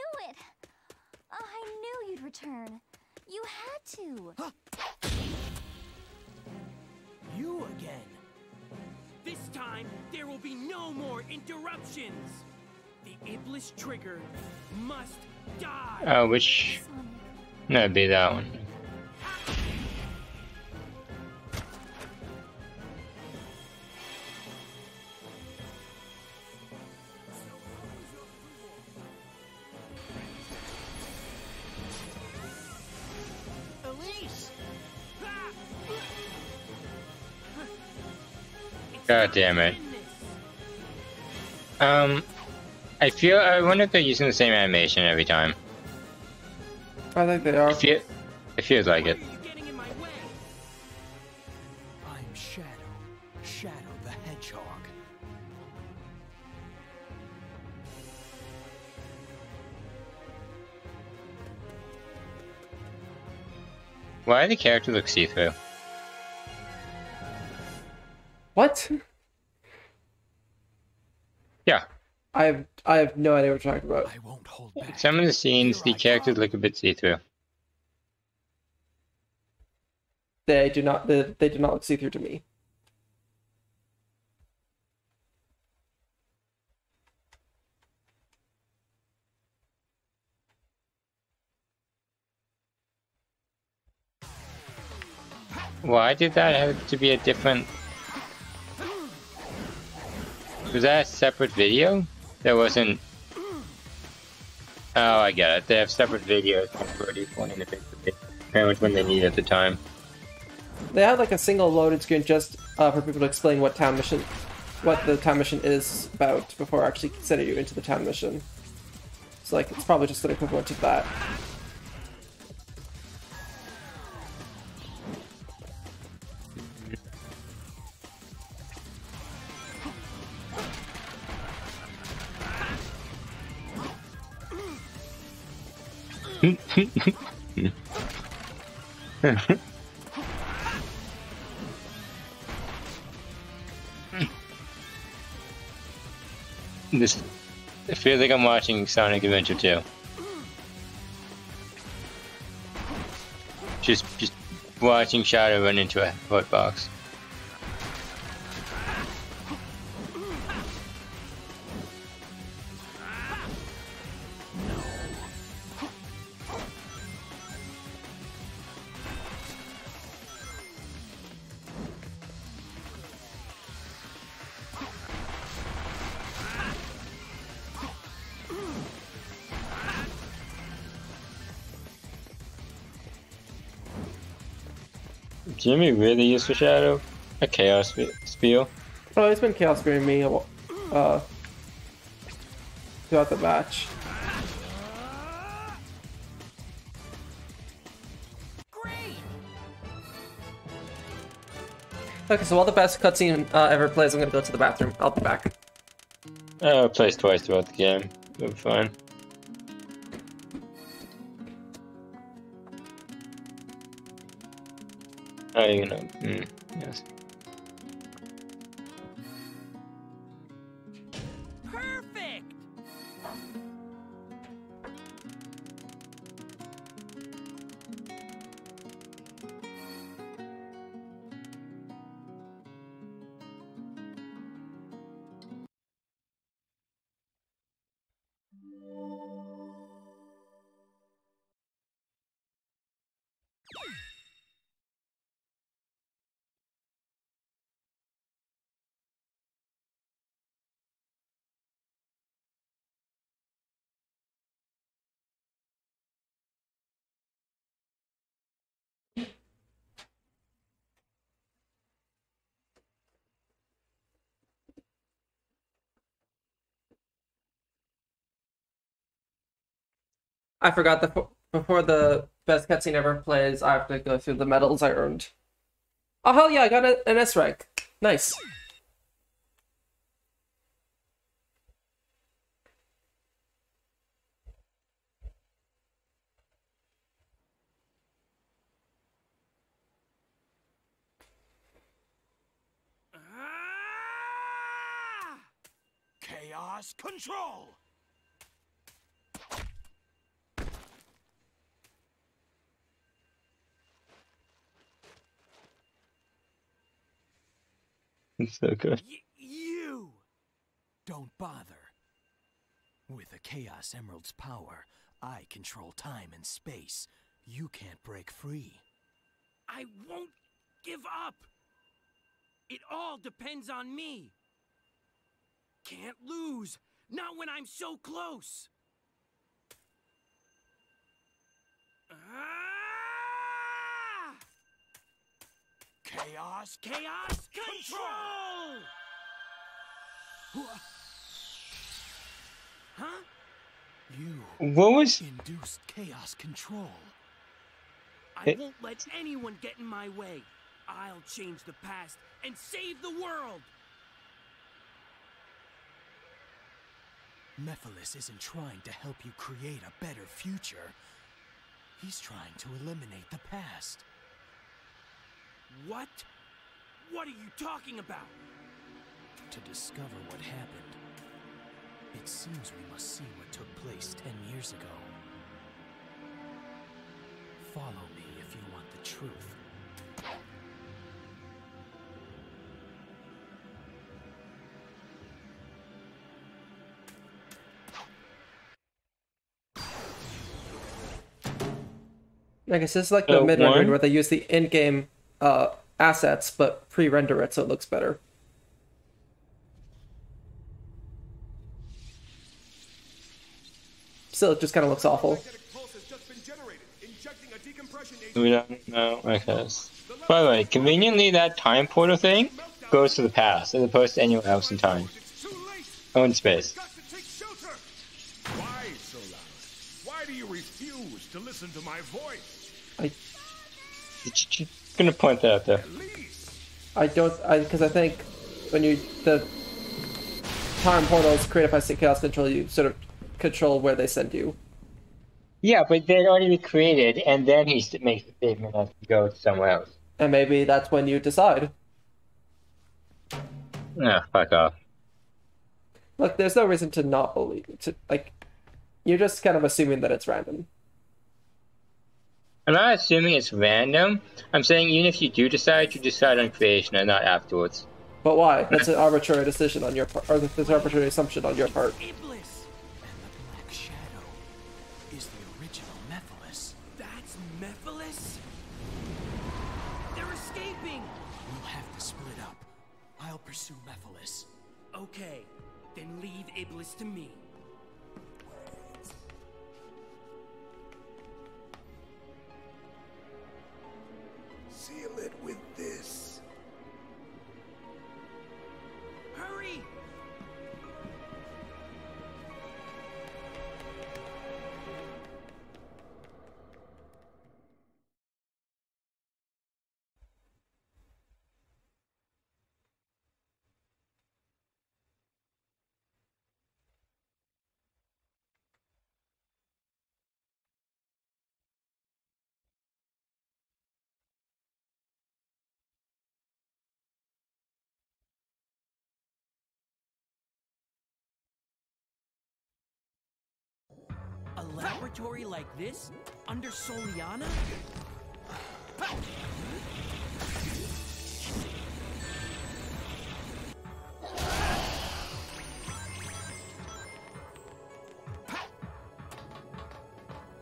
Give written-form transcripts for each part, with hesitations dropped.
knew it! I knew you'd return. You had to. Huh. You again. This time, there will be no more interruptions. The Iblis trigger must die. Which... That'd be that one. God damn it. I wonder if they're using the same animation every time. I think they are. It feels like it. I'm Shadow the Hedgehog. Why do the characters look see-through? What? Yeah. I have no idea what you're talking about. I won't hold back. Some of the scenes, the characters look a bit see-through. They do not look see-through to me. Why did that have to be a different... Was that a separate video? That wasn't... Oh, I get it. They have separate videos for each one in the big pretty much when they need at the time. They had like a single loaded screen just for people to explain what the town mission is about before actually sending you into the town mission. So like it's probably just an equivalent to that. This, I feel like I'm watching Sonic Adventure 2. Just watching Shadow run into a hot box. Jimmy really used for Shadow? A Chaos Spiel? Oh, it's been Chaos Spearing me throughout the match. Okay, so while the best cutscene ever plays, I'm gonna go to the bathroom. I'll be back. Oh, it plays twice throughout the game. It'll be fine. Oh, you're gonna... yes. Perfect. I forgot that before the best cutscene ever plays, I have to go through the medals I earned. Oh hell yeah, I got an S rank. Nice. Chaos control. It's so good. You! Don't bother. With the Chaos Emerald's power, I control time and space. You can't break free. I won't give up. It all depends on me. Can't lose. Not when I'm so close. Ah! Chaos? Chaos control! Huh? You What was? induced chaos control. I won't let anyone get in my way. I'll change the past and save the world. Mephiles isn't trying to help you create a better future. He's trying to eliminate the past. What? What are you talking about? To discover what happened, it seems we must see what took place 10 years ago. Follow me if you want the truth. I guess this is like the So, mid-render one- where they use the in-game assets but pre-render it so it looks better. Still, it just kind of looks awful. We don't know. Okay. By the way, conveniently, that time portal thing goes to the past as opposed to anywhere else in time. Oh, in space. Why so loud? Why do you refuse to listen to my voice? Just gonna point that out there. At least Because I think when the time portals created by Chaos Control, you sort of control where they send you. Yeah, but they'd already been created, and then he makes the statement of go somewhere else. And maybe that's when you decide. Ah, fuck off. Look, there's no reason to not believe you're just kind of assuming that it's random. I'm not assuming it's random. I'm saying even if you do decide, you decide on creation and not afterwards. But why? That's an arbitrary decision on your part, or that's an arbitrary assumption on your part. Iblis! And the Black Shadow is the original Mephiles. That's Mephiles? They're escaping! We'll have to split up. I'll pursue Mephiles. Okay, then leave Iblis to me. seal it with this. Hurry! A laboratory like this? Under Soliana?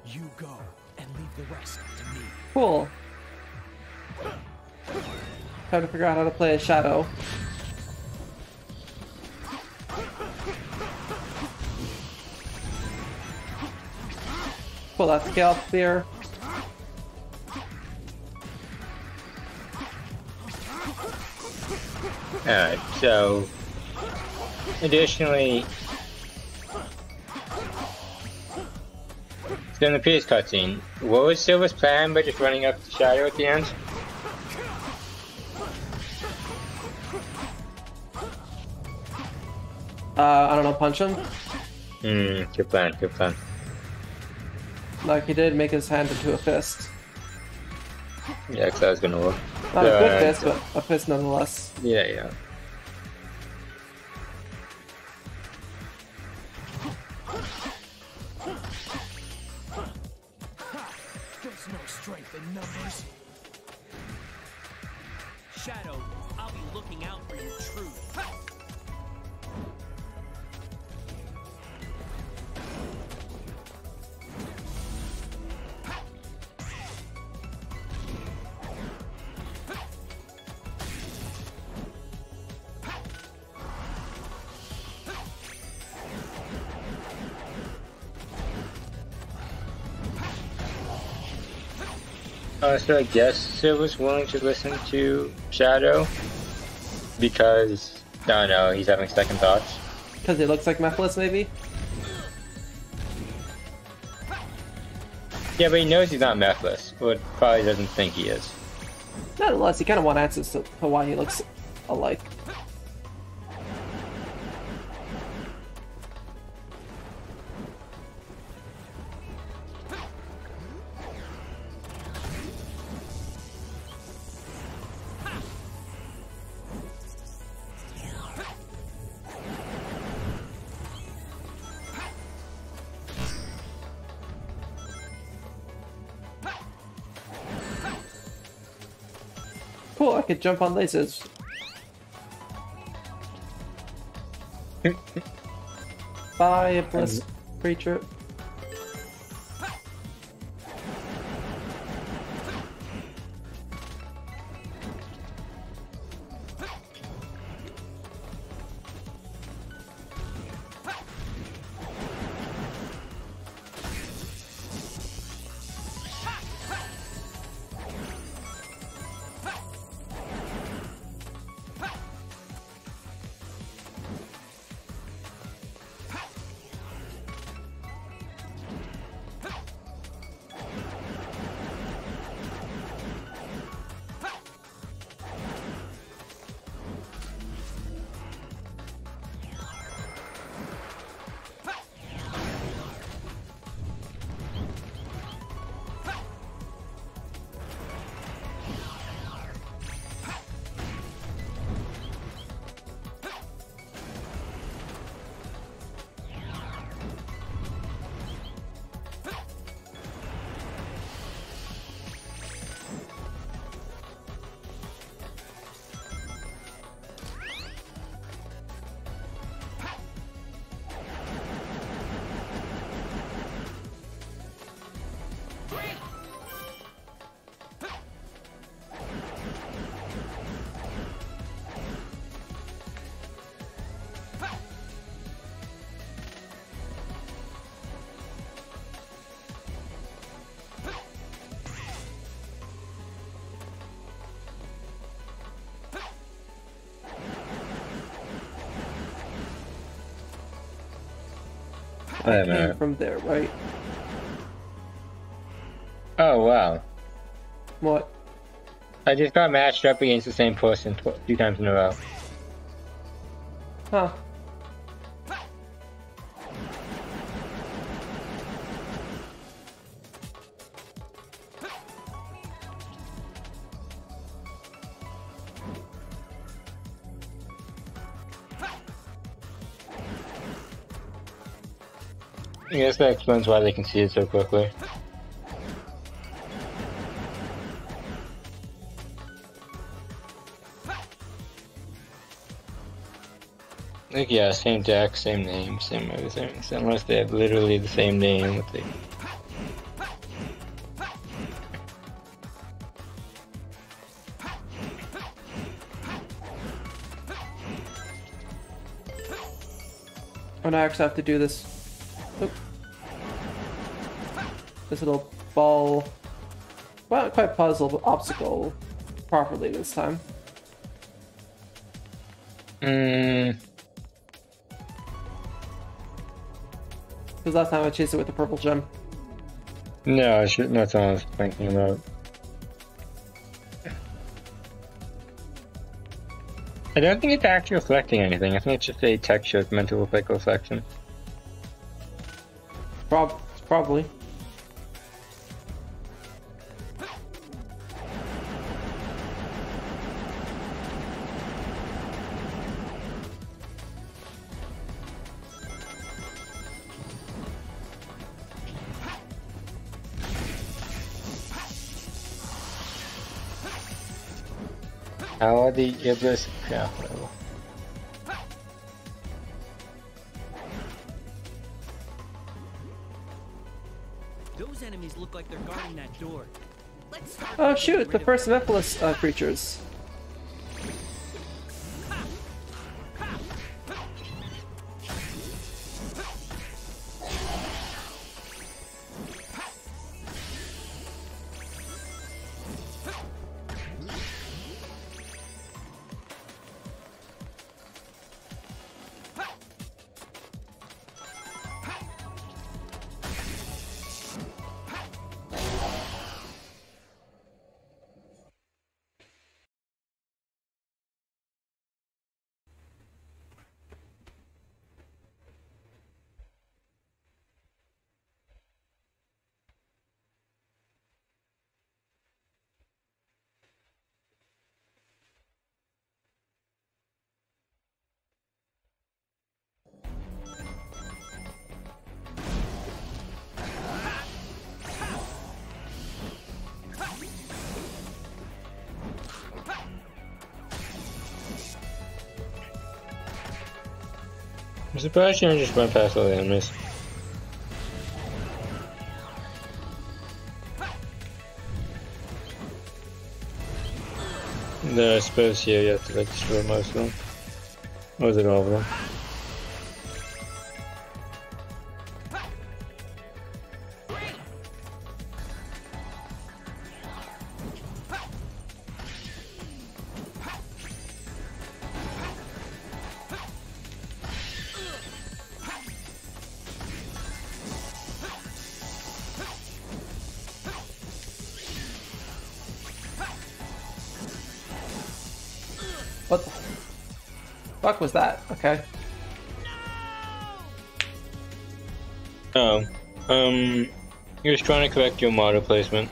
You go and leave the rest to me. Cool. Time to figure out how to play a shadow. Pull that scale spear. Alright, so additionally, so in the previous cutscene, what was Silver's plan by just running up the shadow at the end? I don't know, punch him? Good plan, good plan. Like, he did make his hand into a fist. Yeah, because that was gonna work. Not a good fist, but a fist nonetheless. Yeah, yeah. There's no strength in numbers. Shadow, I'll be be looking out for your truth. So I guess Sid was willing to listen to Shadow because, I don't know, he's having second thoughts. Because he looks like Mephiles, maybe? Yeah, but he knows he's not Mephiles, but probably doesn't think he is. Nonetheless, he kind of wants answers to why he looks alike. Cool, I could jump on lasers. Bye, Iblis creature. Wait a Came minute. from there, right? Oh, wow. What? I just got matched up against the same person 2 times in a row. Huh. I guess that explains why they can see it so quickly. Like, yeah, same deck, same name, same everything. So unless they have literally the same name with the... Oh, now I actually have to do this. Oop. This little ball. Well, not quite puzzle, but obstacle properly this time. Because last time I chased it with the purple gem. No, that's what I was thinking about. I don't think it's actually reflecting anything. I think it's just a texture that's meant to look like reflection. Probably. How are the Iblis? Yeah, whatever. Those enemies look like they're guarding that door. Let's start Oh by shoot, getting the rid of first Mephiles creatures. I'm surprised you don't just went past all the enemies. No, I suppose here you have to like destroy most of them. Or is it all of them? What the fuck was that? Okay. Oh, you're just trying to correct your model placement.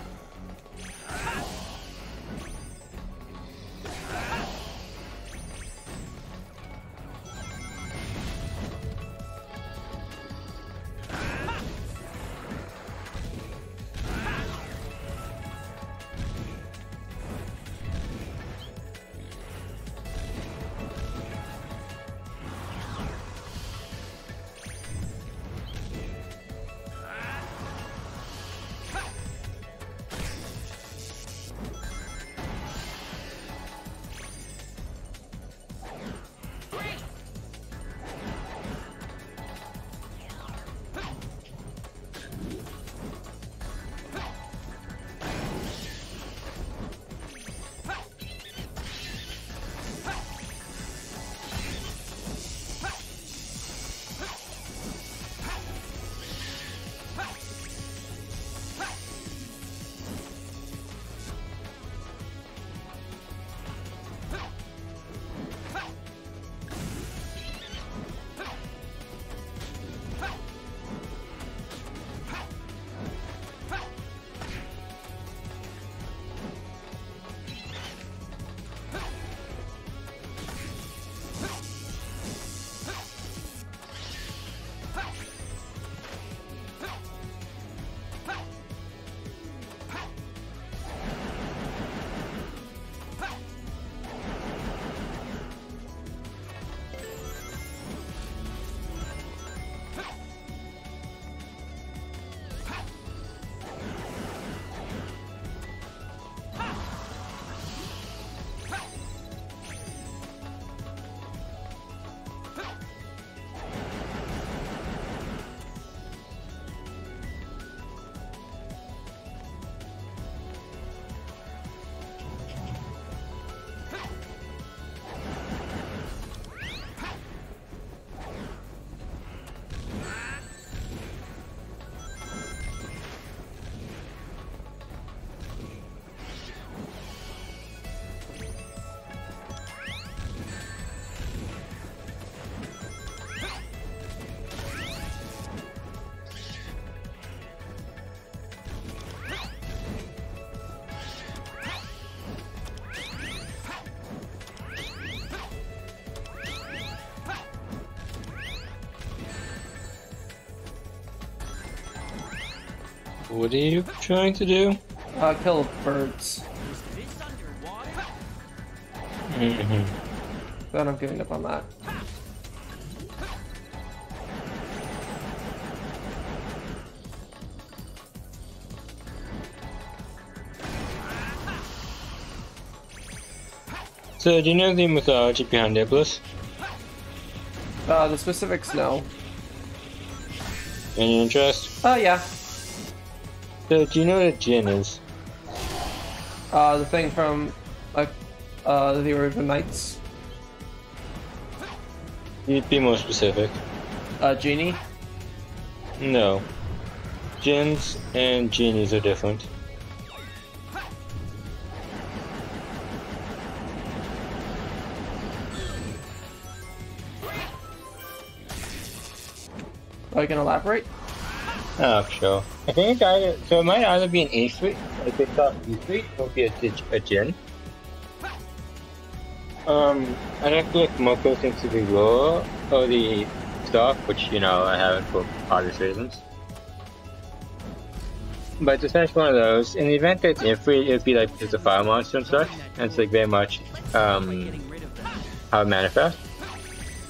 What are you trying to do? Kill birds. Is this underwater? But I'm giving up on that. So, do you know the mythology behind Iblis? The specifics, no. Any interest? Oh, yeah. So, do you know what a Jinn is? The thing from, like, the Arabian Nights. You'd be more specific. Genie? No. Jinns and genies are different. Are you gonna elaborate? Oh, sure. I think it's either, so it might either be an Ifrit, like they thought Ifrit, or be a Jinn. I'd have to look more closely into the lore or the stuff, which, you know, I haven't for obvious reasons. But it's essentially one of those. In the event that it's Ifrit, it would be like it's a fire monster and such, and it's like very much how it manifests.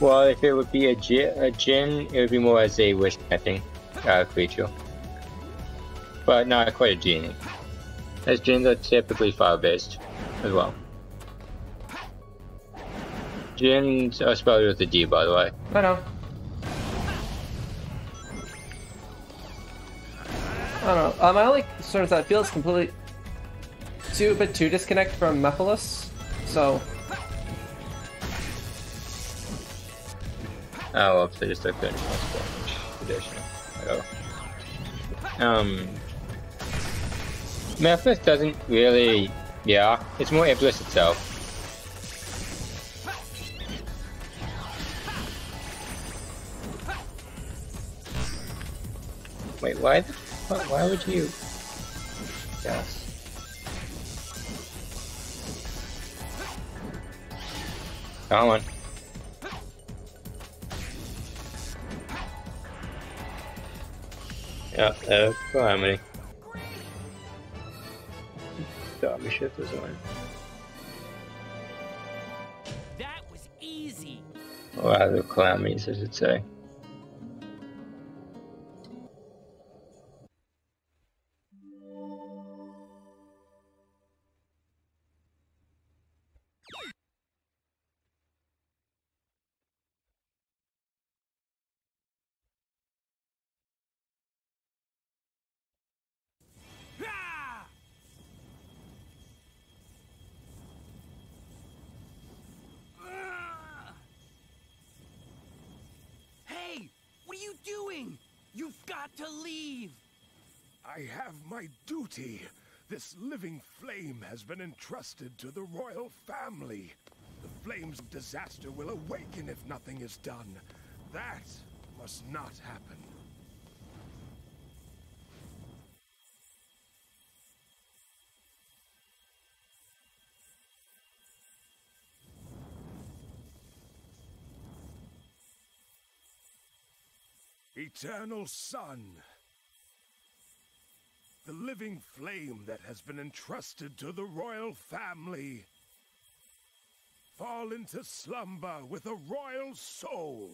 Well, if it would be a Jinn, it would be more as a wish-granting creature. But not quite a genie. As Jinns are typically fire-based as well. Jinns are spelled with a D, by the way. I know. I don't know. My only concern is that it feels completely a bit too disconnected from Mephiles, so... Oh, whoops, I just took the tradition. Memphis doesn't really, yeah, it's more Iblis itself. Wait, why would you? Yes. Come on. Yeah, Calamity. Dobby shit this one. That was easy. Or rather, Calamities, I should say. Hey, what are you doing? You've got to leave. I have my duty. This living flame has been entrusted to the royal family. The flames of disaster will awaken if nothing is done. That must not happen. Eternal Sun, the living flame that has been entrusted to the royal family, fall into slumber with a royal soul.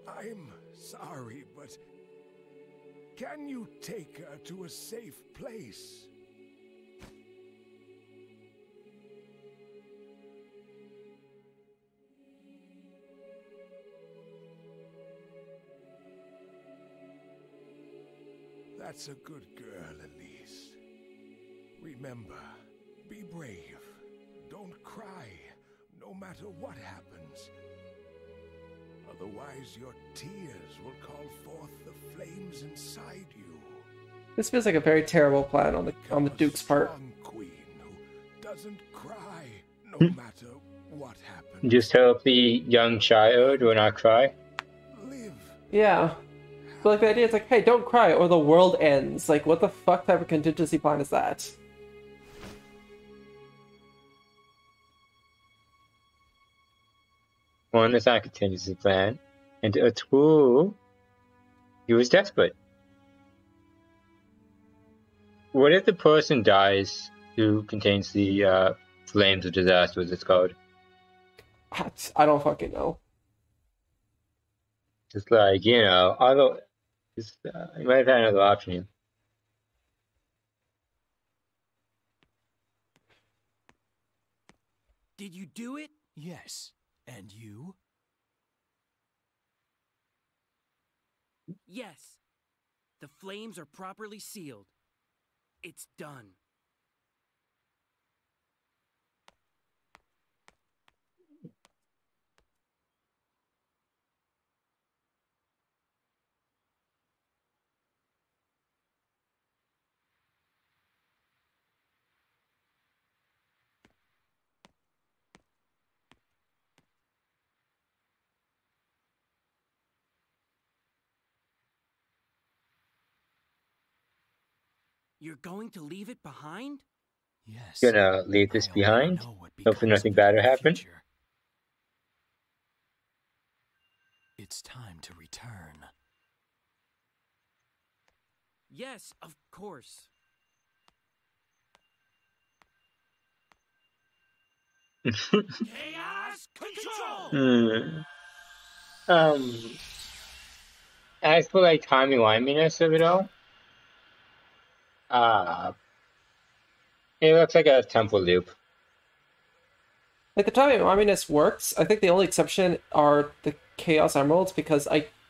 I'm sorry, but can you take her to a safe place? That's a good girl, Elise. Remember, be brave. Don't cry, no matter what happens. Otherwise, your tears will call forth the flames inside you. This feels like a very terrible plan on the Duke's part. Strong queen who doesn't cry. No matter what happens, Just hope the young child will not cry. live. Yeah. But like the idea is like, hey, don't cry or the world ends. Like, what the fuck type of contingency plan is that? One is not a contingency plan, and two, he was desperate. What if the person dies who contains the flames of disaster, as it's called? I don't fucking know. Just like, you know, although you might have had another option here. Did you do it? Yes. And you? Yes. The flames are properly sealed. It's done. You're going to leave it behind? Yes. Gonna leave this I already behind. know what Hopefully becomes nothing of it bad in will the happen. future. It's time to return. Yes, of course. Chaos control! As for like timey-wiminess of it all, it looks like a temple loop. Like the timing arminess works. I think the only exception are the Chaos Emeralds because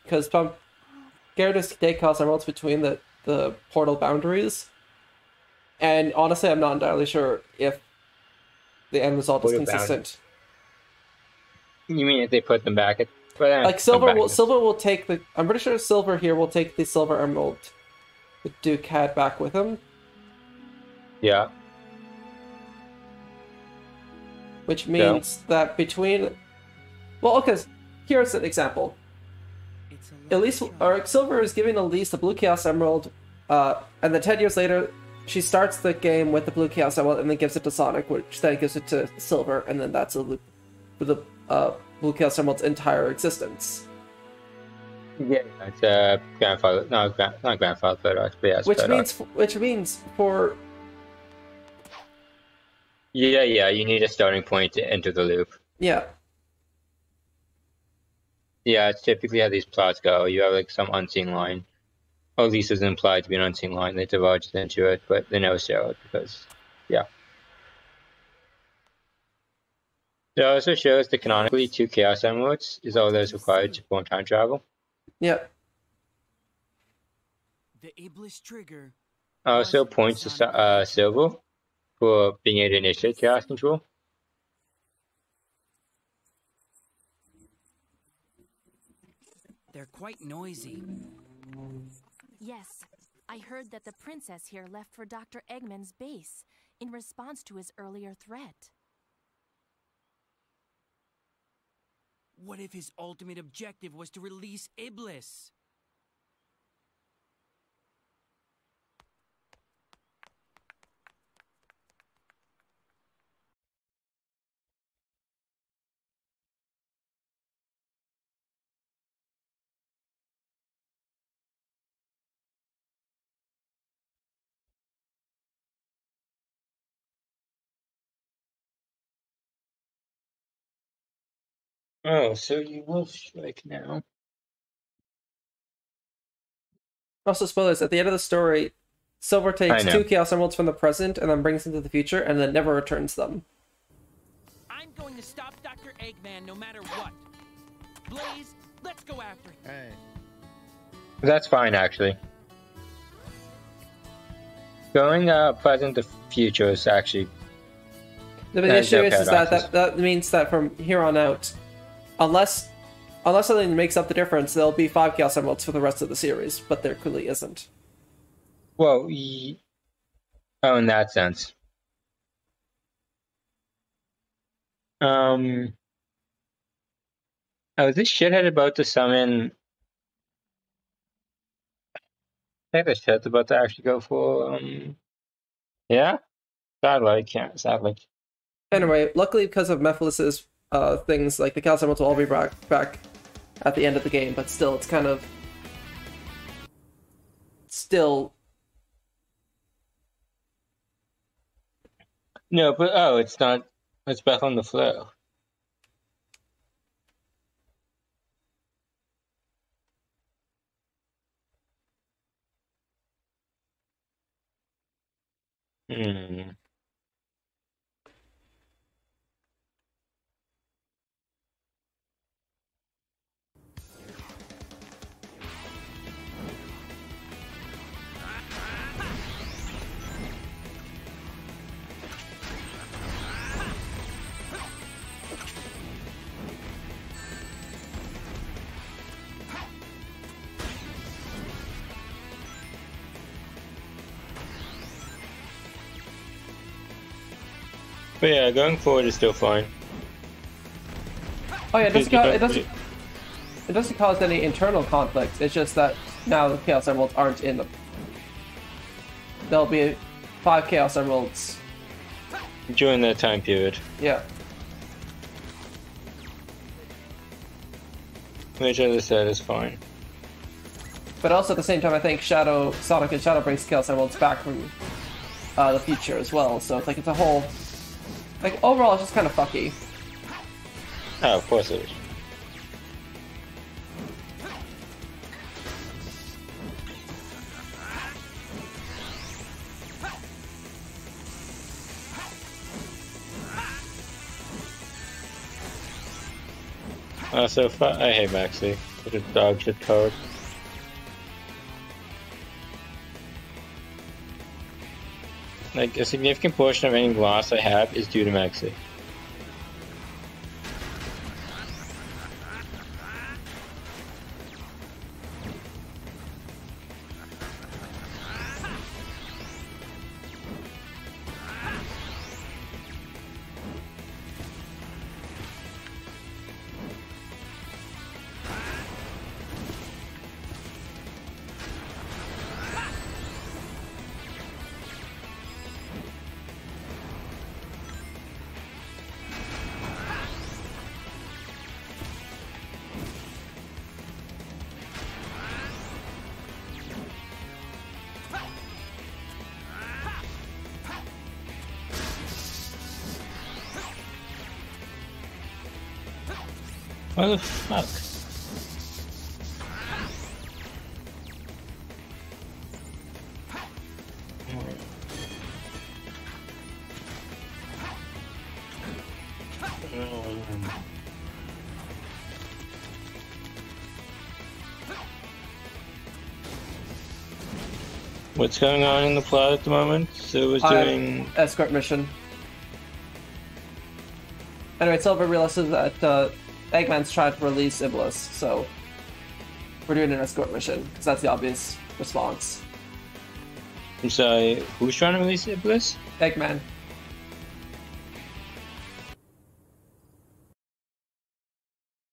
Gyarados take Chaos Emeralds between the portal boundaries. And honestly, I'm not entirely sure if the end result is Portal consistent. You mean if they put them back at... But Like Silver will take the. I'm pretty sure Silver here will take the Silver Emerald, the Ducat back with him, Yeah. which means that between. Well, okay. Here's an example. It's a Elise or Silver is giving Elise the Blue Chaos Emerald, and then 10 years later, she starts the game with the Blue Chaos Emerald and then gives it to Sonic, which then gives it to Silver, and then that's a loop for the Blue Chaos Emerald's entire existence. Yeah, it's grandfather. No, not grandfather paradox, but yeah, it's paradox. Which means for Yeah, you need a starting point to enter the loop. yeah. Yeah, it's typically how these plots go. You have like some unseen line. Or at least it's implied to be an unseen line that diverges into it, but they never show it because, yeah. It also shows that canonically 2 Chaos Emeralds is all that is required to perform time travel. Yep. The Iblis trigger. Also points to Silver for being able to initiate Chaos Control. They're quite noisy. Yes, I heard that the princess here left for Dr. Eggman's base in response to his earlier threat. What if his ultimate objective was to release Iblis? Oh, so you will strike now. Also, spoilers, at the end of the story, Silver takes I know. 2 Chaos Emeralds from the present and then brings them to the future and then never returns them. I'm going to stop Dr. Eggman no matter what. Blaze, let's go after him. Hey. That's fine, actually. Going present to future is actually... The There's issue no is paradoxes. that means that from here on out, unless something makes up the difference, there'll be 5 Chaos Emeralds for the rest of the series, but there clearly isn't. Well, oh, in that sense. Oh, is this shithead about to summon? I think this shit's about to actually go for yeah? Sadly, can't sadly. Anyway, luckily because of Mephilis's things, like the Chaos Emeralds will all be back at the end of the game, but still, it's kind of still. No, but oh, it's not. It's back on the flow. Hmm. But yeah, going forward is still fine. Oh yeah, it doesn't cause any internal conflicts. It's just that now the Chaos Emeralds aren't in them. There'll be 5 Chaos Emeralds. During that time period. Yeah. Which, as I said, is fine. But also at the same time, I think Sonic and Shadow brings Chaos Emeralds back from the future as well. So it's like it's a whole, like overall, it's just kind of fucky. Oh, of course it is. So I hate Maxi. Such a dog shit card. Like, a significant portion of any loss I have is due to Maxi. What the fuck? What's going on in the plot at the moment? So it was doing escort mission. Anyway, Silver realizes that Eggman's trying to release Iblis, so we're doing an escort mission because that's the obvious response. I'm sorry, who's trying to release Iblis? Eggman.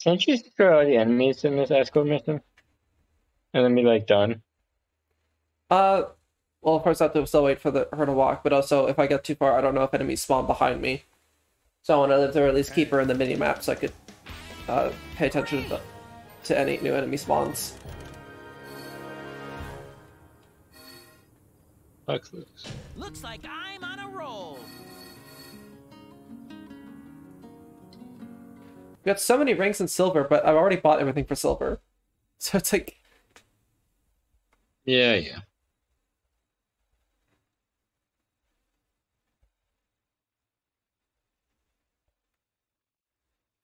Can't you destroy all the enemies in this escort mission? And then be like done? Well, of course I have to still wait for her to walk, but also if I get too far, I don't know if enemies spawn behind me. So I want to at least keep her in the mini-map so I could pay attention to any new enemy spawns. Looks like I'm on a roll. We got so many ranks in silver, but I've already bought everything for silver. So it's like... Yeah.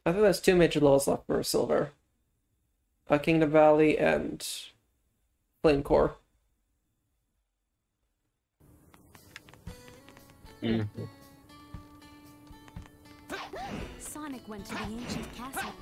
I think there's 2 major levels left for silver. Kingdom Valley and Flame Core. Sonic went to the ancient castle.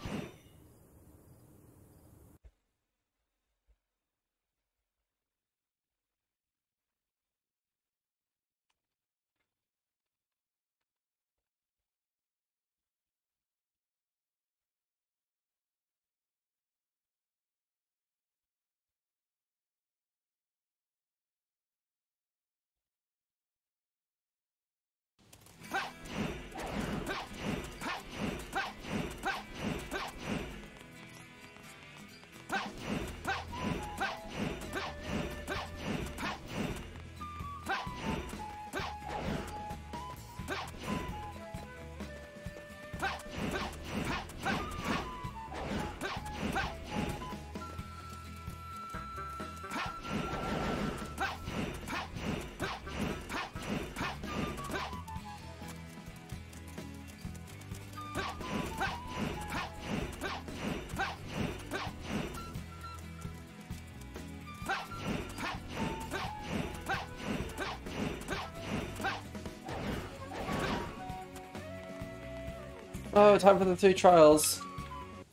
Oh, time for the 3 trials.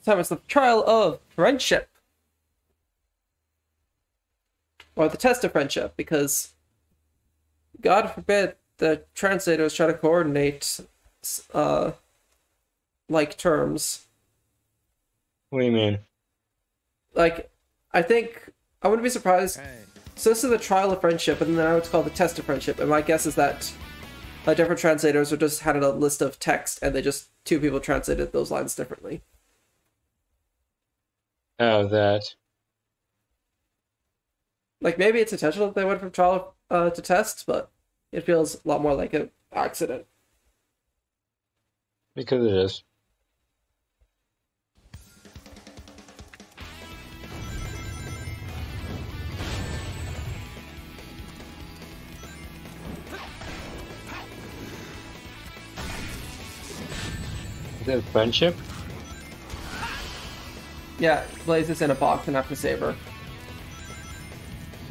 Time is the trial of friendship. Or the test of friendship, because God forbid the translators try to coordinate like terms. What do you mean? Like, I think I wouldn't be surprised. So this is the trial of friendship, and then now it's called the test of friendship. And my guess is that different translators just had a list of text, and they just 2 people translated those lines differently. Oh, that. Like, maybe it's intentional that they went from trial to test, but it feels a lot more like an accident. Because it is. Is it friendship? Yeah, Blaze is in a box and have to save her.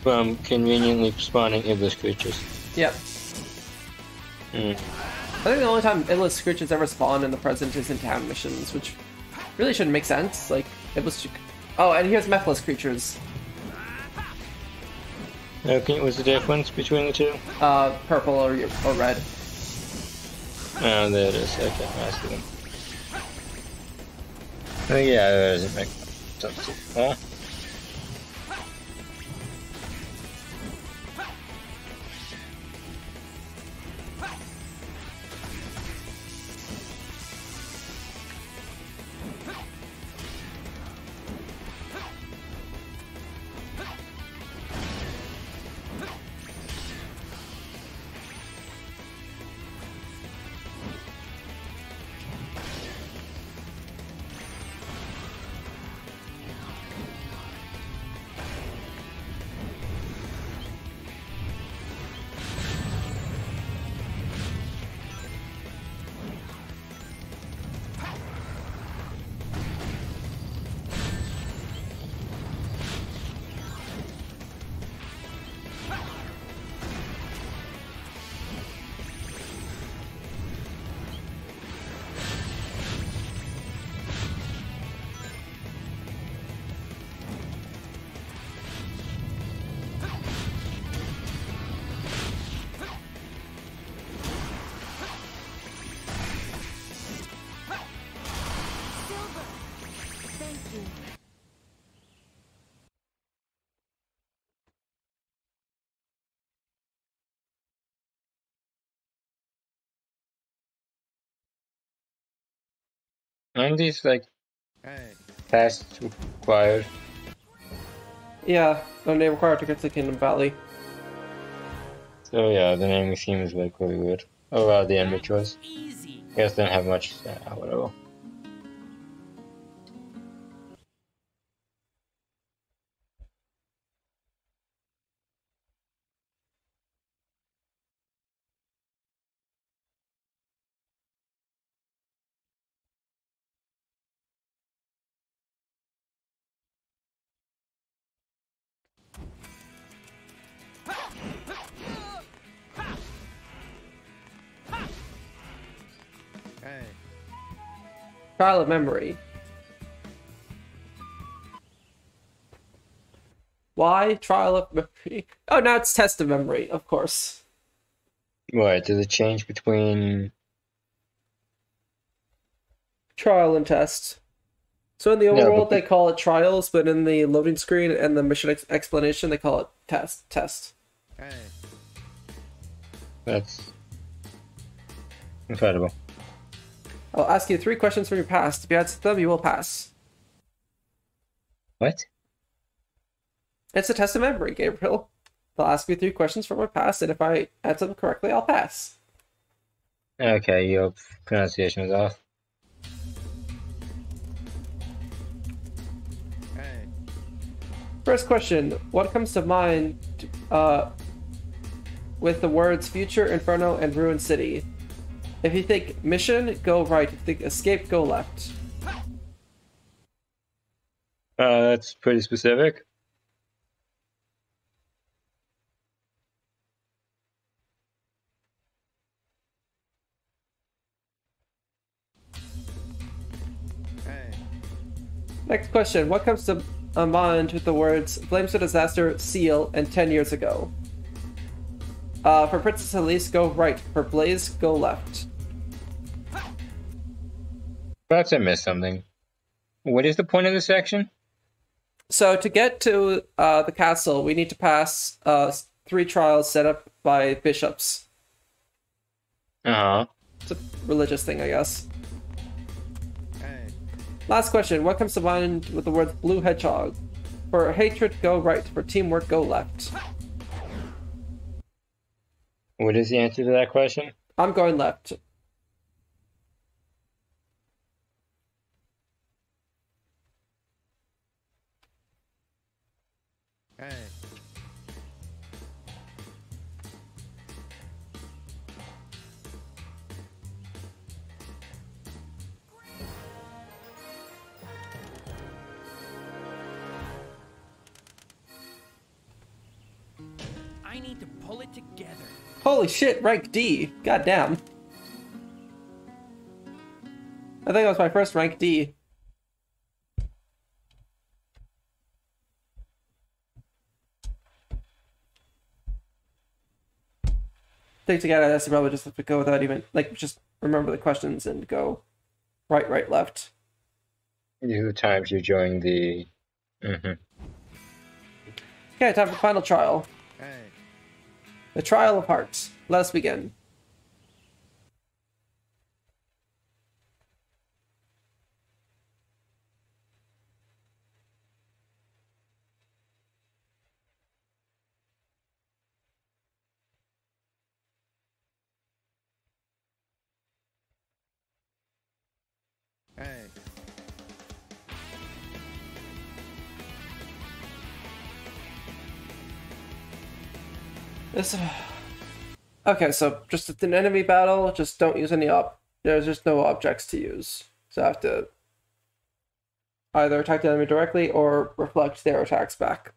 From conveniently spawning Iblis creatures. Yep. Hmm. I think the only time Iblis creatures ever spawn in the present is in town missions, which really shouldn't make sense. Like, Iblis... Oh, and here's Mephiles creatures. What's the difference between the 2? Purple or red. Oh, there it is. Okay, I see them. Oh, yeah, that doesn't make sense. Huh? Silver. Thank you. Aren't these, like, tasks required? Yeah, no name required to get to Kingdom Valley. So, yeah, the naming scheme is, like, really weird. Oh, wow, the enemy choice. Easy. I guess they don't have much, whatever. Trial of Memory. Why Trial of Memory? Oh, now it's Test of Memory, of course. Right, does it change between... Trial and Test. So in the No, overworld, but- they call it Trials, but in the loading screen and the mission explanation, they call it Test. That's... incredible. I'll ask you 3 questions from your past. If you answer them, you will pass. What? It's a test of memory, Gabriel. I'll ask you 3 questions from my past, and if I answer them correctly, I'll pass. Okay, your pronunciation was off. First question. What comes to mind with the words Future, Inferno, and Ruined City? If you think mission, go right. If you think escape, go left. That's pretty specific. Next question. What comes to mind with the words Flames of Disaster, Seal, and 10 years ago? For Princess Elise, go right. For Blaze, go left. Perhaps I missed something. What is the point of this section? So to get to the castle, we need to pass 3 trials set up by bishops. Uh-huh. It's a religious thing, I guess. Last question. What comes to mind with the words blue hedgehog? For hatred, go right. For teamwork, go left. What is the answer to that question? I'm going left. I need to pull it together. Holy shit, rank D. God damn. I think that was my first rank D. Take together, that's probably just have to go without even, like, just remember the questions and go right, right, left. These are the times you join the... Mm-hmm. Okay, time for the final trial. The Trial of Hearts. Let us begin. This. Okay, so just at an enemy battle, just don't use any there's just no objects to use. So I have to either attack the enemy directly or reflect their attacks back.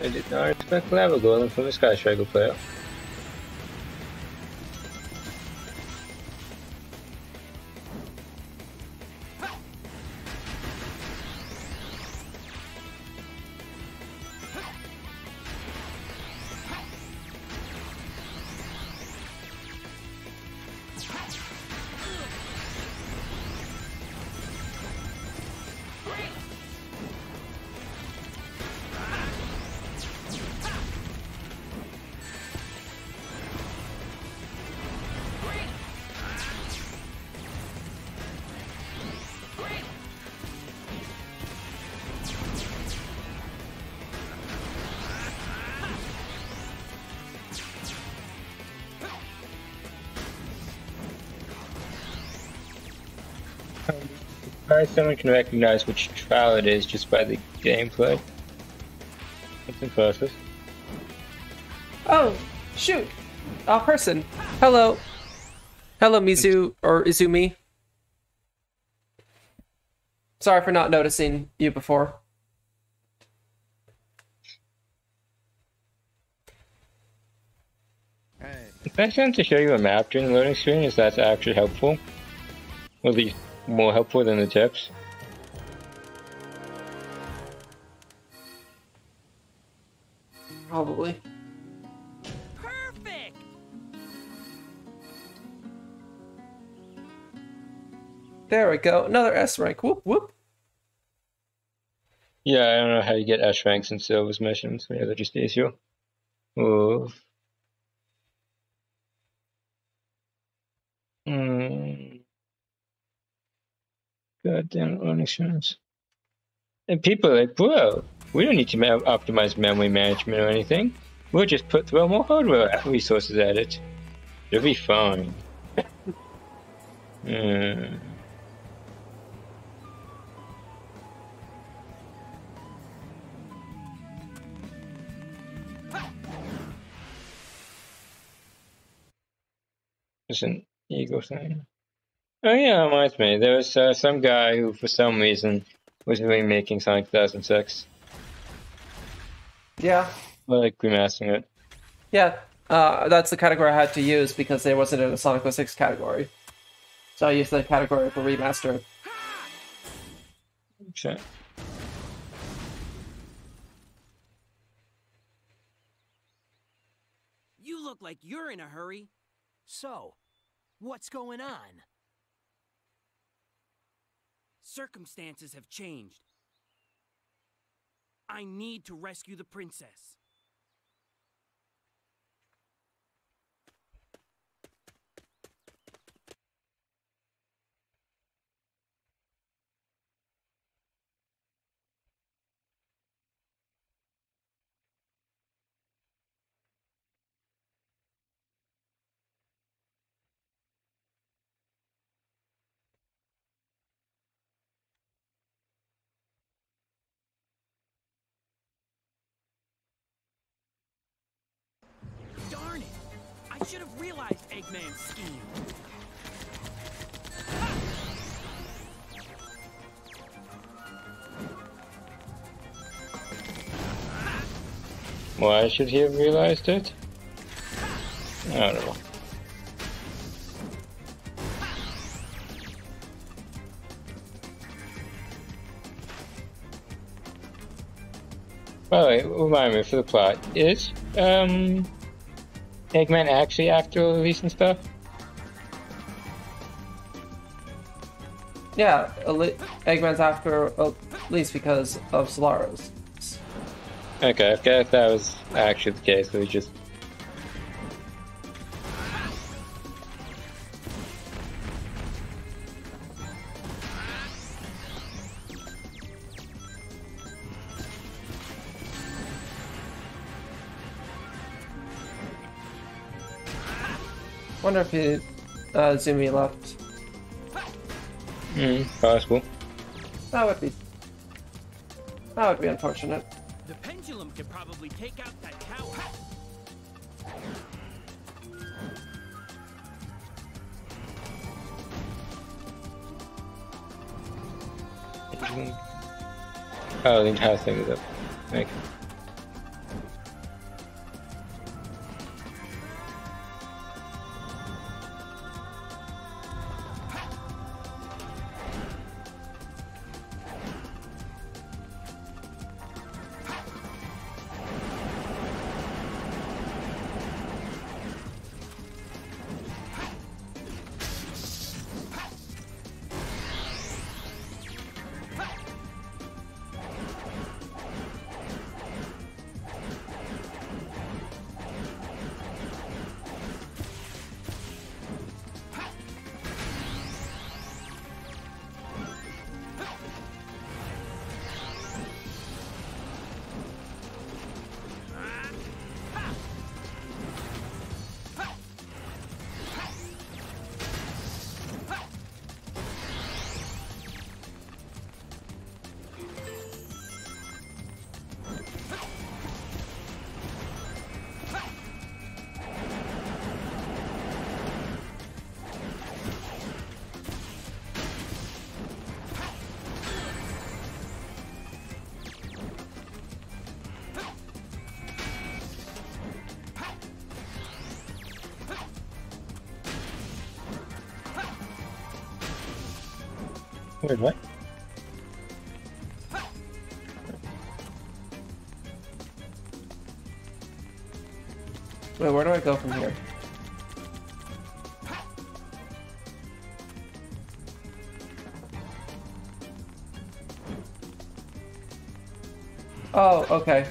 I did not expect lava golem from a Sky Striker player. Someone can recognize which trial it is just by the gameplay. That's impressive. Oh, shoot! A person. Hello. Hello, Mizu, or Izumi. Sorry for not noticing you before. It makes sense to show you a map during the loading screen, as that's actually helpful. Or at least more helpful than the tips. Probably. Perfect. There we go. Another S rank. Whoop whoop. Yeah, I don't know how you get S ranks in Silver's missions. Yeah, they're just issue. Oh. Goddamn loading screens. And people are like, bro, We don't need to optimize memory management or anything. We'll just throw more hardware resources at it. It'll be fine. It's an ego thing. Oh yeah, that reminds me. There was some guy who, for some reason, was remaking Sonic 2006. Yeah. Well, like remastering it. Yeah. That's the category I had to use because there wasn't in a Sonic 06 category. So I used the category for remaster. Okay. You look like you're in a hurry. So, what's going on? Circumstances have changed. I need to rescue the princess. Darn it! I should have realized Eggman's scheme. Why should he have realized it? I don't know. By the way, remind me for the plot. Is Eggman actually after releasing stuff? Yeah, Eggman's after at least because of Solaris. Okay, I guess that was actually the case. So he just. Wonder if he, Zumi left. Possible. That would be unfortunate. The pendulum could probably take out that tower. Oh, the entire thing is up. Okay. Wait, what? Wait, where do I go from here? Oh, okay.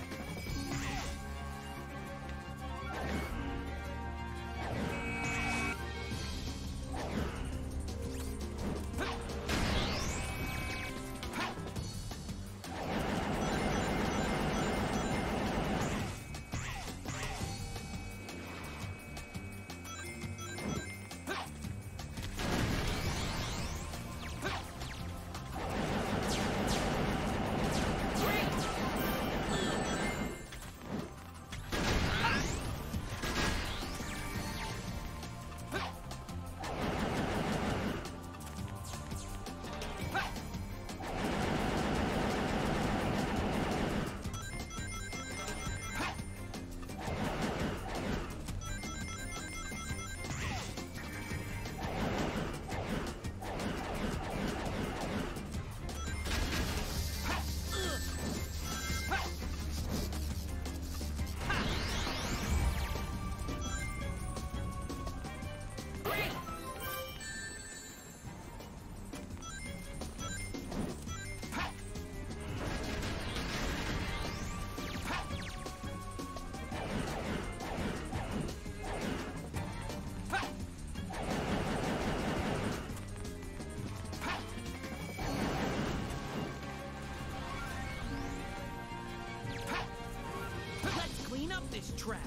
this trash.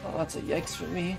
Oh, that's a yikes for me.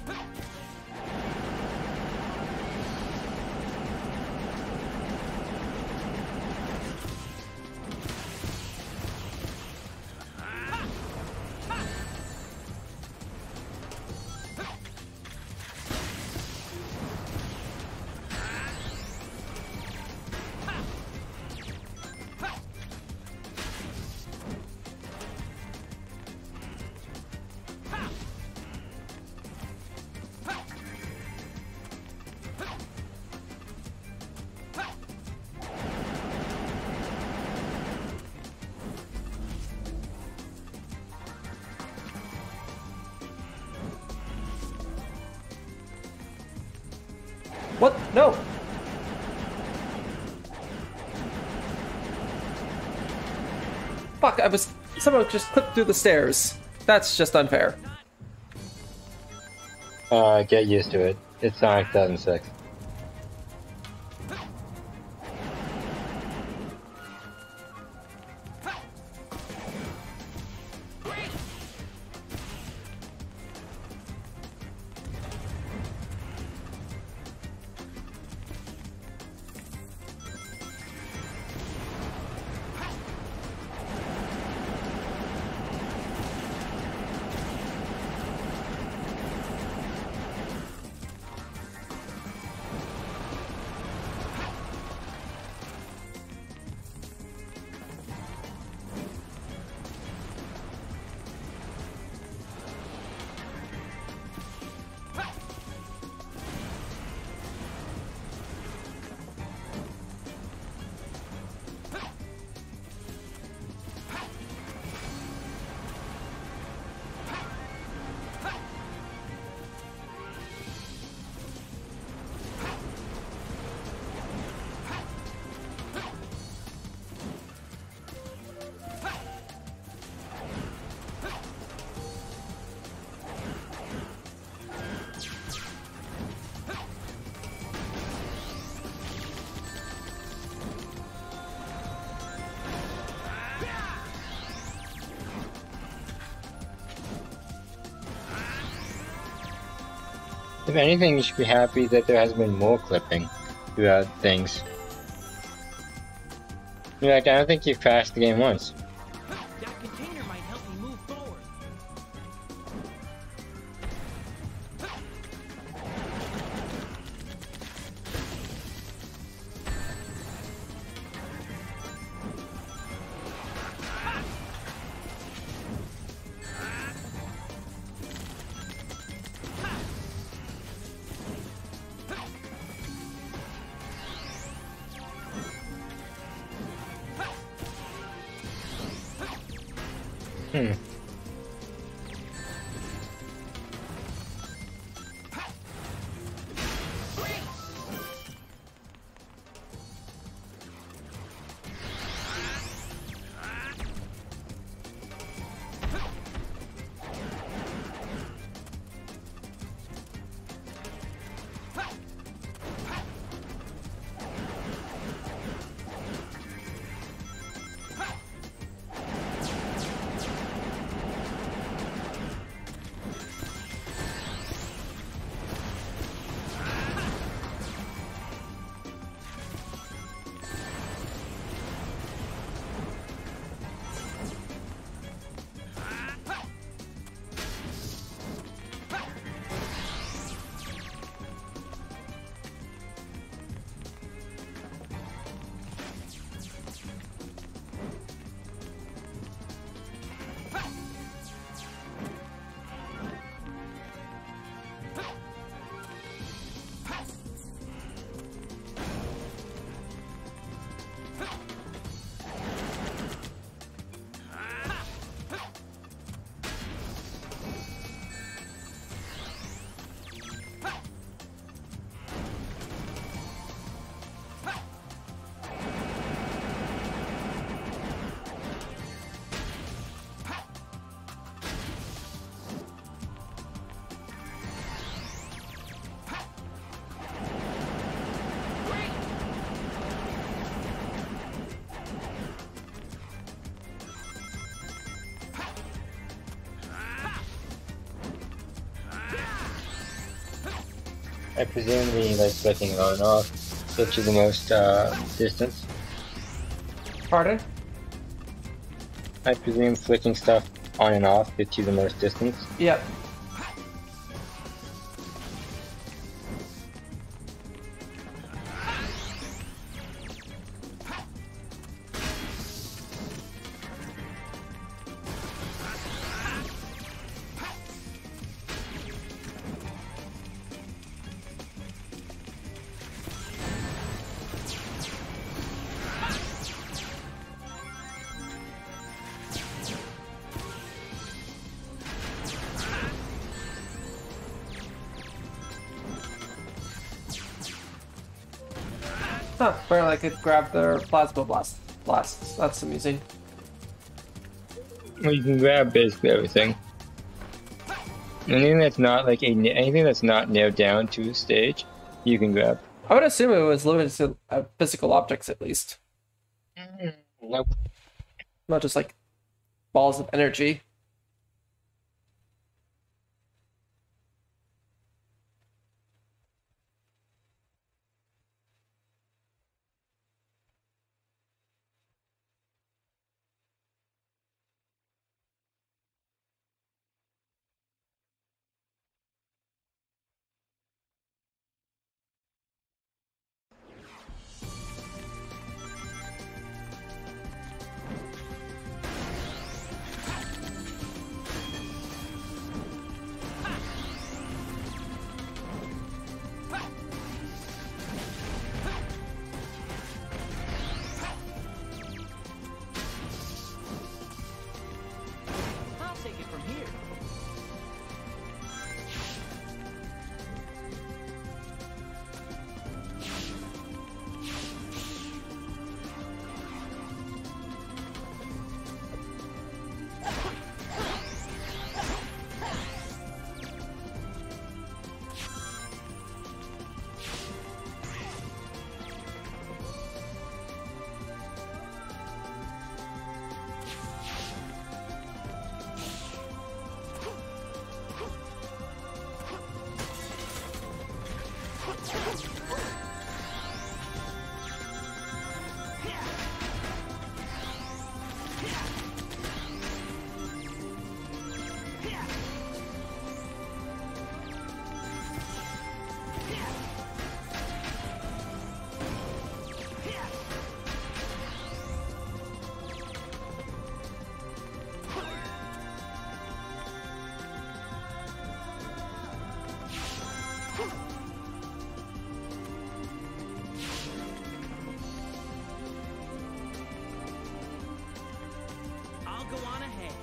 What? No! Fuck, someone just clipped through the stairs. That's just unfair. Get used to it. It's Sonic 2006. If anything, you should be happy that there has been more clipping throughout things. In fact, I don't think you've crashed the game once. That container might help me move forward. I presume the like flicking on and off gets you the most distance. Pardon? I presume flicking stuff on and off gets you the most distance. Yep. Huh, apparently I could grab their plasma blasts. That's amusing. Well, you can grab basically everything. Anything that's not like anything that's not nailed down to a stage, you can grab. I would assume it was limited to physical objects at least. Nope. Not just like balls of energy. I'll go on ahead.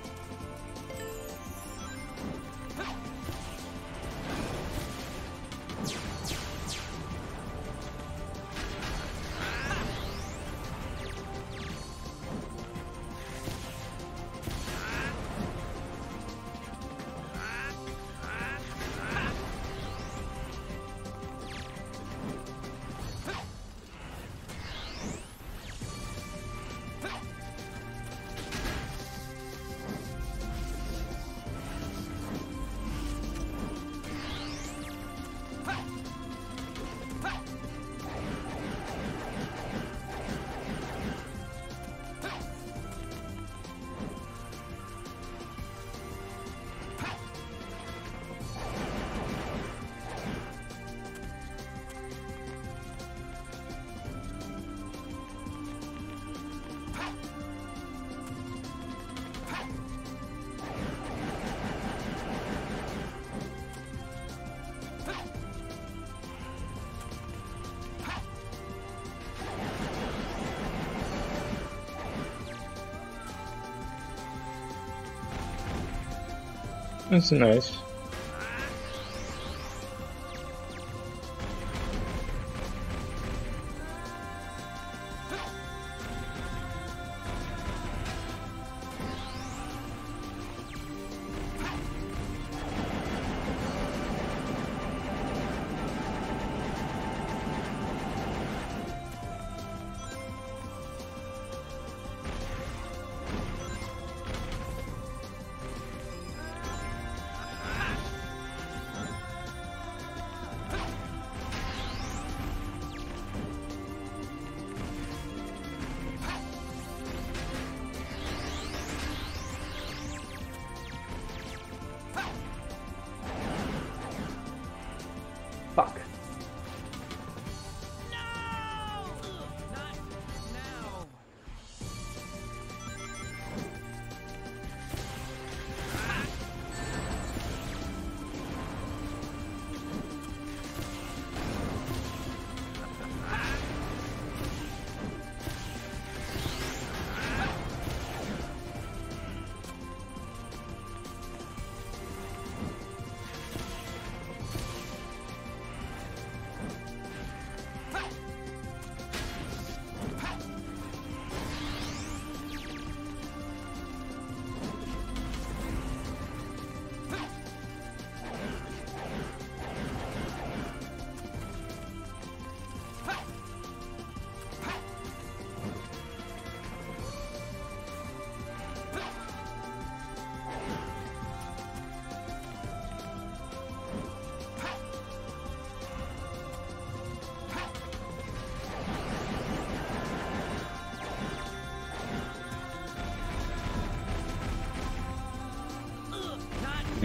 That's nice.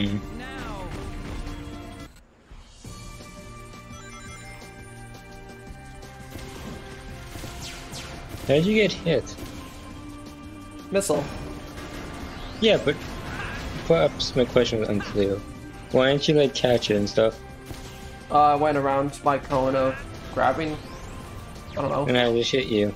Now. How'd you get hit? Missile. Yeah, but perhaps my question was unclear. Why didn't you like catch it and stuff? I went around my cone of grabbing. I don't know. And I just hit you.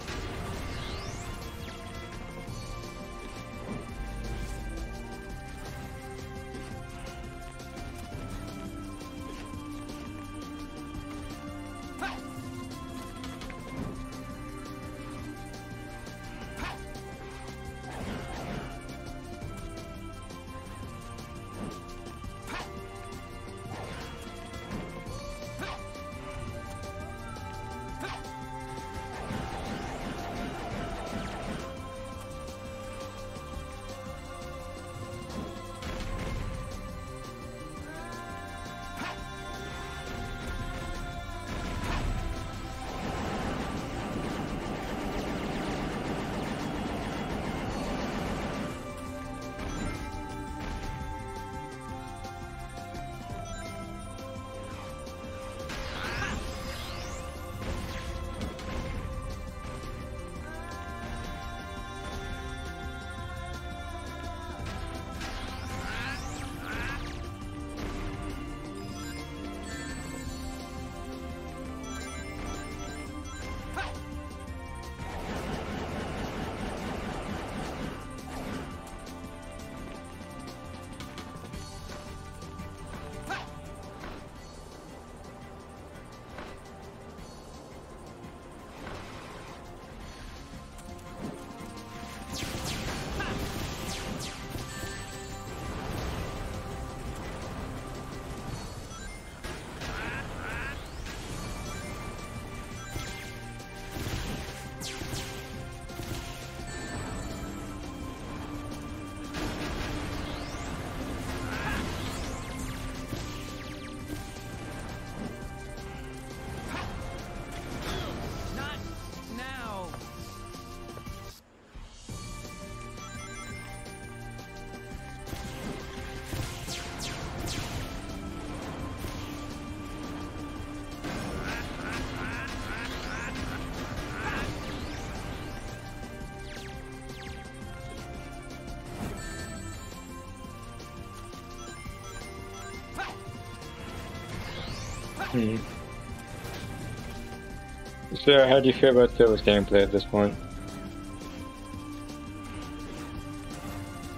So, how do you feel about Silver's gameplay at this point?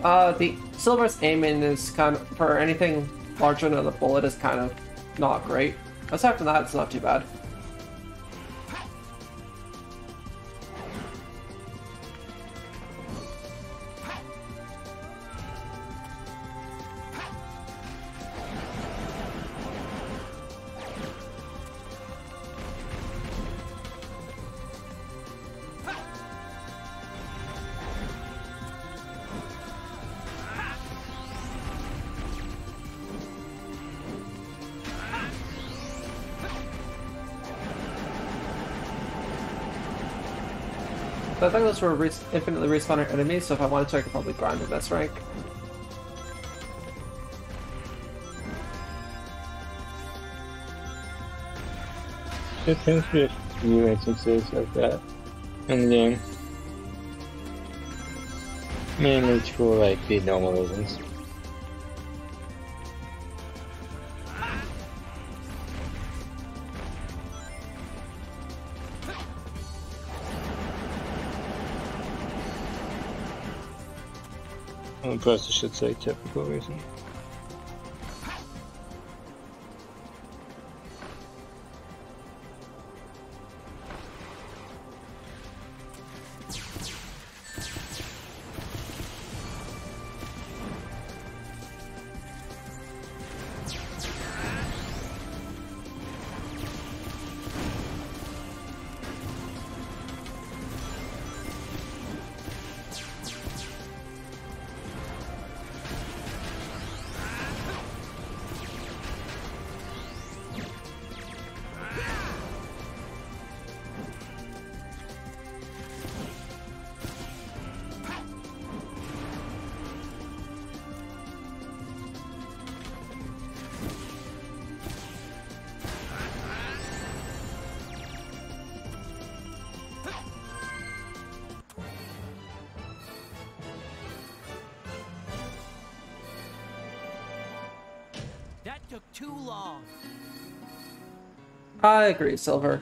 The Silver's aiming is kind of, for anything larger than a bullet, is kind of not great. Aside from that, it's not too bad. So I think those were infinitely respawning enemies, so if I wanted to, I could probably grind in this rank. There tends to be a few instances like that in the game. Mainly for like the normal reasons. Plus, I should say typical reason. That took too long. I agree, Silver.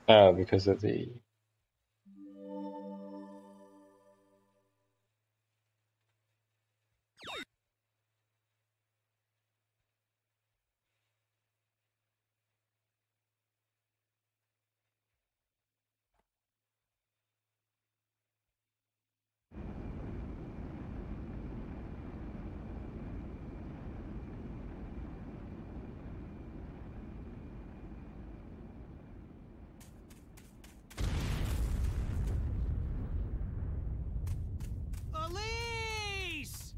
Oh, because of the... Elise!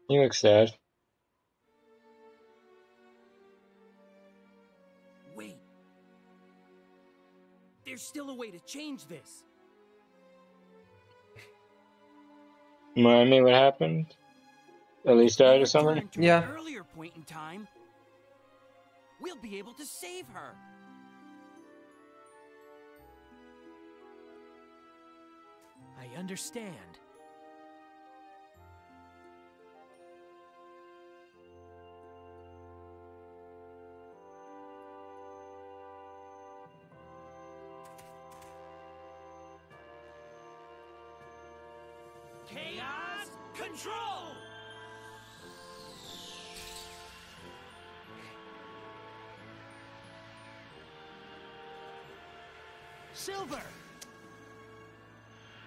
You look sad. Wait. There's still a way to change this. Remind me what happened? Elise died or something? Return to Yeah. an earlier point in time, we'll be able to save her. I understand. Chaos Control! Silver!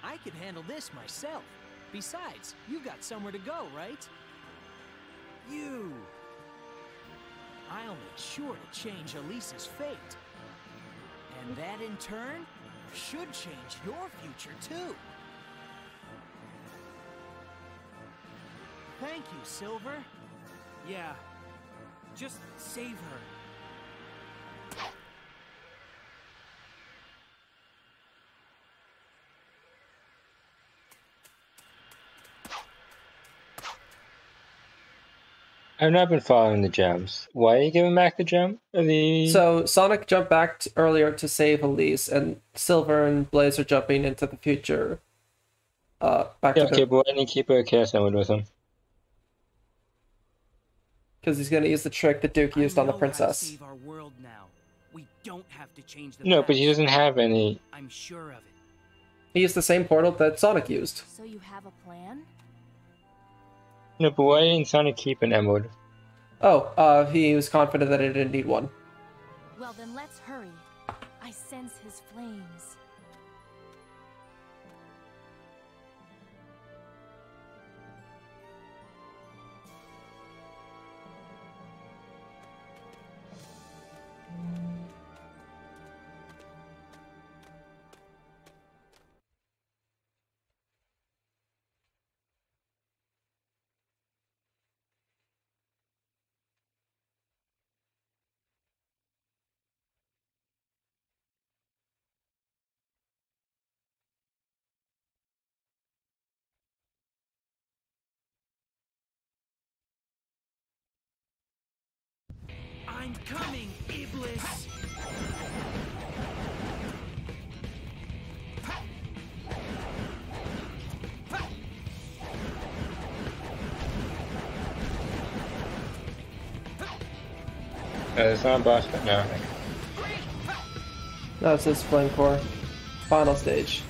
I can handle this myself. Besides, you got somewhere to go, right? You! I'll make sure to change Elise's fate. And that, in turn, should change your future, too. Thank you, Silver. Yeah. Just save her. I've not been following the gems. Why are you giving back the gem? So Sonic jumped back earlier to save Elise, and Silver and Blaze are jumping into the future. Back Yeah, to okay, but why didn't he keep a Chaos Emerald with him? because he's going to use the trick that Duke used on the I know how to princess. save our world now. We don't have to change the No, but he past. doesn't have any... I'm sure of it. He used the same portal that Sonic used. So you have a plan? No, but why didn't Sonic keep an emerald? Oh, he was confident that he didn't need one. Well, then let's hurry. I sense his flames. I'm coming, Iblis! It's not a boss, but no. No, it says Flame Core. Final stage.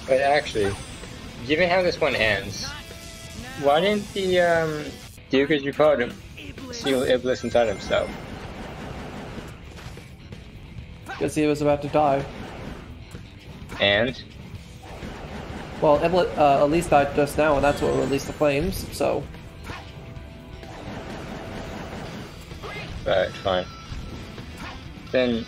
But actually, given how this one ends, why didn't the Duke, as you called him, seal Iblis inside himself? Because he was about to die. And? Well, Elise died just now, and that's what released the flames, so... Right, fine. Then...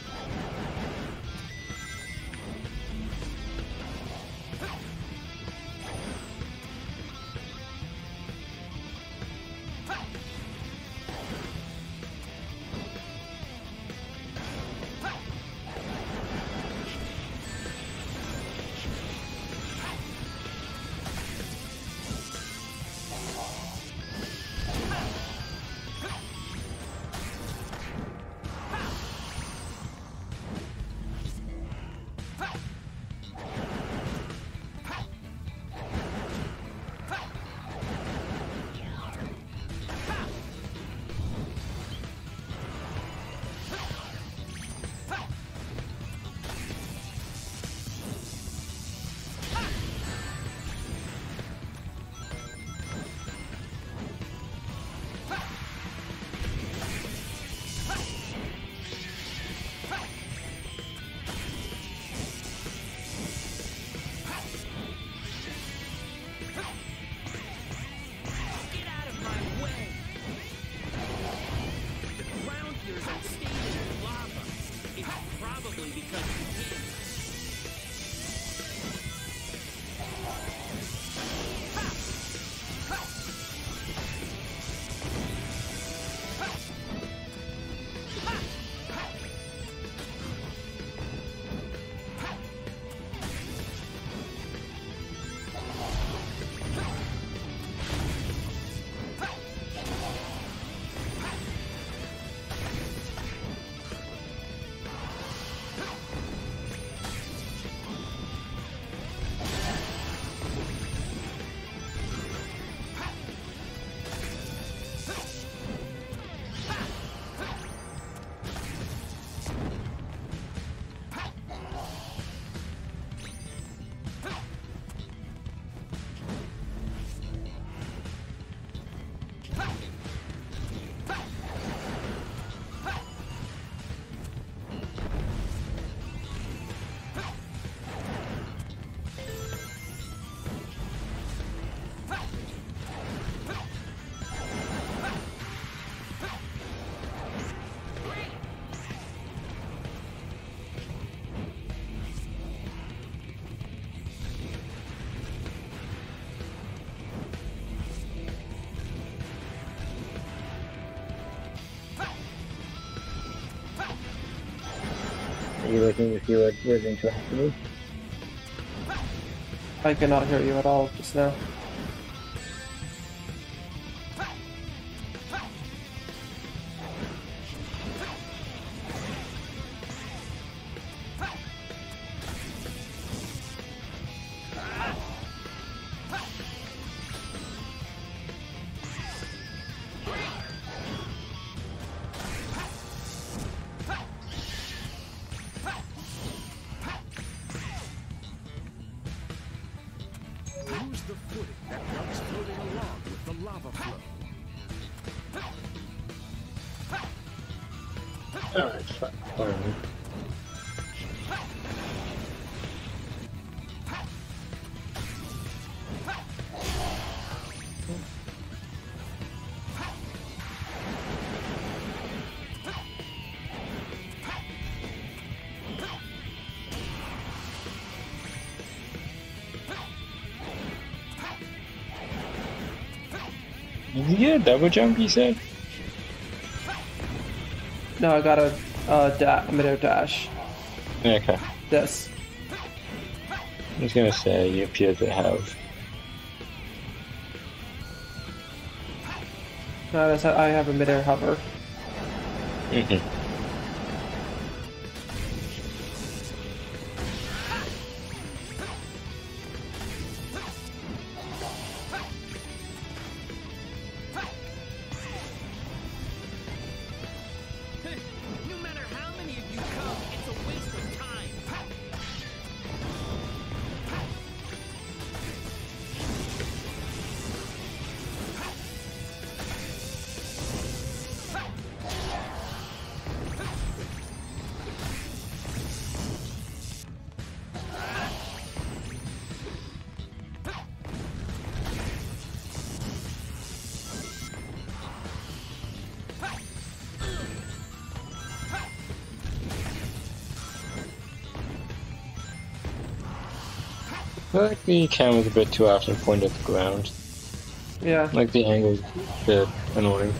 you looking to see what was interrupting me? I cannot hear you at all just now. Use the footing that comes floating along with the lava flow. Alright, fine. Did you get a double jump, you said? No, I got a midair dash. Okay. This. I was gonna say, you appear to have. No, I have a midair hover. Mm-hmm. No matter how many of you come, it's a waste of time. I feel like the camera's a bit too often pointed at the ground. Yeah. Like the angle's a bit annoying.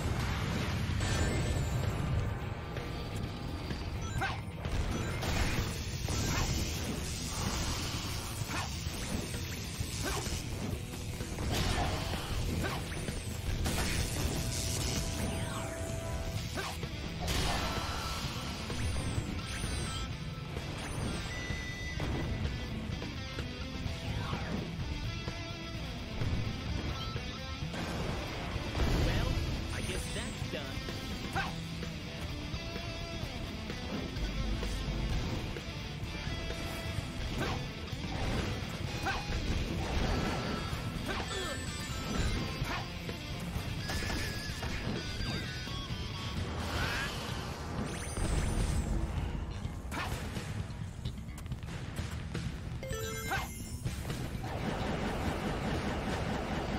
Well, I guess that's done.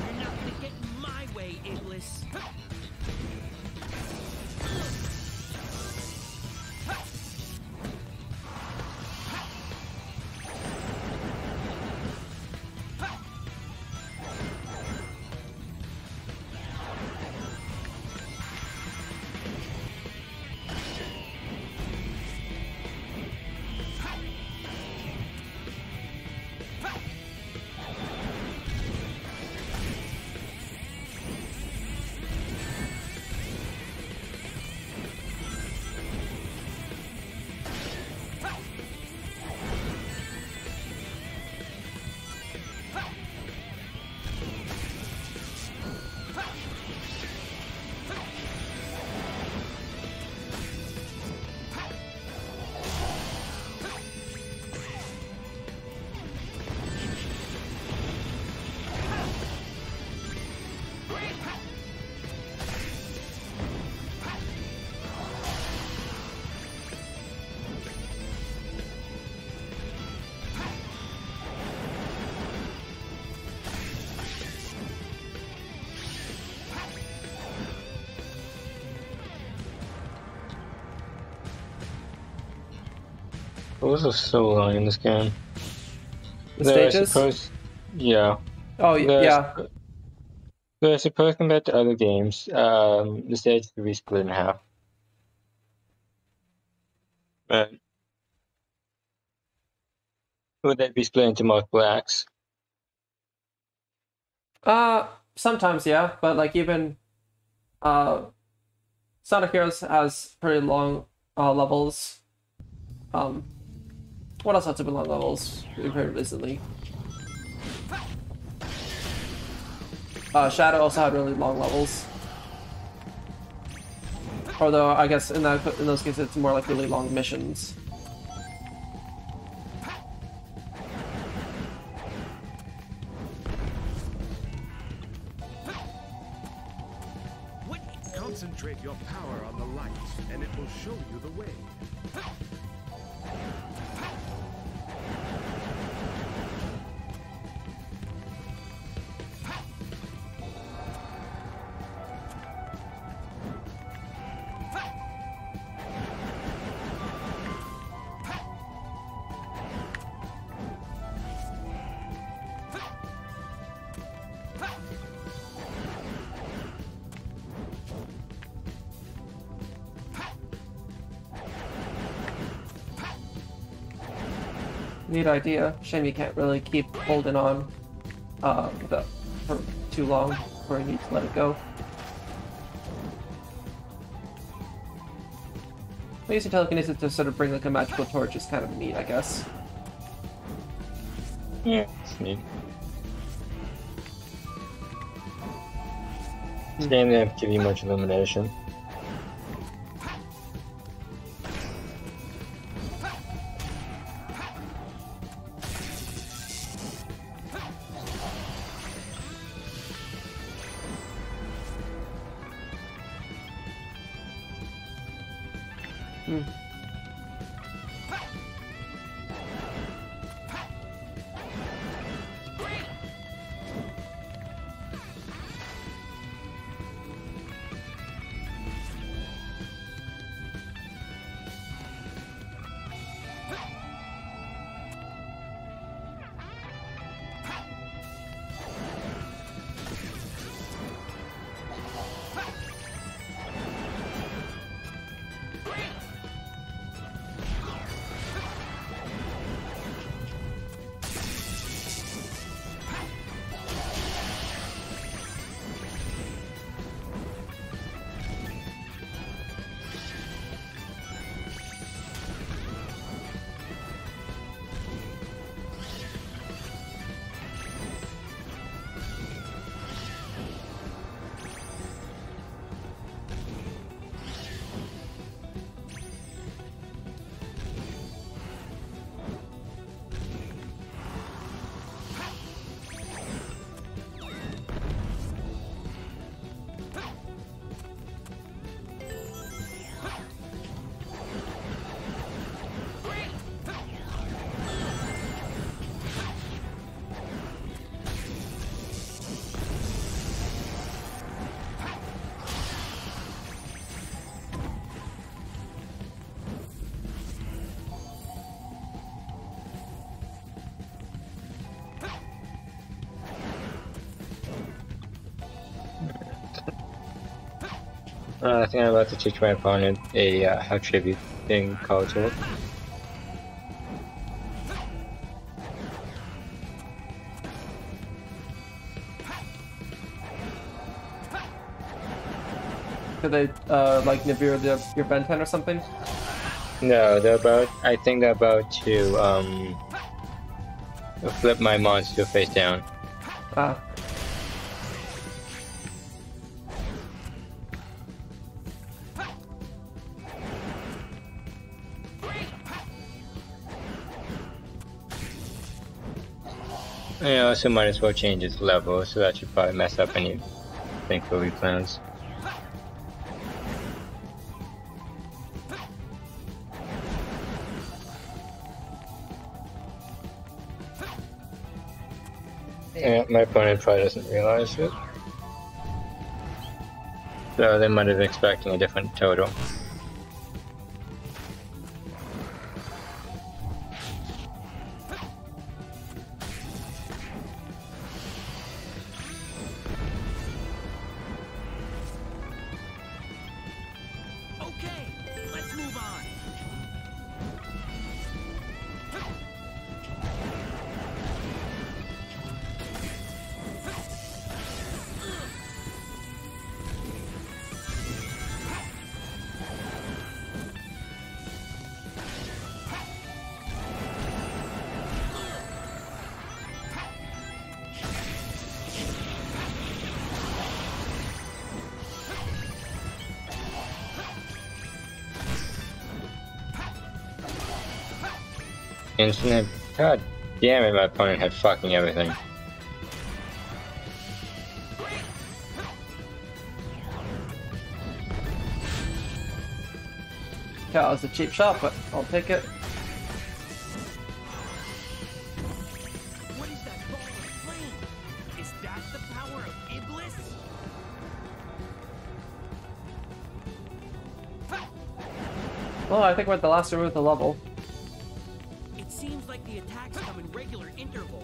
You're not gonna get in my way, Iblis. Those are so long in this game. The Though I stages? suppose, yeah. Oh, Though I yeah. Though I suppose compared to other games, the stage could be split in half. But Would they be split into multiple acts? Sometimes, yeah, but like even Sonic Heroes has pretty long levels. What else had super long levels very recently? Shadow also had really long levels. Although I guess in those cases it's more like really long missions. Concentrate your power on the light, and it will show you the way. Neat idea. Shame you can't really keep holding on for too long before you need to let it go. Using telekinesis to sort of bring like a magical torch is kind of neat, I guess. Yeah, it's neat. Shame they don't give you much illumination. I think I'm about to teach my opponent a how tribute thing called to it. Could they like Nibiru your Ben 10 or something? No, I think they're about to flip my monster face down. Ah. I also might as well change its level, so that should probably mess up any Thankfully plans. Yeah, my opponent probably doesn't realize it. So they might have been expecting a different total. Instant. God damn it, my opponent had fucking everything. That was a cheap shot, but I'll take it. What is that ball of flame? Is that the power of Iblis? Well, I think we're at the last room of the level. It seems like the attacks come in regular intervals.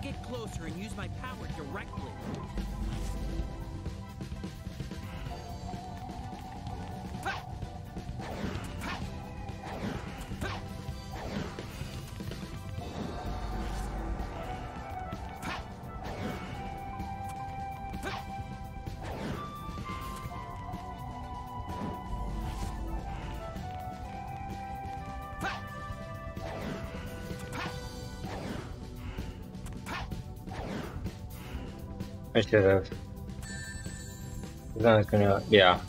Get closer and use my power directly. I should have. That was gonna. Yeah.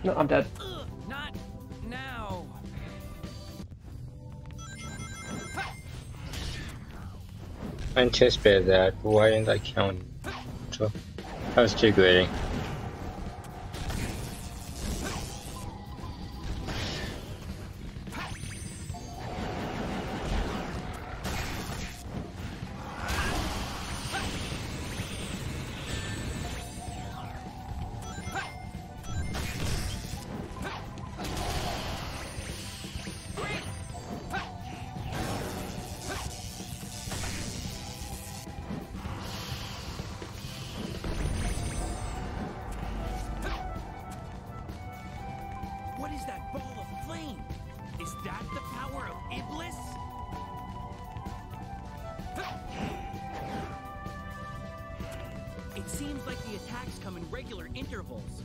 No, I'm dead. Not now. I anticipated that, but why didn't I count? So, I was too greedy. What is that ball of flame? Is that the power of Iblis? It seems like the attacks come in regular intervals.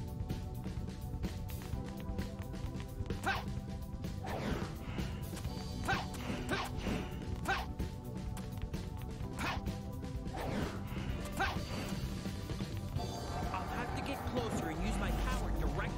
I'll have to get closer and use my power directly.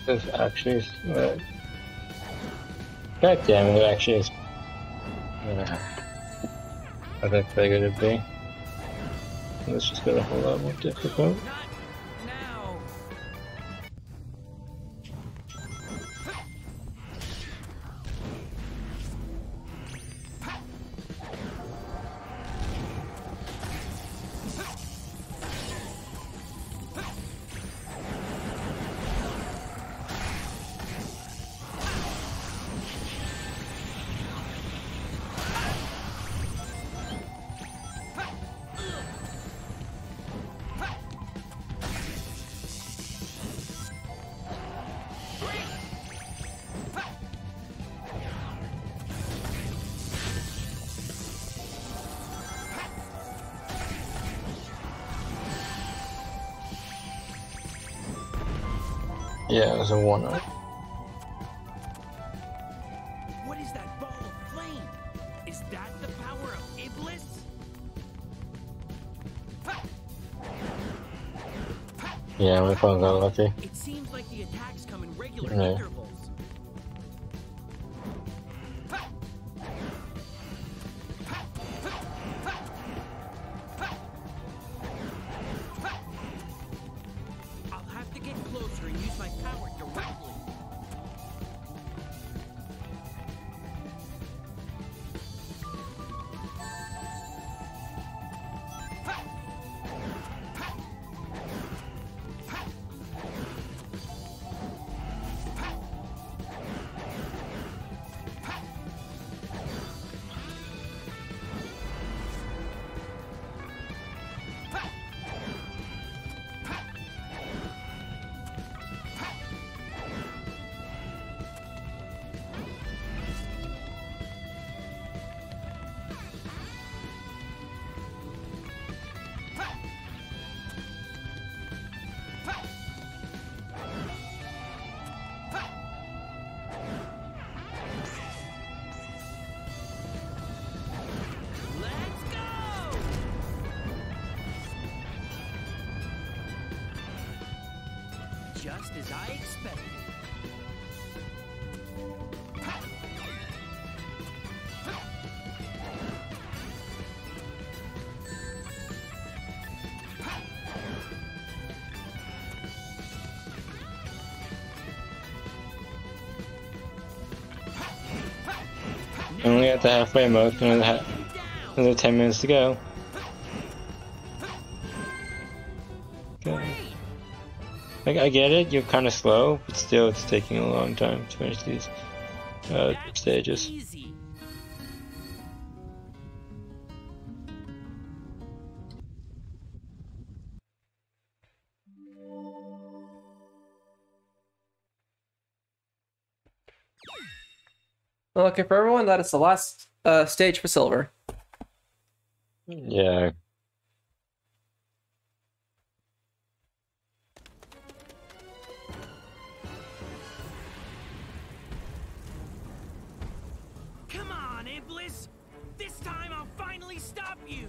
This actually is. God damn it, it actually is. I think figured it'd be. Let's just get a whole lot more difficult. Not now. Yeah, it was a 1-0. What is that ball of flame? Is that the power of Iblis? Yeah, my phone got lucky. It seems like the attacks come in regular Yeah. intervals. I'll have to get closer and use my power directly. Let's go! Just as I expected. Only at the halfway mark, another 10 minutes to go. Okay. I get it, you're kind of slow, but still it's taking a long time to finish these stages. Easy. Well, okay, for everyone, that is the last stage for Silver. Yeah. Come on, Iblis! This time I'll finally stop you!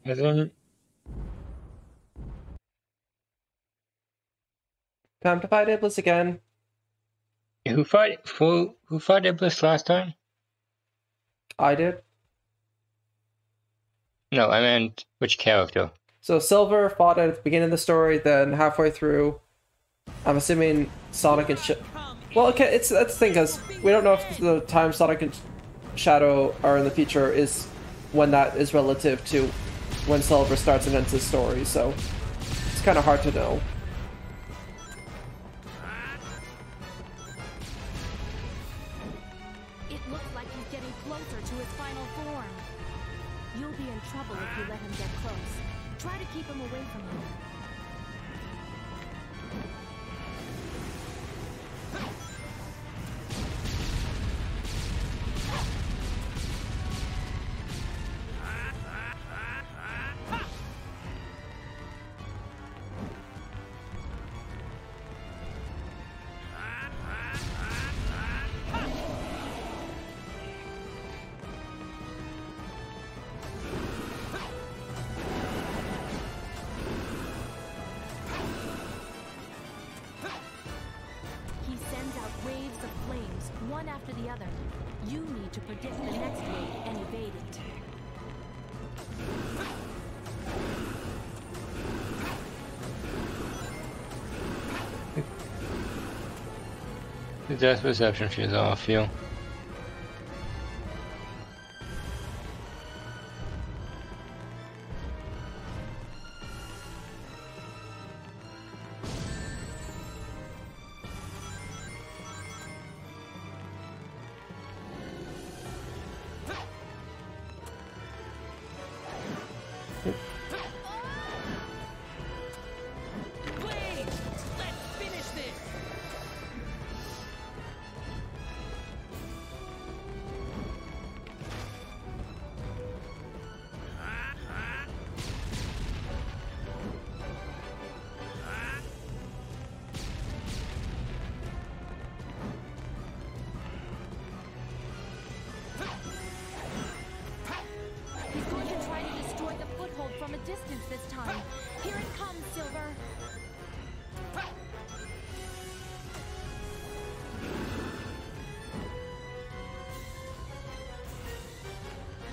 Isn't Time to fight Iblis again. who fought Iblis last time? I did. No, I meant which character? So Silver fought at the beginning of the story, then halfway through, I'm assuming Sonic and well, okay, that's the thing, because we don't know if the time Sonic and Shadow are in the future is when that is relative to when Silver starts and ends his story, so it's kind of hard to know. It looks like he's getting closer to his final form. You'll be in trouble if you let him get close. Try to keep him away from you. He sends out waves of flames, one after the other. You need to predict the next wave and evade it. The death perception she's off you. Blade! Let's finish this! the distance this time. Here it comes, Silver.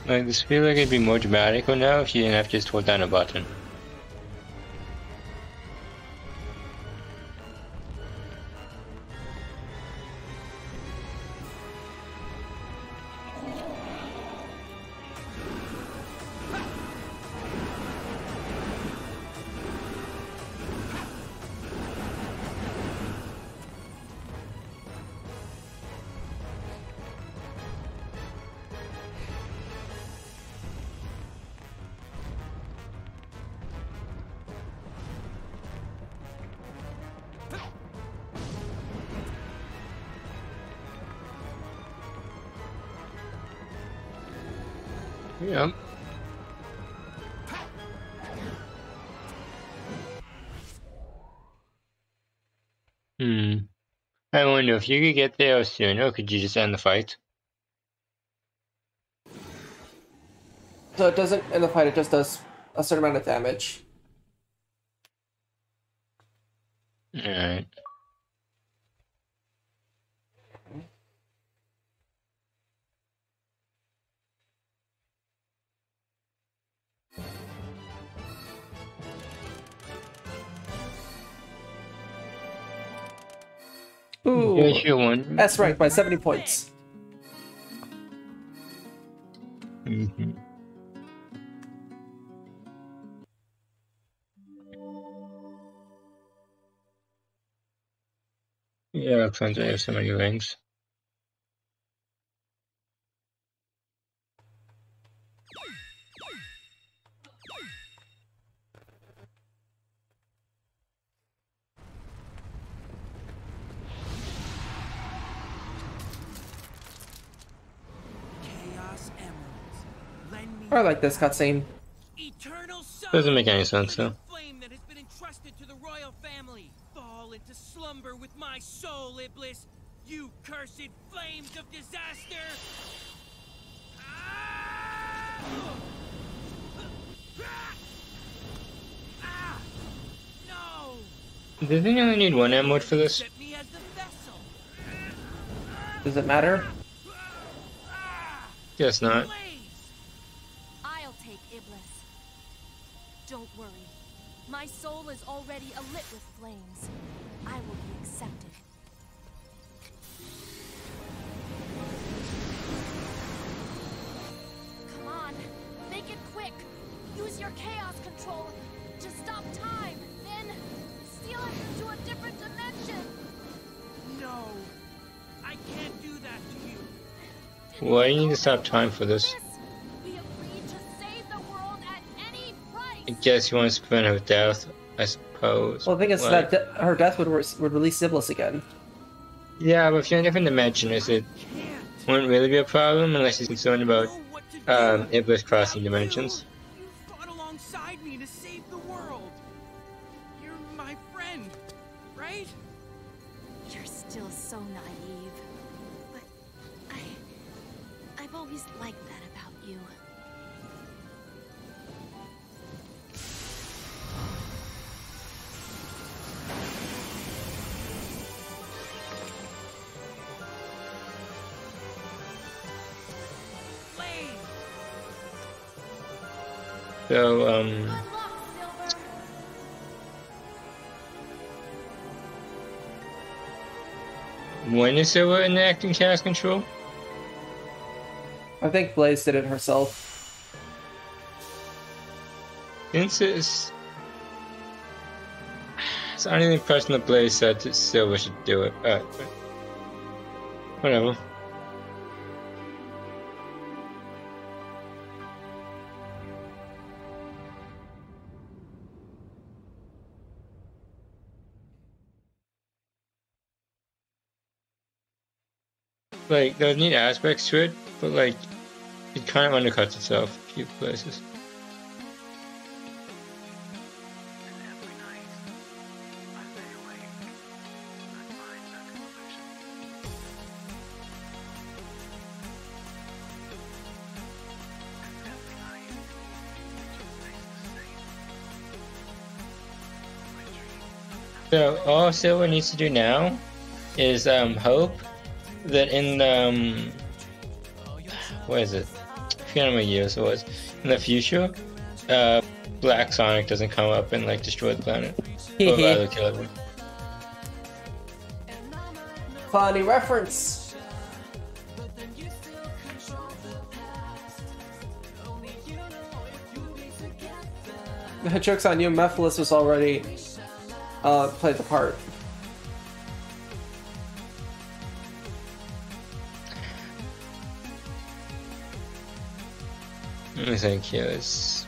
Like, this feels like it'd be more dramatical now if you didn't have to just hold down a button. Yep. I wonder if you could get there sooner, could you just end the fight? So it doesn't end the fight, it just does a certain amount of damage. Alright. Ooh, Yeah, sure one. S rank by 70 points. Mm-hmm. Yeah, friends, I have so many rings. Chaos Emeralds. Lend me I like this cutscene. eternal sun. Doesn't make any sense, though. Flame that has been entrusted to the royal family. Fall into slumber with my soul, Iblis. You cursed flames of disaster. Ah! No! Doesn't he only need one emerald for this? Set me as the vessel. Does it matter? Guess not. Blaze! I'll take Iblis. Don't worry. My soul is already alit with flames. I will be accepted. Come on. Make it quick. Use your chaos control to stop time. Then steal us into a different dimension. No! I can't do that to you. Why do you need to stop time for this? We agreed to save the world at any I price. guess he wants to prevent her death, I suppose. Well, the thing is Like- that her death would release Iblis again. Yeah, but if you're in a different dimension, it wouldn't really be a problem unless he's concerned about Know what to do. Iblis crossing dimensions. You fought alongside me to save the world. You're my friend, right? You're still so naive. But I've always liked that about you. Blaze! So, Good luck, Silver. when is Silver enacting chaos control? I think Blaze did it herself. Since it's... So I don't think President of Blaze said that Silver should do it, but whatever. Like, there's neat aspects to it, but like, it kind of undercuts itself a few places. So all Silver needs to do now is hope that in what is it? I forget how many years it was. In the future, Black Sonic doesn't come up and like destroy the planet. Or rather kill everyone. Funny reference. The joke's on you, Mephiles was already played the part. I think he was.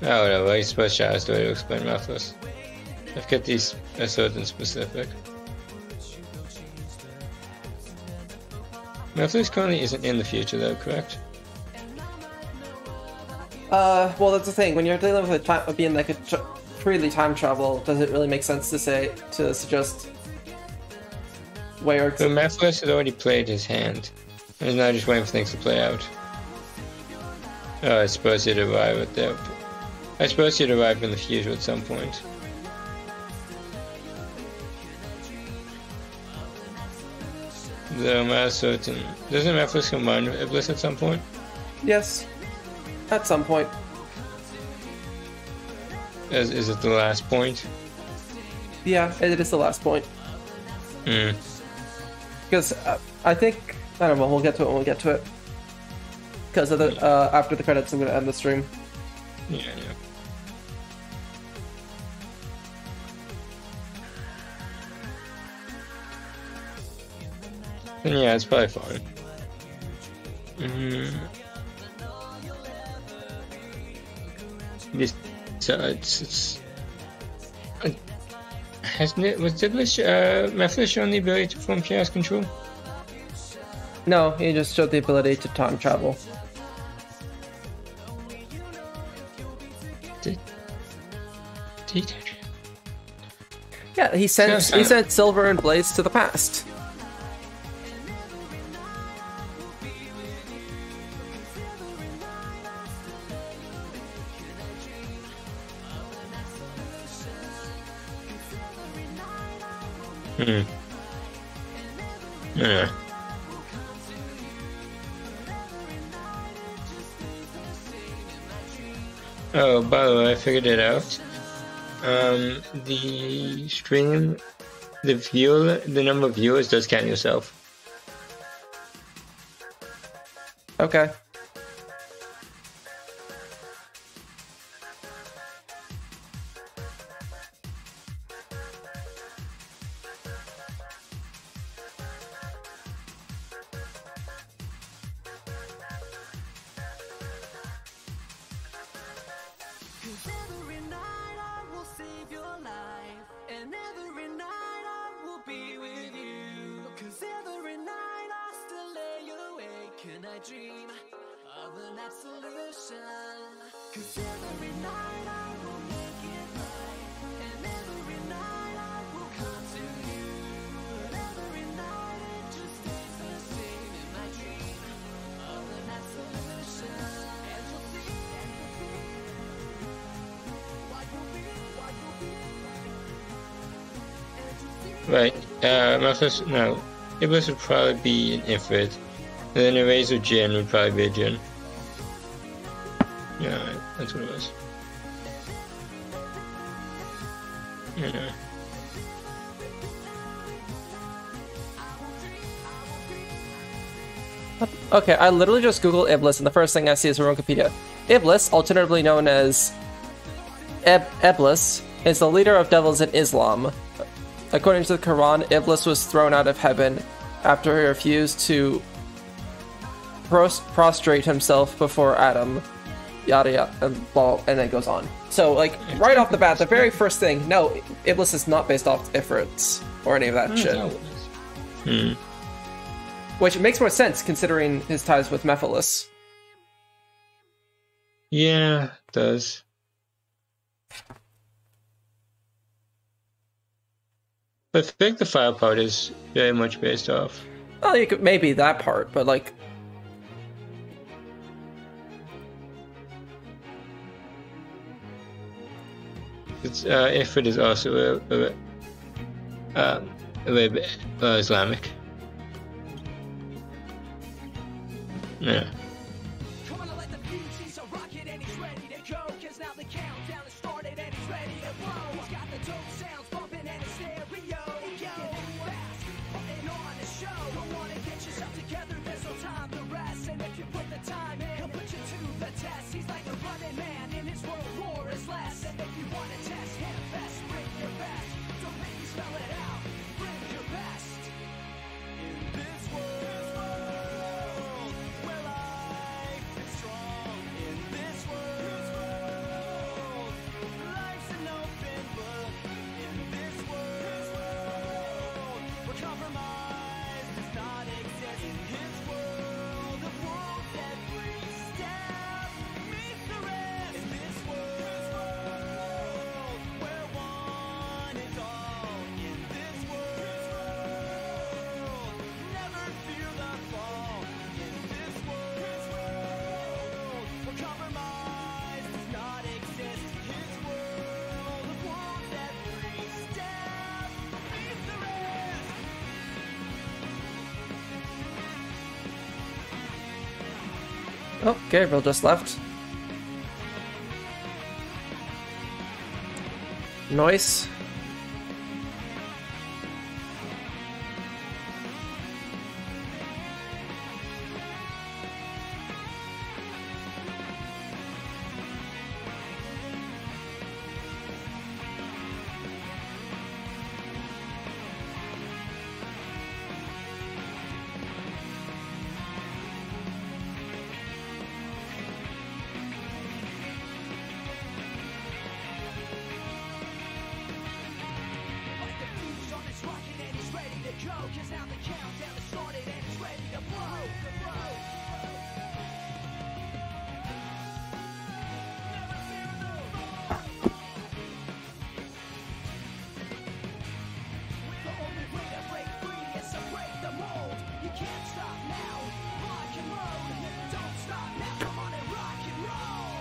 Oh, whatever. I suppose Shadow's the way to explain Mephiles. I've got these episodes in specific. Mephiles currently isn't in the future, though, correct? Well, that's the thing. When you're dealing with being like a freely time travel, does it really make sense to suggest where? But Mephiles has already played his hand, and is now just waiting for things to play out. Oh, I suppose he'd arrive at there. I suppose he'd arrive in the future at some point. Though I'm not certain. Doesn't Mephiles combine with Iblis at some point? Yes, at some point. Is it the last point? Yeah, it is the last point. Hmm. Because I think, I don't know, we'll get to it when we get to it. Because of the after the credits, I'm going to end the stream. Yeah. Then yeah, it's probably fine. Besides, was Iblis Mephiles shown the ability to perform chaos control? No, he just showed the ability to time travel. Yeah, he sent Silver and Blaze to the past. Yeah. Oh, by the way, I figured it out. The stream, the number of viewers does count yourself. Okay. Right, Mephiles, no. Iblis would probably be an Ifrit. And then Eraser Jinn would probably be a Jinn. Yeah, right, that's what it was. You know. Okay, I literally just Googled Iblis, and the first thing I see is from Wikipedia. Iblis, alternatively known as Eblis, is the leader of devils in Islam. According to the Quran, Iblis was thrown out of heaven after he refused to prostrate himself before Adam. Yada yada, and then it goes on. So, like, right off the bat, the very first thing, no, Iblis is not based off Ifrits or any of that shit. Which makes more sense considering his ties with Mephiles. Yeah, it does. But I think the file part is very much based off. Well, you could maybe that part, but like, Ifrit is also a little bit Islamic. Yeah. Come on, let the beat, he's a rocket and he's ready to go. Cause now the countdown has started and he's ready to blow. He's got the dope sounds bumping and his stereo. Yo, fast, putting on a show. Don't wanna get yourself together, there's no time to rest. And if you put the time in, he'll put you to the test. He's like a running man in his world war is less. And if you wanna test him best, bring your best. Don't make me spell it out, bring your best. In this world, where life is strong. In this world, life's an open book. In this world, where compromise does not exist. In his world, the rules every step meets the rest. In this world, where one is all. In this world, never fear the fall. In this world, where compromise does not exist. His world, the rules every step meets the rest. Oh, Gabriel just left. Nice. Like the fuse on his rocket and he's ready to go. Cause now the countdown has started and he's ready to blow. Never fear the fall. The only way to break free is to break the mold. You can't stop now. Rock and roll. Don't stop now. Come on and rock and roll.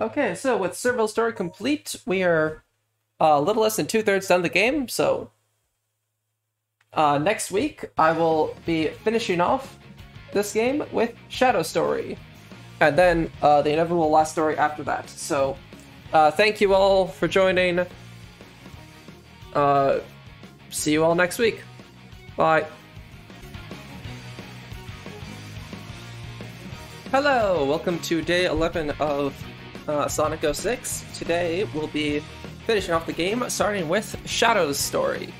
Okay, so with Serval Story complete, we are a little less than 2/3 done the game, so next week I will be finishing off this game with Shadow Story, and then the inevitable last story after that. So thank you all for joining. See you all next week. Bye. Hello, welcome to day 11 of Sonic 06. Today we'll be finishing off the game, starting with Shadow's Story.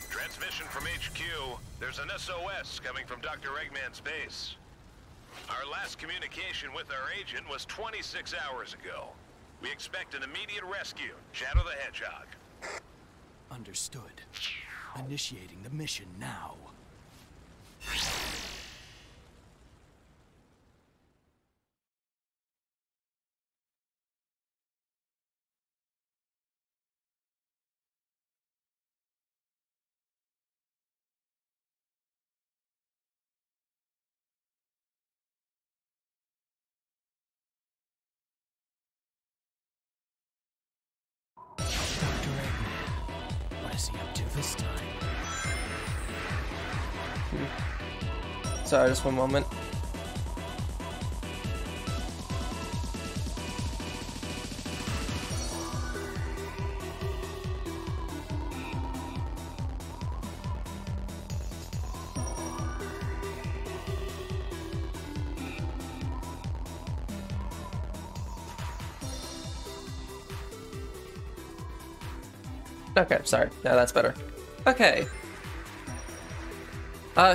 Transmission from HQ. There's an SOS coming from Dr. Eggman's base. Our last communication with our agent was 26 hours ago. We expect an immediate rescue. Shadow the Hedgehog. Understood. Initiating the mission now. Dr. Eggman, what is he up to this time? Sorry, just one moment. Okay, sorry. Yeah, that's better. Okay.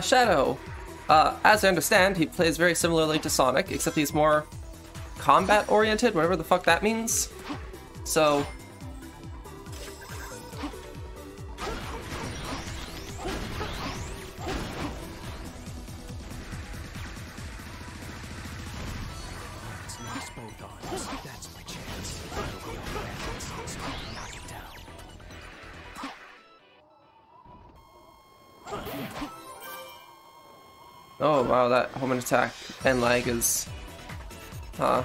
Shadow. As I understand, he plays very similarly to Sonic, except he's more combat-oriented, whatever the fuck that means. So... Let's lock both arms. That's my chance. It'll be a balance. Knock it down. Oh wow, that home attack and lag is... Huh.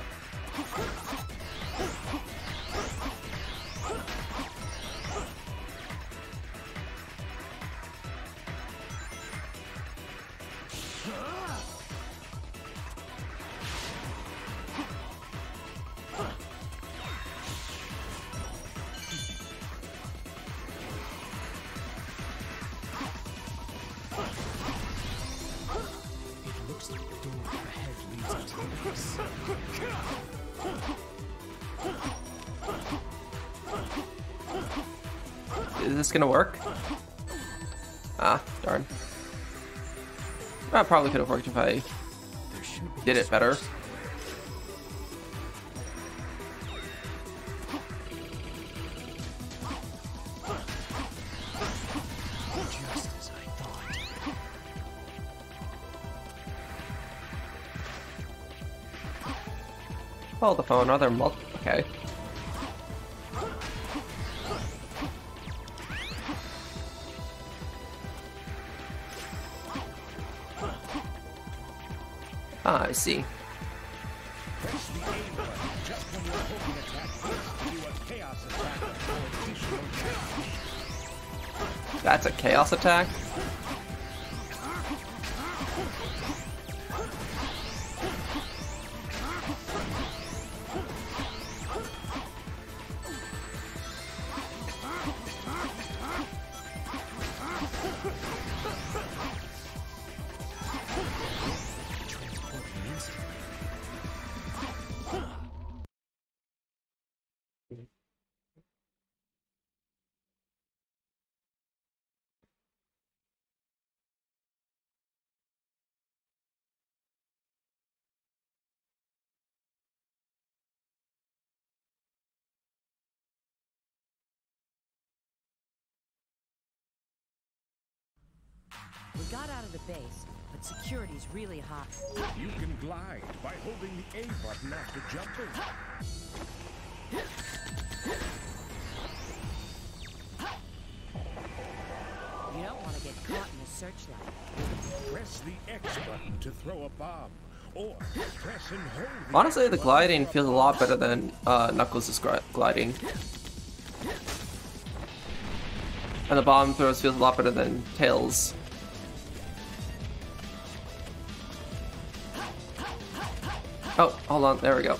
Is this gonna work? Ah, darn. That probably could have worked if I did it better. Just as I thought. Hold the phone, other okay. Ah, I see. That's a chaos attack? We got out of the base, but security's really hot. You can glide by holding the A button after jumping. You don't want to get caught in a searchlight. Press the X button to throw a bomb, or press and hold the Honestly, X the button gliding for a feels a lot better than Knuckles' gliding. And the bomb throws feels a lot better than Tails. Oh, hold on, there we go.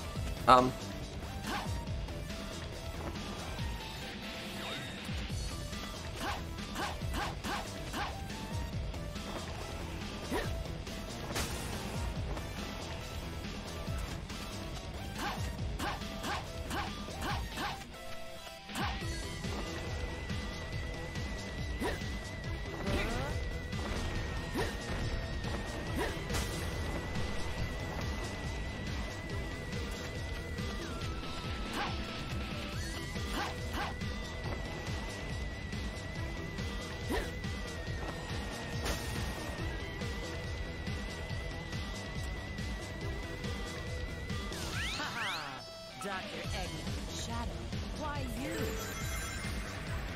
Dr. Eggman. Shadow, why you?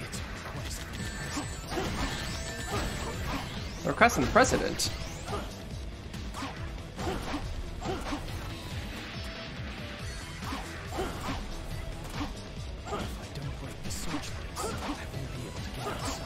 It's a request from the president. Request from the president. If I don't break the searchlights, I won't be able to get outside.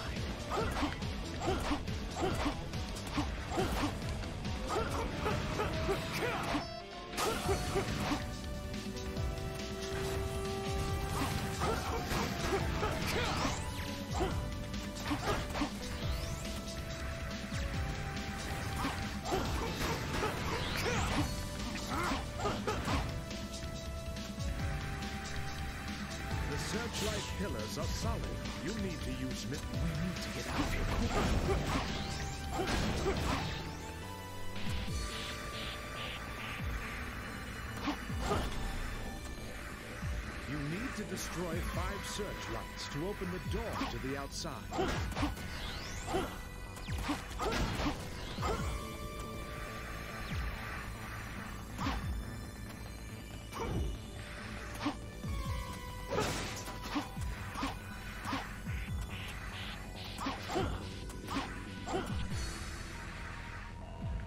The searchlight pillars are solid. You need to use We need to get out of here quickly. You need to destroy 5 searchlights to open the door to the outside.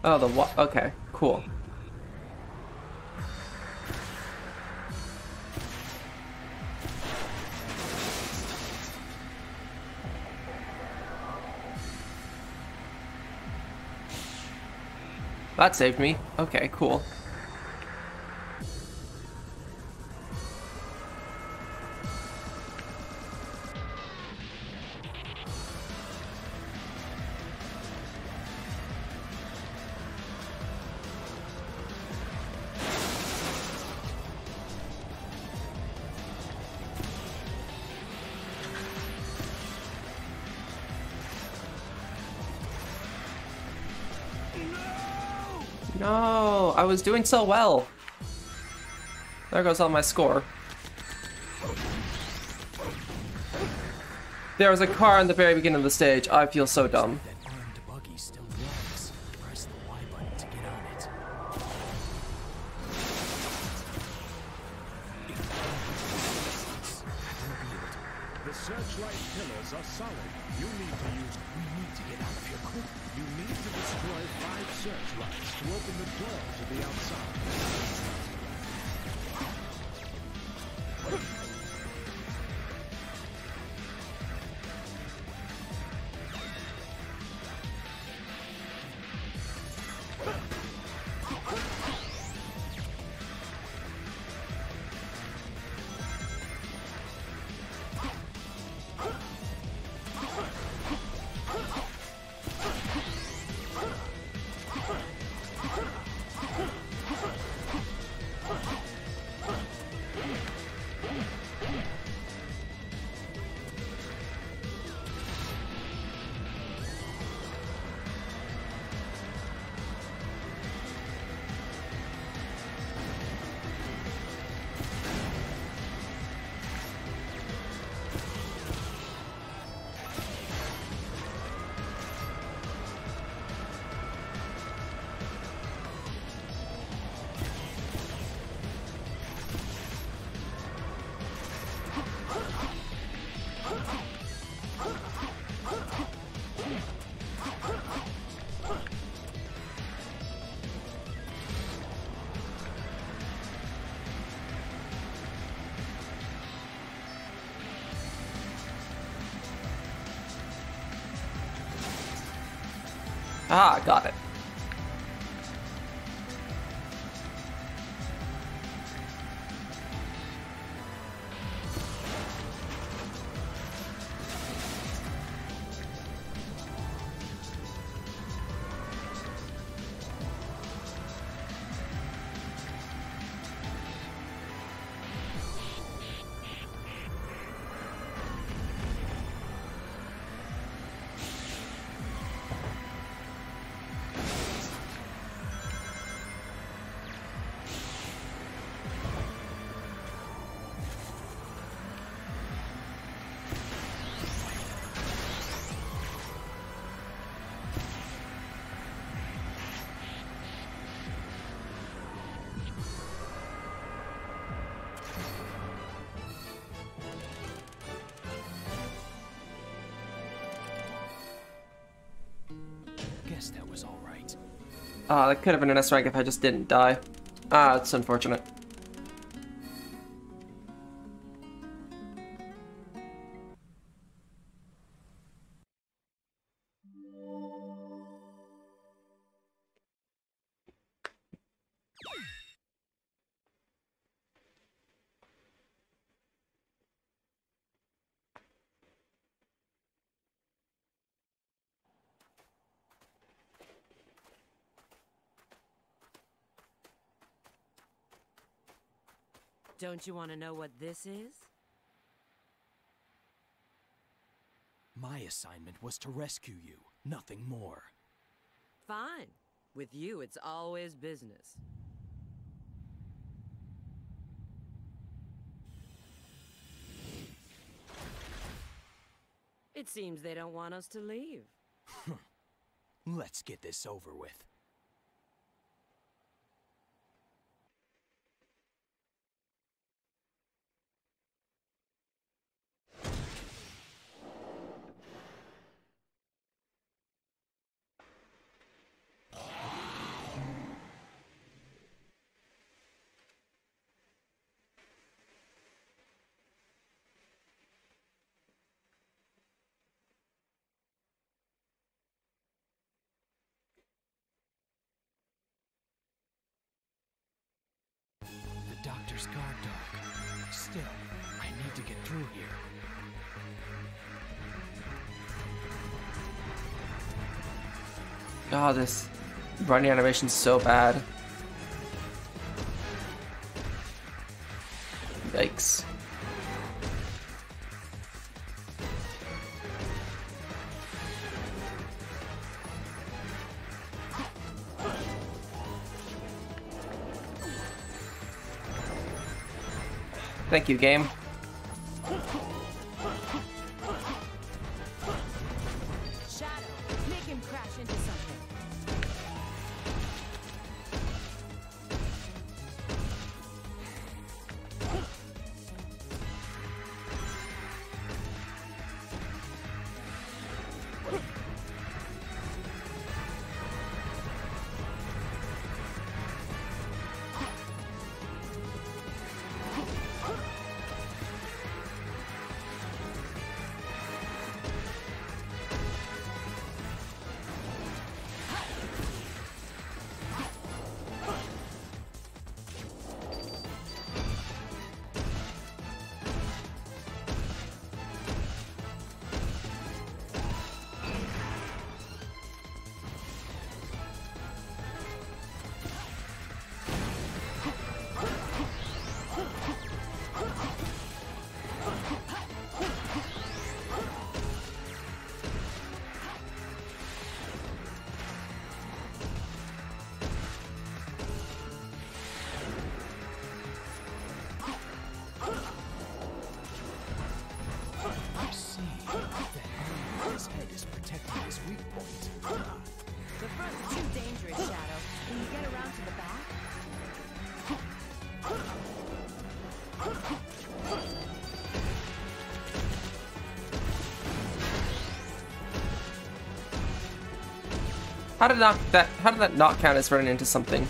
Oh, the what? Okay, cool. That saved me. Okay, cool. No, I was doing so well. There goes all my score. There was a car in the very beginning of the stage. I feel so dumb. That armed buggy still runs. Press the Y button to get on it. The searchlight pillars are solid. You need to use... We need to get out of here quick. You need to destroy 5 searchlights to open the door to the outside. Ah, got it. Guess that was all right. That could have been an S rank if I just didn't die. Ah, it's unfortunate. Don't you want to know what this is? My assignment was to rescue you, nothing more. fine. With you, it's always business. It seems they don't want us to leave. Let's get this over with. The doctor's guard dog. Still, I need to get through here. God, this running animation's so bad. Yikes. Thank you, game. Shadow, make him crash into something. I see. The hand on his head is protecting his weak point. The front is too dangerous, Shadow. Can you get around to the back? How did that not count as running into something?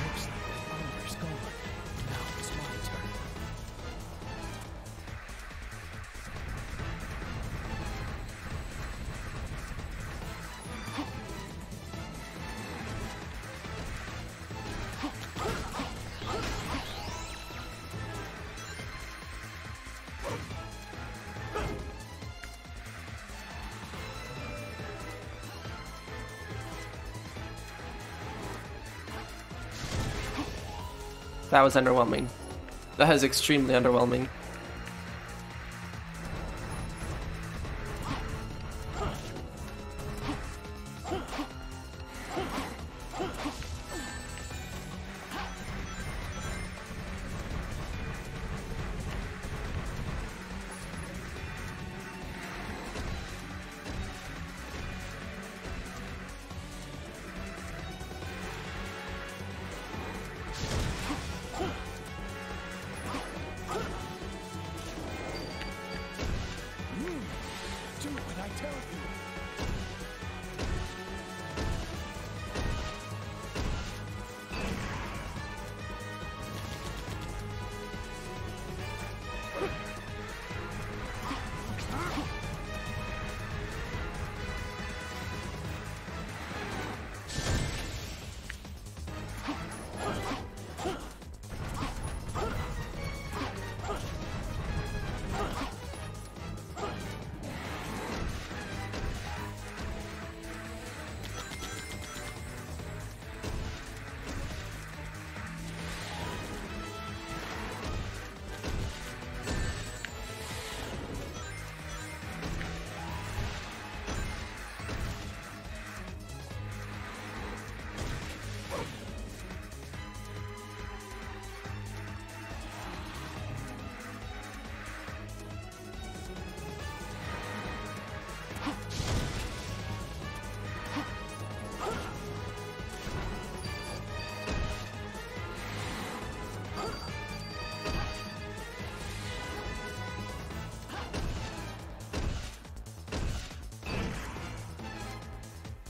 Looks like the thunder's gone. Now it's my turn. That was underwhelming. That was extremely underwhelming.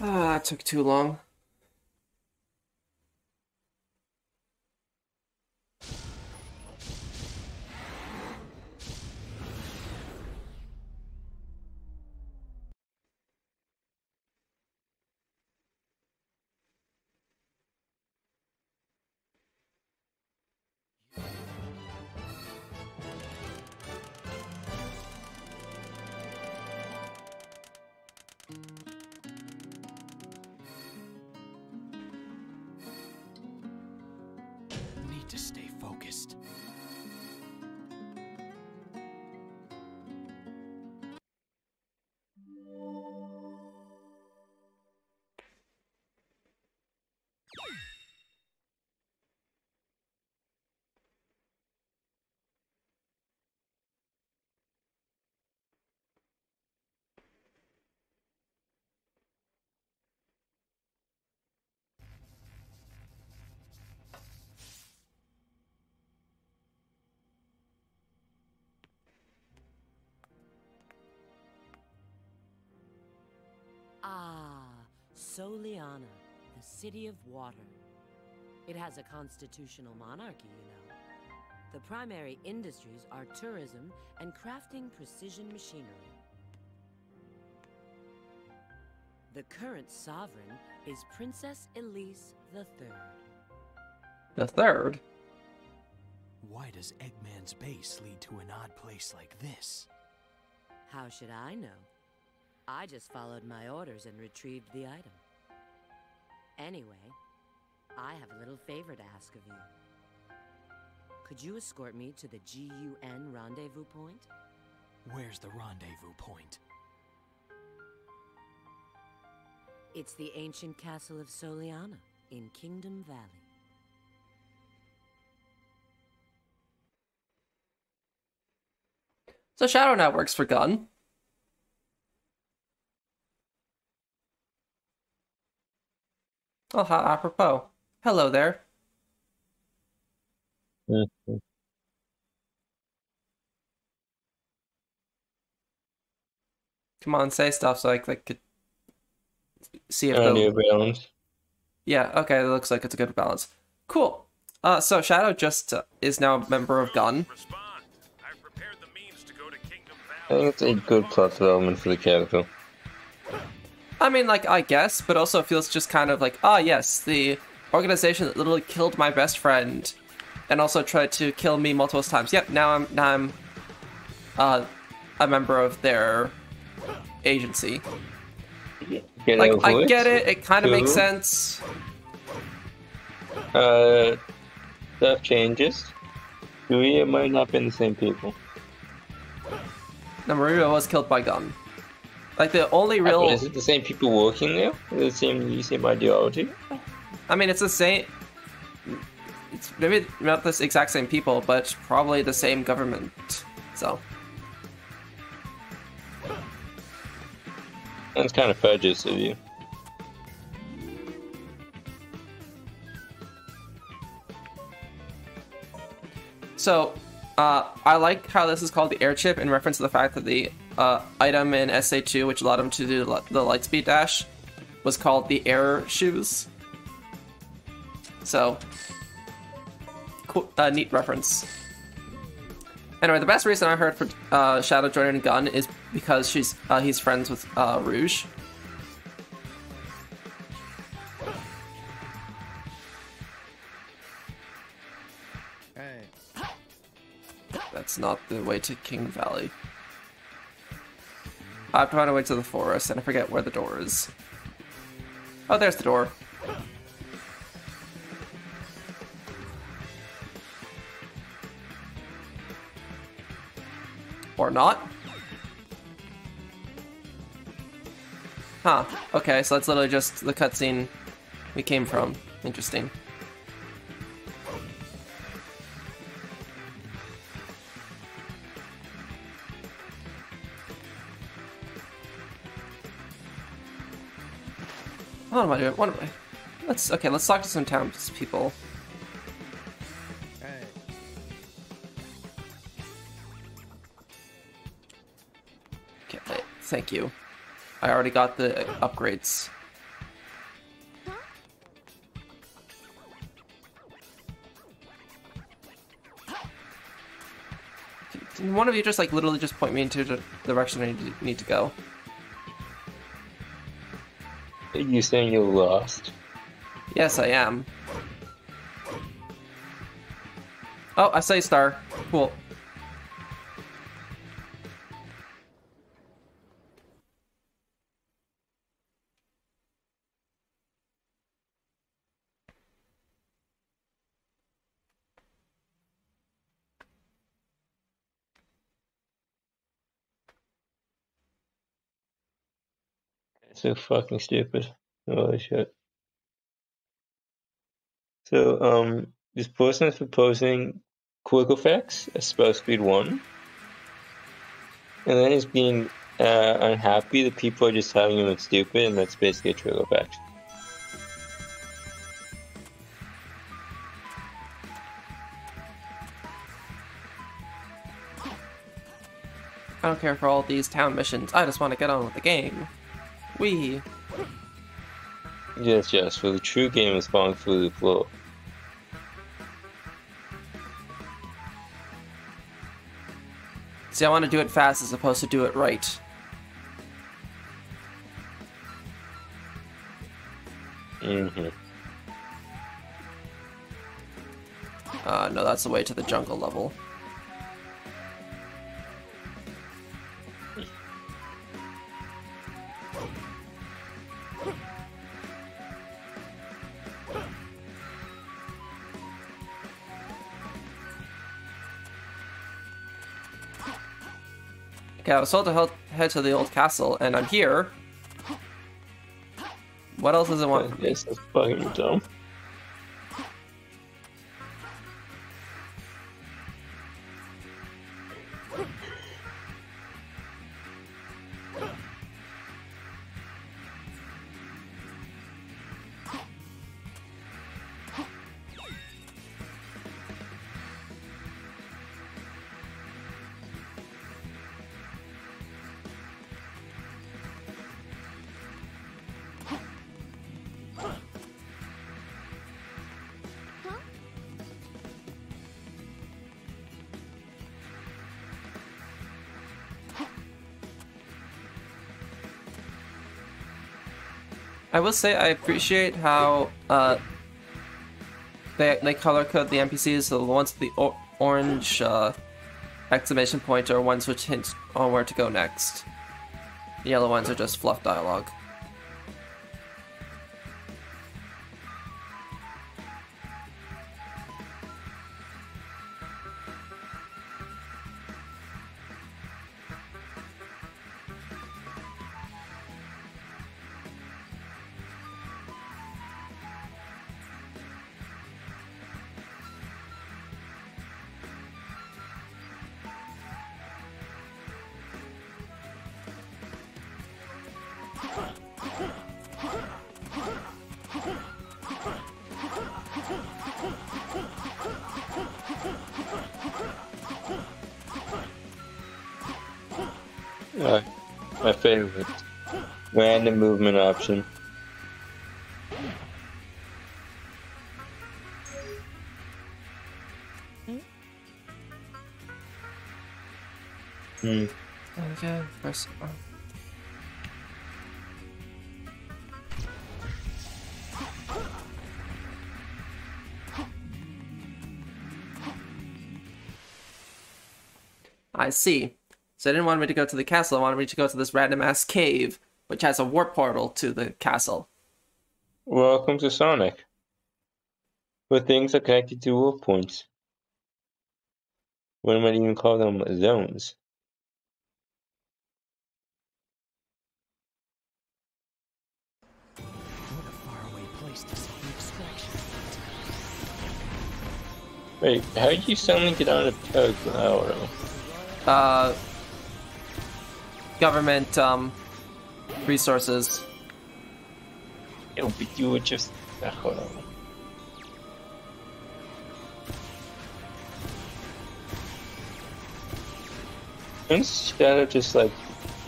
Ah, it took too long. Need to stay focused. Ah, Soliana, the city of water. It has a constitutional monarchy, you know. The primary industries are tourism and crafting precision machinery. The current sovereign is Princess Elise III. The third? Why does Eggman's base lead to an odd place like this? How should I know? I just followed my orders and retrieved the item. Anyway, I have a little favor to ask of you. Could you escort me to the GUN rendezvous point? Where's the rendezvous point? It's the ancient castle of Soliana in Kingdom Valley. So Shadow now works for Gun. Oh, how apropos. Hello there. Mhm. Come on, say stuff so I could see if New the... balance. Yeah, okay, it looks like it's a good balance. Cool. So Shadow just is now a member of Gun. Respond. I've prepared the means to go to Kingdom I Valley. think it's a good plot development for the character. I mean, like, I guess, but also feels just kind of like, ah, yes, the organization that literally killed my best friend and also tried to kill me multiple times. Yep, now I'm a member of their agency. Get Like, over I get it, it kind of makes Cool. sense. Stuff changes. We might not be the same people. Now, Maria was killed by Gun. Like, the only But real... is it the same people working there? The same ideology? I mean, it's the same... It's maybe not the exact same people, but probably the same government. So... That's kind of fudges of you. So, I like how this is called the air chip in reference to the fact that the item in SA2, which allowed him to do the lightspeed dash, was called the air shoes. So, cool, neat reference. Anyway, the best reason I heard for Shadow joining Gun is because he's friends with Rouge. That's not the way to King Valley. I have to find a way to the forest, and I forget where the door is. Oh, there's the door. Or not. Huh. Okay, so that's literally just the cutscene we came from. Interesting. What am I doing? What am I? Let's talk to some townspeople. Okay, thank you. I already got the upgrades. one of you just like literally just point me into the direction I need to go. Are you saying you're lost? Yes, I am. Oh, I say star. Cool. So fucking stupid. Holy shit. So, this person is proposing quick effects at spell speed 1. And then he's being unhappy that people are just telling him it's stupid, and that's basically a trigger effect. I don't care for all these town missions. I just want to get on with the game. Wee. Yes, yes, for the true game is falling through the floor. See, I want to do it fast as opposed to do it right. Mm-hmm. No, that's the way to the jungle level. Okay, I was told to head to the old castle, and I'm here. What else does it want from me? Yes, that's fucking dumb. I will say I appreciate how they color code the NPCs, so the ones with the orange exclamation point are ones which hint on where to go next. The yellow ones are just fluff dialogue. My favorite. Random movement option. Okay, press. I see. So they didn't want me to go to the castle, they wanted me to go to this random-ass cave, which has a warp portal to the castle. Welcome to Sonic, where things are connected to warp points. One might even call them zones. What a faraway place to see the extraction. Wait, how did you suddenly get on a tug? I don't know. Government, resources. Yeah, but you were just... hold on. Couldn't Shadow just, like,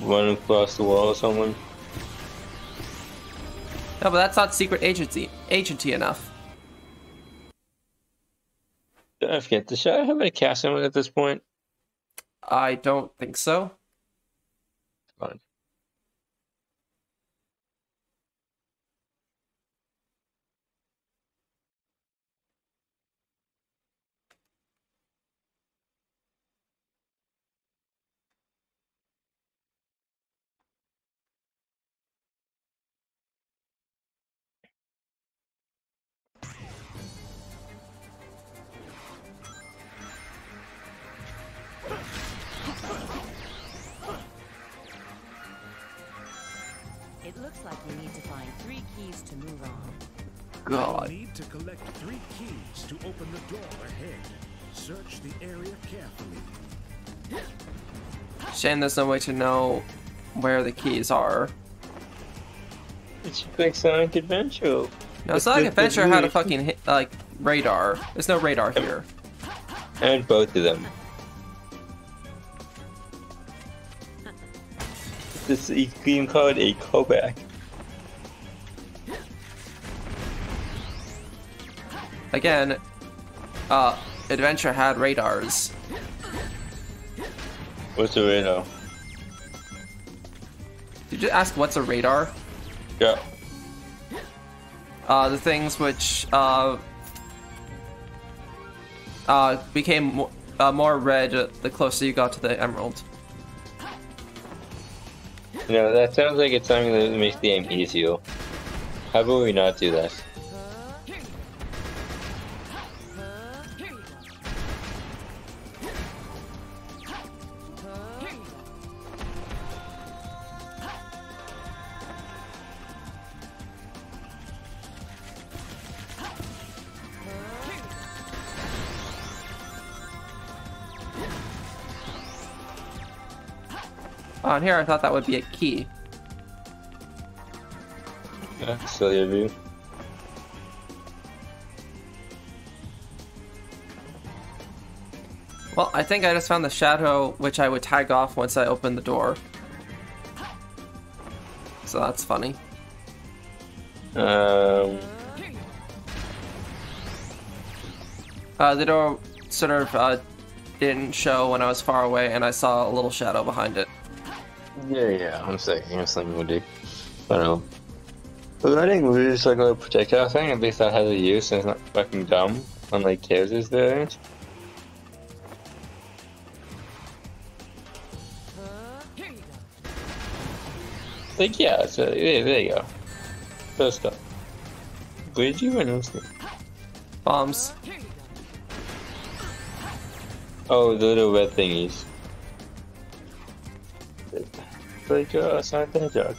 run across the wall or something? No, but that's not secret agency enough. I forget, does Shadow have a cast on it at this point? I don't think so. Fine. It looks like we need to find 3 keys to move on. God. You'll need to collect 3 keys to open the door ahead. Search the area carefully. Shame there's no way to know where the keys are. It's like Sonic Adventure. No, Sonic Adventure had a fucking like radar. There's no radar here. And both of them. This is being called a callback. Again, Adventure had radars. What's a radar? Did you ask what's a radar? Yeah. The things which became more red the closer you got to the emerald. No, that sounds like it's something that makes the game easier. How about we not do that? On here, I thought that would be a key. Yeah, silly of you. Well, I think I just found the shadow which I would tag off once I open the door. So that's funny. The door sort of didn't show when I was far away, and I saw a little shadow behind it. Yeah, I'm saying we'll do. I don't know. But I think we'll just like a little projectile thing, at least that has a use and it's not fucking dumb, unlike Chaos' variant. Like, yeah, so there you go. First up. Where did you run those things? Bombs. Oh, the little red thingies. Like, Sonic the Hedgehog.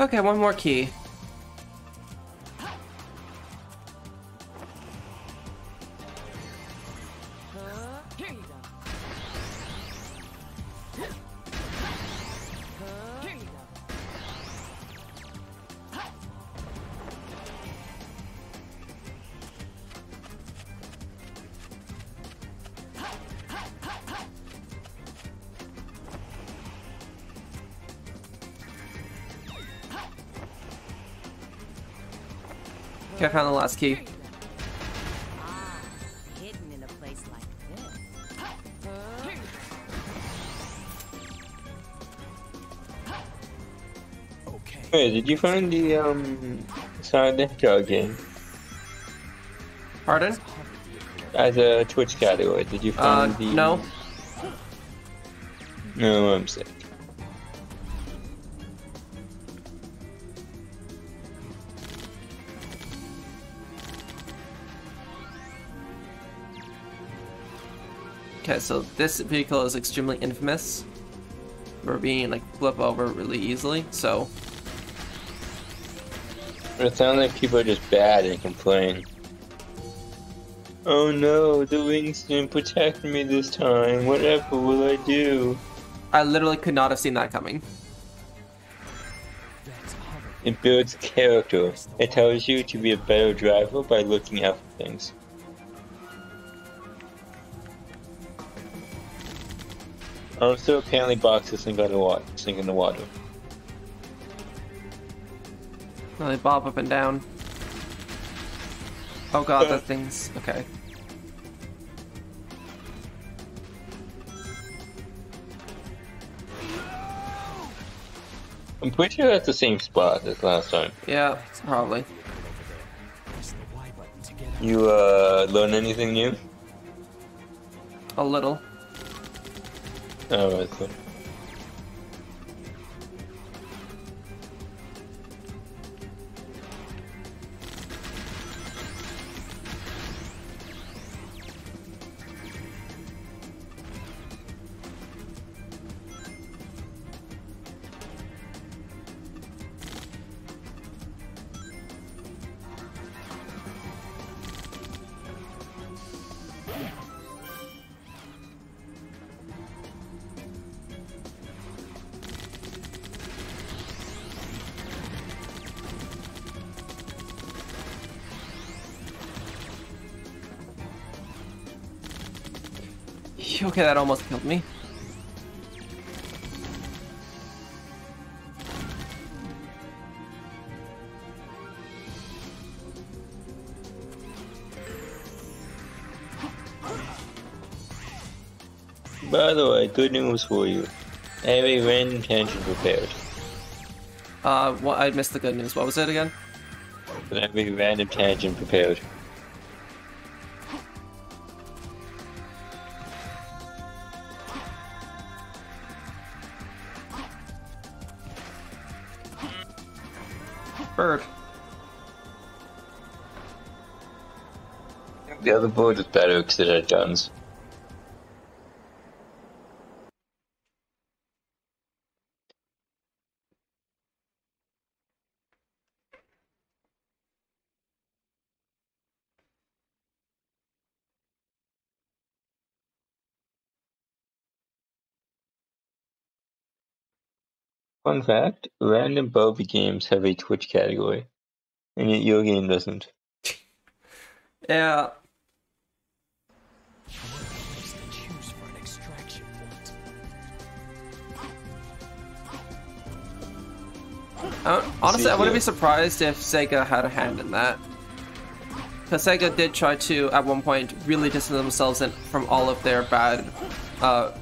Okay, one more key. Okay, I found the last key. Hidden in a place like this. Okay. Hey, did you find the Sonic the Hedgehog game? Pardon? As a Twitch category, did you find the... No. No, I'm sick. Okay, so this vehicle is extremely infamous for being like flip over really easily, so It sounds like people are just bad and complain. Oh no, the wings didn't protect me this time. Whatever will I do? I literally could not have seen that coming. It builds character. It tells you to be a better driver by looking out for things. Also, apparently boxes sink in the water. Oh, they bob up and down. Oh god, that thing's... okay. I'm pretty sure that's the same spot as last time. Yeah, probably. You, learn anything new? A little. Oh, that's cool. Okay, that almost killed me. By the way, good news for you. I have a random tangent prepared. What? I missed the good news. What was it again? I have a random tangent prepared. Bird. The other bird is better because it had guns. Fun fact, random Barbie games have a Twitch category, and yet your game doesn't. Yeah. Honestly, I wouldn't be surprised if Sega had a hand in that. Because Sega did try to, at one point, really distance themselves from all of their bad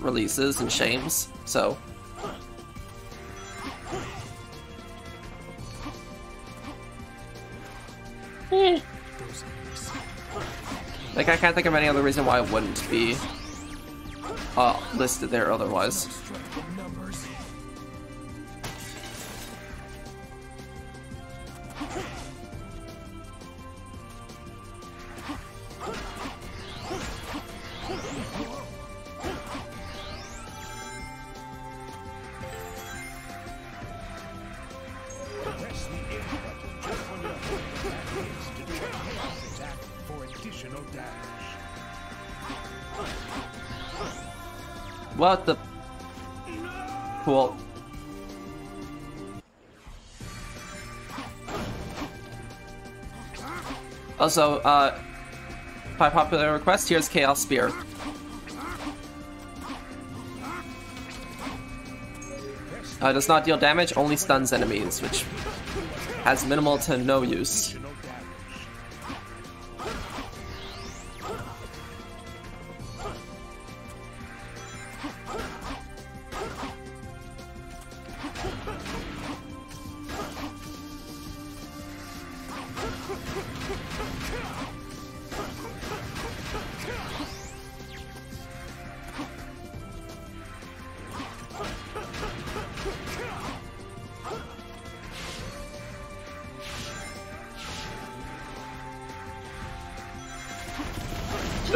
releases and shames, so... Like, I can't think of any other reason why it wouldn't be listed there otherwise. What the? Cool. Also, by popular request, here's Chaos Spear. Does not deal damage, only stuns enemies, which has minimal to no use.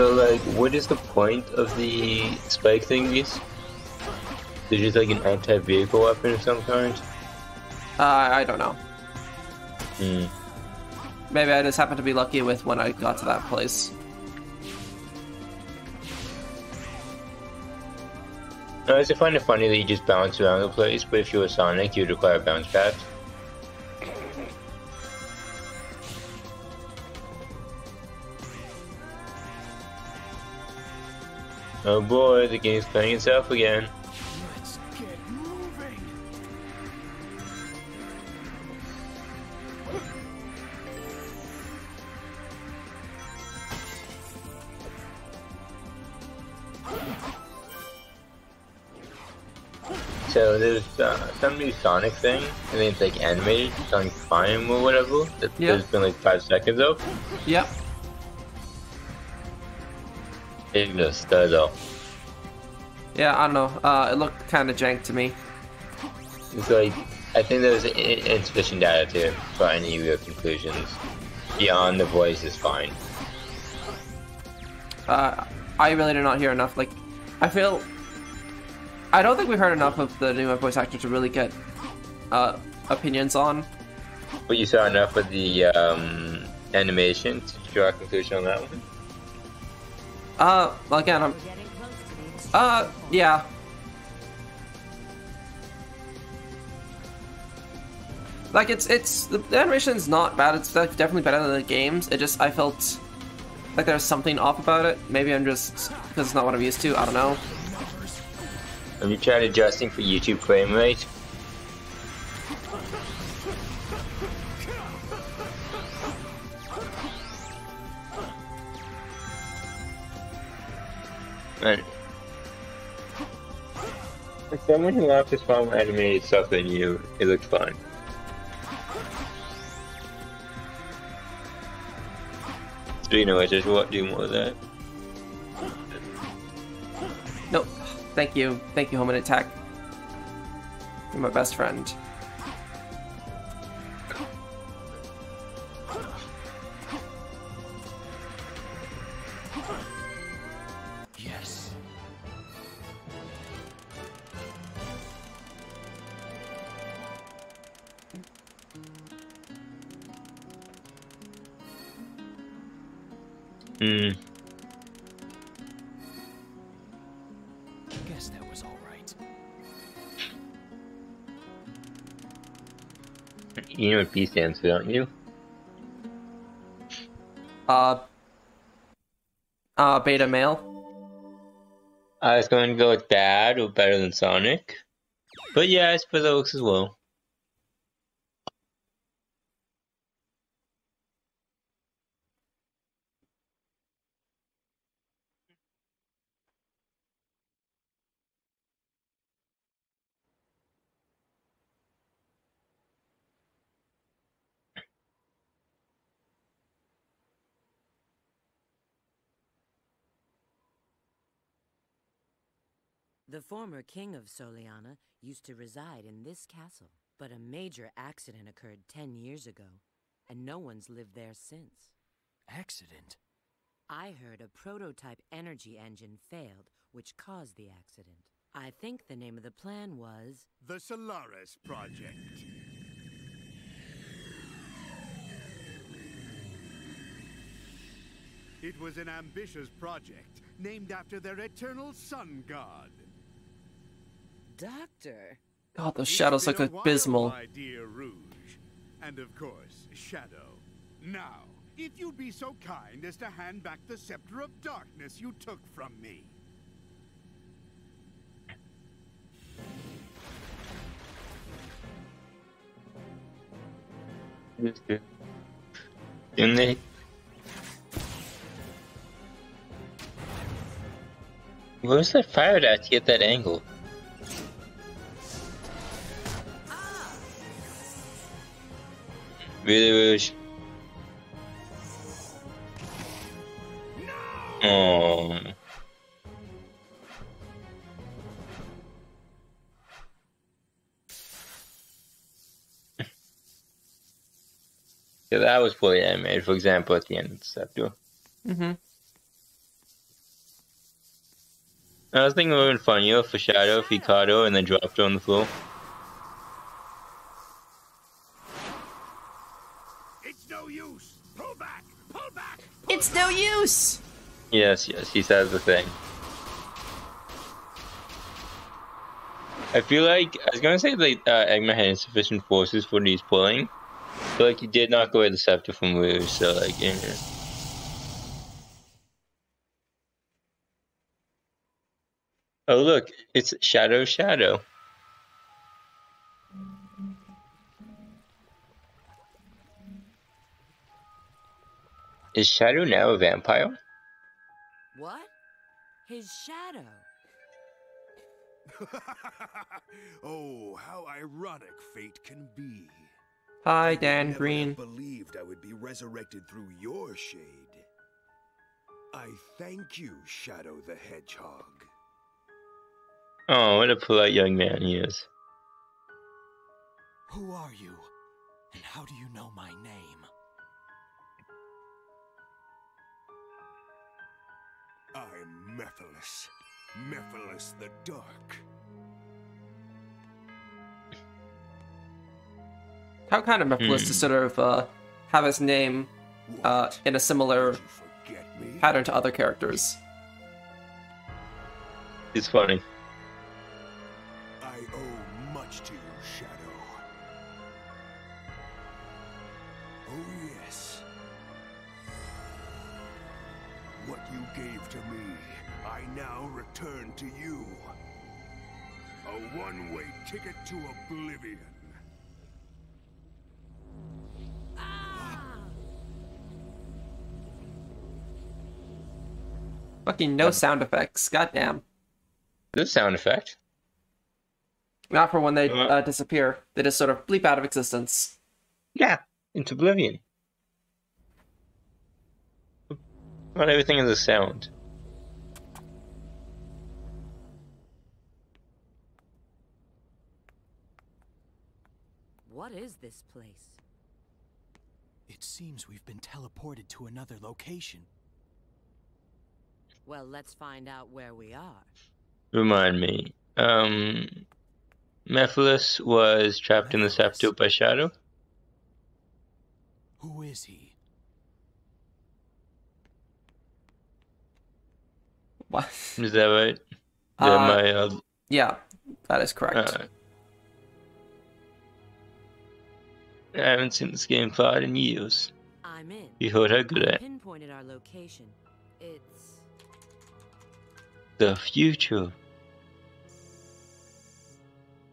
So, like, what is the point of the spike thingies? They're just like an anti-vehicle weapon of some kind? I don't know. Hmm. Maybe I just happened to be lucky with when I got to that place. I also find it funny that you just bounce around the place, but if you were Sonic, you'd require bounce pads. Oh boy, the game's playing itself again. Let's get moving. So there's some new Sonic thing. I think it's like animated, Sonic Prime or whatever. That Yeah. There's been like 5 seconds of. Yep. It just though. Yeah, I don't know. It looked kind of jank to me. It's like, I think there's insufficient data to draw any real conclusions. Beyond the voice is fine. I really did not hear enough. Like, I don't think we've heard enough of the new voice actor to really get opinions on. But you saw enough of the animation to draw a conclusion on that one? Well, again, We're getting close to the yeah. Like, the animation's not bad. It's definitely better than the games. It just, I felt like there's something off about it. Maybe I'm just, because it's not what I'm used to. I don't know. Have you tried adjusting for YouTube frame rate? Man. For someone who loves to spawn animated stuff than you, it looks fine. Speaking of which, I should do more of that. Nope. Thank you, Home and Attack. You're my best friend. Yes. Guess that was all right. You know what B stands for, don't you? Beta male. I was going to go with bad or better than Sonic. But yeah, I suppose that looks as well. The former king of Soliana used to reside in this castle, but a major accident occurred 10 years ago, and no one's lived there since. Accident? I heard a prototype energy engine failed, which caused the accident. I think the name of the plan was... The Solaris Project. It was an ambitious project, named after their eternal sun god. Doctor! God, those shadows look abysmal. My dear Rouge. And of course, Shadow. Now, if you'd be so kind as to hand back the Scepter of Darkness you took from me. Didn't they? Where's that fired at to get that angle? Really, Rouge? Oh. Yeah, that was fully animated, for example, at the end of the scepter. Mm-hmm. I was thinking it would have been funnier for Shadow if he caught her and then dropped her on the floor. It's no use. Pull back. Pull back. It's no use. Yes, he says the thing. I feel like I was gonna say like Eggman had insufficient forces for these pulling, but like he did not go with the scepter from Rouge, so like yeah. Oh look, it's Shadow. Is Shadow now a vampire? What? His shadow. Oh, how ironic fate can be. Hi, Dan Never Green. have believed I would be resurrected through your shade. I thank you, Shadow the Hedgehog. Oh, what a polite young man he is. Who are you? And how do you know my name? I'm Mephiles. Mephiles the Dark. How kind of Mephiles to sort of have his name in a similar Did you forget me? pattern to other characters. It's funny. I owe much to you, Shadow. Oh yes. What you gave to me, I now return to you. A one-way ticket to oblivion. Fucking no sound effects. Goddamn. This sound effect. Not for when they disappear. They just sort of bleep out of existence. Yeah, into oblivion. Not everything is a sound. What is this place? It seems we've been teleported to another location. Well, let's find out where we are. Remind me. Mephiles was trapped in the scepter by Shadow. Who is he? What? Is that right? Yeah, that is correct. I haven't seen this game played in years. I'm in. You heard how good I at pinpointed our location. It's the future.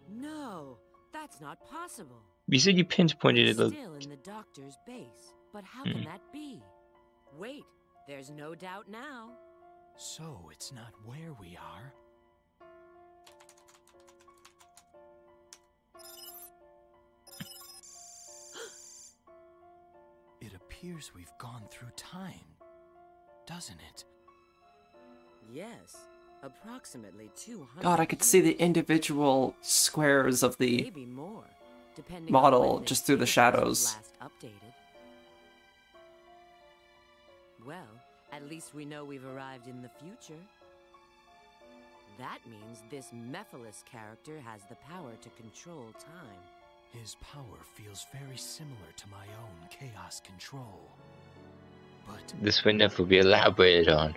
no, that's not possible. You said you pinpointed It's it. still in the doctor's base, but how can that be? Wait, there's no doubt now. So it's not where we are. It appears we've gone through time, doesn't it? Yes, approximately 200. God, I could see the individual squares of the maybe more, depending model on when just this through the database shadows. was last updated. Well, at least we know we've arrived in the future. That means this Mephiles character has the power to control time. His power feels very similar to my own chaos control. But This would never be elaborated on.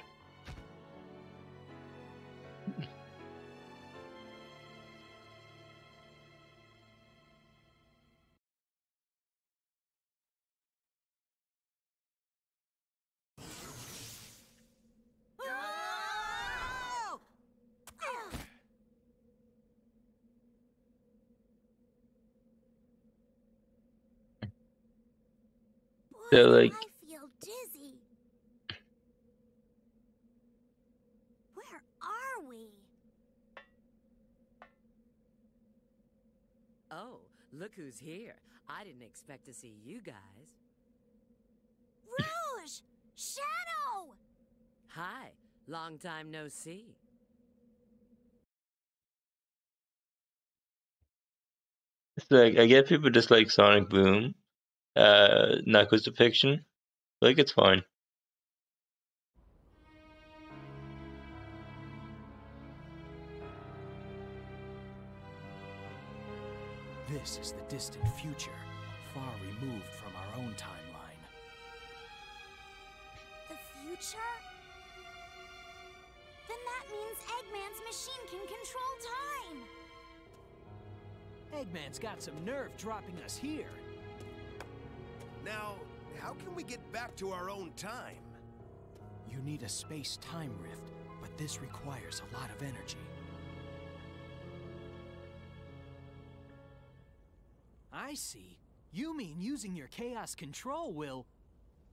So like, I feel dizzy. Where are we? Oh, look who's here. I didn't expect to see you guys. Rouge! Shadow! Hi, long time no see. it's like I get people just like Sonic Boom, Knuckles depiction. Like it's fine. This is the distant future, far removed from our own timeline. The future? Then that means Eggman's machine can control time! Eggman's got some nerve dropping us here. Now, how can we get back to our own time? You need a space-time rift, but this requires a lot of energy. I see. You mean using your chaos control will...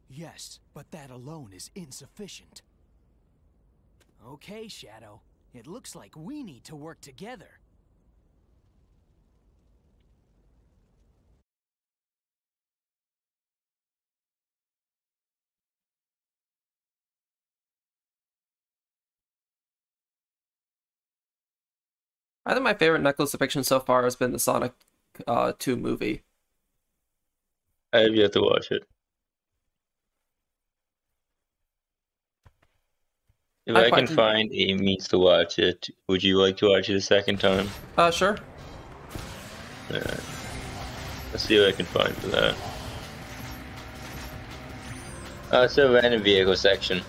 Yes, but that alone is insufficient. Okay, Shadow. It looks like we need to work together. I think my favorite Knuckles depiction so far has been the Sonic 2 movie. I have yet to watch it. If I can find a means to watch it, would you like to watch it a second time? Sure. Alright. Let's see what I can find for that. So random vehicle section.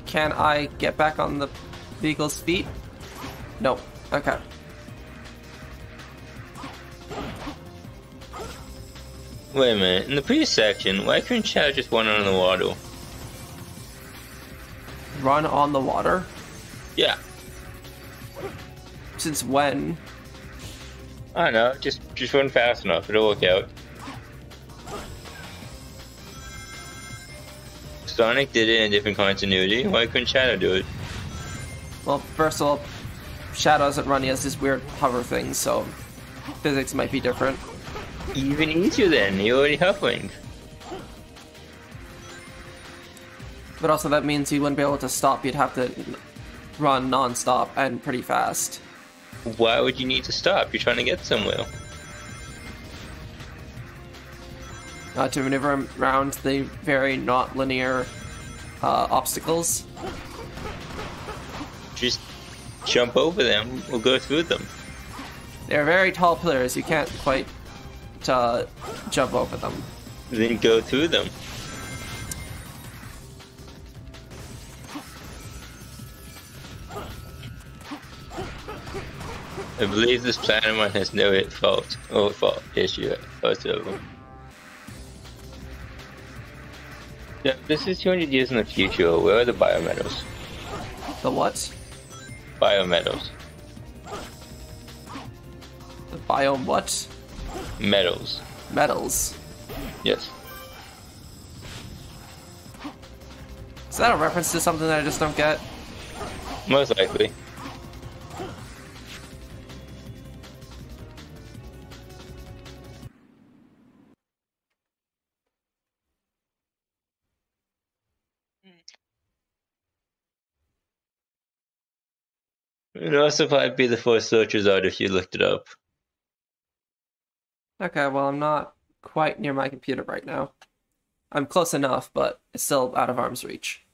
Can I get back on the vehicle's feet? Nope. Okay. Wait a minute. In the previous section, why couldn't Shadow just run on the water? Run on the water? Yeah. Since when? I don't know. Just run fast enough. It'll work out. Sonic did it in a different continuity. Why couldn't Shadow do it? Well, first of all, Shadow doesn't run. He has this weird hover thing, so physics might be different. Even easier then. You're already hovering. But also that means you wouldn't be able to stop. You'd have to run non-stop and pretty fast. Why would you need to stop? You're trying to get somewhere. To maneuver around the very not linear obstacles. Just jump over them or go through them. They're very tall pillars. You can't quite jump over them. Then go through them. I believe this planet of mine has no fault issue whatsoever. Yeah, this is 200 years in the future. Where are the biometals? The what? Biometals. The bio what? Metals. Metals. Yes. Is that a reference to something that I just don't get? Most likely. It would also probably be the first search result if you looked it up. Okay, well, I'm not quite near my computer right now. I'm close enough, but it's still out of arm's reach.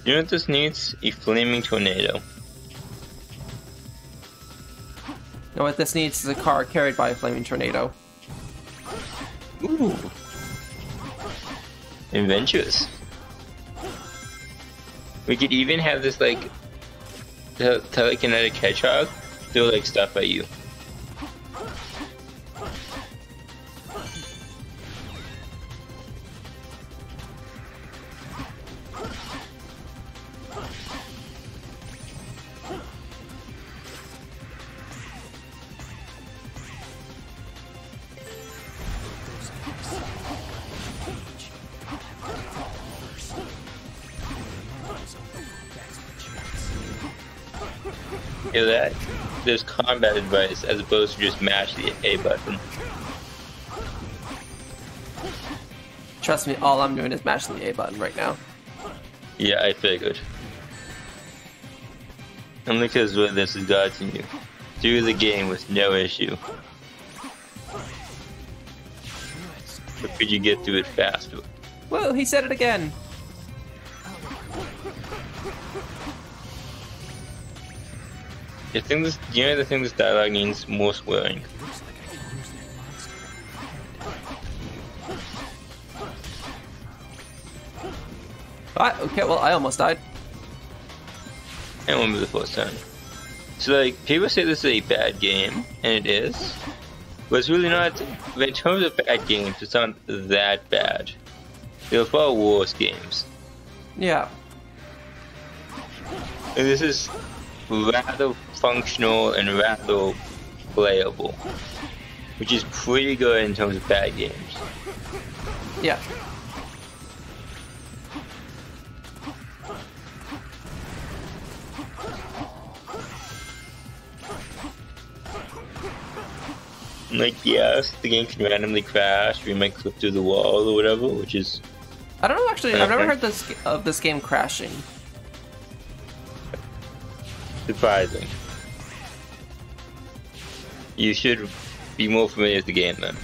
You know what this needs? A flaming tornado. You know what this needs is a car carried by a flaming tornado. Ooh. Adventurous. We could even have this, like, telekinetic hedgehog throw, like, stuff at you. Hear that? There's combat advice as opposed to just mash the A button. Trust me, all I'm doing is mashing the A button right now. Yeah, I figured. Only because this is dodging you through the game with no issue. Or could you get through it faster? Whoa, he said it again. The thing this dialogue needs more swearing. Okay, well, I almost died. I remember the first time. So, like, people say this is a bad game, and it is. But it's really not. In terms of bad games, it's not that bad. There are far worse games. Yeah. And this is rather functional and rather playable. Which is pretty good in terms of bad games. Yeah. Like, yes, the game can randomly crash, or you might clip through the wall or whatever, which is... I don't know, actually, I've never heard of this game crashing. Surprising. You should be more familiar with the game then.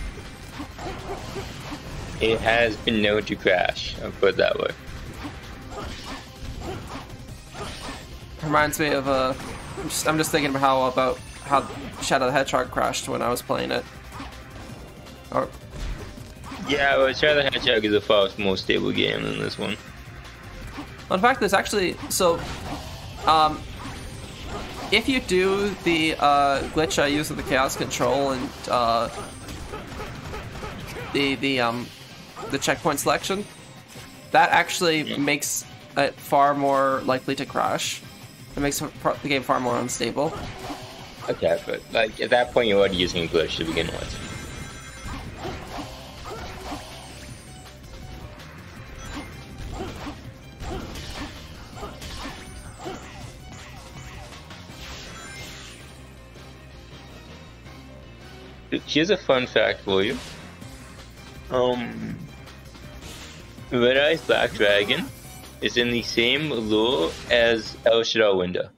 It has been known to crash, I'll put it that way. Reminds me of I'm just thinking about how Shadow the Hedgehog crashed when I was playing it. Or yeah, well, Shadow the Hedgehog is a far more stable game than this one. well, in fact, there's actually if you do the glitch I use with the Chaos Control and the checkpoint selection, that actually makes it far more likely to crash. It makes the game far more unstable. Okay, but like at that point you're already using a glitch to begin with. Here's a fun fact for you. Red Eyes Black Dragon is in the same lore as El Shaddai Window.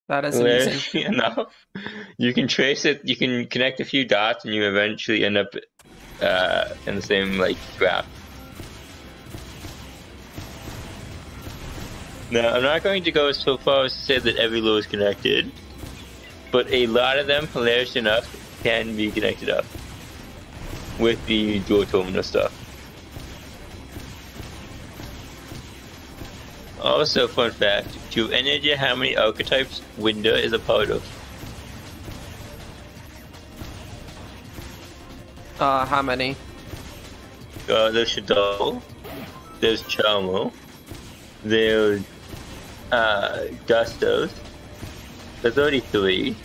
That is amazing. Enough. You can trace it, you can connect a few dots and you eventually end up in the same like graph. Now, I'm not going to go so far as to say that every lore is connected, but a lot of them, hilarious enough, can be connected up with the dual terminal stuff. Also, fun fact, do you have any idea how many archetypes Winda is a part of? How many? There's Shaddoll, there's Charmo, there's Gustos, there's already 3.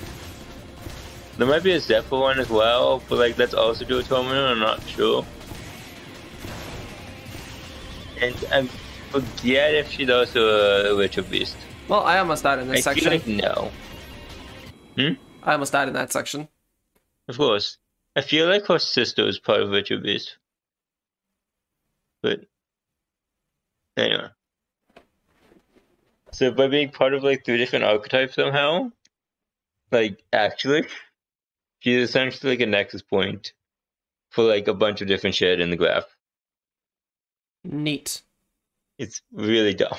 There might be a Zephyr one as well, but like that's also dual terminal, I'm not sure. And I forget if she's also a Ritual Beast. Well, I almost died in this section. I feel like no. I almost died in that section. Of course. I feel like her sister is part of Ritual Beast. But anyway. So by being part of like 3 different archetypes somehow, like actually, she's essentially like a nexus point for like a bunch of different shit in the graph. Neat. It's really dumb.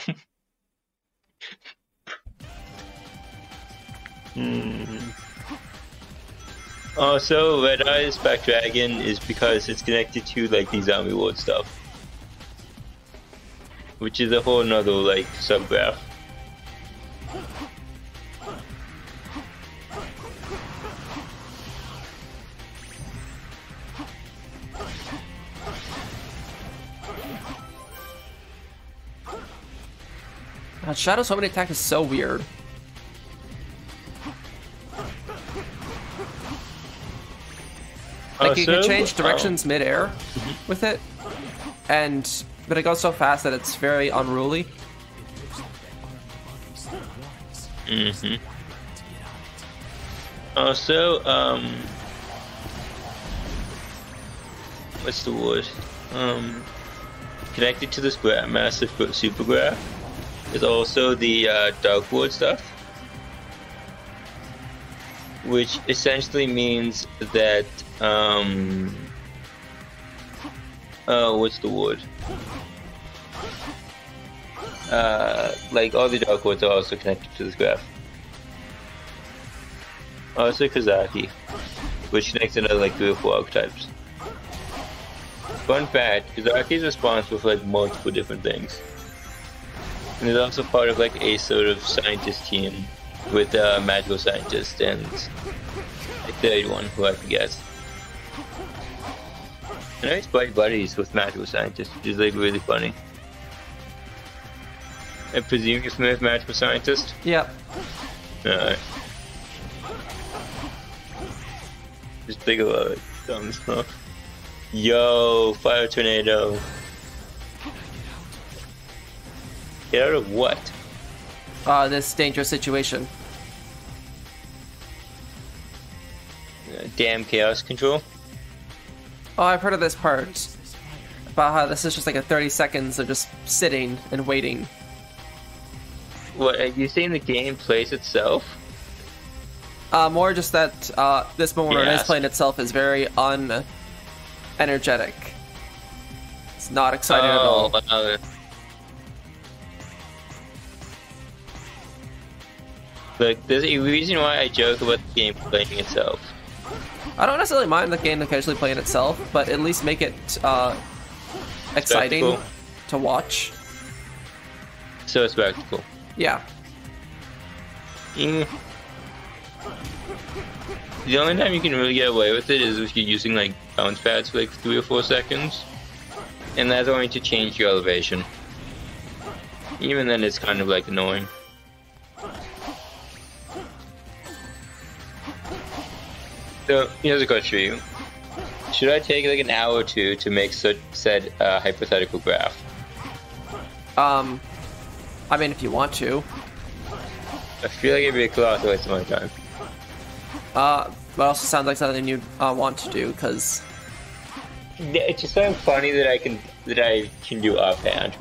Also, Red Eyes Black Dragon is because it's connected to like the Zombie World stuff, which is a whole nother like subgraph. God, Shadow's homing attack is so weird. Like you can change directions mid-air with it, but it goes so fast that it's very unruly. Also, what's the word? Connected to this massive super graph is also the Darkwood stuff, which essentially means that what's the word? Like all the Darkwoods are also connected to this graph. Also Kazaki, which connects another like 3 or 4 archetypes. Fun fact, Kazaki is responsible for like multiple different things. And is also part of like a sort of scientist team with a magical scientist and a third one who I forget. And I he's buddies with magical scientists, which is like really funny. I presume you're familiar with magical scientist? Yep. Alright. Just think about it. Dumb stuff. Yo, fire tornado. Get out of what? This dangerous situation. Damn chaos control. Oh, I've heard of this part. About how this is just like a 30 seconds of just sitting and waiting. What, are you saying the game plays itself? More just that this moment when it is Yes. playing itself is very energetic. It's not exciting at all. Look, there's a reason why I joke about the game playing itself. I don't necessarily mind the game occasionally playing itself, but at least make it exciting Spectacle. to watch. So spectacle. Yeah. Mm. The only time you can really get away with it is if you're using like bounce pads for like 3 or 4 seconds. And that's only to change your elevation. Even then it's kind of like annoying. So, here's a question for you. Should I take like an hour or two to make said hypothetical graph? I mean, if you want to. I feel like it'd be a colossal waste of my time. But also sounds like something you want to do, because... It's just so funny that I can do offhand.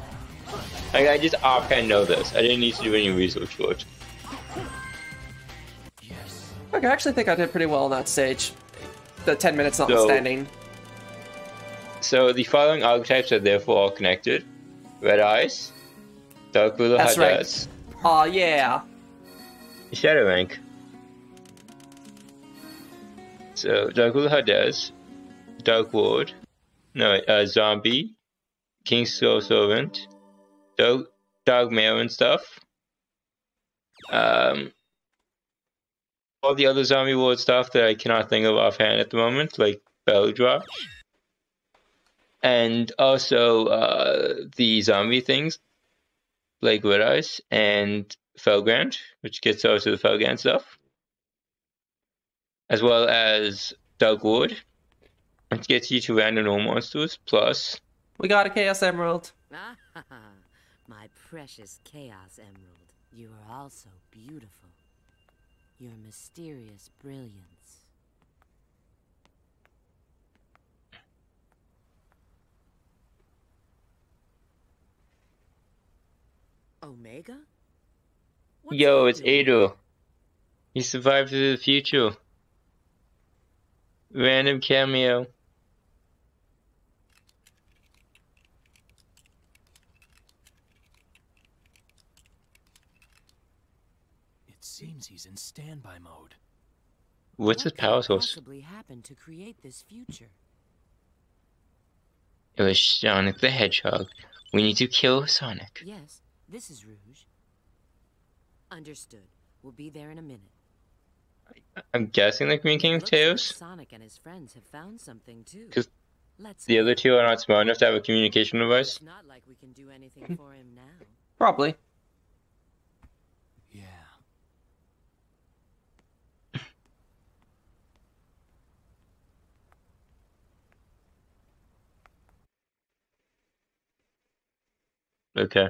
Like, I just offhand know this. I didn't need to do any research for it. Okay, I actually think I did pretty well on that stage. The 10 minutes notwithstanding. So the following archetypes are therefore all connected. Red Eyes, Dark Ruler That's Hades, right. Aw, yeah. Shadow Rank. So Dark Ruler Hades, Dark Ward, Zombie, King's Soul Servant, Dark Mare and stuff. All the other Zombie Ward stuff that I cannot think of offhand at the moment, like Belly Drop. And also the zombie things, like Red Eyes and Felgrand, which gets also the Felgrand stuff. As well as Dark Ward, which gets you to random no monsters, plus... We got a Chaos Emerald. My precious Chaos Emerald. You are also beautiful. Your mysterious brilliance. Omega? Yo, it's Ado. He survived through the future. Random cameo. It seems he's in standby mode. What's his power source? Possibly happened to create this future. It was Sonic the Hedgehog. We need to kill Sonic. Yes, this is Rouge. Understood. We'll be there in a minute. I'm guessing the Green King of Tails? Sonic and his friends have found something too. Because the other two are not smart enough to have a communication device. It's not like we can do anything for him now. Probably. Yeah. Okay.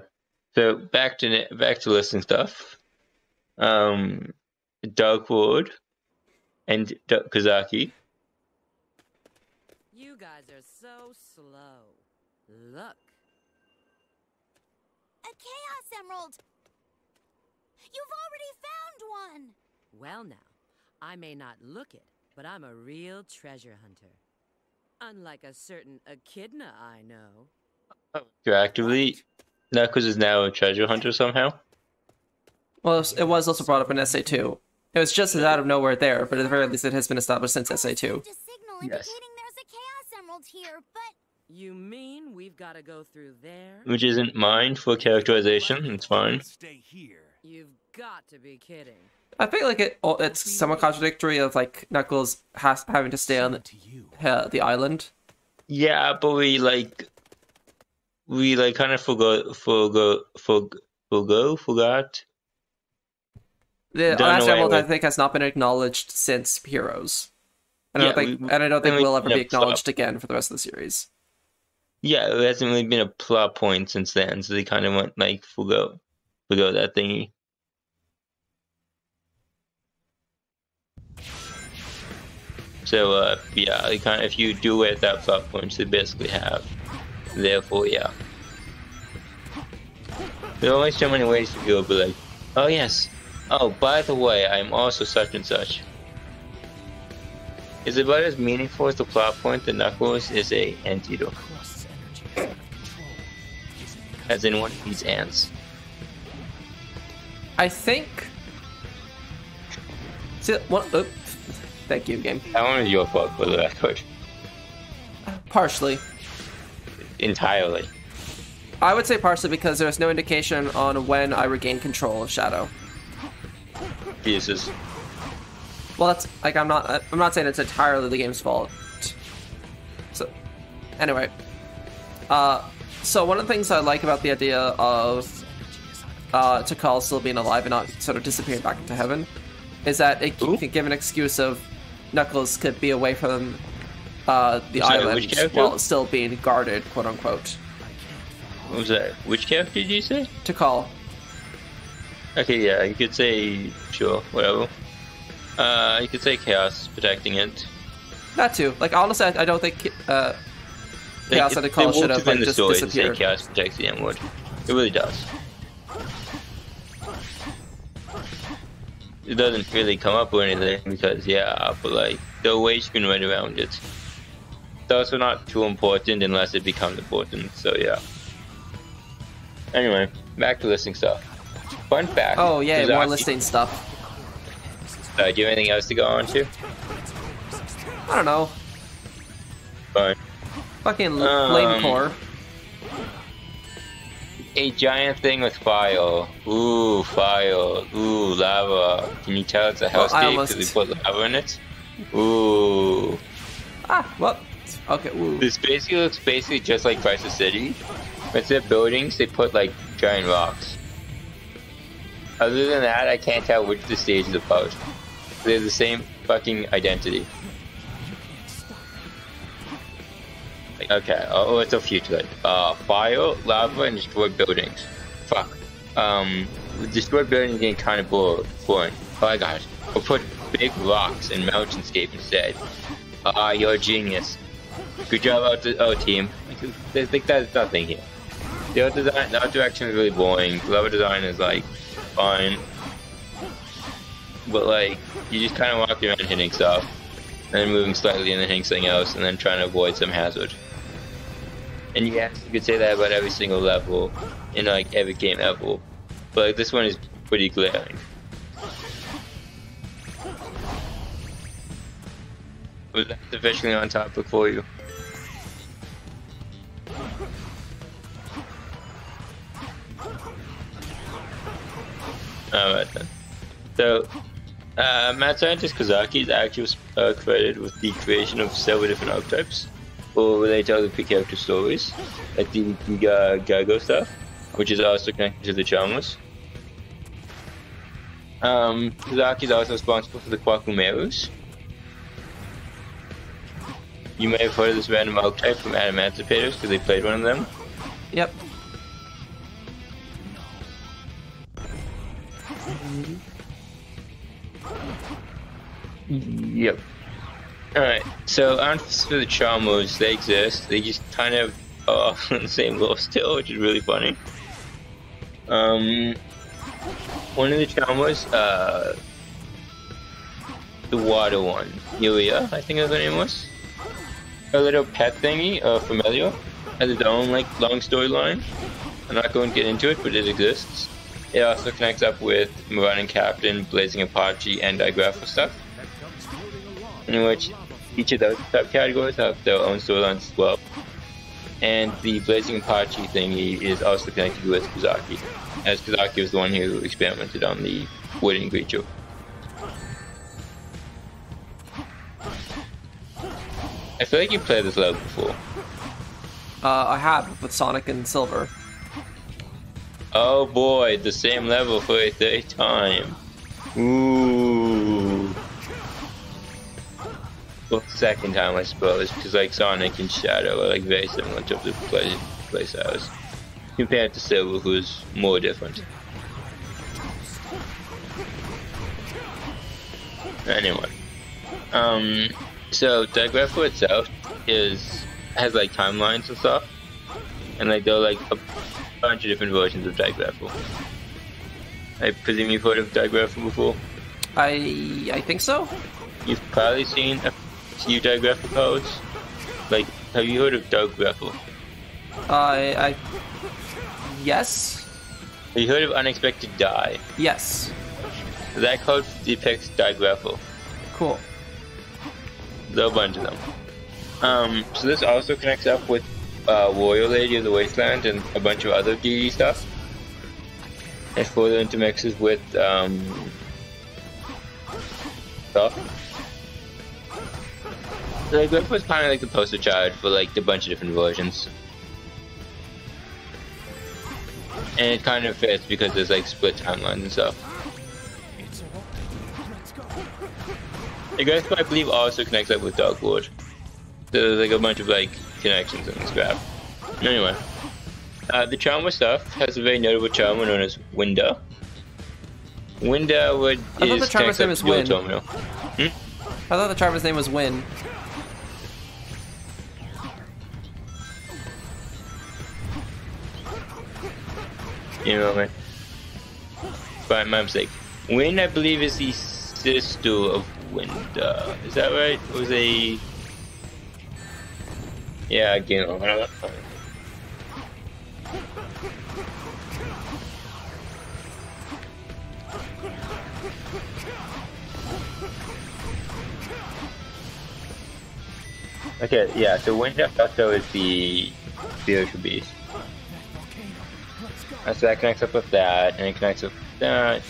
So back to listing stuff. Darkwood and Kazaki. You guys are so slow. Look. A Chaos Emerald! You've already found one! Well now, I may not look it, but I'm a real treasure hunter. Unlike a certain echidna I know. Interactively, Knuckles is now a treasure hunter somehow. Well, it was also brought up in SA2. It was just out of nowhere there, but at the very least it has been established since SA2. A signal indicating there's a Chaos Emerald here, but... You mean we've got to go through there? Which isn't mine for characterization, it's fine. Stay here. You've got to be kidding. I feel like it's somewhat contradictory of like Knuckles having to stay on the island. Yeah, but we kind of forgot. The last emerald I think has not been acknowledged since Heroes. I don't think we'll ever be acknowledged again for the rest of the series. Yeah, there hasn't really been a plot point since then, so they kind of went like forgot that thingy. So yeah, they kind of, if you do it at that plot point, they basically have. Therefore, yeah. There are only so many ways to go, but like, oh yes, oh by the way, I'm also such and such. Is it about as meaningful as the plot point that Knuckles is a antidote? As in one of these ants. I think... See, oh, thank you, game. That one was your fault for the record. Partially. Entirely. I would say partially because there's no indication on when I regain control of Shadow. Jesus. Well, that's like I'm not saying it's entirely the game's fault. So, anyway, so one of the things I like about the idea of Tikal still being alive and not sort of disappearing back into heaven is that it can give an excuse of Knuckles could be away from the island while still being guarded, quote unquote. What was that? Which character did you say? Tikal. Okay, yeah, you could say sure, whatever. You could say Chaos protecting it. That too. Like honestly, I don't think Chaos and Tikal should have like, just disappeared. Chaos protects the Emerald. It really does. It doesn't really come up or anything because yeah, but like the way you can run around it. It's also not too important unless it becomes important. So yeah. Anyway, back to listing stuff. Fun fact. Oh yeah, more listing stuff. Do you have anything else to go on to? I don't know. Fine. Fucking flame core. A giant thing with fire. Ooh, fire. Ooh, lava. Can you tell it's a hellscape because we put lava in it? Ooh. Ah, well. Okay, ooh. This basically looks just like Crisis City. Instead of buildings, they put like giant rocks. Other than that, I can't tell which the stage is about. They're the same fucking identity. Okay, oh, it's a few to it. Fire, lava, and destroyed buildings. Fuck. Destroyed buildings getting kind of boring. Oh my gosh. We'll put big rocks and mountainscape instead. You're a genius. Good job out the team. I think that's nothing here. The art design, the art direction is really boring. The level design is like fine, but like you just kind of walk around hitting stuff, and then moving slightly and then hitting something else, and then trying to avoid some hazard. And yes, you could say that about every single level in like every game ever, but like, this one is pretty glaring. Was that sufficiently on topic for you? Alright then. So, mad scientist Kazaki is actually credited with the creation of several different archetypes, or related to other character stories, like the Gago stuff, which is also connected to the Charmers. Kazaki is also responsible for the Quakumerus. You may have heard of this random archetype from Adamanticators because they played one of them. Yep. Yep. Alright, so for the Charmers, they exist. They just kind of are on the same level still, which is really funny. One of the Chalmers, the water one, Yulia, I think her name was. A little pet thingy, Familiar, has its own like long storyline. I'm not going to get into it, but it exists. It also connects up with Marauding Captain, Blazing Apache, and Digraphic stuff, in which each of those subcategories have their own storylines as well. And the Blazing Apache thingy is also connected with Kazaki, as Kazaki was the one who experimented on the wooden creature. I feel like you played this level before. I have, with Sonic and Silver. Oh boy, the same level for a third time. Ooh. Well, second time, I suppose, because like Sonic and Shadow are like very similar to the play styles, compared to Silver, who's more different. Anyway, so Digraphic itself has like timelines and stuff, and like there are like a bunch of different versions of Digraphic. I presume you've heard of Digraphic before? I think so. You've probably seen a few Digraphic codes. Like, have you heard of Digraphic? Yes. Have you heard of Unexpected Die? Yes. That code depicts Digraphic. Cool. There are a bunch of them. So this also connects up with Warrior Lady of the Wasteland and a bunch of other DD stuff. It further intermixes with stuff. Digraphic was kind of like the poster child for like a bunch of different versions. And it kind of fits because there's like split timelines and stuff. Digraphic, I believe, also connects up with Dark Lord. So there's like a bunch of like connections in this graph. Anyway, the Charmer stuff has a very notable Charmer known as Winda. Winda I thought the Charmer's name was Win. I thought the Charmer's name was Win. You know, man. By my mistake. Win, I believe, is the sister of Winda. Is that right? It was a... Yeah, again, okay, yeah, so Winda also is the spiritual beast. So that connects up with that, and it connects up with that.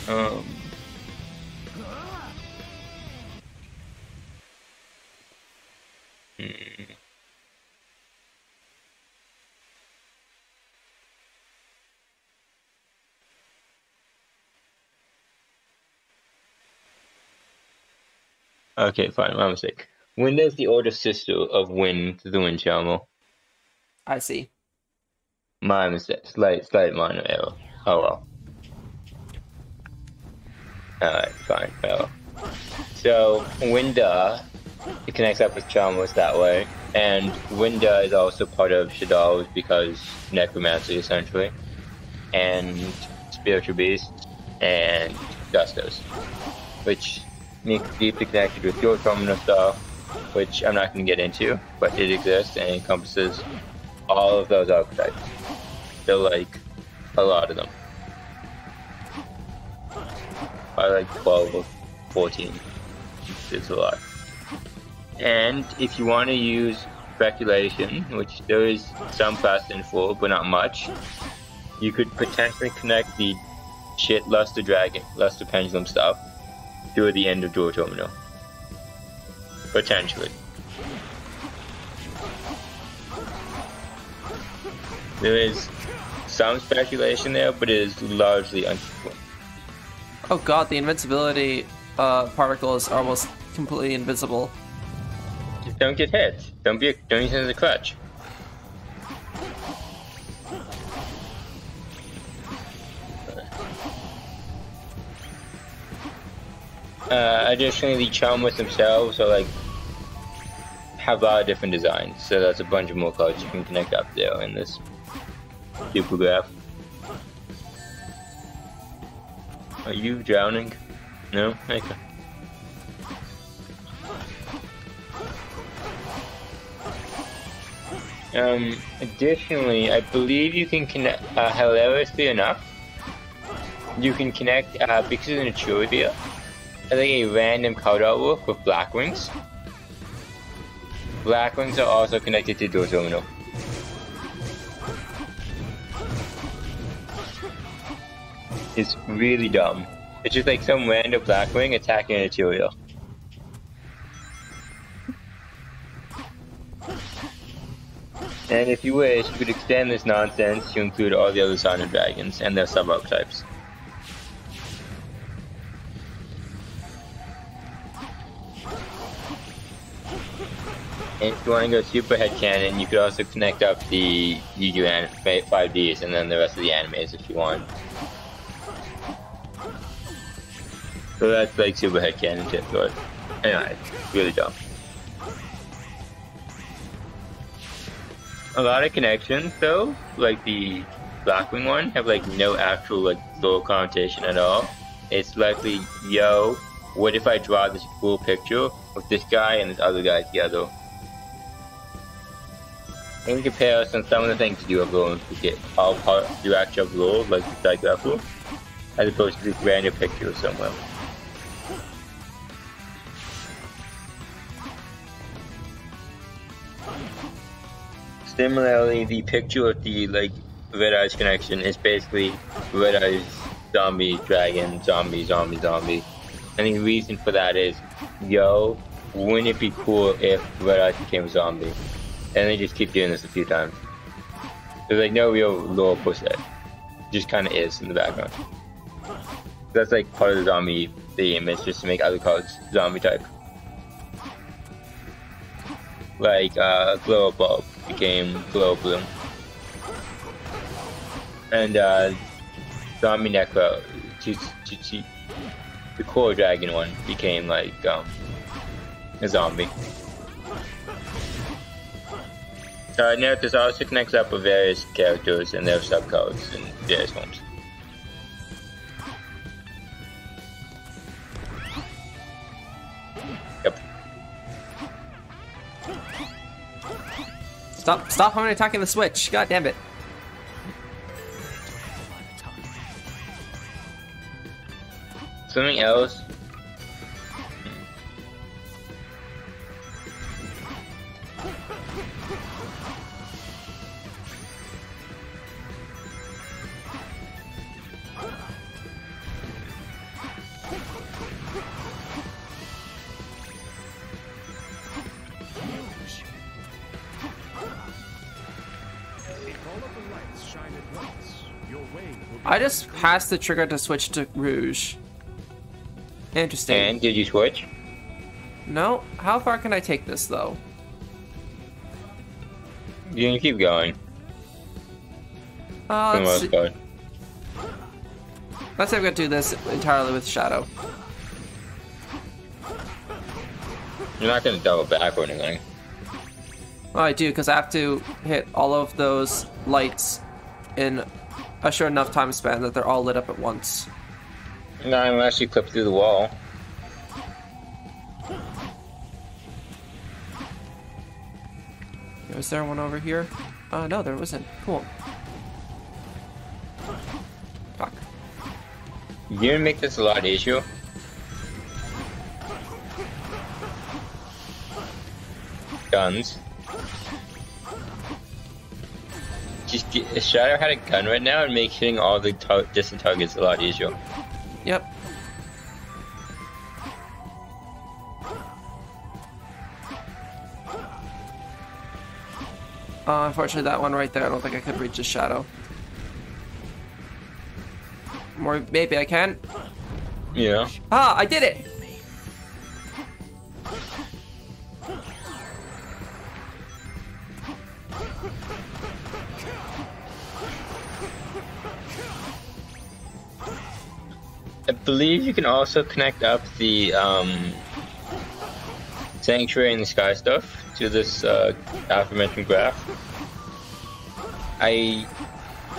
Okay, fine, my mistake. Winda is the older sister of Win, the Wind Charmer. I see. My mistake. Slight minor error. Oh well. Alright, fine. Well. So, Winda, it connects up with Charmers that way. And Winda is also part of Shadow's because necromancy, essentially. And spiritual beasts. And Gustos. Which makes it deeply connected with your terminal stuff, which I'm not going to get into, but it exists and encompasses all of those archetypes. There are like a lot of them. Probably like 12 or 14. It's a lot. And if you want to use speculation, which there is some precedent for, but not much, you could potentially connect the shit Luster Dragon, Luster Pendulum stuff to the end of Dual Terminal. Potentially. There is some speculation there, but it is largely untrue. Oh god, the invincibility particle is almost completely invisible. Just don't get hit. Don't use it as a crutch. Additionally, the Charmers themselves are like have a lot of different designs, so that's a bunch of more cards you can connect up there in this super graph. Are you drowning? No? Okay. Additionally, I believe you can connect, hilariously enough, you can connect, because of Naturia, I think a random card artwork with Blackwings. Blackwings are also connected to Dorzono. It's really dumb. It's just like some random Blackwing attacking Naturia. And if you wish, you could extend this nonsense to include all the other Sun and Dragons and their sub-archetypes. And if you want to go super headcanon, you could also connect up the Yu-Gi-Oh! 5Ds and then the rest of the animes if you want. So that's like super headcanon tip, but anyway, it's really dumb. A lot of connections though, like the Blackwing one, have like no actual like lore connotation at all. It's likely, yo, what if I draw this cool picture with this guy and this other guy together? In comparison, some of the things you do have lore to get all part direct of lore, like the Psychograph lore, as opposed to this random picture somewhere. Similarly, the picture of the like Red Eyes connection is basically Red Eyes zombie, dragon, zombie, zombie, zombie. And the reason for that is, yo, wouldn't it be cool if Red Eyes became a zombie? And they just keep doing this a few times. There's like no real lore push it. Just kind of is in the background. That's like part of the zombie theme, is just to make other cards zombie type. Like Glow Up Bulb became Glow Bloom. And Zombie Necro, the core dragon one, became like a zombie. Now this also connects up with various characters and their subcodes in various forms. Yep. Stop harming attacking the switch. God damn it. Something else. I just passed the trigger to switch to Rouge. Interesting. And did you switch? No. How far can I take this though? You can keep going. Let's see. Let's say I'm gonna do this entirely with Shadow. You're not gonna double back or anything. Well, I do, because I have to hit all of those lights in a short enough time span that they're all lit up at once. Not unless you clip through the wall. Was there one over here? No, there wasn't. Cool. Fuck. You're gonna make this a lot easier. Guns. Just get, if Shadow had a gun right now, and make hitting all the distant targets a lot easier. Yep. Unfortunately, that one right there, I don't think I could reach his Shadow. Or maybe I can. Yeah. Ah, I did it! I believe you can also connect up the Sanctuary in the Sky stuff to this aforementioned graph. I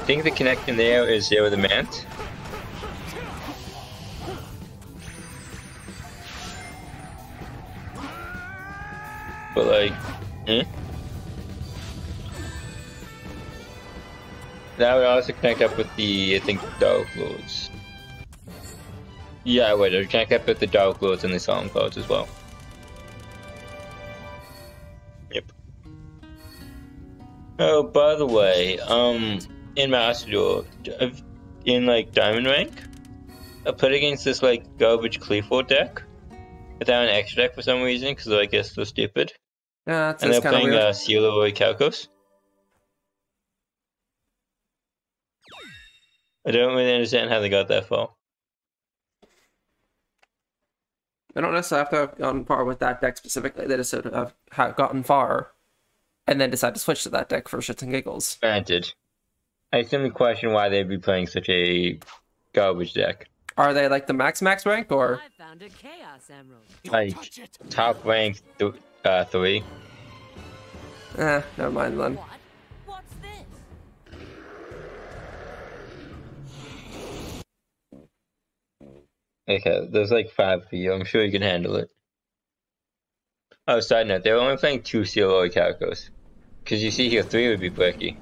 think the connection there is Zero the Mant. But like, that would also connect up with the, I think, Dark Lords. Yeah, it would. It would connect up with the Dark Lords and the Solemn Clouds as well. Yep. Oh, by the way, in Master Duel, in like Diamond rank, I played against this like garbage Clearford deck without an extra deck for some reason, because I guess they're stupid. Yeah, that's and they're kind of playing weird. Cielo Calcos. I don't really understand how they got that far. They don't necessarily have to have gone far with that deck specifically. They just sort of have gotten far and then decide to switch to that deck for shits and giggles. Granted. I simply question why they'd be playing such a garbage deck. Are they like the max rank or? I found a Chaos Emerald. Like, top rank 3. Never mind then. What? What's this? Okay, there's like 5 for you. I'm sure you can handle it. Oh, side note, they're only playing 2 Cielo Calcos. Because you see here, 3 would be bricky.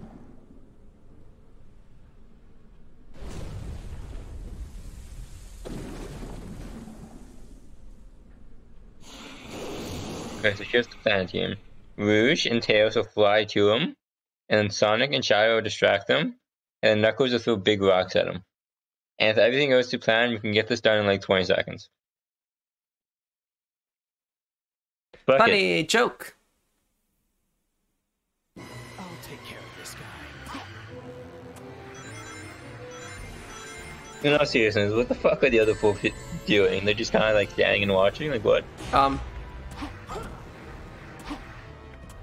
Okay, so here's the plan team. Rouge and Tails will fly to him, and then Sonic and Shadow will distract them, and then Knuckles will throw big rocks at him. And if everything goes to plan, we can get this done in like 20 seconds. Fuck Funny it. joke. I'll take care of this guy. In all seriousness, what the fuck are the other 4 doing? They're just kind of like standing and watching? Like what?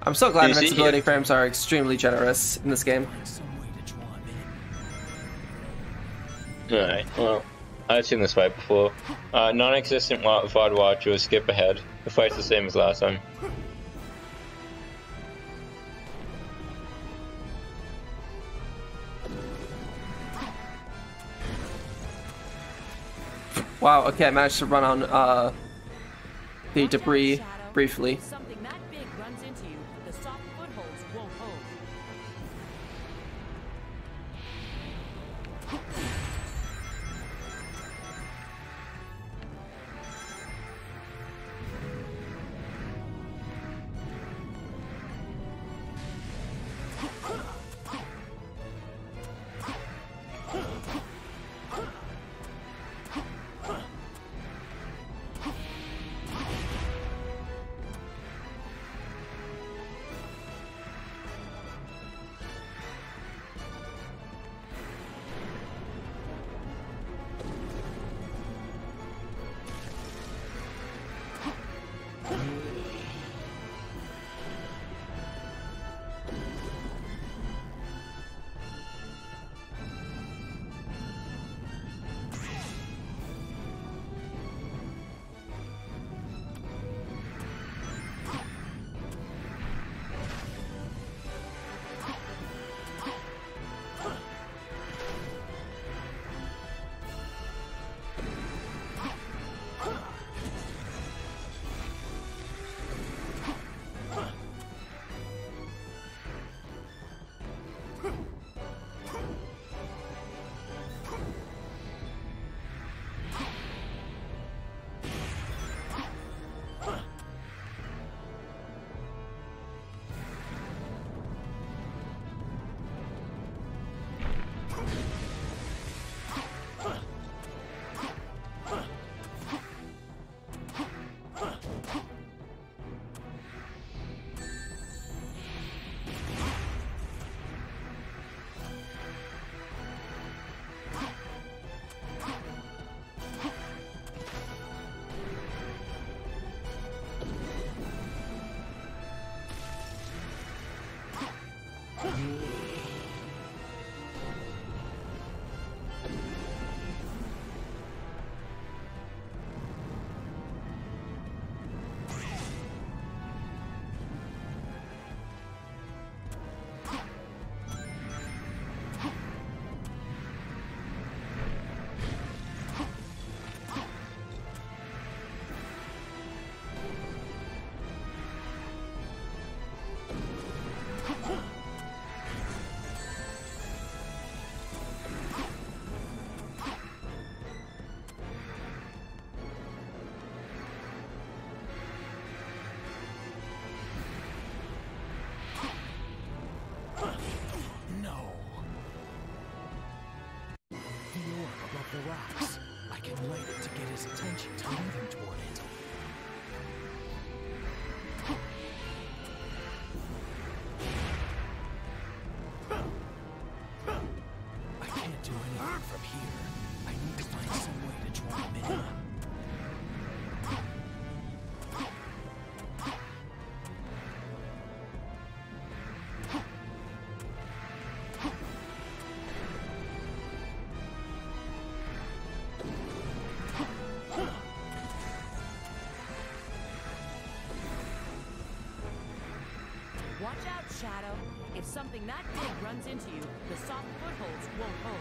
I'm so glad You see invincibility here- frames are extremely generous in this game. Alright, well, I've seen this fight before. Non-existent VOD watcher will skip ahead. The fight's the same as last time. Wow, okay, I managed to run on the debris briefly. Something that big runs into you, the soft footholds won't hold. rocks. I can light it to get his attention to lead him toward it. I can't do anything from here. I need to find some way to draw him in. Watch out, Shadow. If something that big runs into you, the soft footholds won't hold.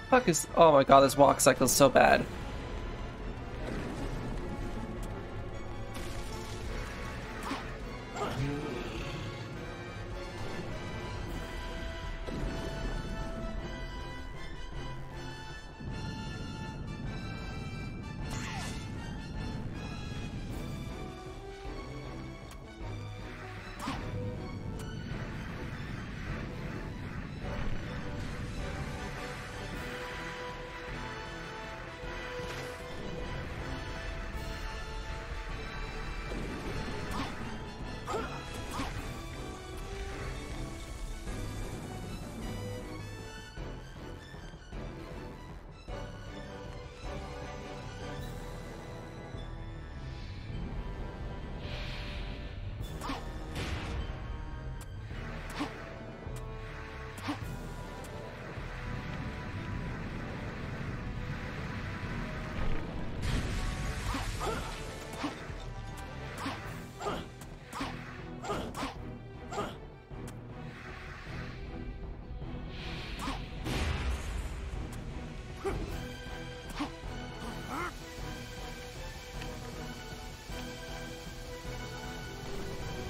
Fuck is... Oh my god, this walk cycle is so bad.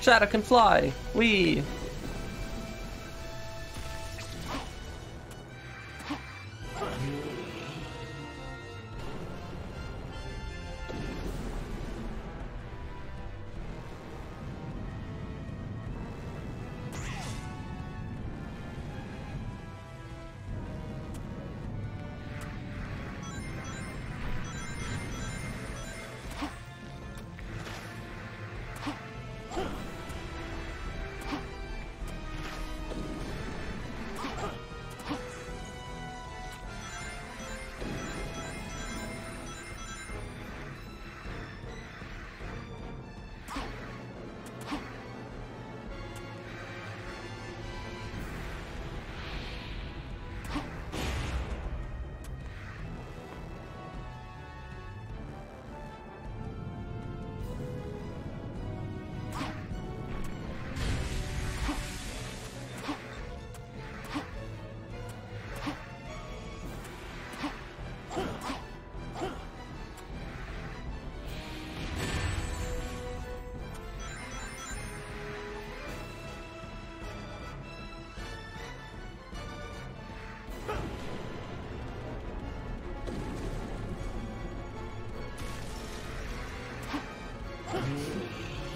Shadow can fly! Whee!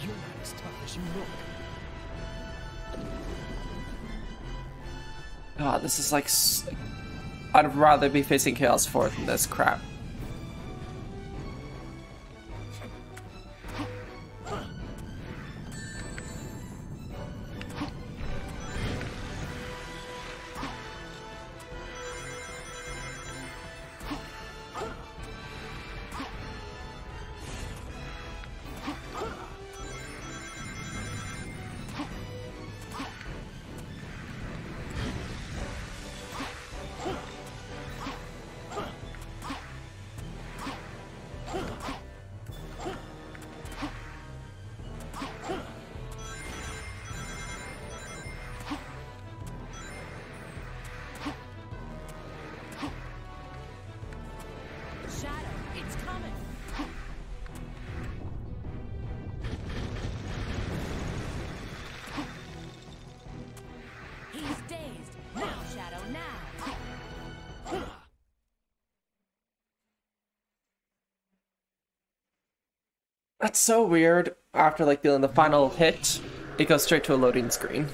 You're not as tough as you look. God, this is like... I'd rather be facing Chaos 4 than this crap. That's so weird. After like dealing the final hit, it goes straight to a loading screen.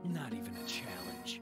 Not even a challenge.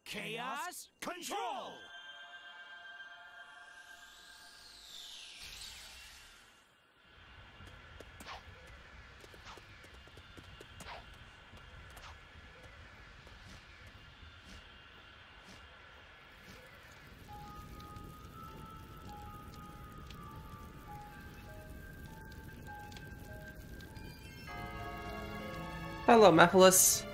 Chaos Control! Hello, Mephiles.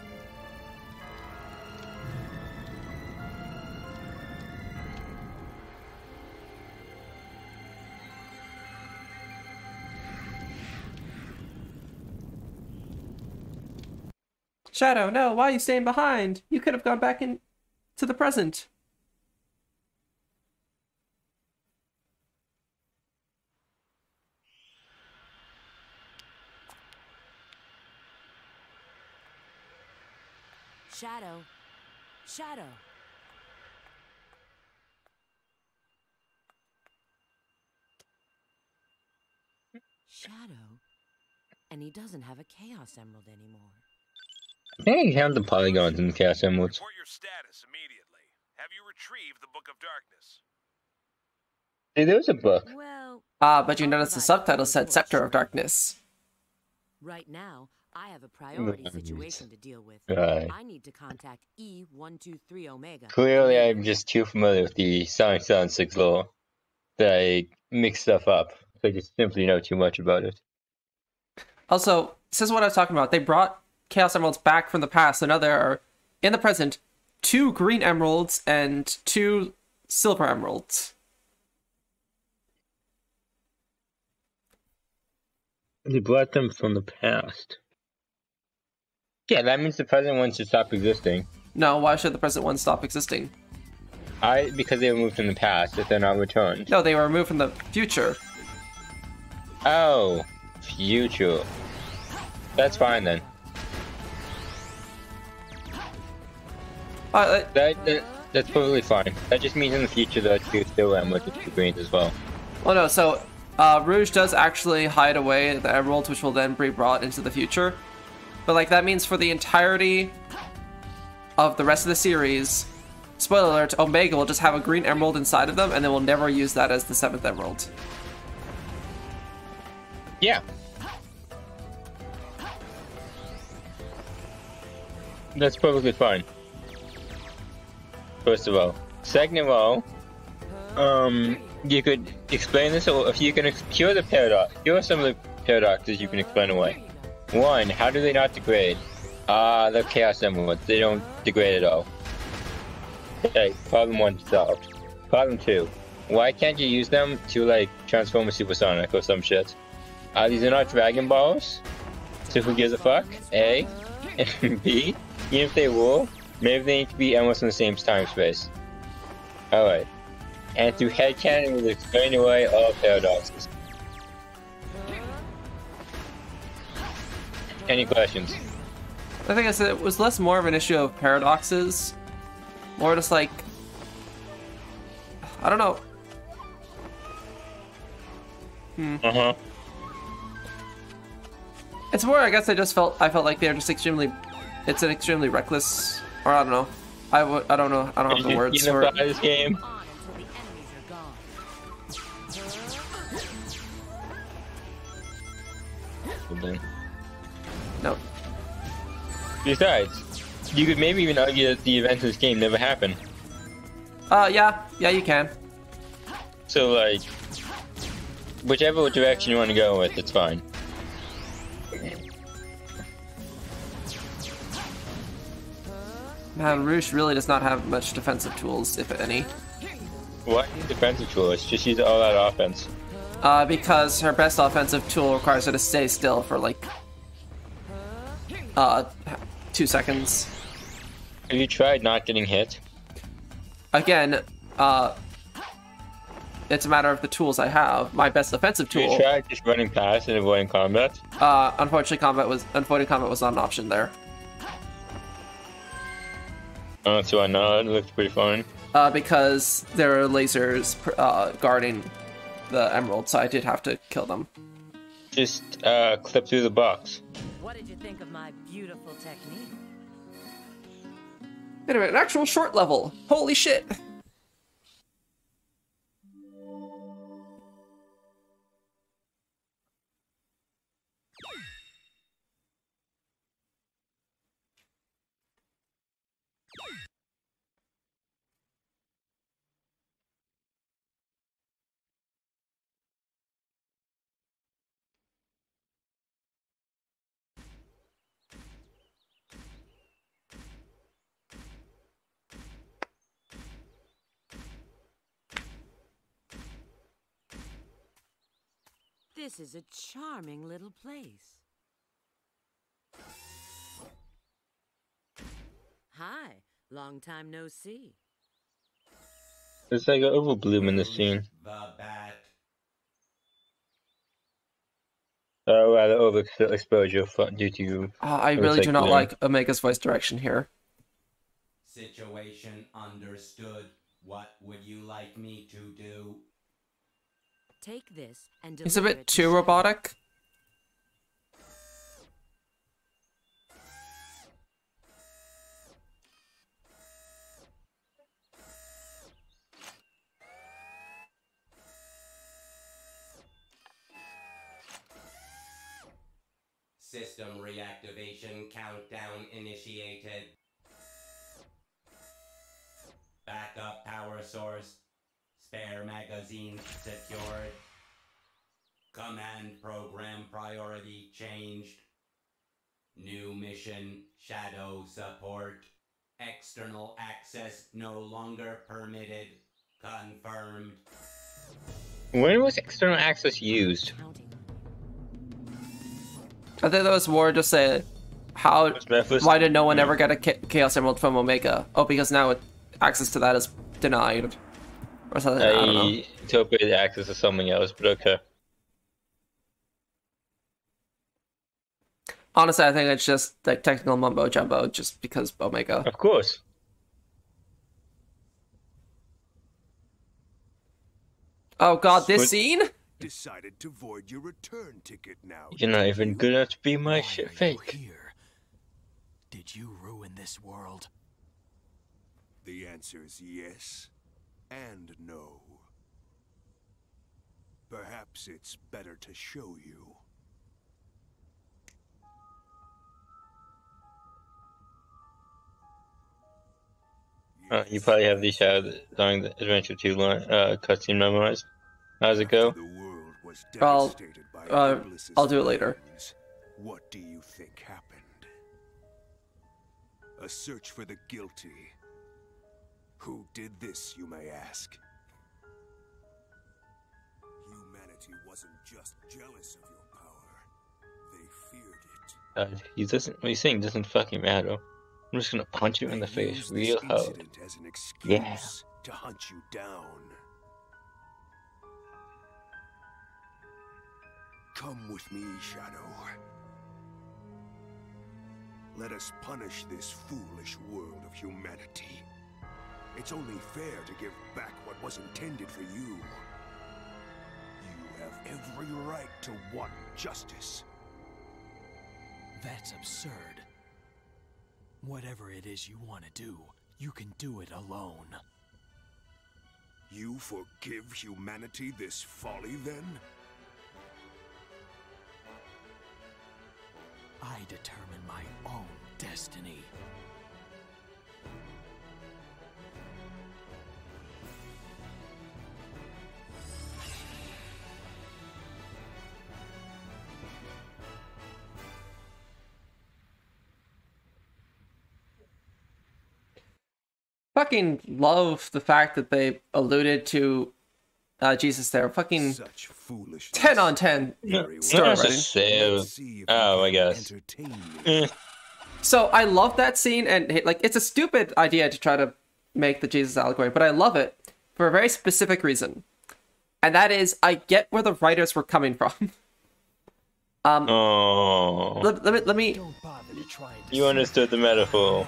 Shadow, no, why are you staying behind? You could have gone back in to the present. Shadow. Shadow. Shadow. And he doesn't have a Chaos Emerald anymore. I think I count the polygons in the Chaos Emeralds. Report your status immediately. Have you retrieved the Book of Darkness? Hey, there's a book. Well, But you noticed the subtitle said Scepter of Darkness. right now, I have a priority situation to deal with. Right. I need to contact E123 Omega. Clearly, I'm just too familiar with the Sonic 6 lore that I mix stuff up. So I just simply know too much about it. Also, this is what I was talking about. They brought Chaos Emeralds back from the past, so now there are, in the present, 2 green emeralds and 2 silver emeralds. They brought them from the past. Yeah, that means the present one should stop existing. No, why should the present one stop existing? Because they were moved from the past, if they're not returned. No, they were removed from the future. Oh, future. That's fine then. That's perfectly fine. That just means in the future that you still am with the 2 greens as well. Well, no, so Rouge does actually hide away the emeralds, which will then be brought into the future. But like that means for the entirety of the rest of the series, spoiler alert, Omega will just have a green emerald inside of them, and they will never use that as the 7th emerald. Yeah. That's perfectly fine. First of all. Second of all, you could explain this, or if you can cure the paradox. Here are some of the paradoxes you can explain away. 1, how do they not degrade? The Chaos Emeralds, they don't degrade at all. Okay, problem 1 solved. Problem 2, why can't you use them to, like, transform a Supersonic or some shit? These are not Dragon Balls, so who gives a fuck? A. And B, even if they were, maybe they need to be almost in the same time space. Alright. And through headcanon, we'll explain away all paradoxes. Any questions? I think it was less more of an issue of paradoxes, more just like, I don't know. It's more, I guess I felt like they're just extremely, it's an extremely reckless, or I don't know. I don't know, I don't have the words for it. This game. No. Besides, you could maybe even argue that the events of this game never happened. Yeah, you can. So, like, whichever direction you want to go with, it's fine. Man, Roosh really does not have much defensive tools, if any. What defensive tools? Just use all that offense. Because her best offensive tool requires her to stay still for like 2 seconds. Have you tried not getting hit? Again, it's a matter of the tools I have. My best offensive tool. You tried just running past and avoiding combat? Unfortunately, avoiding combat was not an option there. Oh, so I know it looked pretty fine. Because there are lasers guarding the emerald, so I did have to kill them. Just clip through the box. What did you think of my beautiful technique? Wait a minute, an actual short level! Holy shit! This is a charming little place. Hi, long time no see. There's like an overbloom in the scene. Oh, rather overexposure due to... I really do not like Omega's voice direction here. Situation understood. What would you like me to do? Take this and He's a bit too robotic. System reactivation countdown initiated. Backup power source. Spare magazine secured. Command program priority changed. New mission, Shadow support. External access no longer permitted. Confirmed. When was external access used? I think that was more just a why did no one ever get a Chaos Emerald from Omega? Oh, because now access to that is denied. Or something, I don't know. Interpreted access to something else, but okay. Honestly, I think it's just like technical mumbo jumbo, just because Omega. Of course. Oh god, this scene? Decided to void your return ticket now. You're not even good enough to be my shit fake. Here? Did you ruin this world? The answer is yes and no. Perhaps it's better to show you. You probably have the Shadow Adventure 2 cutscene memorized. How's it go? I'll do it later. What do you think happened? A search for the guilty. Who did this, you may ask? Humanity wasn't just jealous of your power. They feared it. He doesn't. What he's saying doesn't fucking matter. I'm just gonna punch you in the face real hard. As an excuse Yeah. to hunt you down. Come with me, Shadow. Let us punish this foolish world of humanity. It's only fair to give back what was intended for you. You have every right to want justice. That's absurd. Whatever it is you want to do, you can do it alone. You forgive humanity this folly, then? I determine my own destiny. Fucking love the fact that they alluded to Jesus there. Fucking 10 on 10 story writing. Oh, I guess. So I love that scene, and like it's a stupid idea to try to make the Jesus allegory, but I love it for a very specific reason, and that is I get where the writers were coming from. Let me. You understood the metaphor.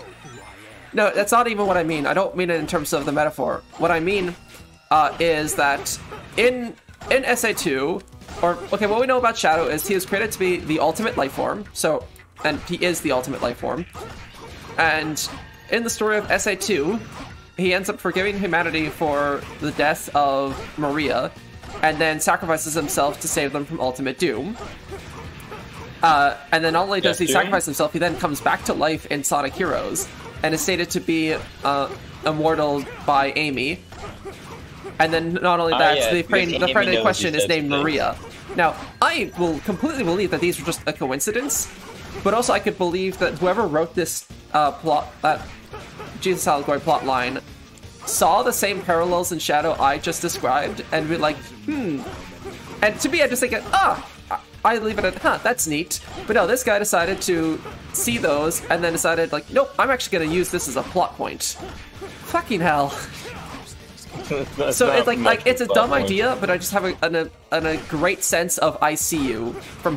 No, that's not even what I mean. I don't mean it in terms of the metaphor. What I mean is that in SA2, or okay, what we know about Shadow is he was created to be the ultimate life form. So, and he is the ultimate life form. And in the story of SA2, he ends up forgiving humanity for the death of Maria, and then sacrifices himself to save them from ultimate doom. And then not only does he sacrifice himself, he then comes back to life in Sonic Heroes, and is stated to be immortal by Amy. And then not only that, the friend in question is named Maria. Now, I will completely believe that these were just a coincidence, but also I could believe that whoever wrote this Jesus allegory plotline saw the same parallels in Shadow I just described, and be like, And to me, I just think, I leave it at, that's neat. But no, this guy decided to see those, and then decided, like, nope, I'm actually gonna use this as a plot point. Fucking hell. So it's like it's a dumb idea, but I just have a great sense of I see you from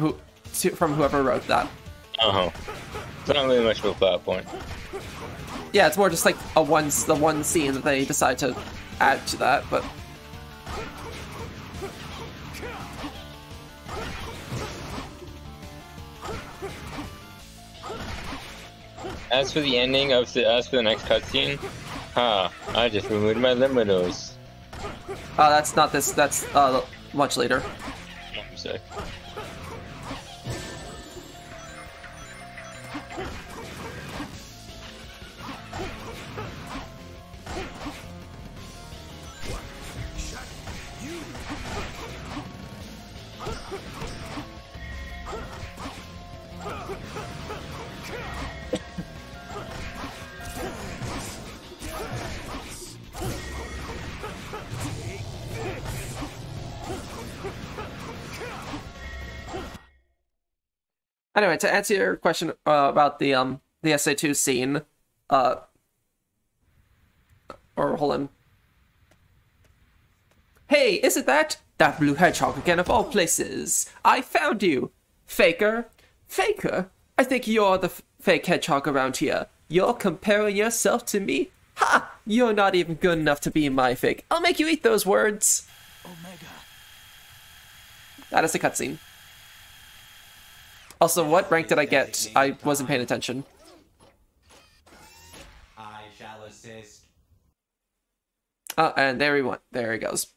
whoever wrote that. It's not really much of a plot point. Yeah, it's more just like the one scene that they decide to add to that, but. As for the ending of the next cutscene, I just removed my limiters. That's not this. That's much later. I'm sick. Anyway, to answer your question about the SA2 scene, or hold on. Hey, is it that blue hedgehog again of all places? I found you, Faker. Faker? I think you're the fake hedgehog around here. You're comparing yourself to me? Ha! You're not even good enough to be my fake. I'll make you eat those words. Omega. That is a cutscene. Also, what rank did I get? I wasn't paying attention. I shall assist. And there he went. There he goes.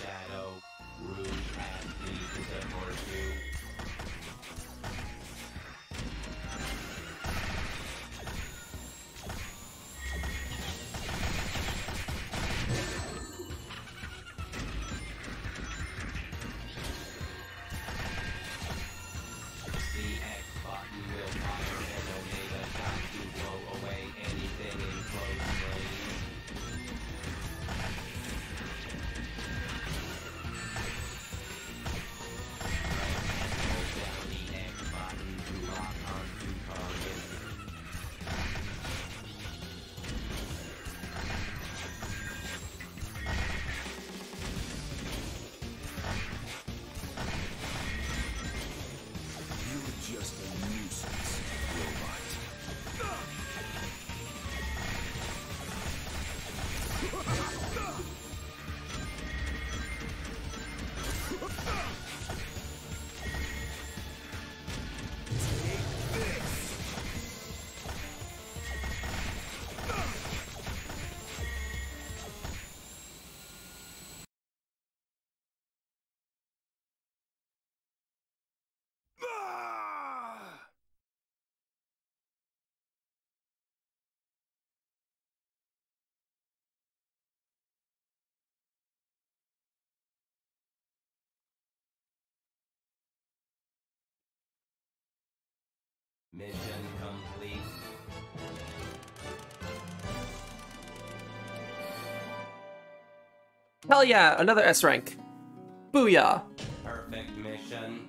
Shadow, Rouge, and me to support you. Mission complete. Hell yeah, another S rank. Booyah. Perfect mission.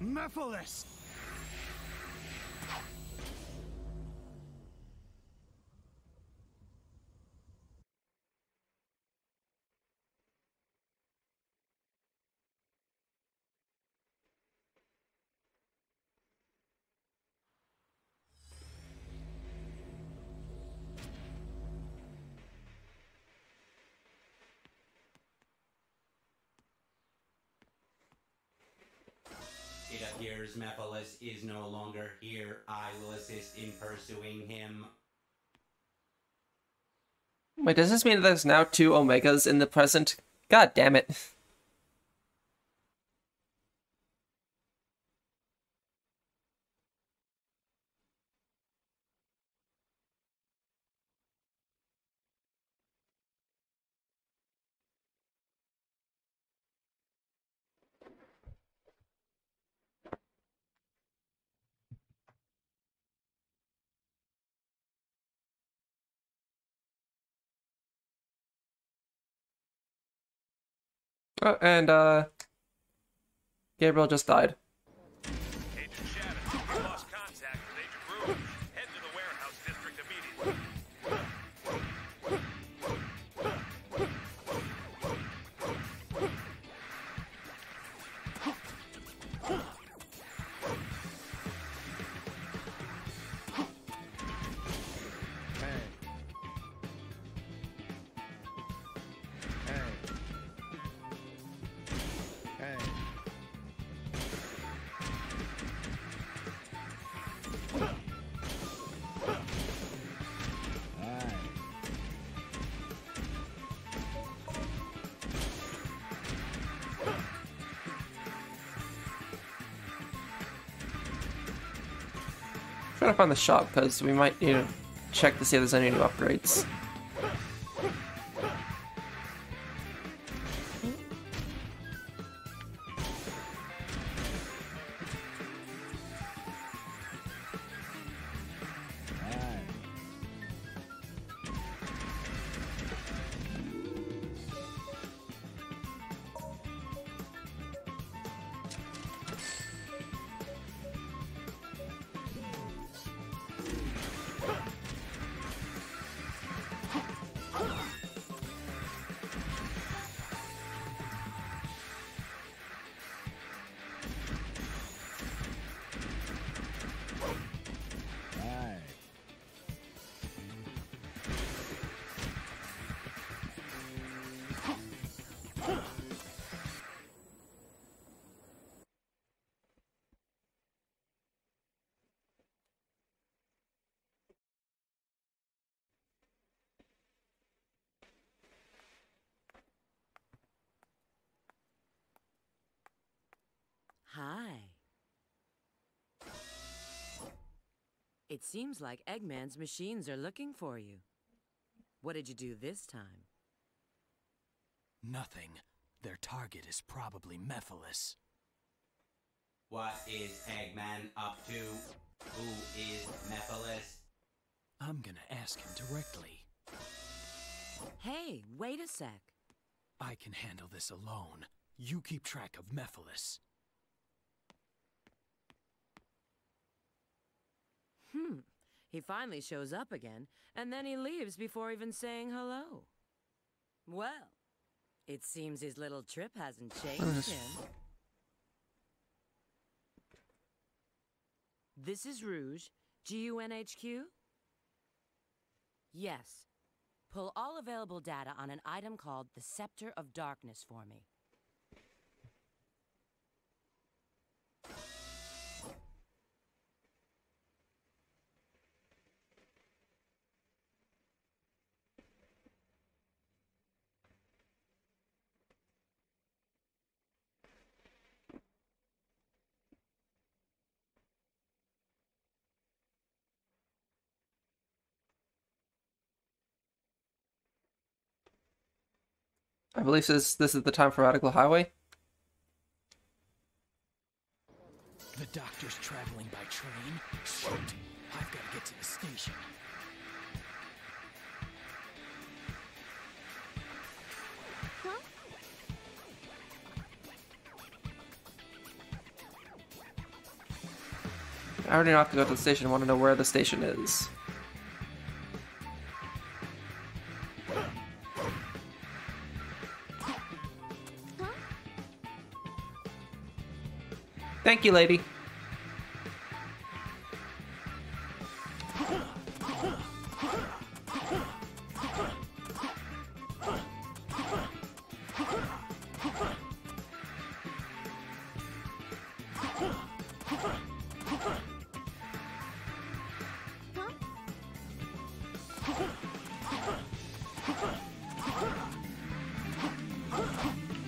Mephiles! It appears Mephiles is no longer here. I will assist in pursuing him. Wait, does this mean there's now 2 Omegas in the present? God damn it. Oh, and Gabriel just died. Agent Shadow, we lost contact with Agent Rouge. Head to the warehouse district immediately. Try to find the shop because we might need to check to see if there's any new upgrades. Hi. It seems like Eggman's machines are looking for you. What did you do this time? Nothing. Their target is probably Mephiles. What is Eggman up to? Who is Mephiles? I'm gonna ask him directly. Hey, wait a sec. I can handle this alone. You keep track of Mephiles. He finally shows up again, and then he leaves before even saying hello. Well, It seems his little trip hasn't changed him. This is Rouge, GUNHQ? Yes. Pull all available data on an item called the Scepter of Darkness for me. I believe this is the time for Radical Highway. The doctor's traveling by train? Shoot! I've got to get to the station. I already know I have to go to the station. I want to know where the station is. Thank you, lady.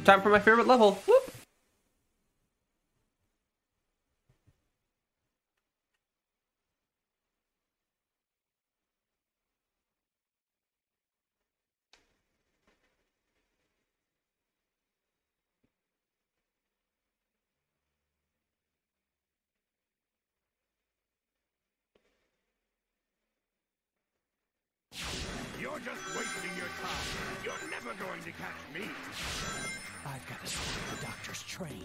Time for my favorite level. Whoop. You're just wasting your time. You're never going to catch me. I've got to stop the doctor's train.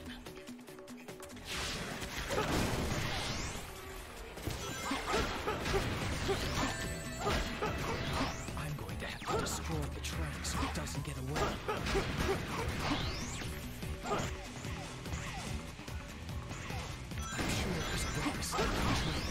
I'm going to have to destroy the train so it doesn't get away. I'm sure there's a way to stop the train.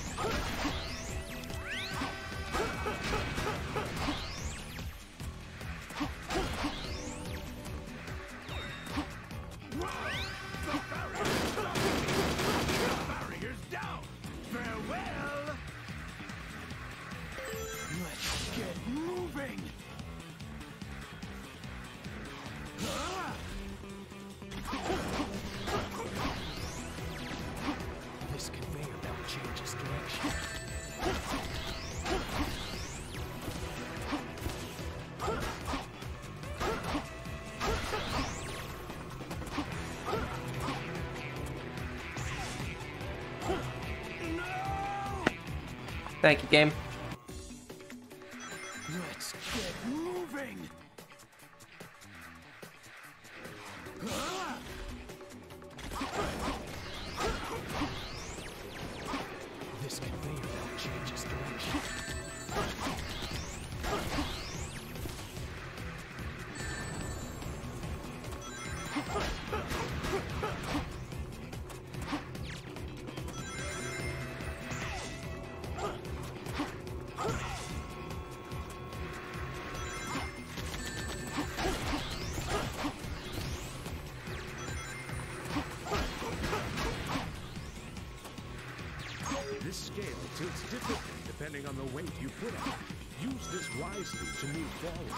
This conveyor belt changes direction. Thank you, game. Let's get moving. This conveyor belt changes direction. This scale tilts differently depending on the weight you put on it. Use this wisely to move forward.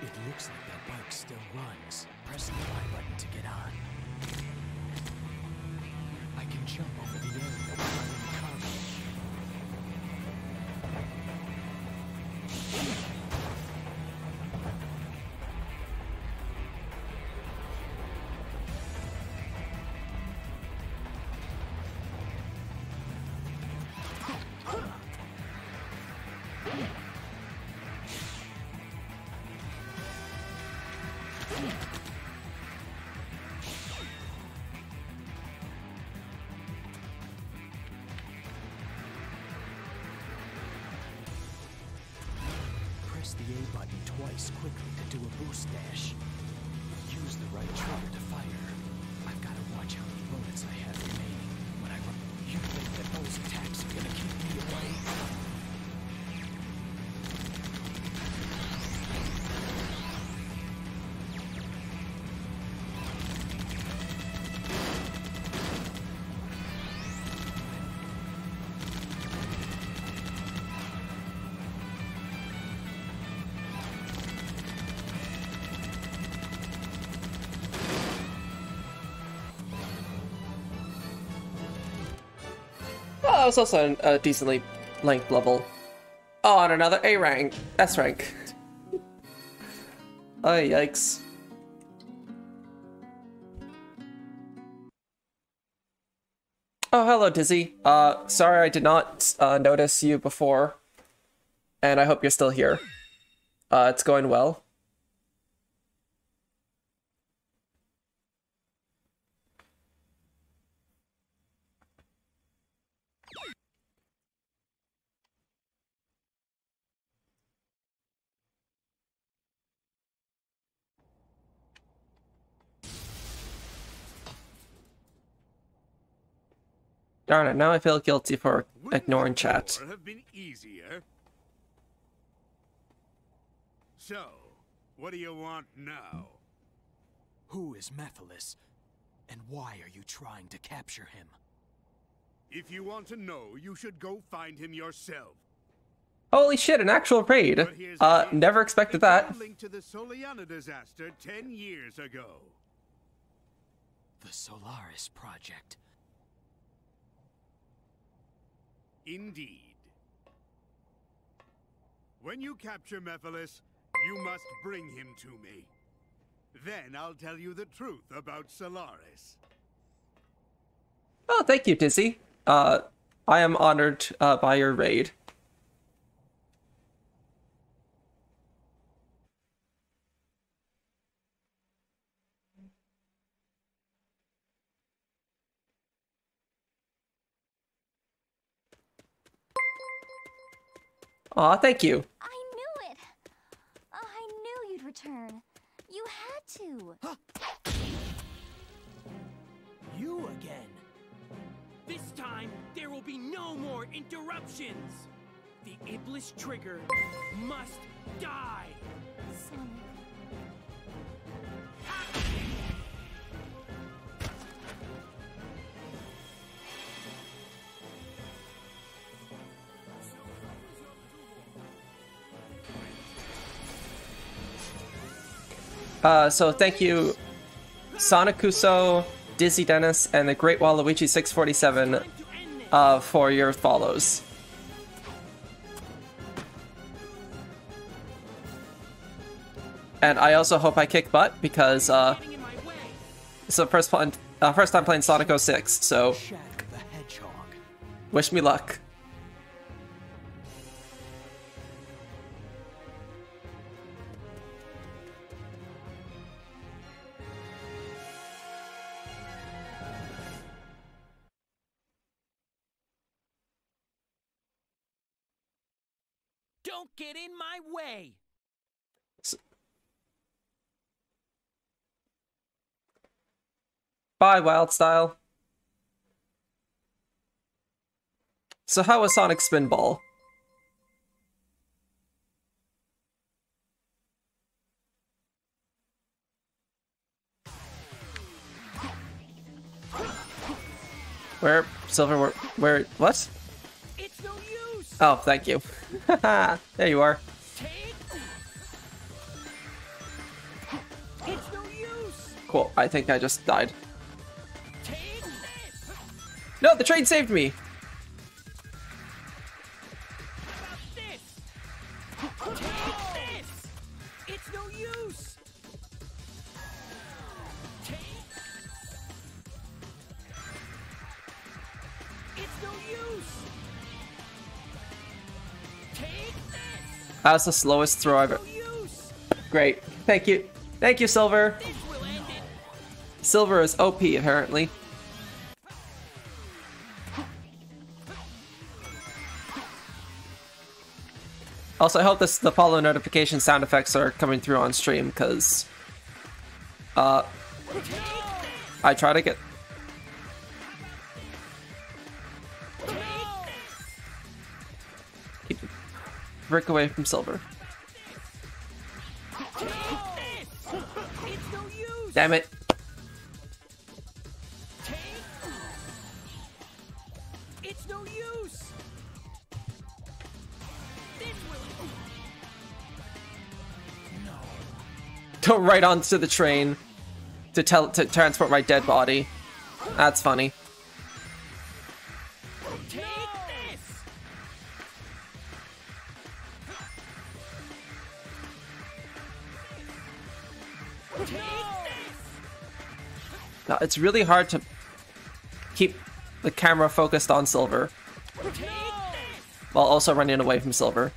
It looks like that bike still runs. Press the Y button to get on. I can jump over the area while in the cargo. Press the A button twice quickly to do a boost dash. Use the right trigger to fire. I've got to watch how many bullets I have remaining. When I run, you think that those attacks are gonna keep me away? Oh, it's also a decently length level. Oh, and another A rank. S rank. Oh, yikes. Oh, hello, Dizzy. Sorry I did not notice you before. And I hope you're still here. It's going well. Darn it, now I feel guilty for ignoring chat. Would have been easier. So, what do you want now? Who is Mephiles? And why are you trying to capture him? If you want to know, you should go find him yourself. Holy shit, an actual raid. But here's the thing. Never expected that. It's all linked to the Soliana disaster 10 years ago. The Solaris Project. Indeed. When you capture Mephiles, you must bring him to me. Then I'll tell you the truth about Solaris. Oh, thank you, Dizzy. I am honored by your raid. Aw, thank you. I knew it! I knew you'd return. You had to. You again. This time, there will be no more interruptions. The Iblis trigger must die. Sonic. So thank you, Sonicuso, Dizzy Dennis, and the Great Waluigi 647 for your follows. And I also hope I kick butt because it's the first time playing Sonic 06, so wish me luck. Don't get in my way. Bye, Wildstyle. So how was Sonic Spinball? Where, Silver, where, what? It's no use. Oh, thank you. There you are. Cool. I think I just died. No, the train saved me. It's no use. It's no use. That was the slowest throw I've ever. Great. Thank you. Thank you, Silver. Silver is OP, apparently. Also, I hope the follow notification sound effects are coming through on stream, because I try to get... Keep Rick away from Silver. Damn it. It's no use. Go right onto the train to transport my dead body. That's funny. Now, it's really hard to keep the camera focused on Silver while also running away from Silver.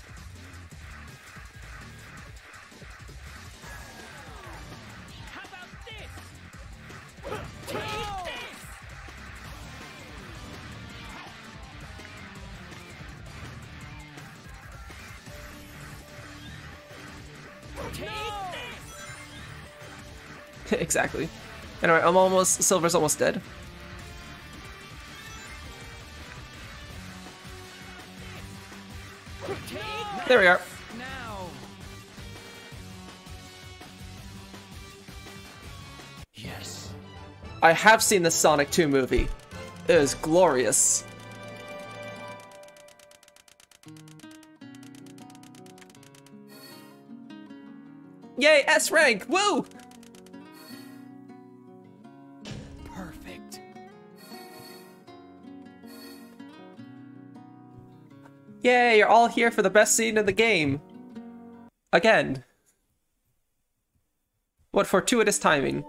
Exactly. Anyway, Silver's almost dead. There we are. Yes. I have seen the Sonic 2 movie. It was glorious. Yay, S rank! Woo! Perfect. Yay, you're all here for the best scene in the game. Again. What fortuitous timing.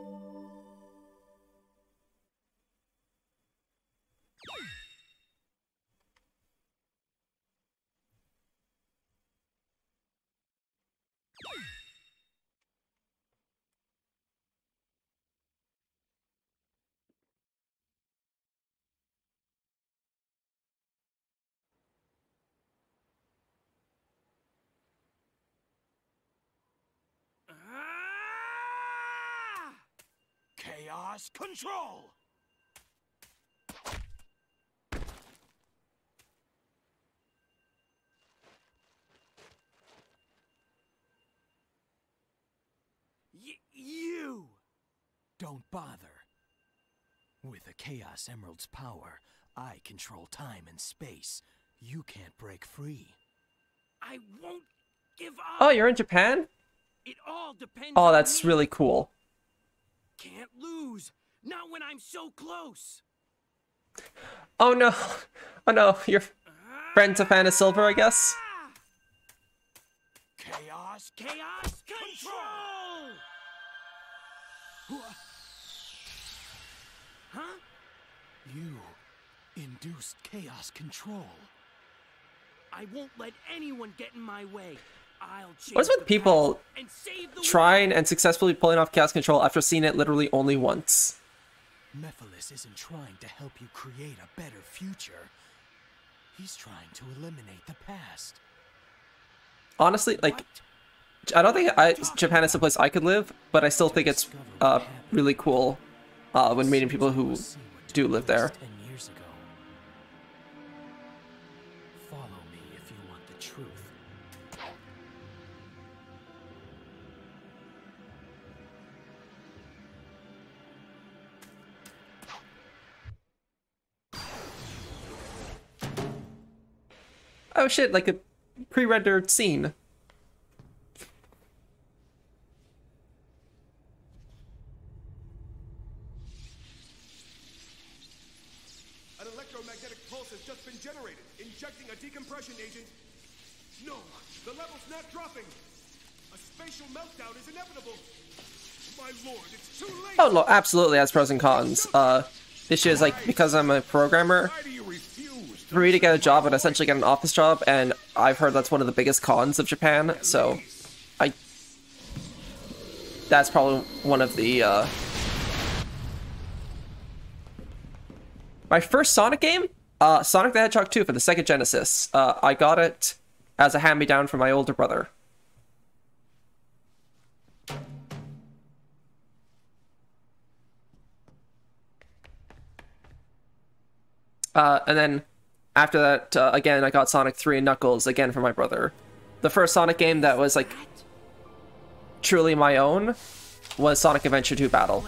Chaos Control! You! Don't bother. With the Chaos Emerald's power, I control time and space. You can't break free. I won't give up. Oh, you're in Japan? It all depends Oh, on that's me. really cool. Can't lose. Not when I'm so close. Oh no. Oh no, your friend's a fan of Silver, I guess? Chaos Control! Huh? You induced Chaos Control. I won't let anyone get in my way. I'll What's with people trying and successfully pulling off Chaos Control after seeing it literally only once? Mephiles isn't trying to help you create a better future. He's trying to eliminate the past. Honestly, like, I don't think Japan is a place I could live, but I still think it's really cool when meeting people who do live there. 10 years ago. Follow me if you want the truth. Oh shit, like a pre-rendered scene. electromagnetic pulse has just been generated, injecting a decompression agent. No, the level's not dropping. A spatial meltdown is inevitable. My lord, it's too late. Oh, absolutely has pros and cons. The issue is, like, because I'm a programmer, for me to get a job, I'd essentially get an office job, and I've heard that's one of the biggest cons of Japan, so that's probably one of the, My first Sonic game? Sonic the Hedgehog 2 for the Sega Genesis. I got it as a hand-me-down from my older brother. And then after that, again, I got Sonic 3 and Knuckles, again from my brother. The first Sonic game that was, like, truly my own was Sonic Adventure 2 Battle.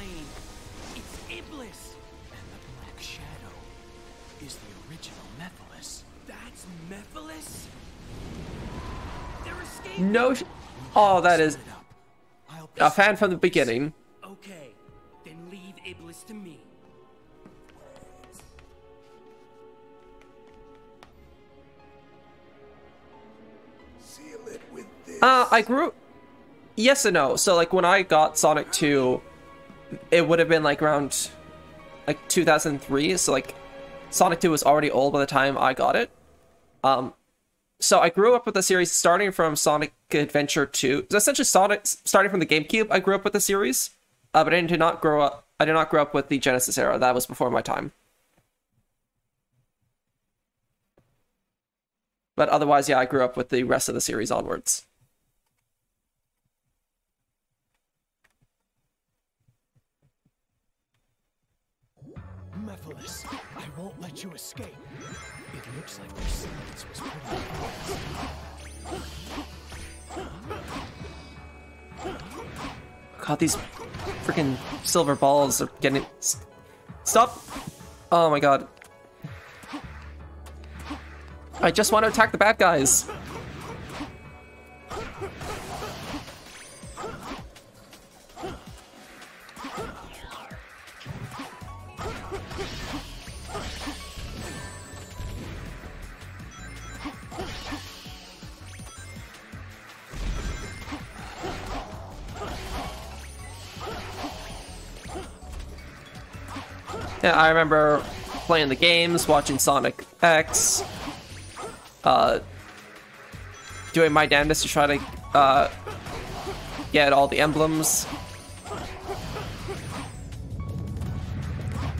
It's Iblis! And the Black Shadow is the original Mephiles. That's Mephiles? They're escaping! No Oh, that is a fan from the beginning. Okay, then leave Iblis to me. I grew... Yes and no. So, like, when I got Sonic 2, it would have been, like, around, like, 2003. So, like, Sonic 2 was already old by the time I got it. So I grew up with the series starting from Sonic Adventure 2. It's essentially Sonic, starting from the GameCube, I grew up with the series. But I did not grow up with the Genesis era. That was before my time. But otherwise, yeah, I grew up with the rest of the series onwards. Mephiles, I won't let you escape. It looks like their science was pretty advanced. God, these freaking silver balls are getting... Stop! Oh my god. I just want to attack the bad guys. Yeah, I remember playing the games, watching Sonic X, doing my damnedest to try to get all the emblems.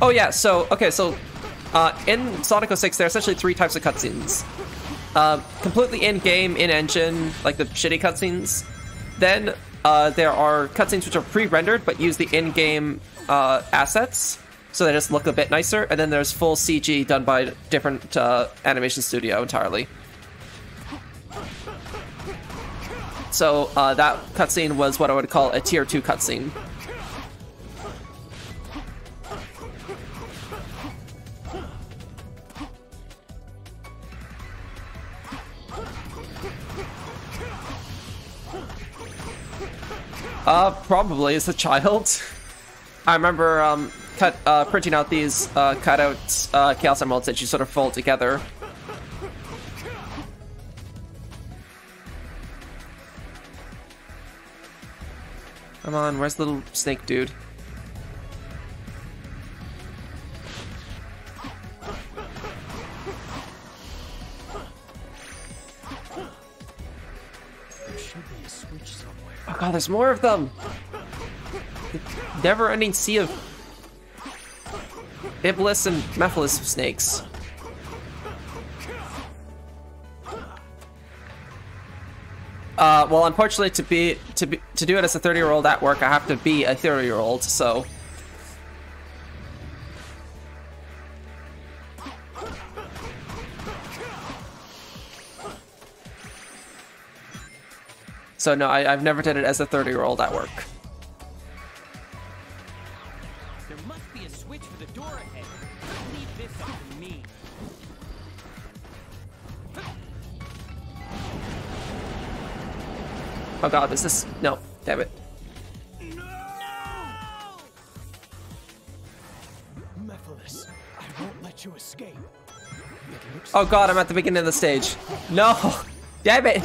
Oh yeah, so, okay, so in Sonic 06, there are essentially 3 types of cutscenes. Completely in-game, in-engine, like the shitty cutscenes. Then there are cutscenes which are pre-rendered but use the in-game assets, so they just look a bit nicer. And then there's full CG done by a different animation studio entirely. So that cutscene was what I would call a tier 2 cutscene. Probably as a child. I remember printing out these cutouts Chaos Emeralds that you sort of fold together. Come on, where's the little snake dude? There should be a switch somewhere. Oh god, there's more of them! Never-ending sea of Iblis and Mephiles snakes. Well, unfortunately, to do it as a 30-year-old at work, I have to be a 30-year-old, so. So no, I've never did it as a 30-year-old at work. There must be a switch for the door ahead. Leave this up to me. Oh god, is this... No, damn it. Mephiles, I I won't let you escape. Oh god, I'm at the beginning of the stage. No! Damn it!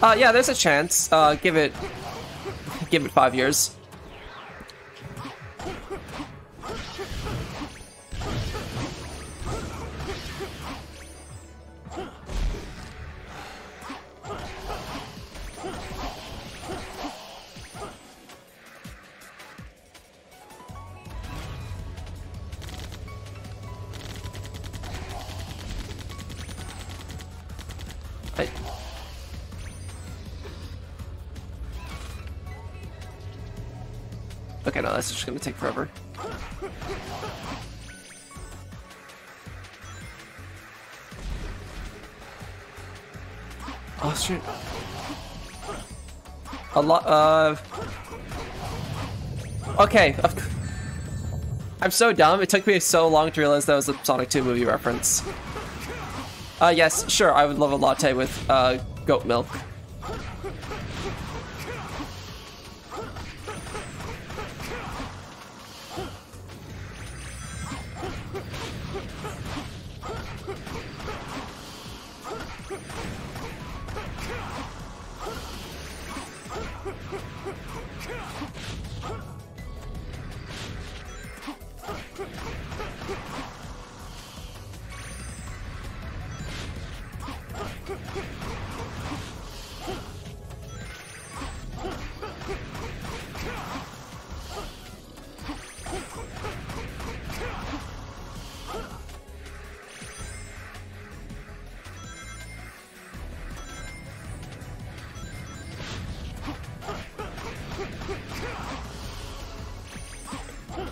Yeah, there's a chance. Give it 5 years. Okay, no, that's just gonna take forever. Oh shit. A lot okay. I'm so dumb. It took me so long to realize that was a Sonic 2 movie reference. Yes, sure, I would love a latte with goat milk.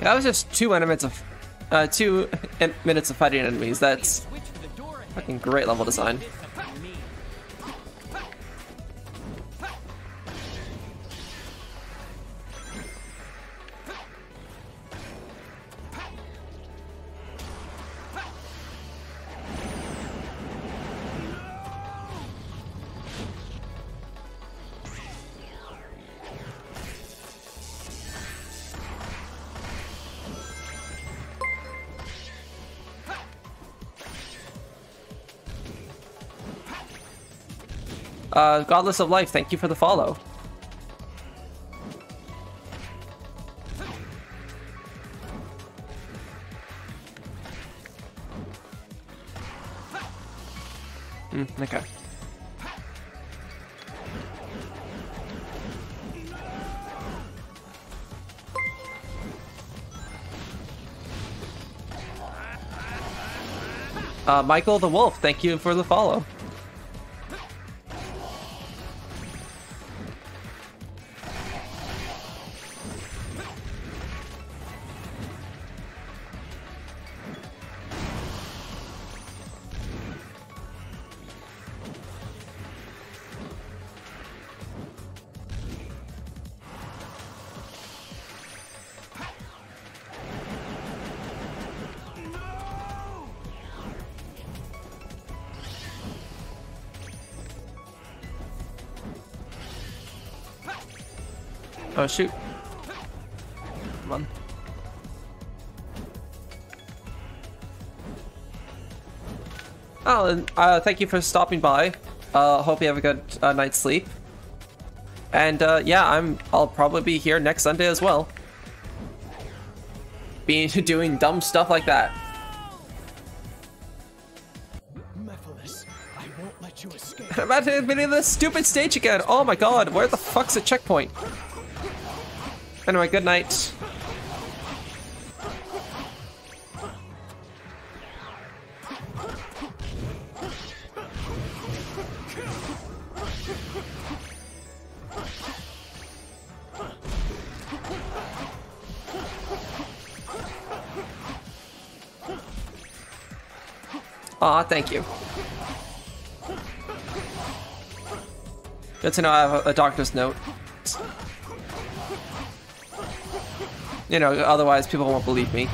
That was just 2 minutes of fighting enemies. That's fucking great level design. Godless of Life, thank you for the follow. Okay. Michael the Wolf, thank you for the follow. Oh shoot. Come on. Oh, and thank you for stopping by. Hope you have a good night's sleep. And yeah, I'll probably be here next Sunday as well. Doing dumb stuff like that. Mephiles, I won't let you escape. I'm about to be in this stupid stage again. Oh my god, where the fuck's the checkpoint? Anyway, good night. Aw, thank you. Good to know I have a doctor's note. You know, otherwise people won't believe me.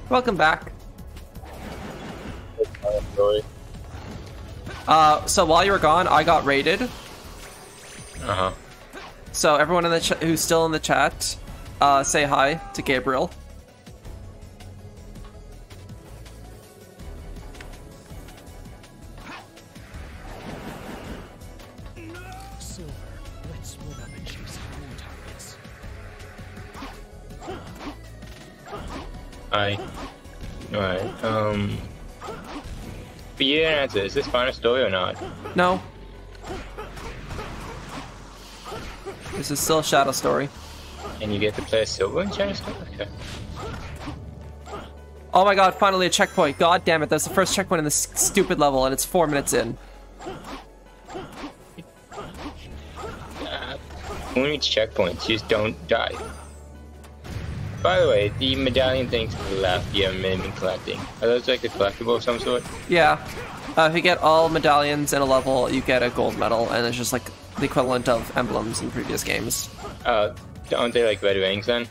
Welcome back. So while you were gone, I got raided. Uh-huh. So everyone in the who's still in the chat, say hi to Gabriel. Silver, let's split up and chase our own targets. Alright, but you didn't answer. Is this final story or not? No. This is still Shadow Story. And you get to play Silver in Shadow Story? Okay. Oh my god, finally a checkpoint. God damn it, that's the first checkpoint in this stupid level and it's 4 minutes in. When you reach checkpoints, you just don't die. By the way, the medallion things to the left you haven't been collecting. Are those like a collectible of some sort? Yeah. If you get all medallions in a level, you get a gold medal, and it's just like the equivalent of emblems in previous games. Aren't they like red rings then?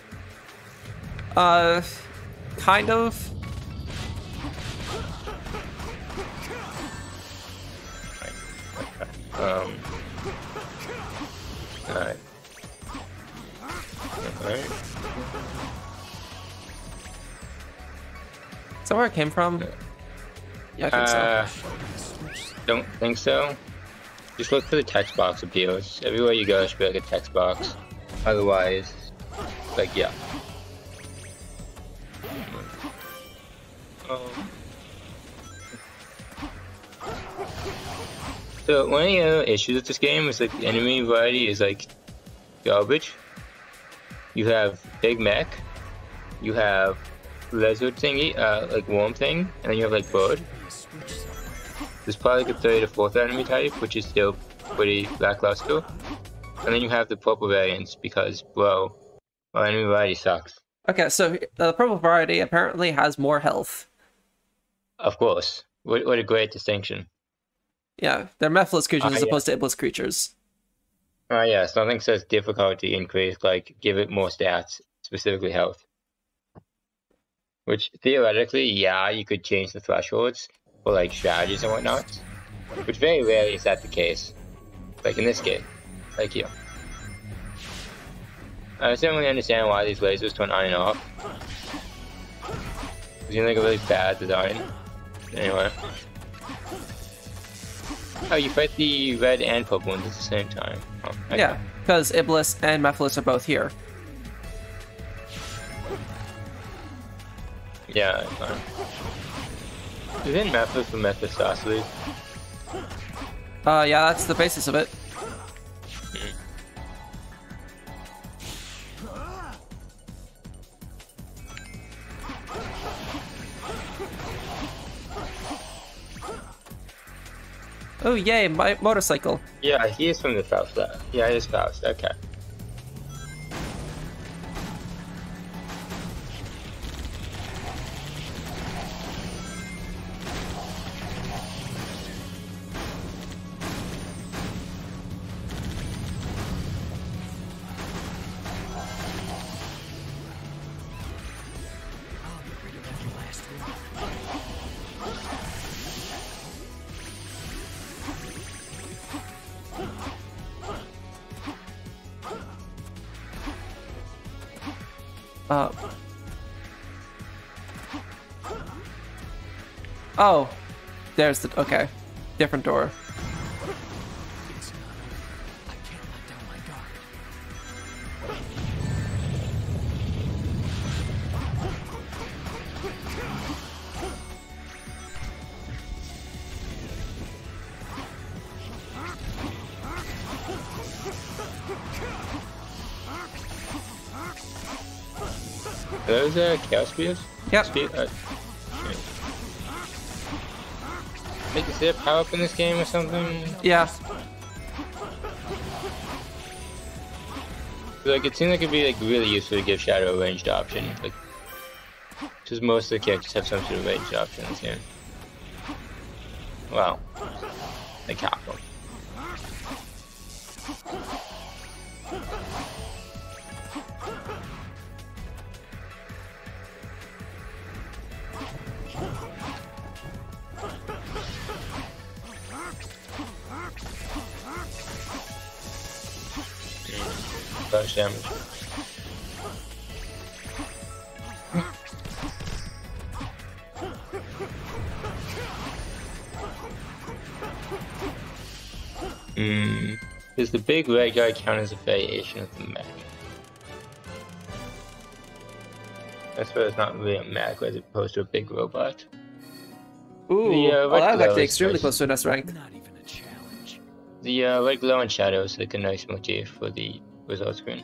Kind of. Alright. Alright. Is that where it came from? Yeah, I think so. Don't think so. Just look for the text box appeals. Everywhere you go, there should be like a text box. Otherwise, like, yeah. So one of the other issues with this game is like the enemy variety is like garbage. You have Big Mech, you have lizard thingy, like worm thing, and then you have like bird. There's probably like a third or fourth enemy type, which is still pretty lackluster. And then you have the purple variants because, bro, our enemy variety sucks. Okay, so the purple variety apparently has more health. Of course. What a great distinction. Yeah, they're Mephiles creatures as opposed to Iblis creatures. Yes, nothing says difficulty increase, like give it more stats, specifically health. Which, theoretically, yeah, you could change the thresholds for like strategies and whatnot. Which very rarely is that the case. Like in this game. Like here. I don't really understand why these lasers turn on and off. It seems like a really bad design. Anyway. Oh, you fight the red and purple ones at the same time. Oh, okay. Yeah, because Iblis and Mephiles are both here. Yeah, that's fine. Isn't Mephiles for Mephistopheles? Yeah, that's the basis of it. Oh yay, my motorcycle. Yeah, he is from the Faust. Yeah, he is Faust, okay. Oh, there's the, okay, different door. Are those Chaos Spears? Yep. Is there power up in this game or something? Yeah. Like, it seems like it'd be like really useful to give Shadow a ranged option. Like, because most of the characters have some sort of ranged option in this game. Well, like half of them. splash damage. Does the big red guy count as a variation of the mech? That's why it's not really a mech as opposed to a big robot. Ooh, The, well, that's actually is extremely nice. close to an S rank. Not even a challenge. The red glow and shadow is like a nice motif for the result screen.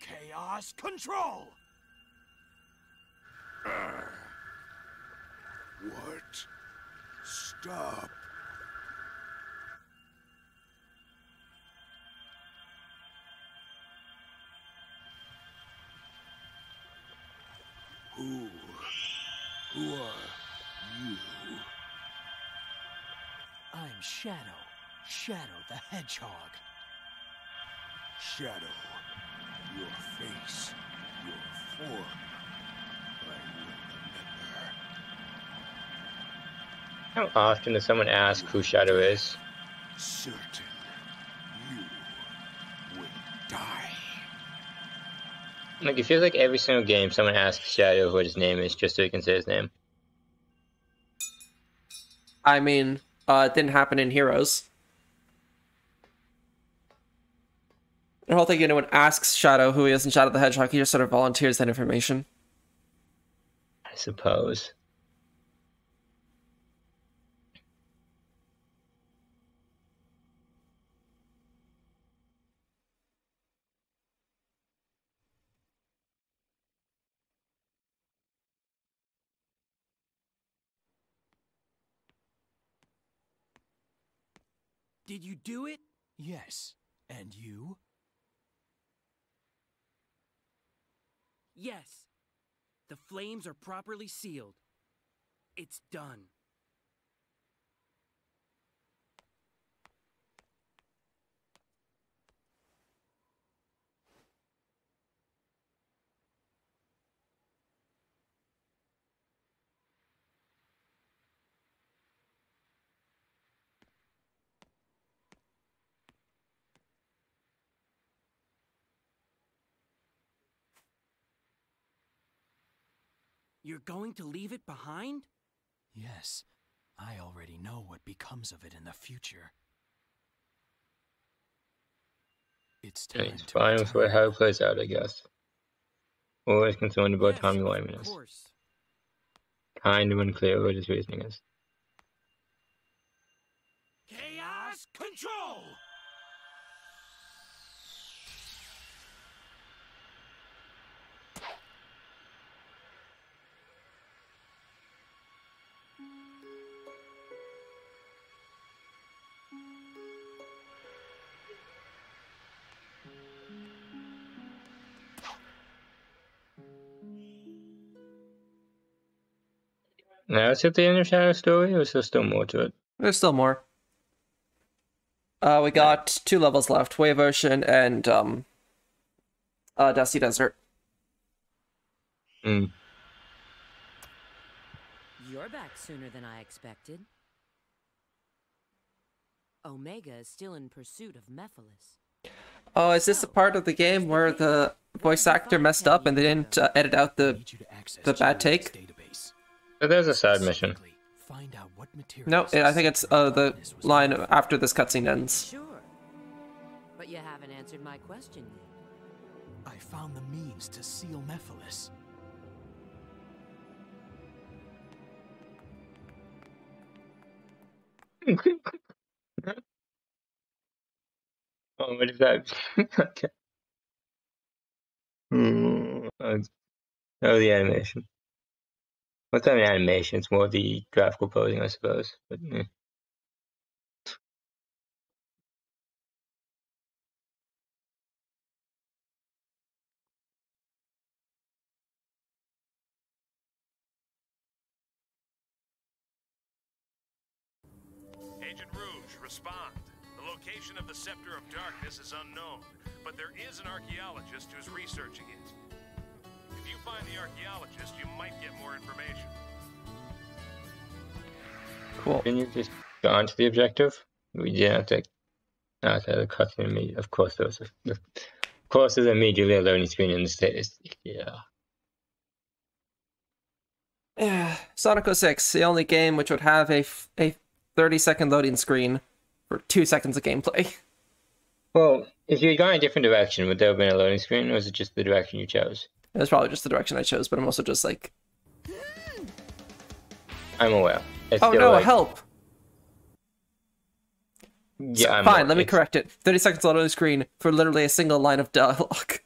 Chaos control! What? Stop. Who are you? I'm Shadow. Shadow the Hedgehog. Shadow. Your face, your form. I will remember. How often does someone ask who Shadow is? Certain you will die. Like, it feels like every single game someone asks Shadow what his name is just so he can say his name. I mean, it didn't happen in Heroes. I don't think anyone asks Shadow who he is in Shadow the Hedgehog, he just sort of volunteers that information. I suppose. Did you do it? Yes. And you? Yes. The flames are properly sealed. It's done. You're going to leave it behind? Yes. I already know what becomes of it in the future. It's time It's to fine with return. how it plays out, I guess. Always concerned about Yes, Tommy of Wyman's. course. Kind of unclear what his reasoning is. Chaos control! Now it's at the end of Shadow story, or is there still more to it? There's still more. We got 2 levels left, Wave Ocean and Dusty Desert. Mm. You're back sooner than I expected. Omega is still in pursuit of Mephiles. Oh, is this a part of the game where the voice actor messed up and they didn't edit out the bad take? But there's a side mission. Find out what No, I think it's the line after this cutscene ends. Sure. But you haven't answered my question yet. I found the means to seal Mephiles. Oh, what is that? Okay. Oh, the animation. What's that animation? It's more the graphical posing, I suppose. But, yeah. Agent Rouge, respond. The location of the Scepter of Darkness is unknown, but there is an archaeologist who's researching it. If you find the archaeologist, you might get more information. Cool. Can you just go on to the objective? We didn't have to. Okay, the cutscene. Of course, there's immediately a loading screen in the status. Yeah. Yeah, Sonic 06, the only game which would have a 30-second loading screen for 2 seconds of gameplay. Well, if you had gone a different direction, would there have been a loading screen, or was it just the direction you chose? It was probably just the direction I chose, but I'm also just like... I'm aware. Oh no, like... help! Yeah, so, fine, let me correct it. 30 seconds loading screen for literally a single line of dialogue.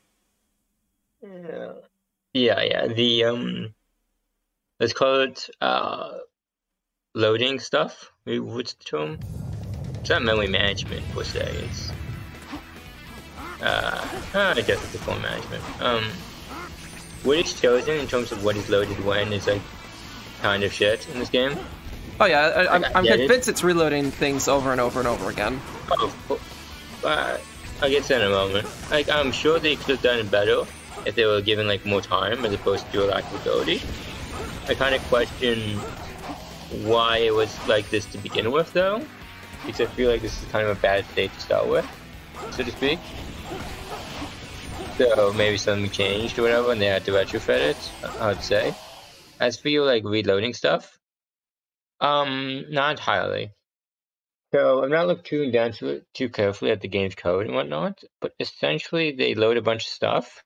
Yeah, the, let's call it, loading stuff? What's the term? It's not memory management, per se. It's, I guess it's a phone management. What is chosen in terms of what is loaded when is, like, kind of shit in this game. Oh yeah, I'm convinced it's reloading things over and over and over again. Oh, I'll get to that in a moment. Like, I'm sure they could have done it better if they were given, like, more time as opposed to a lack of ability. I kind of question why it was like this to begin with, though, because I feel like this is kind of a bad state to start with, so to speak. So maybe something changed or whatever, and they had to retrofit it, I'd say. As for your, like, reloading stuff, not entirely. So I've not looked too into it too carefully at the game's code and whatnot, but essentially they load a bunch of stuff,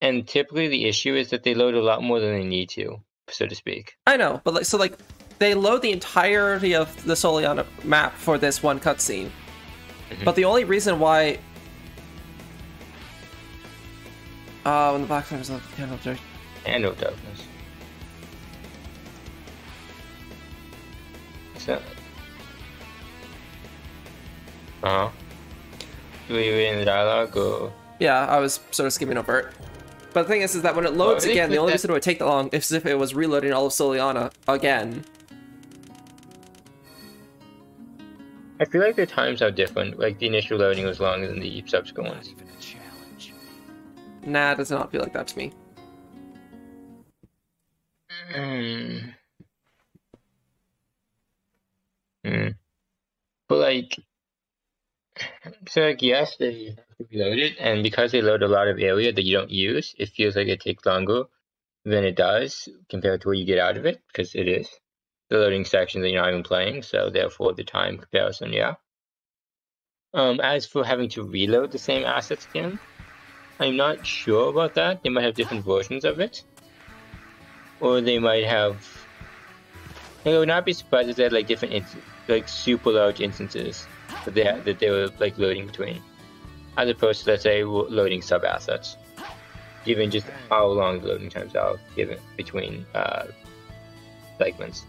and typically the issue is that they load a lot more than they need to, so to speak. I know, but like, so like, they load the entirety of the Soleanna map for this one cutscene. But the only reason why... when the black is left, Hand of Darkness. Hand of Darkness. So... Were you reading the dialogue, or...? Yeah, I was sort of skimming over it. But the thing is that when it loads again, the only reason it would take that long is if it was reloading all of Soleanna again. I feel like the times are different. Like, the initial loading was longer than the subsequent ones. Nah, it does not feel like that to me. But, like... So, like, yes, they have to be loaded, and because they load a lot of area that you don't use, it feels like it takes longer than it does compared to what you get out of it, because it is the loading section that you're not even playing, so therefore the time comparison, yeah. As for having to reload the same assets again, I'm not sure about that. They might have different versions of it, or they might have... I would not be surprised if they had, like, different, like, super large instances that they were, like, loading between, as opposed to, let's say, loading sub-assets, given just how long the loading times are given between segments.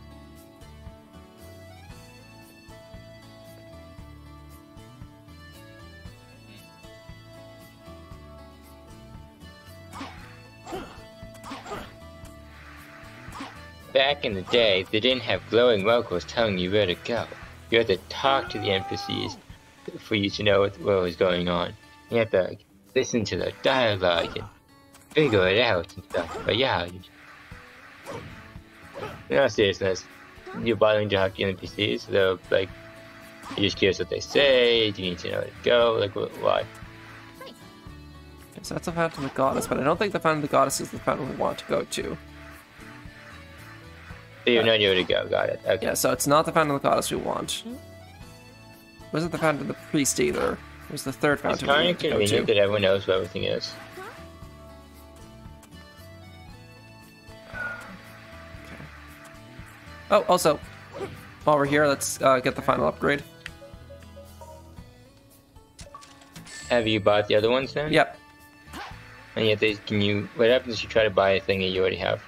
Back in the day, they didn't have glowing locals telling you where to go. You had to talk to the NPCs for you to know what was going on. You had to, like, listen to their dialogue and figure it out and stuff. But yeah, no seriousness, you're bothering to talk to the NPCs. They're like, you're just curious what they say. Do you need to know where to go? Like, why? So that's the Fountain of the Goddess, but I don't think the Fountain of the Goddess is the fountain we want to go to. So you have no idea where to go, got it. Okay. Yeah, so it's not the Fountain of the Goddess we want. Wasn't the Fountain of the Priest either. It was the third fountain. It's kind of convenient that everyone knows where everything is. Okay. Oh, also, while we're here, let's get the final upgrade. Have you bought the other ones then? Yep. And yet, what happens if you try to buy a thing that you already have?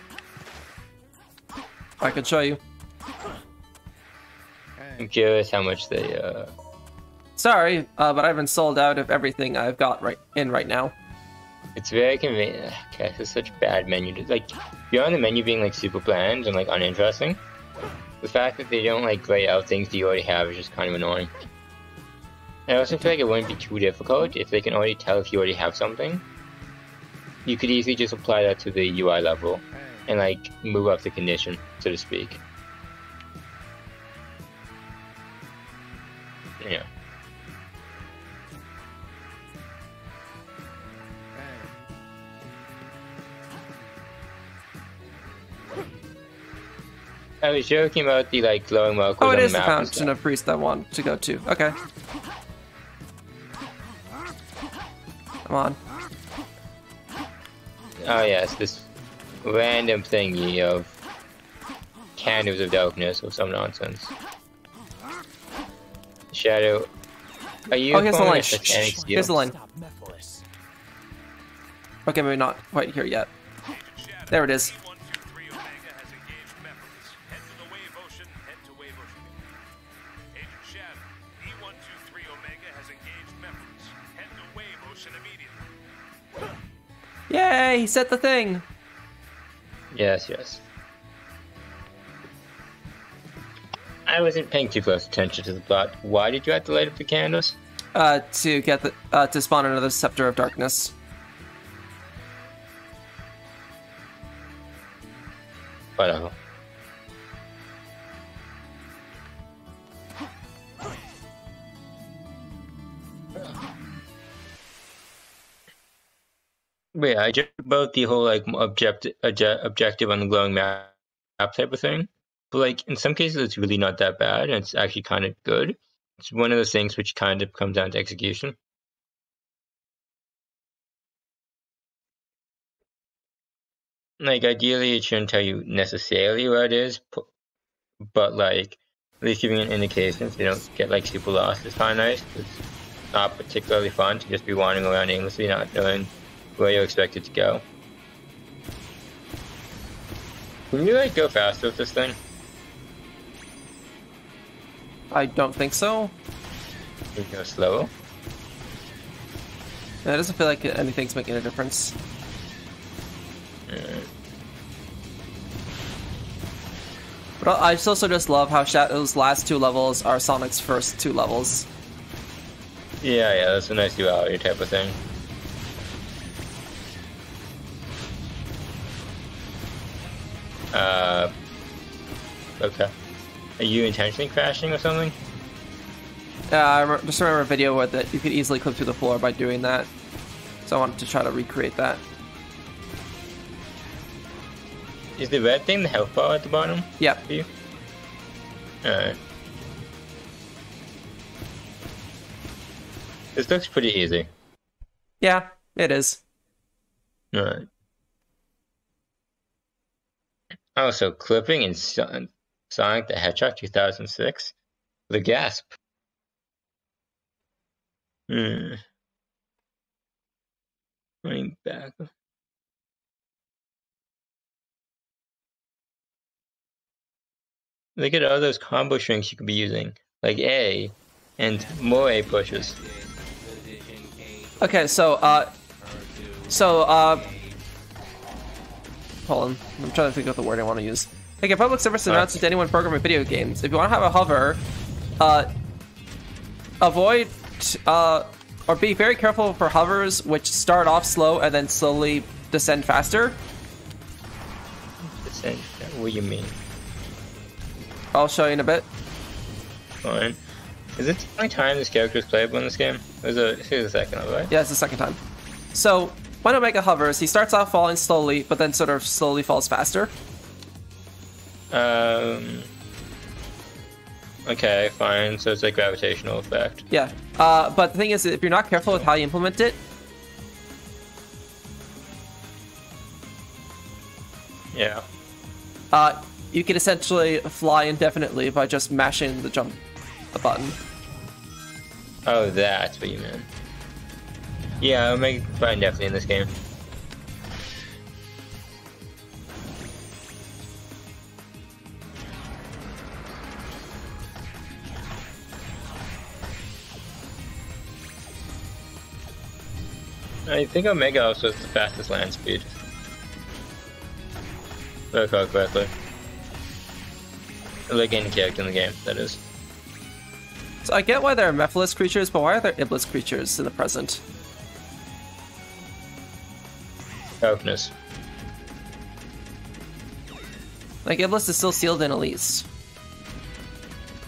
I could show you. I'm curious how much they, Sorry, but I've been sold out of everything I've got right now. It's very convenient. Okay, this is such bad menu. Like, beyond the menu being, like, super bland and, like, uninteresting, the fact that they don't like grade out things that you already have is just kind of annoying. I also feel like it wouldn't be too difficult if they can already tell if you already have something. You could easily just apply that to the UI level and like move up the condition, so to speak. Yeah. I was joking about the like glowing markers Oh, it on is the the map. Fountain of Priest I want to go to. Okay. Come on. Oh yes, this random thingy of candles of darkness or some nonsense. Shadow, are you? Oh, here's the calling line. us Satanic Steel? Here's the line. Okay, maybe not quite here yet. There it is. Yay, he set the thing! Yes, yes. I wasn't paying too close attention to the plot. Why did you have to light up the candles? To get the, to spawn another Scepter of Darkness. Whatever. Wait, I joked about the whole like objective on the glowing map type of thing, but like in some cases it's really not that bad, and it's actually kind of good. It's one of those things which kind of comes down to execution. Like ideally, it shouldn't tell you necessarily where it is, but like at least giving an indication so you don't get like super lost is kind of nice. It's not particularly fun to just be wandering around aimlessly, not knowing where you're expected to go. Can you like go faster with this thing? I don't think so. Can you go slower? It doesn't feel like anything's making a difference. But I also just love how Shadow's last two levels are Sonic's first two levels. Yeah, that's a nice duality type of thing. Okay. Are you intentionally crashing or something? I just remember a video where that you could easily clip through the floor by doing that. So I wanted to try to recreate that. Is the red thing the health bar at the bottom? Yep. For you? Alright. This looks pretty easy. Yeah, it is. Alright. Also, clipping in Sonic the Hedgehog 2006? The gasp. Going back. Look at all those combo shrinks you could be using. Like A, and more A pushes. Okay, so, hold on. I'm trying to think of the word I want to use. Okay, public service announcement to anyone programming video games. If you want to have a hover, avoid, or be very careful for hovers which start off slow and then slowly descend faster. Descend? What do you mean? I'll show you in a bit. Fine. Is it the only time this character is playable in this game? This is the second, right? Yeah, it's the second time. So, when Omega hovers, he starts off falling slowly, but then sort of slowly falls faster. Okay, fine. So it's like gravitational effect. Yeah. But the thing is, if you're not careful with how you implement it... Yeah. You can essentially fly indefinitely by just mashing the jump button. Oh, that's what you meant. Yeah, I'll make fly indefinitely in this game. I think Omega also has the fastest land speed. If I recall correctly. Like any character in the game, that is. So I get why there are Mephiles creatures, but why are there Iblis creatures in the present? Darkness. Like, Iblis is still sealed in Elise.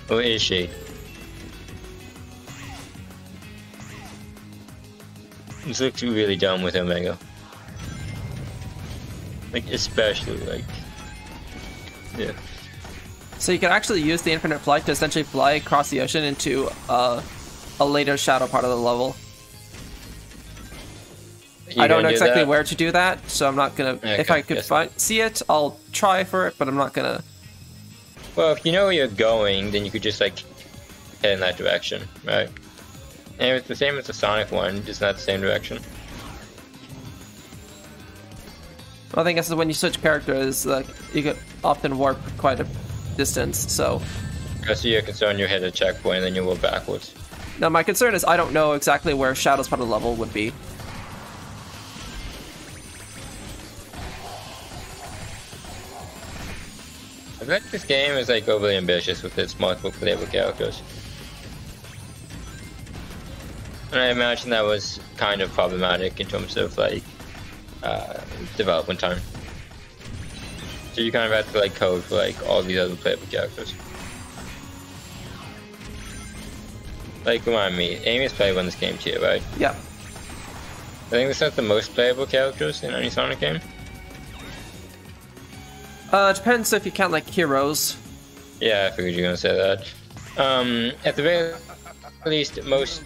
Or is she? This looks really dumb with Omega. Like, especially, like... Yeah. So you can actually use the infinite flight to essentially fly across the ocean into a later shadow part of the level. I don't know exactly where to do that, so I'm not gonna... Okay, if I could see it, I'll try for it, but I'm not gonna... Well, if you know where you're going, then you could just, like, head in that direction, right? And it's the same as the Sonic one, just not the same direction. Well, I think this is when you switch characters, like, you could often warp quite a distance, so... So you're concerned you hit a checkpoint and then you move backwards. No, my concern is I don't know exactly where Shadow's part of the level would be. I feel like this game is like overly ambitious with its multiple playable characters. And I imagine that was kind of problematic in terms of like development time. So you kind of have to like code for like all these other playable characters. Like, remind me, Amy is playable in this game too, right? Yeah. I think this has the most playable characters in any Sonic game. It depends if you count like heroes. Yeah, I figured you were gonna say that. At the very least, most.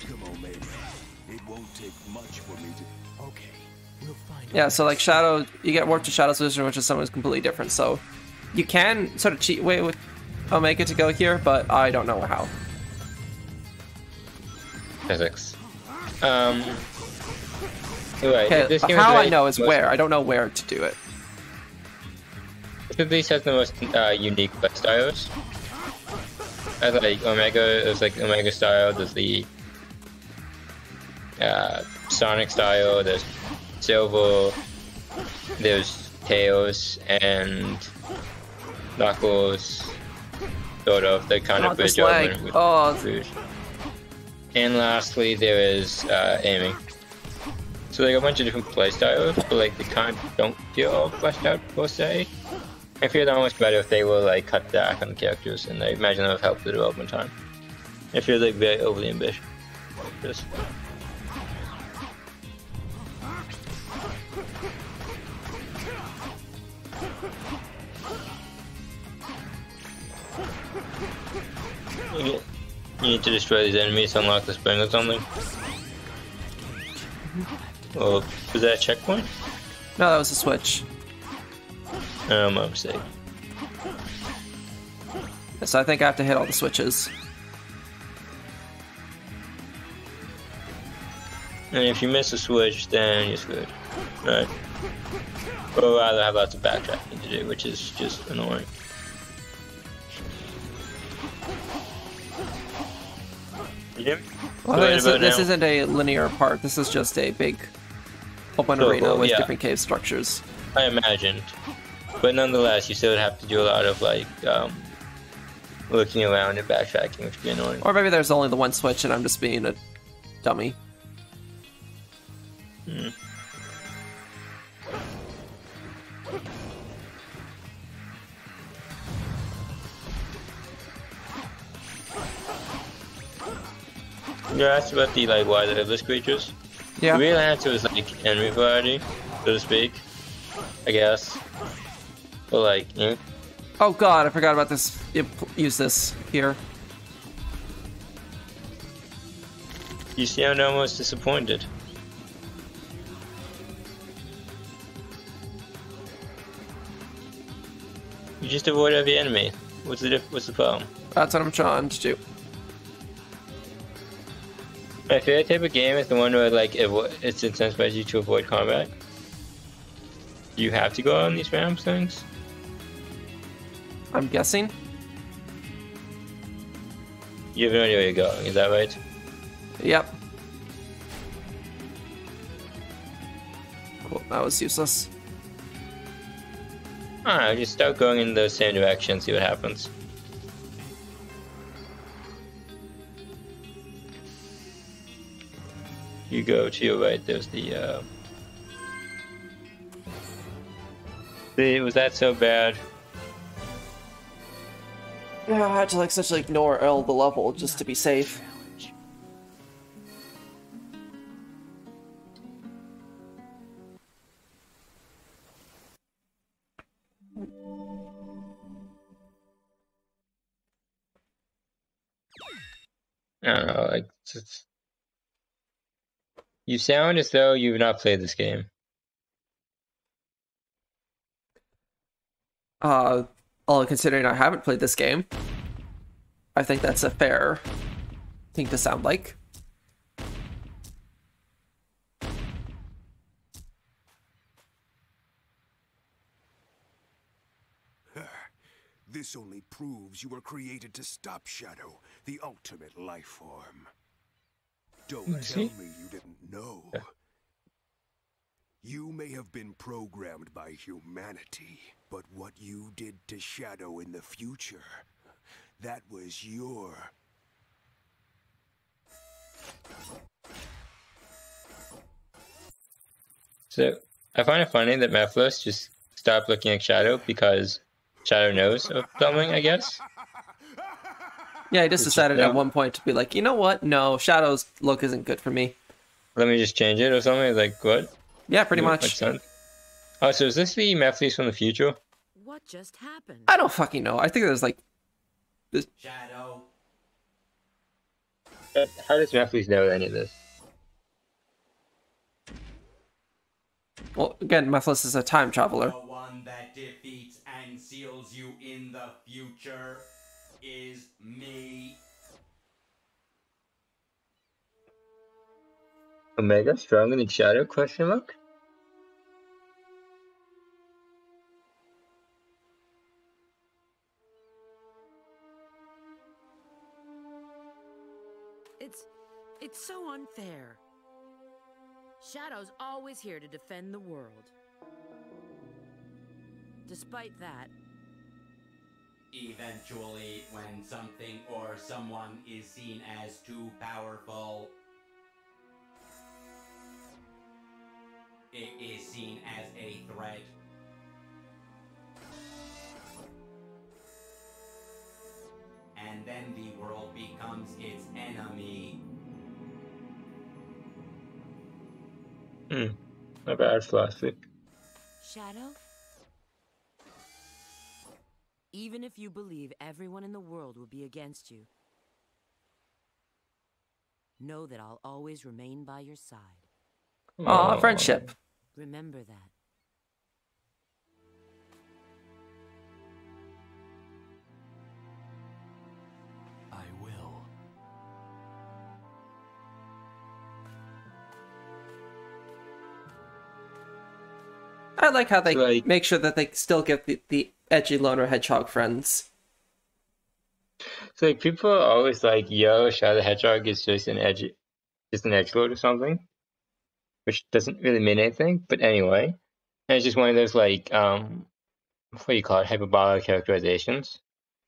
Yeah, so like Shadow, you get warped to Shadow's position, which is something completely different. So you can sort of cheat away with Omega to go here, but I don't know how. Physics. Right. Okay, how I know is where. I don't know where to do it. At least has the most unique styles. As like Omega, there's like Omega style. There's the Sonic style. There's Silver. There's Tails and Knuckles. Sort of. They kind of bridge over with Rouge. And lastly, there is Amy. So like a bunch of different playstyles, but like they kind of don't feel all fleshed out per se. I feel that much better if they were like cut back on the characters, and I imagine that would help the development time. I feel like very overly ambitious. You need to destroy these enemies to unlock the spring or something. Or was that a checkpoint? No, that was a switch. My mistake. So I think I have to hit all the switches. And if you miss a switch, then you're screwed. Right? Or rather have lots of backtracking to do, which is just annoying. Well, this isn't a linear part. This is just a big open arena with different cave structures. I imagined. But nonetheless, you still have to do a lot of like looking around and backtracking, which would be annoying. Or maybe there's only the one switch and I'm just being a dummy. You asked about the like why the Iblis creatures. Yeah. The real answer is like enemy variety, so to speak. I guess. But like, Oh god, I forgot about this. Use this here. You sound almost disappointed. You just avoid every enemy. What's the problem? That's what I'm trying to do. My favorite type of game is the one where like it's incentivizes you to avoid combat. Do you have to go on these ramps things? I'm guessing. You have no idea where you're going, is that right? Yep. Cool, that was useless. I don't know, just start going in the same direction, see what happens. you go to your right, there's the. Was that so bad? Yeah, I had to like essentially ignore all the level just to be safe. I don't know, like you sound as though you've not played this game. All considering I haven't played this game, I think that's a fair thing to sound like. This only proves you were created to stop Shadow, the ultimate life form. Don't tell me you didn't know. You may have been programmed by humanity, but what you did to Shadow in the future, that was your... So, I find it funny that Mephiles just stopped looking at Shadow because Shadow knows of something, I guess. Yeah, he just decided at one point to be like, you know what? No, Shadow's look isn't good for me. Let me just change it or something? Like, what? Yeah, pretty much. Oh, so is this the Mephiles from the future? What just happened? I don't fucking know. I think there's like... this... Shadow. How does Mephiles know any of this? Well, again, Mephiles is a time traveler. The one that defeats and seals you in the future is me. Omega stronger than Shadow? Question mark? It's so unfair. Shadow's always here to defend the world. Despite that, eventually, when something or someone is seen as too powerful, it is seen as a threat. And then the world becomes its enemy. Not bad philosophy. Shadow? Even if you believe everyone in the world will be against you, know that I'll always remain by your side. Aw, friendship. Remember that. I will. I like how they make sure that they still get the edgy loner hedgehog friends. So like people are always like, yo, Shadow the Hedgehog is just an edgelord or something. Which doesn't really mean anything, but anyway. And it's just one of those like what do you call it, hyperbolic characterizations.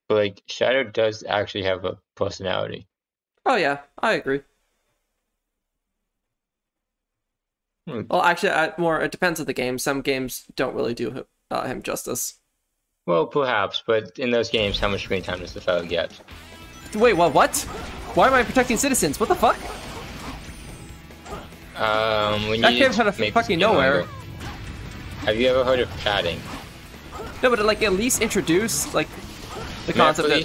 But like Shadow does actually have a personality. Oh yeah, I agree. Well, actually, it depends on the game. Some games don't really do him justice. Well, perhaps, but in those games, how much screen time does the fellow get? Wait, what? Why am I protecting citizens? What the fuck? That came out of fucking nowhere. Longer. Have you ever heard of padding? No, but like at least introduce like the concept that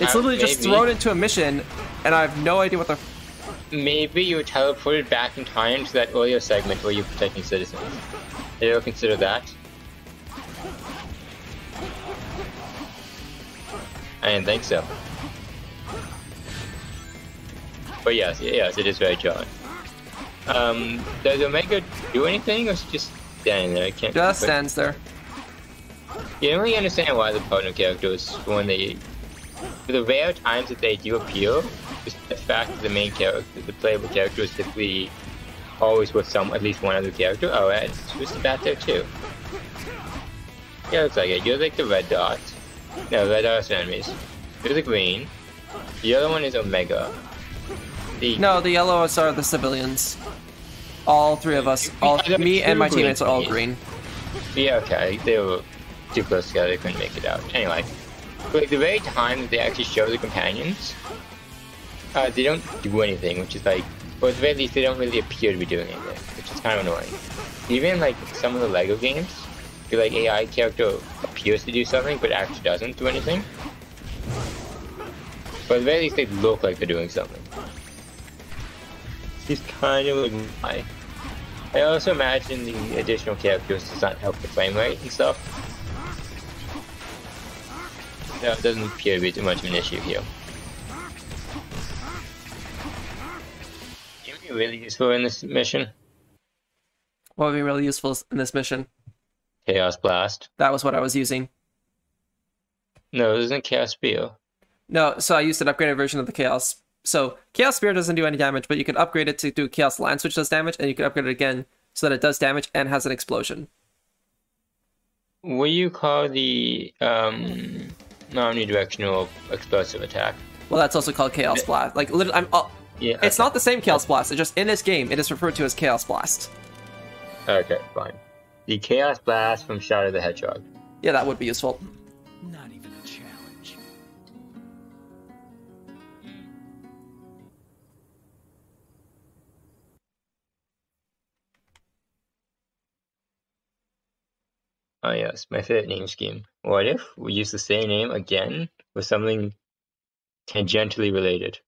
it's literally just thrown into a mission, and I have no idea what the. Maybe you were teleported back in time to that earlier segment where you're protecting citizens. Did you ever consider that? I didn't think so. But yes, it is very jarring. Does Omega do anything, or is he just standing there? I can't. Just stands there. You don't really understand why the partner characters, when they, for the rare times that they do appear, just the fact that the main character, the playable character, is typically always with at least one other character. Oh, and it's that there too. Yeah, looks like it. You're like the red dot. No, red dots are enemies. You're the green. The other one is Omega. No, the yellows are the civilians. All three of us, me and my teammates are all green. Yeah, okay. They were too close together, they couldn't make it out. Anyway, like the very time that they actually show the companions, they don't do anything, which is like, or at the very least, they don't really appear to be doing anything, which is kind of annoying. Even like some of the LEGO games, the like AI character appears to do something, but actually doesn't do anything. But at the very least, they look like they're doing something. He's kind of like why. I also imagine the additional characters does not help the frame rate and stuff. No, it doesn't appear to be too much of an issue here. It would be really useful in this mission. What would be really useful in this mission? Chaos Blast. That was what I was using. No, it isn't Chaos Spear. No, so I used an upgraded version of the Chaos. So Chaos Spear doesn't do any damage, but you can upgrade it to do Chaos Lance, which does damage, and you can upgrade it again so that it does damage and has an explosion. What do you call the omnidirectional explosive attack? Well, that's also called Chaos Blast. Like literally, yeah, it's not the same Chaos Blast. It's just in this game, it is referred to as Chaos Blast. Okay, fine. The Chaos Blast from Shadow the Hedgehog. Yeah, that would be useful. Not even a challenge. Oh yes, my favorite name scheme. What if we use the same name again with something tangentially related?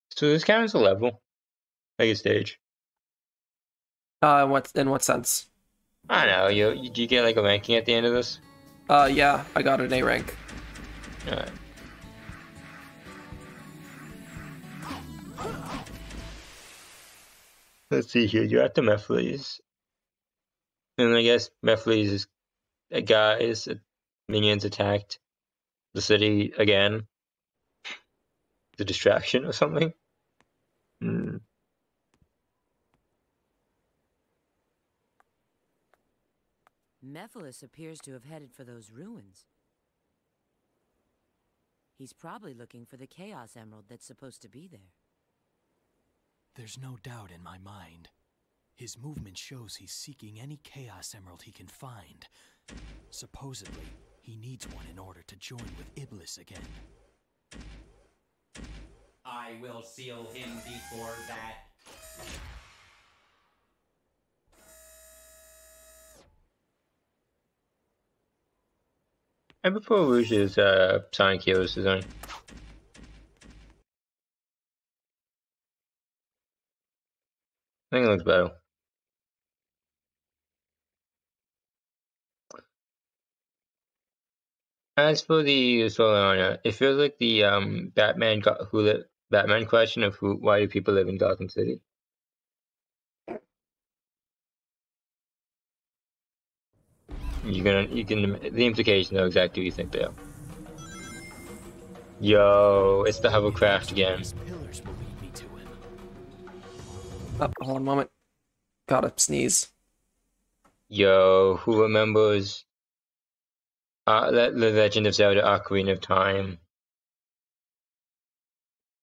So this counts as a level, like a stage. In what sense? I don't know. Do you get like a ranking at the end of this? Yeah, I got an A rank. Alright. Let's see here. You're at the Mephiles. And I guess Mephiles is guys, minions attacked the city again. The distraction or something? Mephiles appears to have headed for those ruins. He's probably looking for the Chaos Emerald that's supposed to be there. There's no doubt in my mind. His movement shows he's seeking any Chaos Emerald he can find. Supposedly, he needs one in order to join with Iblis again. I will seal him before that. I prefer Rouge's Sonic Heroes design. I think it looks better. As for the Solana, it feels like the Batman question of why do people live in Gotham City? The implications are exactly what you think they are. Yo, it's the hovercraft again. Oh, hold on a moment. Gotta sneeze. Yo, who remembers The Legend of Zelda Ocarina of Time?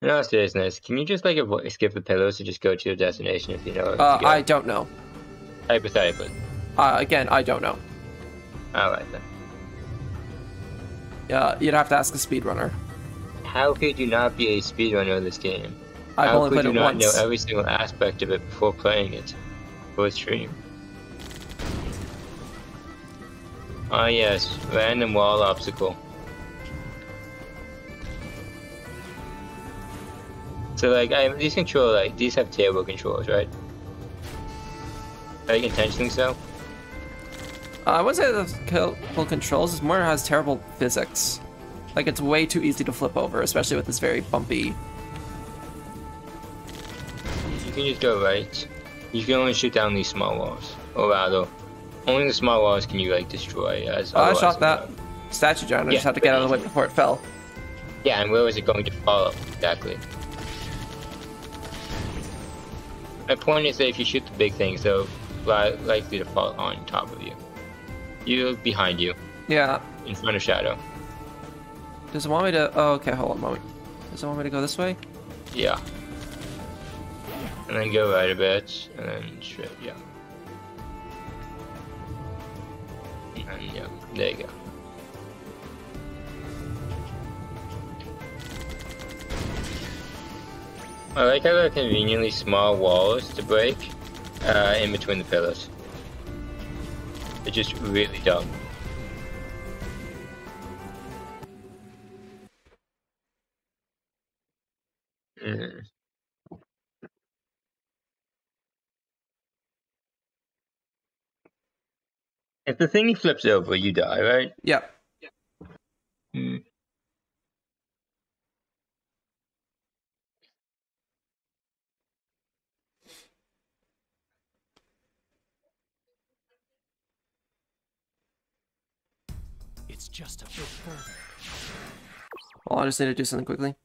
In all seriousness, can you just like skip the pillows to just go to your destination if you know? I don't know. Hypothetically. Again, I don't know. Alright then. Yeah, you'd have to ask a speedrunner. How could you not be a speedrunner of this game? I've only played it once. How could you not know every single aspect of it before playing it for a stream? Ah yes, random wall obstacle. So like, these have terrible controls, right? Like intentionally so? I wouldn't say the terrible controls, it's more it has terrible physics. Like, it's way too easy to flip over, especially with this very bumpy... You can just go right. You can only shoot down these small walls. Or rather, only the small walls can you, like, destroy. I shot that statue down, I just had to get out of the way before it fell. Yeah, and where was it going to fall exactly? My point is that if you shoot the big things, though, likely to fall on top of you. You look behind you. Yeah. In front of Shadow. Does it want me to... Oh, okay, hold on a moment. Does it want me to go this way? Yeah. And then go right a bit, and then straight, yeah. And yeah, there you go. I like how there are conveniently small walls to break in between the pillars. It's just really dumb. If the thing flips over, you die, right? Yeah. It's just a bit further. Well, I just need to do something quickly.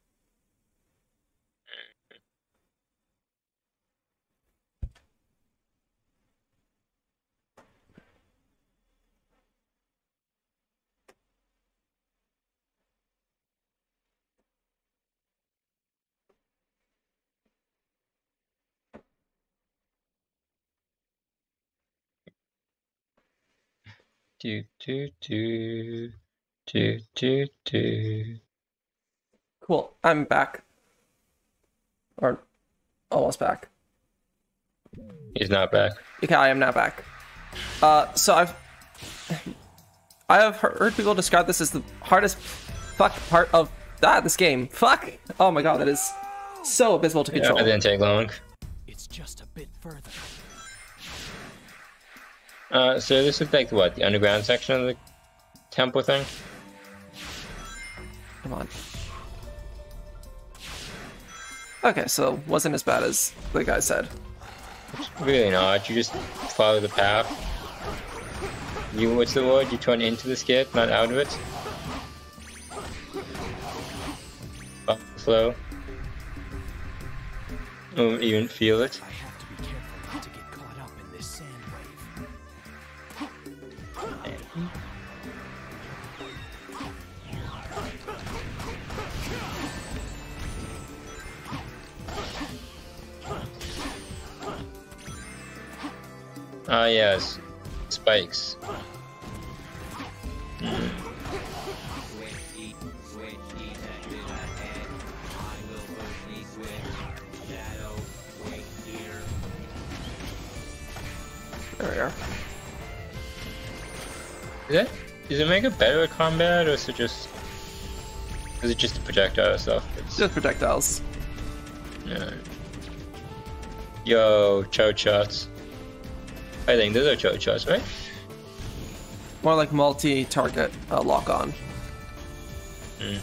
Do do do do do do. Cool. I'm back. Or almost back. He's not back. Okay, I am now back. So I have heard people describe this as the hardest part of this game. Fuck! Oh my god, that is so abysmal to control. Yeah, it didn't take long. It's just a bit further. So this looks like what, the underground section of the temple thing? Come on. Okay, so wasn't as bad as the guy said. It's really not. You just follow the path. What's the word? You turn into the skip, not out of it. Flow. Don't even feel it. Ah, yes. Spikes. There we are. Does it make it better at combat, or is it just the projectile stuff? It's just projectiles. Yeah. Yo, charge shots. I think those are charge shots, right? More like multi-target lock-on. I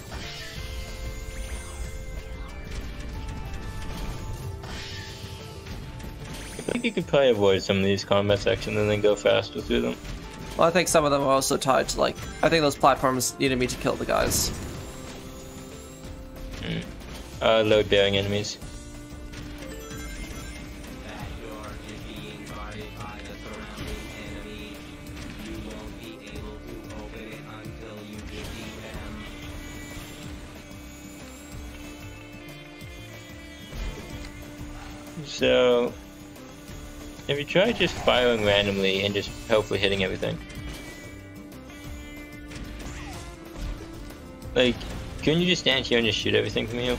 think you could probably avoid some of these combat sections and then go faster through them. Well, I think some of them are also tied to, like, I think those platforms needed me to kill the guys. Load-bearing enemies. So, if you try just firing randomly and just hopefully hitting everything. Like, couldn't you just stand here and just shoot everything from you?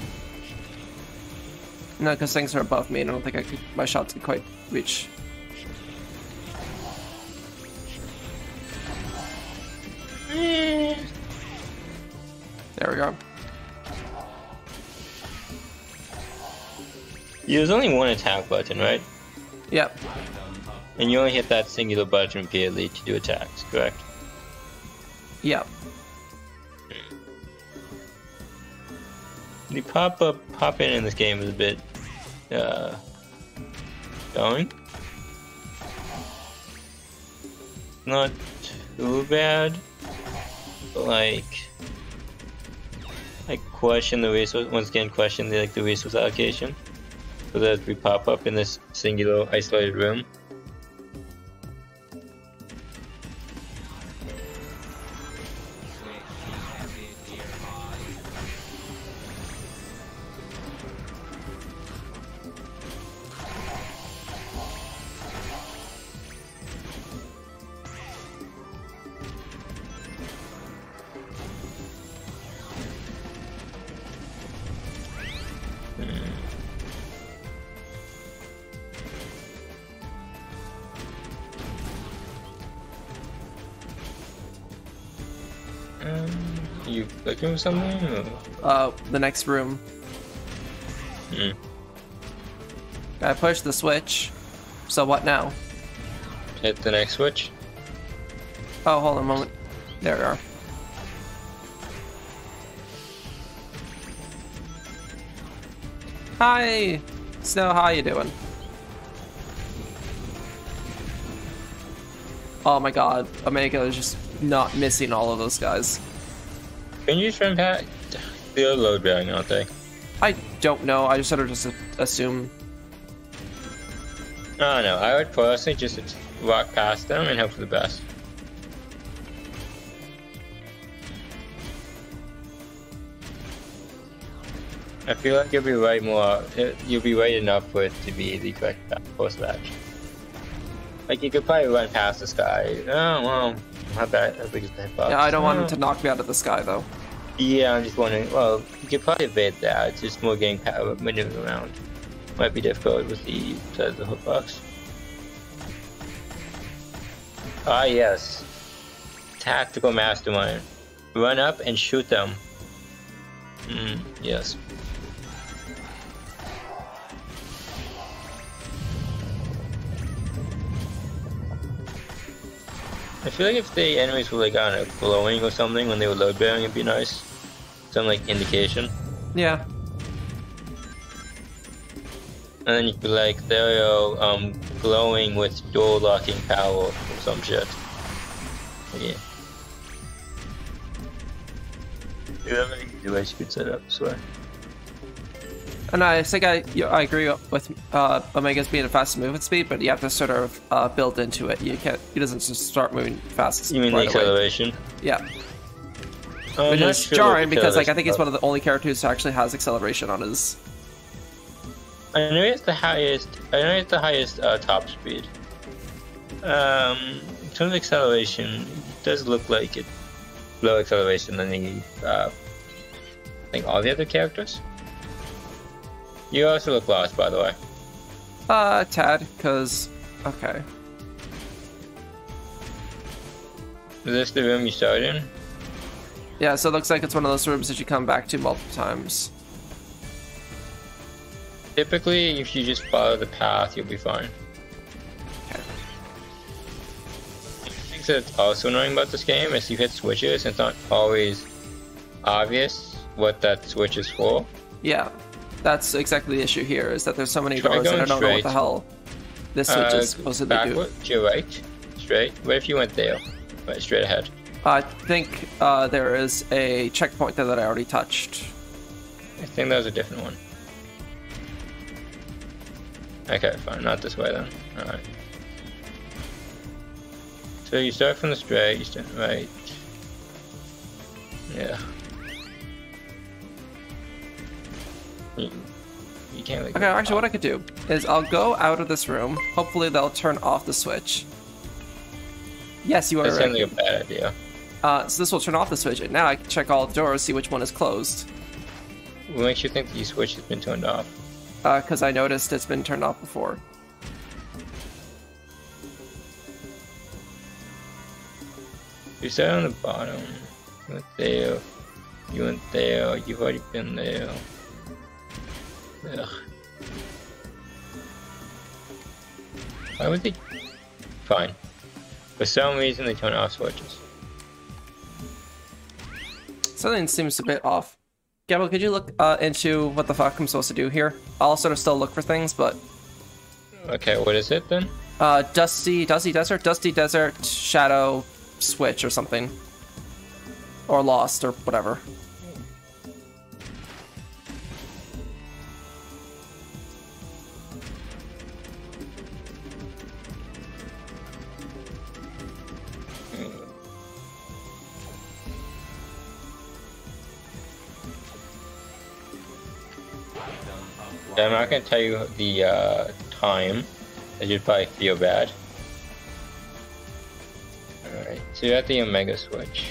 No, because things are above me and I don't think my shots can quite reach. There we go. Yeah, there's only one attack button, right? Yep. And you only hit that singular button repeatedly to do attacks, correct? Yep. The pop in this game is a bit going. Not too bad, but like I question the resource once again. Question the resource allocation, so that we pop up in this singular isolated room. You looking for something? Or? The next room. Hmm. I pushed the switch. So what now? Hit the next switch. Oh, hold on a moment. There we are. Hi, Snow. How you doing? Oh my God, Omega is just not missing all of those guys. Can you just run past? They're load bearing, aren't they? I don't know. I just sort of just assume. I don't know. I would personally just walk past them and hope for the best. I feel like you'll be right more. You'll be right enough for it to be the correct course of action. Like you could probably run past this guy. Oh well, not that as big as the hitbox. Yeah, I don't want him to knock me out of the sky though. Yeah, I'm just wondering. Well, you could probably evade that. It's just more getting power maneuvering around. Might be difficult with the size of the hitbox. Ah yes, tactical mastermind. Run up and shoot them. Yes. I feel like if the enemies were like, I don't know, glowing or something when they were load bearing, it'd be nice. Some like indication. Yeah. And then you could be like, they're glowing with door locking power or some shit. Yeah. You have any device you could set up, swear. And I think I agree with Omega's being a fast movement speed, but you have to sort of build into it. You can't. He doesn't just start moving fast. You mean right the acceleration? Away. Yeah. Which is jarring because like I think he's one of the only characters who actually has acceleration on his. I know he has the highest. I know he has the highest top speed. In terms of acceleration, it does look like it's low acceleration than the I think all the other characters. You also look lost, by the way. Tad, because okay. Is this the room you started in? Yeah, so it looks like it's one of those rooms that you come back to multiple times. Typically, if you just follow the path, you'll be fine. Okay. Things that's also annoying about this game is you hit switches, it's not always obvious what that switch is for. Yeah, that's exactly the issue here, is that there's so many doors and I don't know what the hell this switch is supposed to do. Backward, to your right, straight. What if you went there? Right, straight ahead. I think there is a checkpoint there that I already touched. I think that was a different one. Okay, fine, not this way then. Alright. So you start from the straight, you start right. Yeah. You can't like. Okay, actually what I could do is I'll go out of this room. Hopefully they'll turn off the switch. Yes, you are right. That sounds like a bad idea. So this will turn off the switch, and now I can check all the doors, see which one is closed. What makes you think the switch has been turned off? Because I noticed it's been turned off before. You start on the bottom. You went there. You went there. You've already been there. Ugh. Why would they? Fine. For some reason, they turn off switches. Something seems a bit off. Gabriel, could you look into what the fuck I'm supposed to do here? I'll sort of still look for things, but... Okay, what is it then? Dusty Desert, Shadow, Switch or something. Or Lost or whatever. I'm not gonna tell you the time, as you'd probably feel bad. Alright, so you're at the Omega Switch.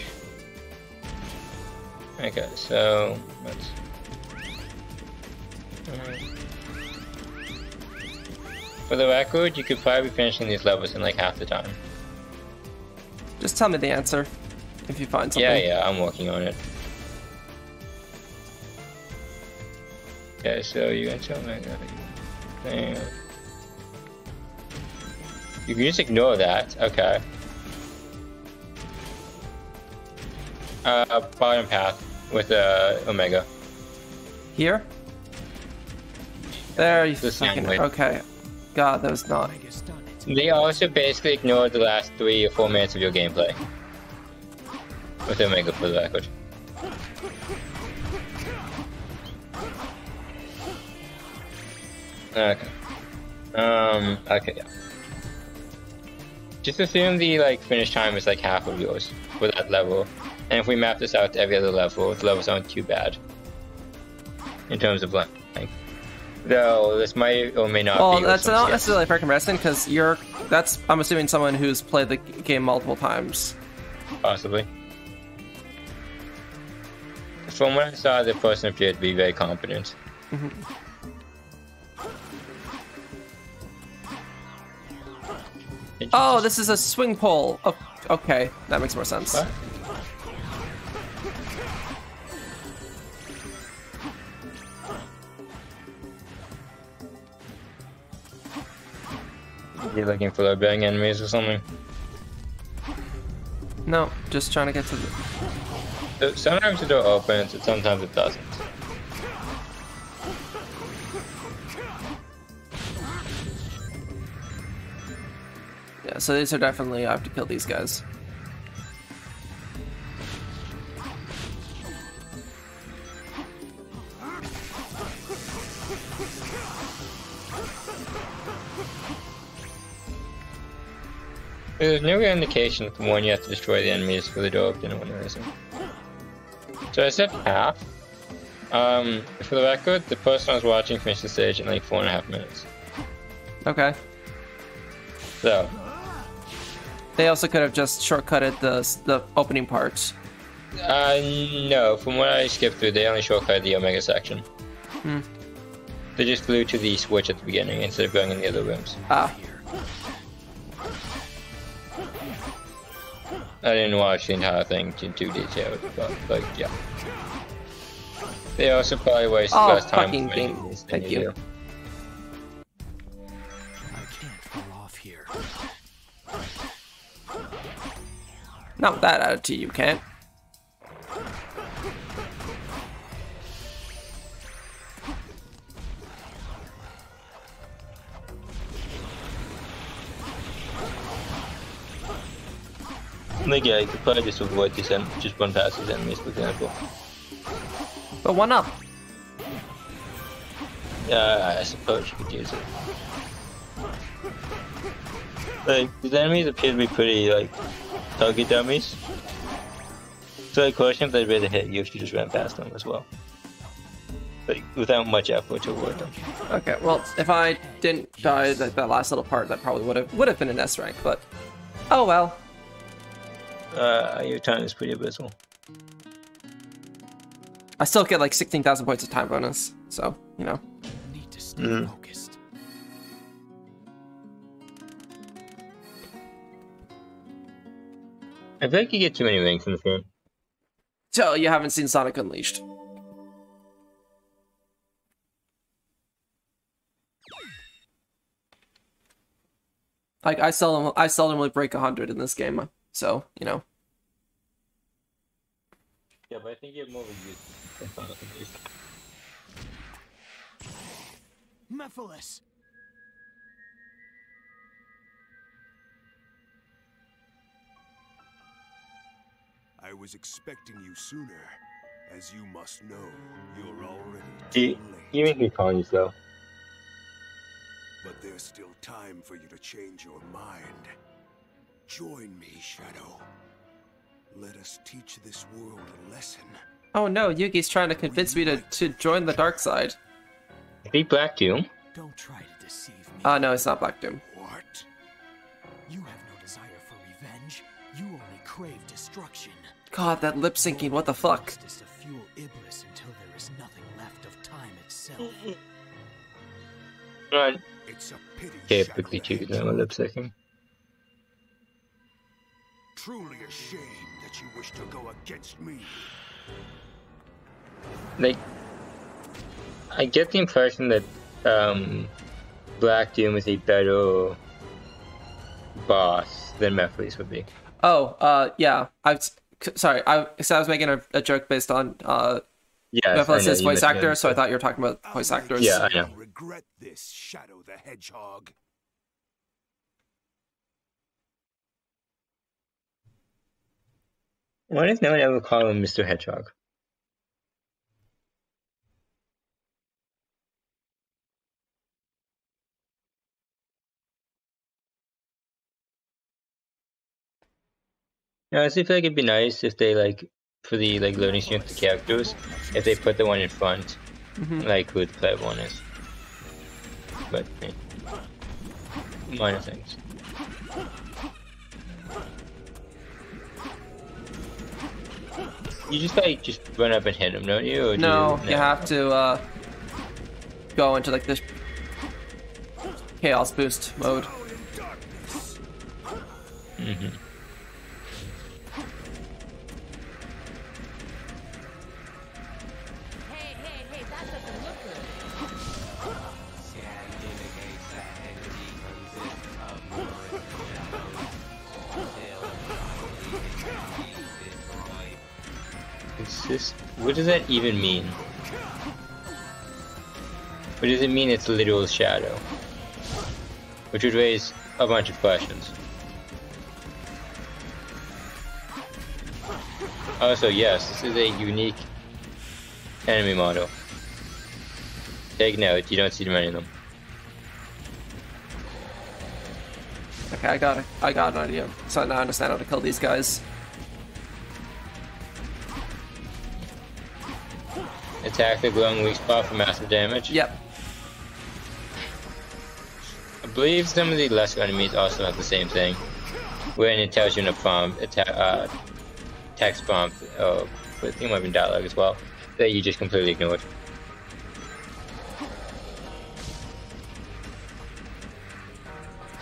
Okay, so let's. For the record, you could probably be finishing these levels in like half the time. Just tell me the answer. if you find something. Yeah, I'm working on it. Okay, so you can tell me. You can just ignore that. Okay. Bottom path with Omega. Here? There, you This fucking... way. Okay. God, that was not... They also basically ignored the last 3 or 4 minutes of your gameplay. With Omega, for the record. Okay. Okay, yeah. Just assume the, like, finish time is, like, half of yours for that level. And if we map this out to every other level, the levels aren't too bad. In terms of length. Though, this might or may not be... Well, that's not necessarily a fair comparison, because you're... That's, I'm assuming, someone who's played the game multiple times. Possibly. From what I saw, the person appeared to be very competent. Mm-hmm. Oh, this is a swing pole. Oh, okay, that makes more sense. What? You looking for load bearing enemies or something? No, just trying to get to the... Sometimes the door opens, and sometimes it doesn't. Yeah, so these are definitely... I have to kill these guys. There's no real indication from when you have to destroy the enemies for the door opening when there isn't. So I said half. For the record, the person I was watching finished the stage in like 4.5 minutes. Okay. So. They also could have just shortcutted the opening parts. No. From what I skipped through, they only shortcutted the Omega section. Hmm. They just flew to the switch at the beginning instead of going in the other rooms. Ah. I didn't watch the entire thing in too detailed, but yeah. They also probably wasted less time. Fucking game. Thank you. I can't fall off here. Not with that attitude, you can't. Like, yeah, you could probably just avoid these just run past these enemies, for example. But one up. Yeah, I suppose you could use it. Like, these enemies appear to be pretty, like, target dummies. So the question if they'd be able to hit you if you just ran past them as well. Like, without much effort to avoid them. Okay, well, if I didn't die at that last little part, that probably would have been an S rank, but... Oh well. Your time is pretty abysmal. I still get like 16,000 points of time bonus, so, you know. Need to stay focused. I feel like you get too many rings in this game. So, you haven't seen Sonic Unleashed. Like, I seldomly break 100 in this game, so, you know. Yeah, but I think you have more of a use than Sonic Unleashed. Mephiles! I was expecting you sooner. As you must know, you're already Do too late. you make me calling you slow? But there's still time for you to change your mind. Join me, Shadow. Let us teach this world a lesson. Oh no, Yugi's trying to convince me to join the dark side. Be Black Doom? Don't try to deceive me. No, it's not Black Doom. What? You have no desire for revenge. You only crave destruction. God, that lip syncing, what the fuck? Is to fuel Iblis until there is nothing left of time itself. Right. It's a pity. Okay, Shadow, quickly that choose no lip syncing. truly ashamed that you wish to go against me. Like, I get the impression that Black Doom is a better boss than Mephiles would be. Oh, yeah. Sorry, I was making a joke based on Mephiles' voice actor, so I thought you were talking about voice actors. Yeah, I know. Regret this, Shadow the Hedgehog. Why does no one ever call him Mr. Hedgehog? I honestly feel like it'd be nice if they for the loading screen of the characters, if they put the one in front, like who the player one is. But minor things. You just run up and hit him, don't you? Or No, you have to go into this chaos boost mode. Mm-hmm. What does that even mean? What does it mean it's a literal shadow? Which would raise a bunch of questions. Also, yes, this is a unique enemy model. Take note, you don't see many of them. Okay, I got an idea. So now I understand how to kill these guys. Attack the glowing weak spot for massive damage? Yep. I believe some of the lesser enemies also have the same thing. When it tells you in a prompt, text prompt, I think it might be in dialogue as well, that you just completely ignored.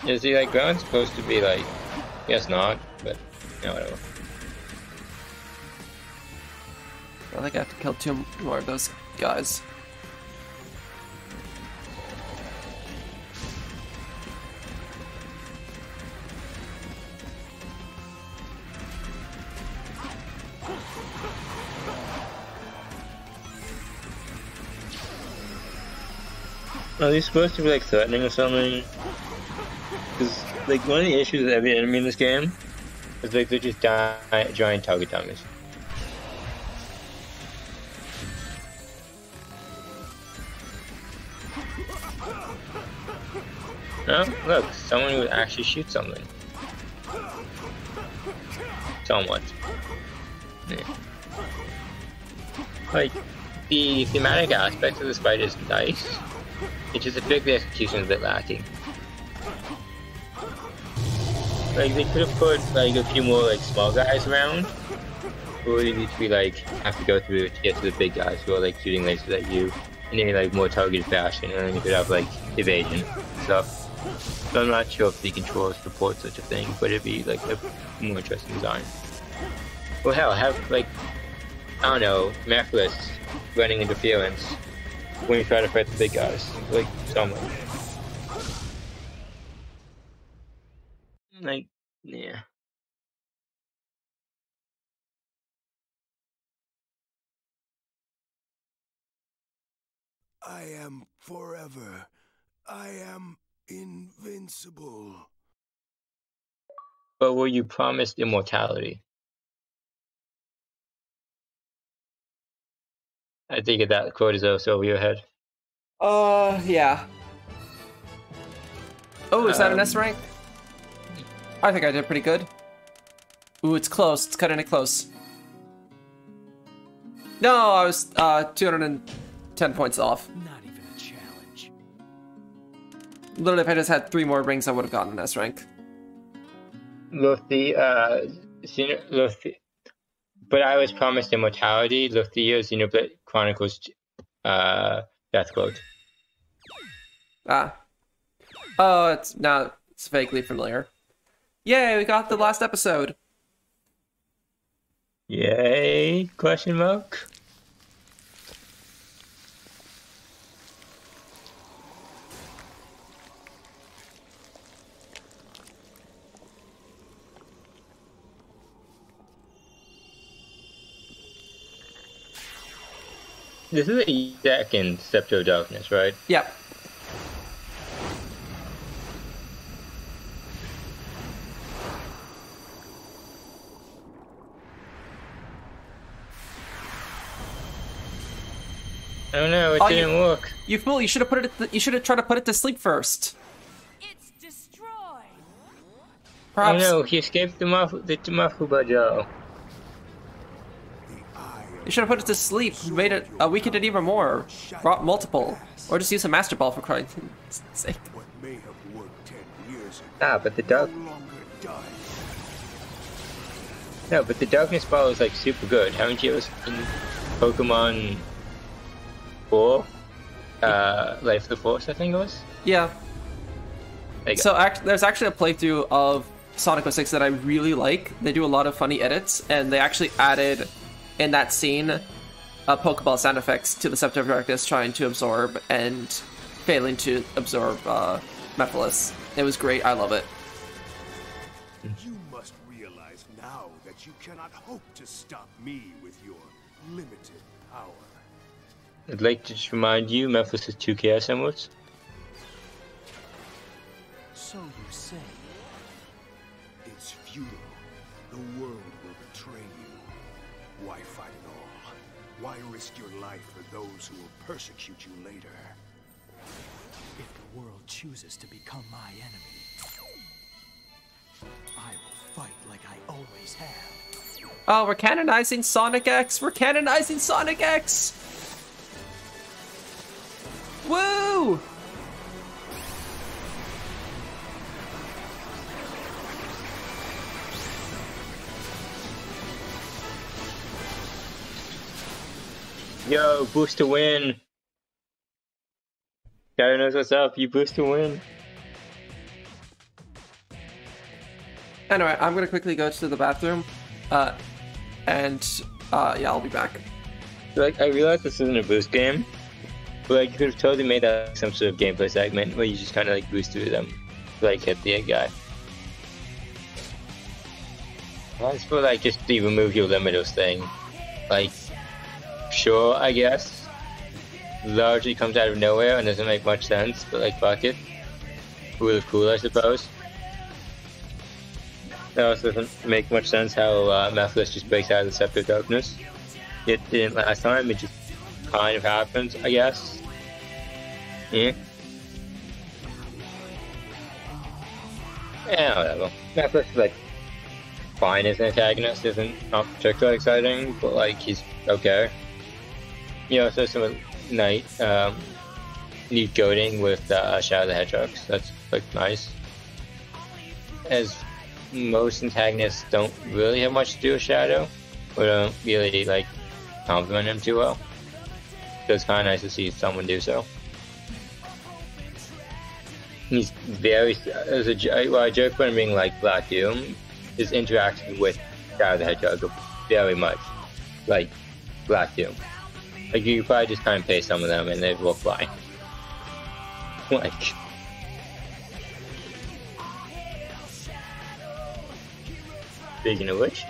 Is the ground supposed to be yes not, but whatever. I think I have to kill 2 more of those guys. Are they supposed to be threatening or something? Because one of the issues with every enemy in this game is they're just giant target dummies. Oh, look, someone who actually shoots something. Somewhat. Yeah. The thematic aspect of this fight is nice. It's just the execution is a bit lacking. They could have put a few more small guys around, or you need to be have to go through to get to the big guys who are shooting lasers at you in a more targeted fashion, and then you could have evasion stuff. So I'm not sure if the controls support such a thing, but it'd be a more interesting design. Well, hell, have I don't know, Mephiles running interference when you try to fight the big guys, someone. Yeah. I am forever. I am invincible. But were you promised immortality? I think that quote is also over your head. Yeah. Oh, is that an S rank? I think I did pretty good. Ooh, it's close. It's cutting it close. No, I was 210 points off. Not even a challenge. Literally, if I just had 3 more rings, I would have gotten an S rank. Luffy, but I was promised immortality. Luffy, Xenoblade Chronicles, Death Quote. Ah. Oh, it's vaguely familiar. Yay, we got the last episode. Yay? Question mark? This is a second Scepter of Darkness, right? Yeah. Oh no, it didn't work. You fool! You should have put it. You should have tried to put it to sleep first. It's destroyed. Perhaps. Oh no, he escaped the Mafubajo. You should have put it to sleep. Made it. Weakened it even more. Brought multiple. Or just use a Master Ball for crying sake. What may have worked 10 years ago Ah, but the dark. no longer does. No, but the Darkness Ball is like super good. Haven't you ever seen Pokemon 4? Life of the Force, I think it was? Yeah. Like, So there's actually a playthrough of Sonic 06 that I really like. They do a lot of funny edits, and they actually added in that scene Pokeball sound effects to the Scepter of Darkness trying to absorb and failing to absorb Mephiles. It was great. I love it. You must realize now that you cannot hope to stop me with your limited power. I'd like to just remind you, Mephiles is 2 Chaos Emeralds. So you say. It's futile. The world will betray you. Why fight at all? Why risk your life for those who will persecute you later? If the world chooses to become my enemy, I will fight like I always have. Oh, we're canonizing Sonic X! We're canonizing Sonic X! Woo! Yo, boost to win! Guy knows what's up, you boost to win. Anyway, I'm gonna quickly go to the bathroom, yeah, I'll be back. Like, I realize this isn't a boost game, but like, you could have totally made that some sort of gameplay segment where you just kind of like boost through them, like hit the guy. As for like just the remove your limiters thing, like, sure, I guess. Largely comes out of nowhere and doesn't make much sense, but like, fuck it. Really cool, I suppose. It also doesn't make much sense how Mephiles just breaks out of the Scepter of Darkness. It didn't last time, it just kind of happens, I guess. Yeah, whatever. Mephiles is like fine as an antagonist, isn't not particularly exciting, but like he's okay. You know, so some night neat goading with Shadow the Hedgehog. So that's like nice. As most antagonists don't really have much to do with Shadow, or don't really like compliment him too well. So it's kind of nice to see someone do so. He's very, as a joke about him being like Black Doom, his interactions with Shadow the Hedgehog are very much like Black Doom. Like, you could probably just kind of pay some of them and they'd walk by. Like. Speaking of which.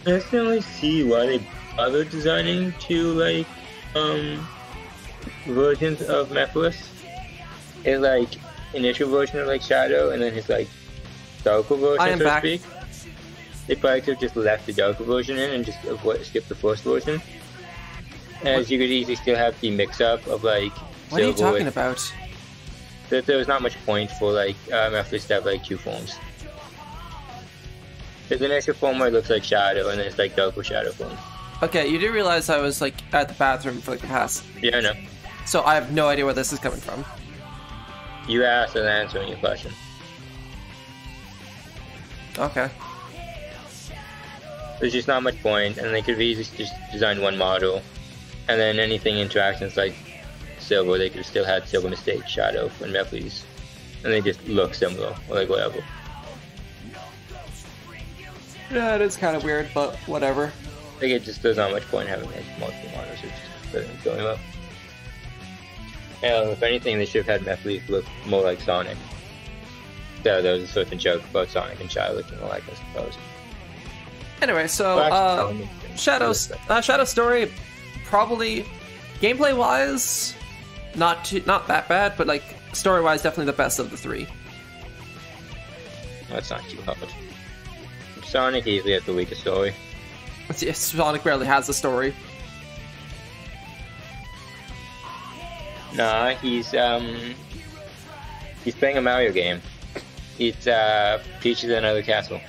I just don't really see why they bother designing two, like, versions of Mephiles. His, like, initial version of, like, Shadow, and then his, like, darker version, so to speak. They probably could have just left the darker version in and just skip the first version. As you could easily still have the mix-up of, like, what are you talking about? That there was not much point for, like, Mephiles to have, like, two forms. There's an initial form where it looks like Shadow, and then it's like darker Shadow form. Okay, you do realize I was like at the bathroom for like the past. Yeah, I know. So I have no idea where this is coming from. You asked and answering your question. Okay. there's just not much point, and they could have easily just designed one model, and then anything interactions like Silver, they could have still had Silver Mistake, Shadow, and Mephiles, and they just look similar, or like whatever. Yeah, it is kind of weird, but whatever. Like it just does not much point having like multiple models. It's just going up. If anything, they should have had Mephiles look more like Sonic. So there was a sort of joke about Sonic and Shadow looking more like, I suppose. Anyway, so Shadow Story, probably gameplay wise, not that bad, but like story wise, definitely the best of the three. That's not too hard. Sonic easily has the weakest story. Sonic barely has a story. Nah, he's playing a Mario game. It's Peach is in another castle.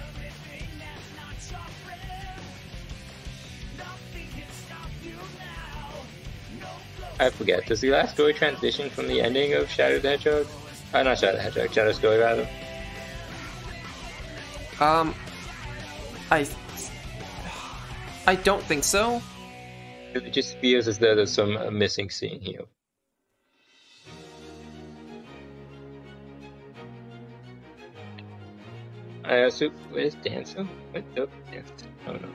I forget. Does the last story transition from the ending of Shadow the Hedgehog? Not Shadow the Hedgehog. Shadow Story rather. I don't think so. It just feels as though there's some missing scene here. So where's Dancer? What the Dancer? Oh no.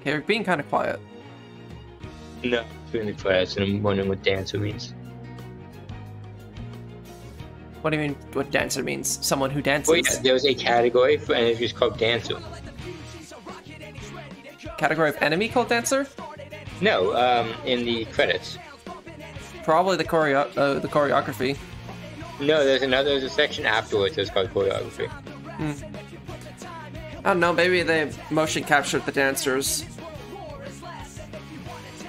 Okay, you're being kind of quiet. No, it's really quiet, and I'm wondering what Dancer means. What do you mean? What dancer means? Someone who dances. Well, yeah, there was a category for, and it was called Dancer. Category of enemy called Dancer? No, in the credits. Probably the choreography. No, there's a section afterwards that's called choreography. I don't know, maybe they motion captured the dancers.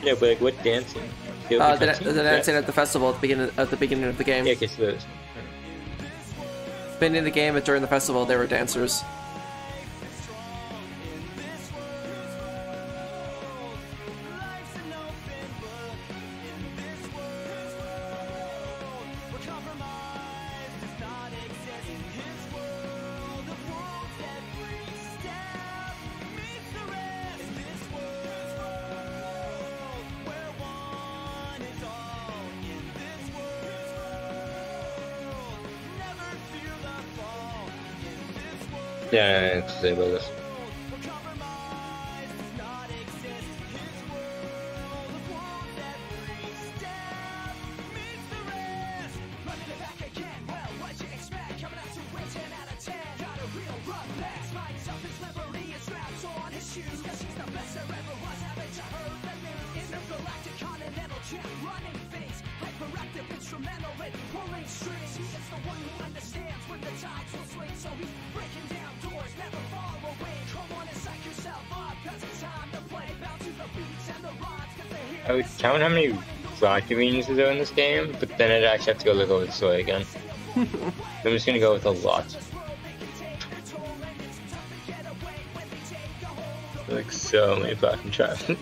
Yeah, but like what dancing? The dancing at the festival at the beginning of the game. Yeah, because those. Beginning of the game and during the festival, they were dancers. Yeah, it's about this. I would count how many rock arenas there are in this game, but then I'd actually have to go look over the story again. I'm just gonna go with a lot. Like so many fucking traffic.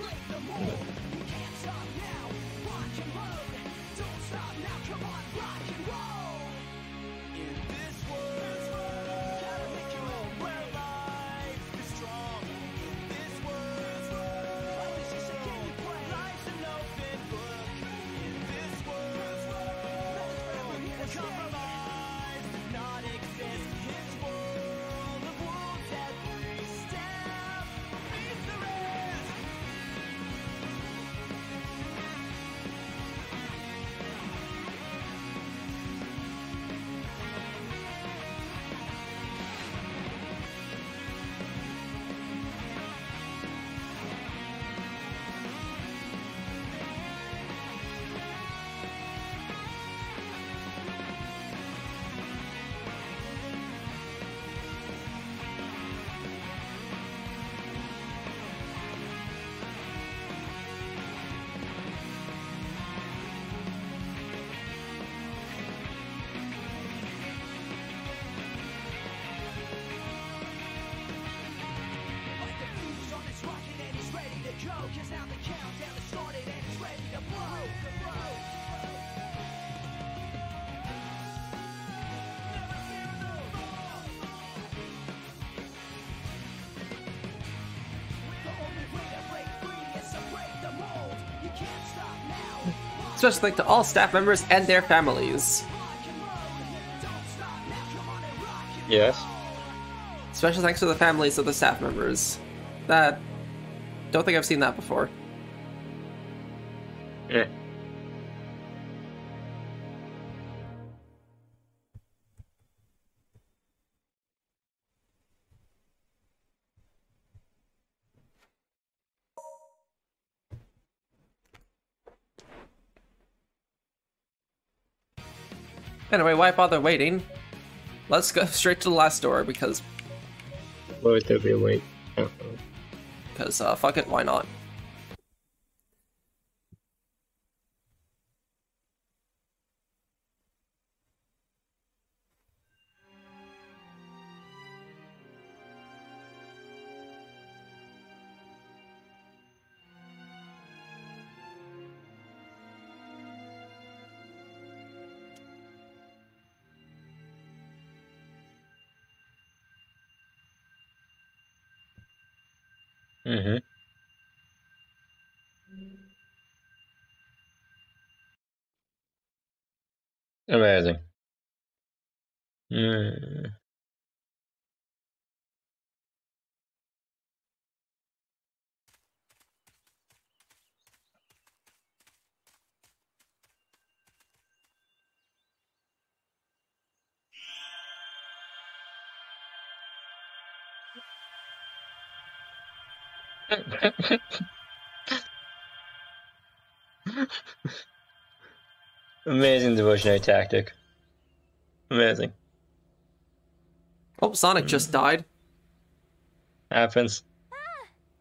Special thanks to all staff members and their families. Yes. Special thanks to the families of the staff members. That... Don't think I've seen that before. Yeah. Anyway, why bother waiting? Let's go straight to the last door because... Why would there be a wait? Because, fuck it, why not? Mm-hmm. Amazing. Mm. Amazing devotionary tactic. Amazing. Oh, Sonic just died. Happens.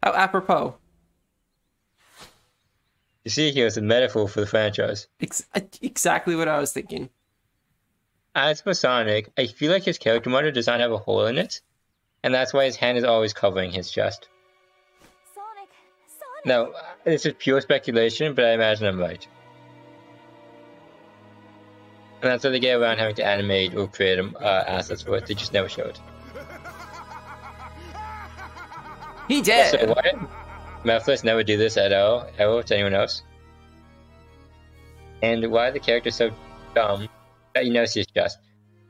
How apropos. You see, here it's a metaphor for the franchise. Exactly what I was thinking. As for Sonic, I feel like his character model does not have a hole in it, and that's why his hand is always covering his chest. Sonic. Now, this is pure speculation, but I imagine I'm right. And that's how they get around having to animate or create assets for it. They just never show it. He did! So why did Mephiles never do this at all, ever, to anyone else? And why are the characters so dumb that you notice his chest?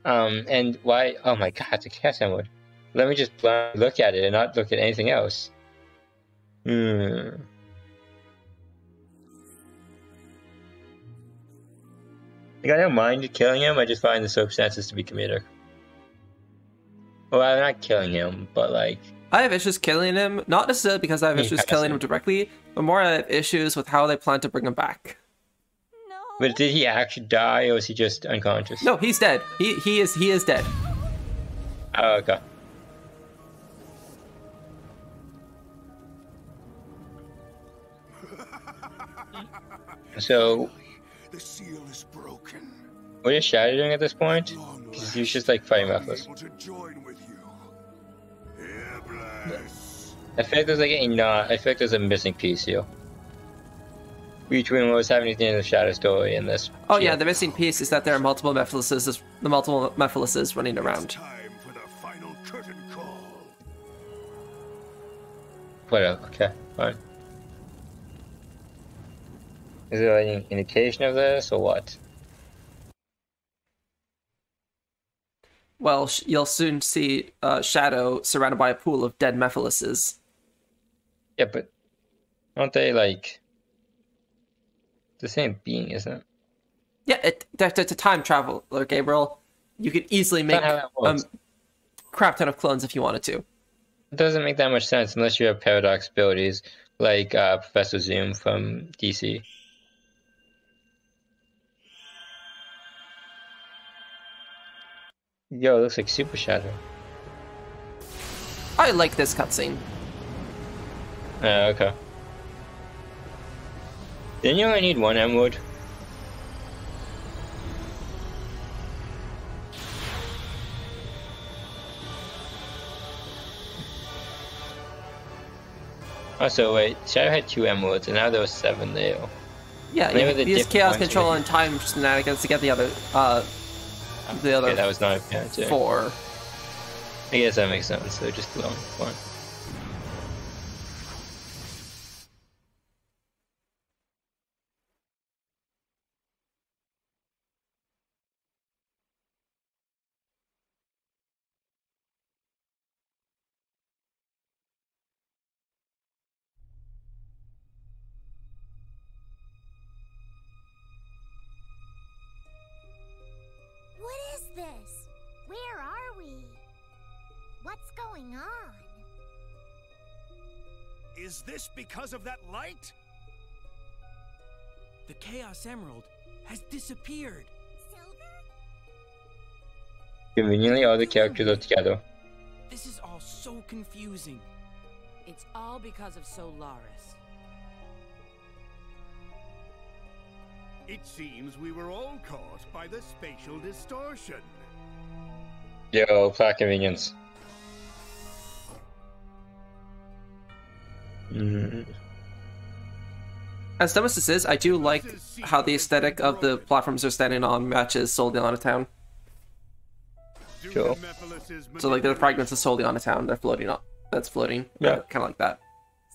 And why... Oh my god, it's a Chaos Emerald. Let me just look at it and not look at anything else. Like, I don't mind killing him, I just find the circumstances to be comedic. Well, I'm not killing him, but like... I have issues killing him, not necessarily because I have issues killing him directly, but more I have issues with how they plan to bring him back. No. But did he actually die, or was he just unconscious? No, he's dead. He is dead. Oh, okay. So... The seal is broken. What is Shadow doing at this point? Because he was just like fighting Mephiles. I feel like there's like I feel like there's a missing piece here. Between what was happening at the end of the Shadow story and this. Oh yeah, the missing piece is that there are multiple Mephilises running around. Whatever, okay, fine. Is there any indication of this, or what? Well, you'll soon see Shadow surrounded by a pool of dead Mephilises. Yeah, but aren't they, like, the same being, isn't it? Yeah, it's a time traveler, Gabriel. You could easily make a crap ton of clones if you wanted to. It doesn't make that much sense unless you have paradox abilities, like Professor Zoom from DC. Yo, it looks like Super Shadow. I like this cutscene. Okay. Didn't you only need one emerald? Oh, so wait, Shadow had 2 emeralds, and now there were 7 there. Yeah, you use Chaos Control and Time Shenanigans to get the other, okay, that was not apparent too. 4. I guess that makes sense, so just glowing. Fine. going on? Is this because of that light? The Chaos Emerald has disappeared. Conveniently, all the characters are together. This is all so confusing. It's all because of Solaris. It seems we were all caught by the spatial distortion. Yo, plot convenience. As dumb as this is, I do like how the aesthetic of the platforms they're standing on matches Soldiana Town. Cool. So like the fragments of Soldiana Town, they're floating up. That's floating. Yeah. Kind of like that.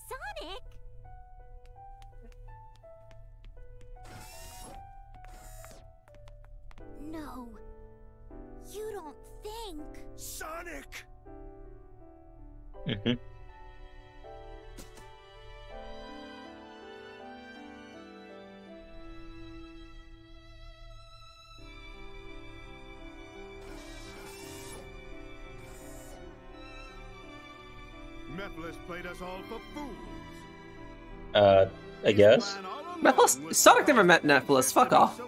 Sonic? No. You don't think... Sonic! Mm-hmm. Mephiles played us all for fools. I guess. Mephiles? Sonic never met Mephiles. Fuck off.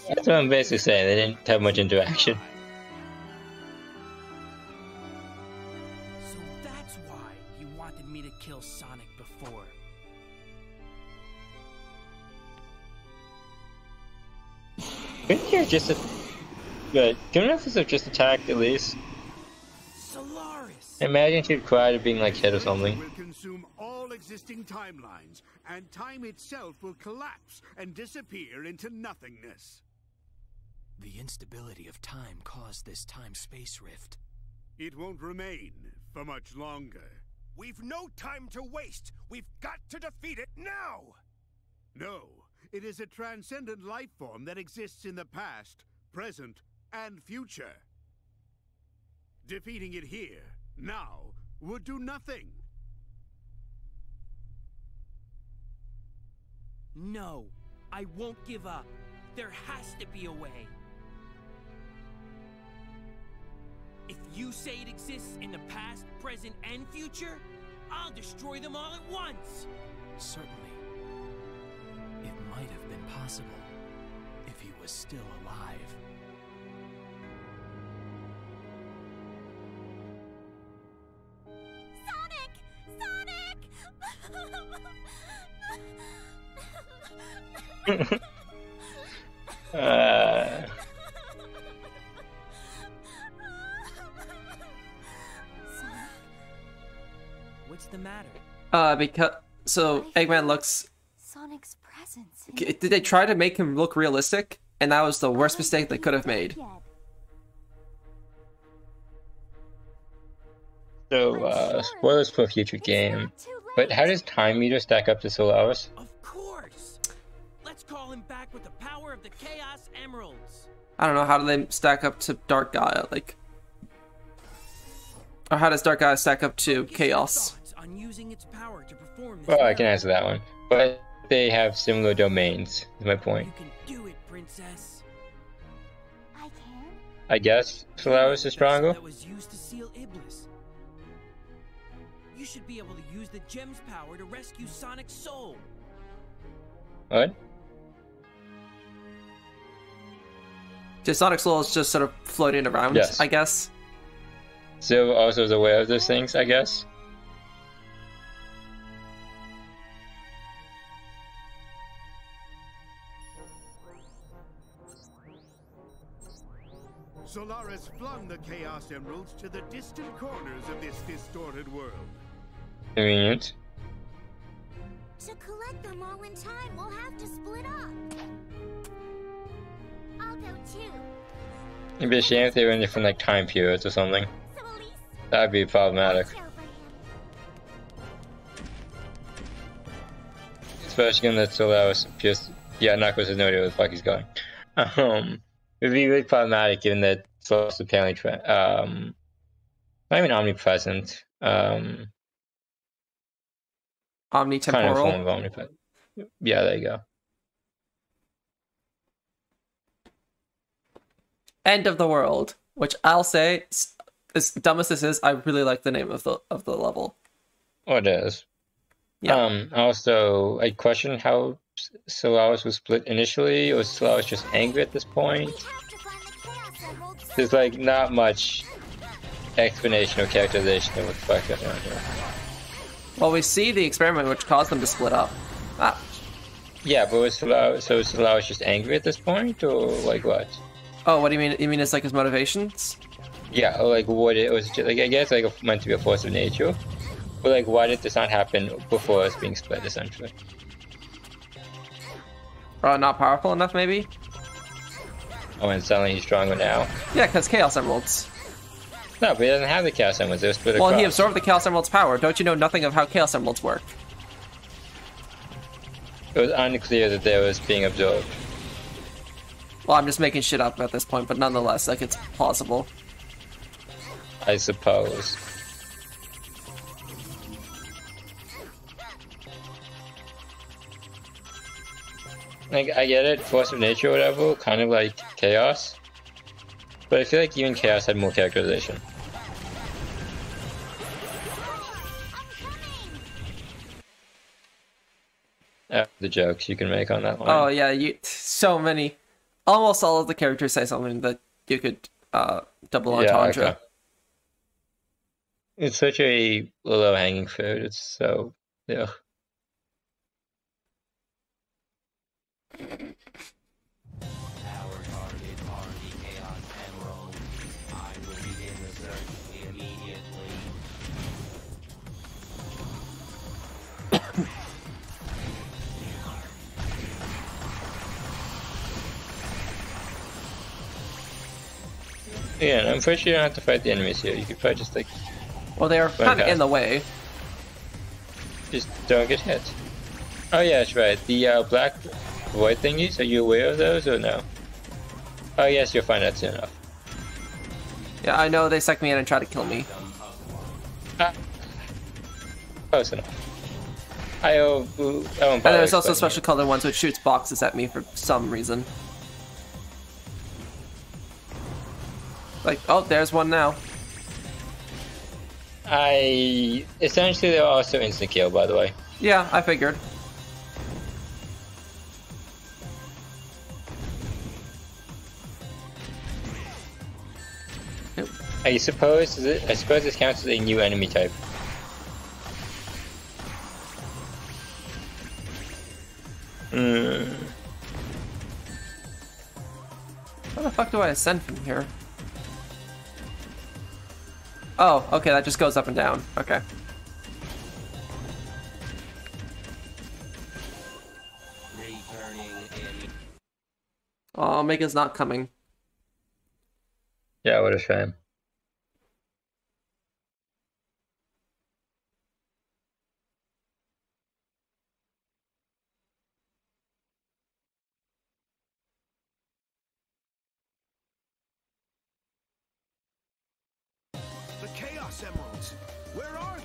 That's what I'm basically saying. They didn't have much interaction. So that's why you wanted me to kill Sonic before. Couldn't you just good? Couldn't Mephiles have just attacked at least? Solaris! Imagine she'd cry to being like hit or something. Will consume all existing timelines, and time itself will collapse and disappear into nothingness. The instability of time caused this time-space rift. It won't remain for much longer. We've no time to waste. We've got to defeat it now! No, it is a transcendent life form that exists in the past, present, and future. Defeating it here, now, would do nothing. No, I won't give up. There has to be a way. If you say it exists in the past, present, and future, I'll destroy them all at once! Certainly. It might have been possible if he was still alive. What's the matter? Because so Eggman looks. Sonic's presence. Did they try to make him look realistic? And that was the worst mistake they could have made. So, spoilers for a future game. But how does Time Meter stack up to Solaris? Of course! Let's call him back with the power of the Chaos Emeralds! I don't know, how do they stack up to Dark Gaia? Like, or how does Dark Gaia stack up to Chaos? On using its power to perform this Well, I can answer that one. But they have similar domains, is my point. You can do it, Princess. I can? I guess Solaris is stronger? That was used to seal Iblis. You should be able to use the gem's power to rescue Sonic's soul. What? Just Sonic's soul is just sort of floating around, Yes. I guess. Silver also is aware of those things, I guess. Solaris flung the Chaos Emeralds to the distant corners of this distorted world. Convenient. To collect them all in time, we'll have to split up. I'll go too. It'd be a shame if they were in different like time periods or something. That'd be problematic. Especially when that's Solaris just Knuckles has no idea where the fuck he's going. It'd be really problematic given that Solaris is apparently not even omnipresent. Omnitemporal. Kind of form of omnipresent. Yeah, there you go. End of the world, which I'll say as dumb as this is, I really like the name of the level. Oh, it is. Yeah. Also, I question how Solaris was split initially, or was Solaris just angry at this point? There's like not much explanation or characterization of what the fuck going on here. Well, we see the experiment which caused them to split up. Ah. Yeah, but was Solaris just angry at this point, or like what? Oh, what do you mean? You mean it's like his motivations? Yeah, or like what it was, just, like I guess like meant to be a force of nature, but like why did this not happen before us being split essentially? Not powerful enough, maybe. Oh, and suddenly he's stronger now. Yeah, because Chaos Emeralds. No, but he doesn't have the Chaos Emeralds. They were split Well, across. he absorbed the Chaos Emeralds' power. Don't you know nothing of how Chaos Emeralds work? It was unclear that they was being absorbed. Well, I'm just making shit up at this point, but nonetheless, like, it's plausible. I suppose. Like, I get it, force of nature or whatever, kind of like Chaos. But I feel like even Chaos had more characterization. The jokes you can make on that line. Oh, yeah, so many. Almost all of the characters say something that you could double entendre. Okay. It's such a low-hanging fruit. It's so... yeah. Yeah, and I'm pretty sure you don't have to fight the enemies here. You could probably just like... Well, they are kind of in the way. Just don't get hit. Oh yeah, that's right. The black void thingies, are you aware of those or no? Oh yes, you'll find out soon enough. Yeah, I know they suck me in and try to kill me. Close enough. And there's also special colored ones which shoots boxes at me for some reason. Like, oh, there's one now. Essentially, they're also instant kill, by the way. Yeah, I figured. I suppose this counts as a new enemy type. How the fuck do I ascend from here? Oh, okay, that just goes up and down. Okay. Oh, Omega's not coming. Yeah, what a shame. The Chaos Emeralds. Where are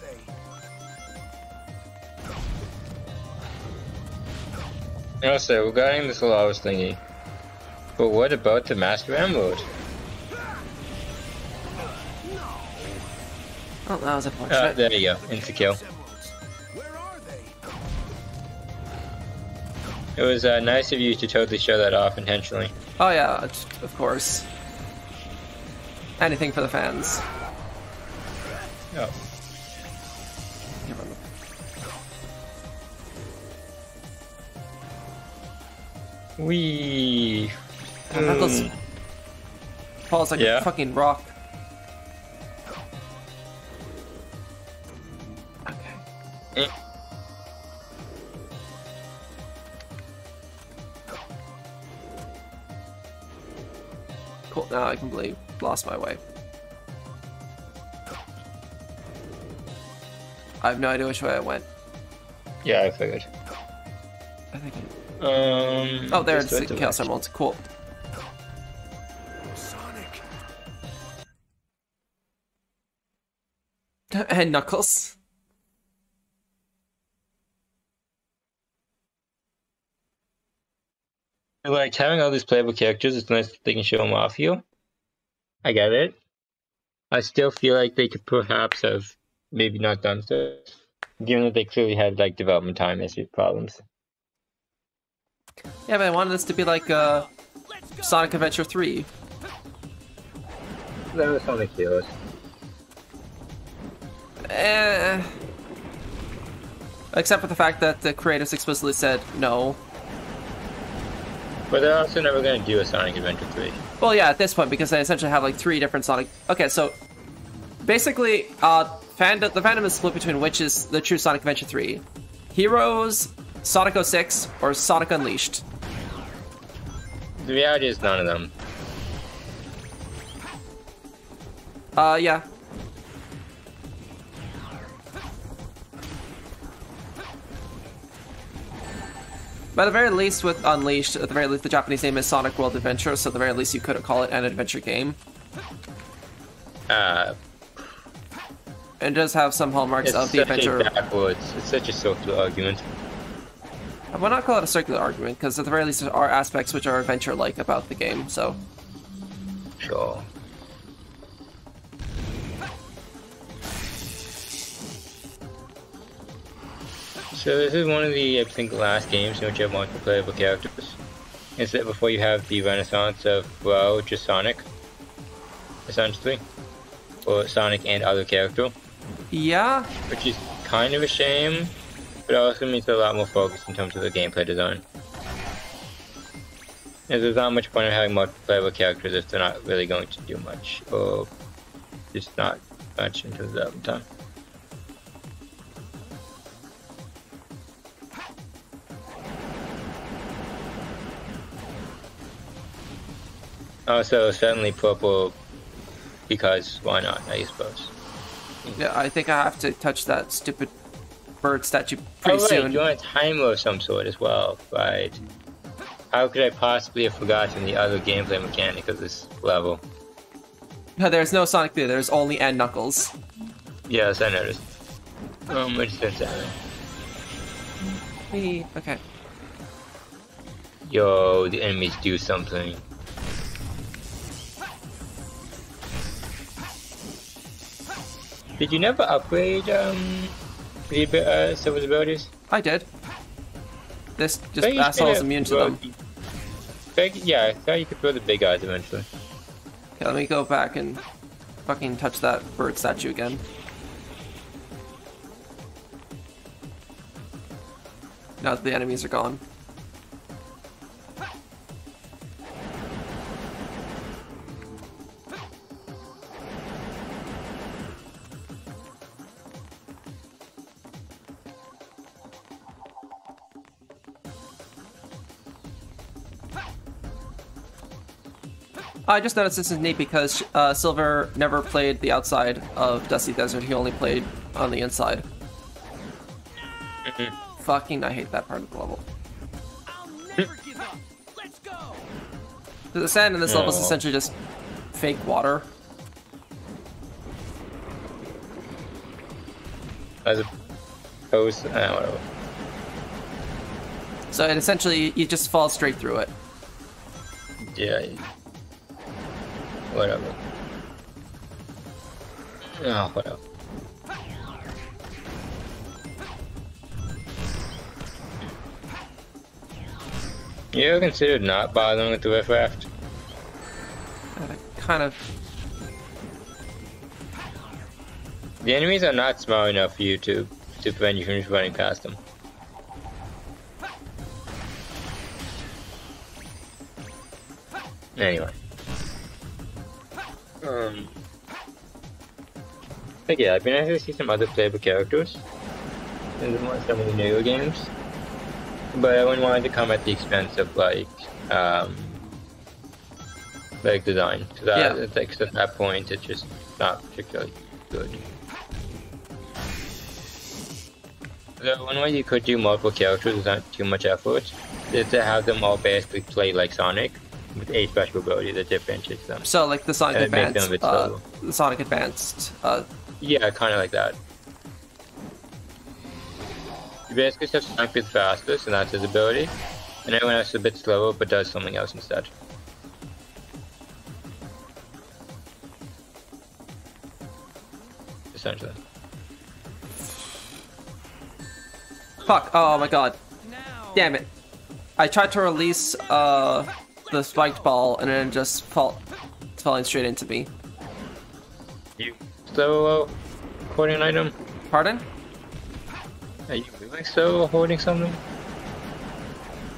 they? Also, regarding this Solaris thingy, but what about the Master Emerald? Oh, that was unfortunate. There you go, insta kill. It was nice of you to totally show that off intentionally. Oh yeah, of course. Anything for the fans. Oh. Wee. Knuckles falls like a fucking rock. Okay. Cool, now I completely lost my way. I have no idea which way I went. Yeah, I figured. I think oh, there's the Chaos Emeralds. Cool. Sonic. And Knuckles. Like, having all these playable characters, it's nice that they can show them off you. I get it. I still feel like they could perhaps have maybe not done so, given that they clearly had like development time issue problems. Yeah, but I wanted this to be like Sonic Adventure 3. That was Sonic Heroes. Except for the fact that the creators explicitly said no. But they're also never going to do a Sonic Adventure 3. Well, yeah, at this point, because they essentially have like 3 different Sonic... Okay, so basically, the fandom is split between which is the true Sonic Adventure 3. Heroes, Sonic 06, or Sonic Unleashed. The reality is none of them. Yeah. By the very least, with Unleashed, at the very least, the Japanese name is Sonic World Adventure, so at the very least, you couldn't call it an adventure game. And it does have some hallmarks of the adventure. It's such a circular argument. I would not call it a circular argument, because at the very least, there are aspects which are adventure-like about the game, so... Sure. So this is one of the, I think, last games in which you have multiple playable characters. Is that before you have the renaissance of, well, just Sonic, essentially. Or Sonic and other character. Yeah. Which is kind of a shame, but also means a lot more focus in terms of the gameplay design. And there's not much point in having multiple playable characters if they're not really going to do much, or just not much in terms of time. Also, certainly purple, because why not, I suppose. Yeah, I think I have to touch that stupid bird statue pretty soon. You want a timer of some sort as well, right? How could I possibly have forgotten the other gameplay mechanic of this level? No, there's no Sonic 3, there's only N Knuckles. Yes, I noticed. Which is insane. Okay. Yo, the enemies do something. Did you never upgrade Silver's abilities? I did. This just asshole is immune to them. Yeah, I thought you could throw the big guys eventually. Okay, let me go back and fucking touch that bird statue again. Now that the enemies are gone. I just noticed this is neat because Silver never played the outside of Dusty Desert, he only played on the inside. Fucking, I hate that part of the level. The sand in this level is essentially just fake water. As opposed to, whatever. So it essentially, you just fall straight through it. Yeah. Whatever. Oh, whatever. You ever considered not bothering with the riffraff? Kind of. The enemies are not smart enough for you to prevent you from just running past them. Anyway. But yeah, I've been nice to see some other playable characters in some of the newer games. But I wouldn't want it to come at the expense of like design. Because at that point it's just not particularly good. The one way you could do multiple characters without too much effort is to have them all basically play like Sonic, with a special ability that differentiates them. So like the Sonic Advanced, the Sonic Advanced. Yeah, kind of like that. You basically have Sonic be the fastest, and that's his ability, and everyone else is a bit slower, but does something else instead. essentially. Fuck, oh my god. Damn it. I tried to release the spiked ball and then it just falling straight into me. You solo holding an item? Pardon? Are you moving slow holding something?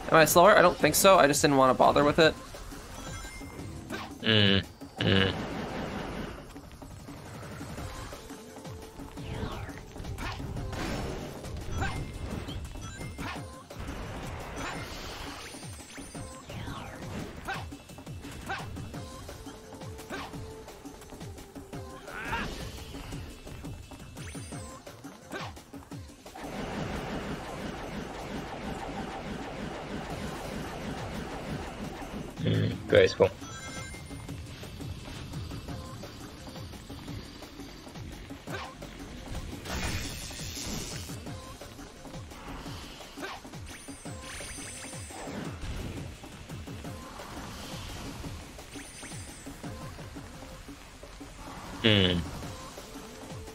Am I slower? I don't think so. I just didn't want to bother with it. Graceful.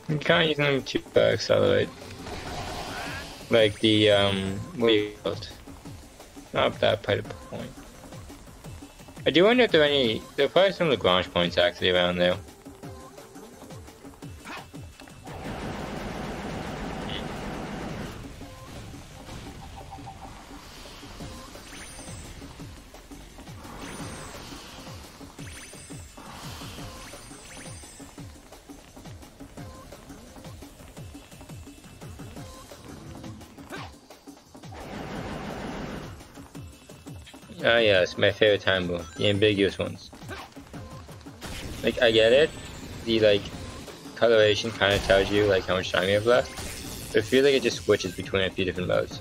I'm kind of using them to accelerate. Like the, what do you call it? Not that part of the point. I do wonder if there are probably some Lagrange points actually around there. Oh yes, my favorite time move, the ambiguous ones. Like, I get it, the like, coloration kind of tells you like how much time you have left, but I feel like it just switches between a few different modes.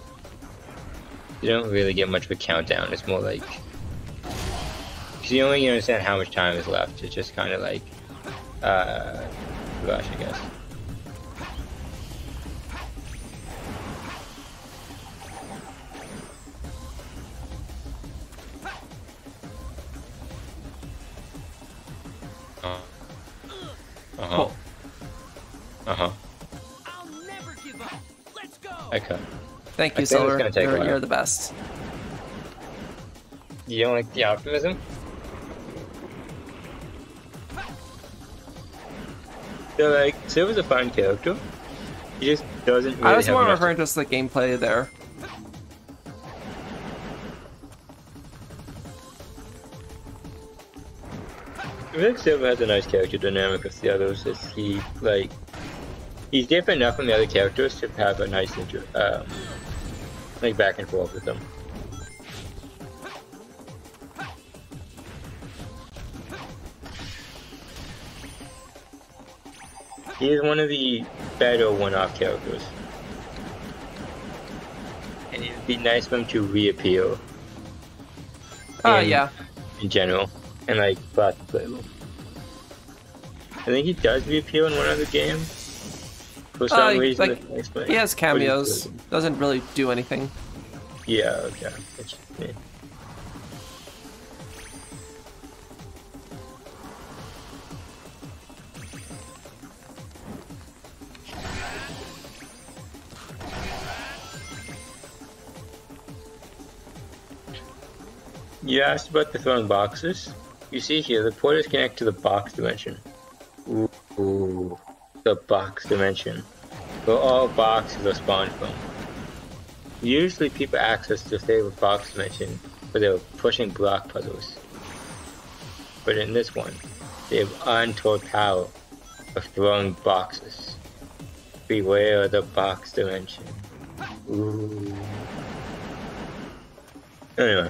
You don't really get much of a countdown, it's more like, because you only understand how much time is left, it's just kind of like, rush, I guess. Okay. Thank you, Silver. You're the best. You don't like the optimism? So, like, Silver's a fine character. He just doesn't really I was have more enough referring to the gameplay there. I feel like Silver has a nice character dynamic with the others. Is he, like, he's different enough from the other characters to have a nice, like, back and forth with them. He is one of the better one-off characters. And it would be nice for him to reappear. Yeah. In general. And like, flat playable. I think he does reappear in one other game. For some reason. Like, he has cameos. Doesn't really do anything. Yeah, okay. Yeah. You asked about the throwing boxes. You see here, the portals connect to the box dimension. Ooh, the box dimension. Where all boxes are spawned from. Usually people access the favorite box dimension where they were pushing block puzzles. But in this one, they have untold power of throwing boxes. Beware the box dimension. Ooh. Anyway.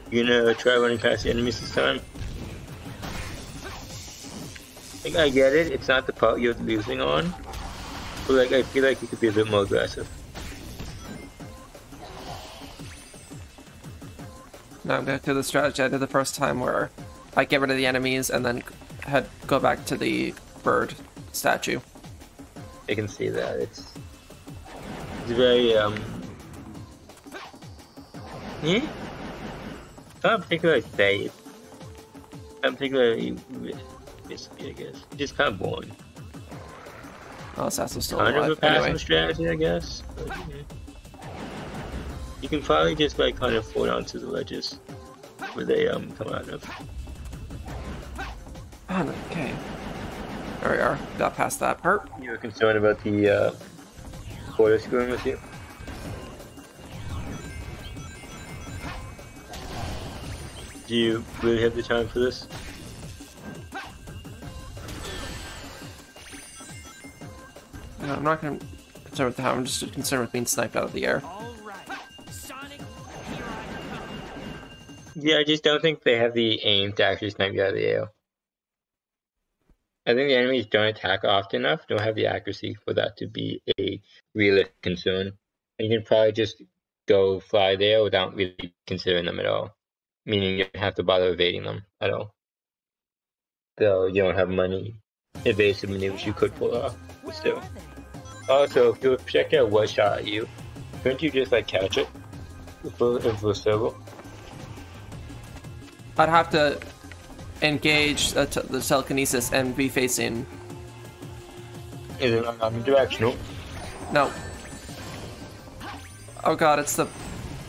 You gonna try running past the enemies this time? Like, I get it, it's not the part you're losing on, but like, I feel like you could be a bit more aggressive. No, I'm gonna do the strategy I did the first time where I get rid of the enemies and then go back to the bird statue. I can see that. It's very not particularly safe. Not particularly risky, I guess. Just kind of boring. Oh, Sasso's still kind alive. of a passive Anyway. strategy, I guess. But, you can probably just like kind of fall down to the ledges where they come out of. Oh, okay. There we are. Got past that part. You were concerned about the border screwing with you? Do you really have the time for this? No, I'm not concerned with that. I'm just concerned with being sniped out of the air. Yeah, I just don't think they have the aim to actually snipe you out of the air. I think the enemies don't attack often enough, don't have the accuracy for that to be a realistic concern. And you can probably just go fly there without really considering them at all. Meaning you don't have to bother evading them at all. So you don't have many evasive maneuvers you could pull off, but still. Also, if your projectile was shot at you, couldn't you just like catch it? If it was stable? I'd have to engage the telekinesis and be facing. Is it omnidirectional? No. Oh god, it's the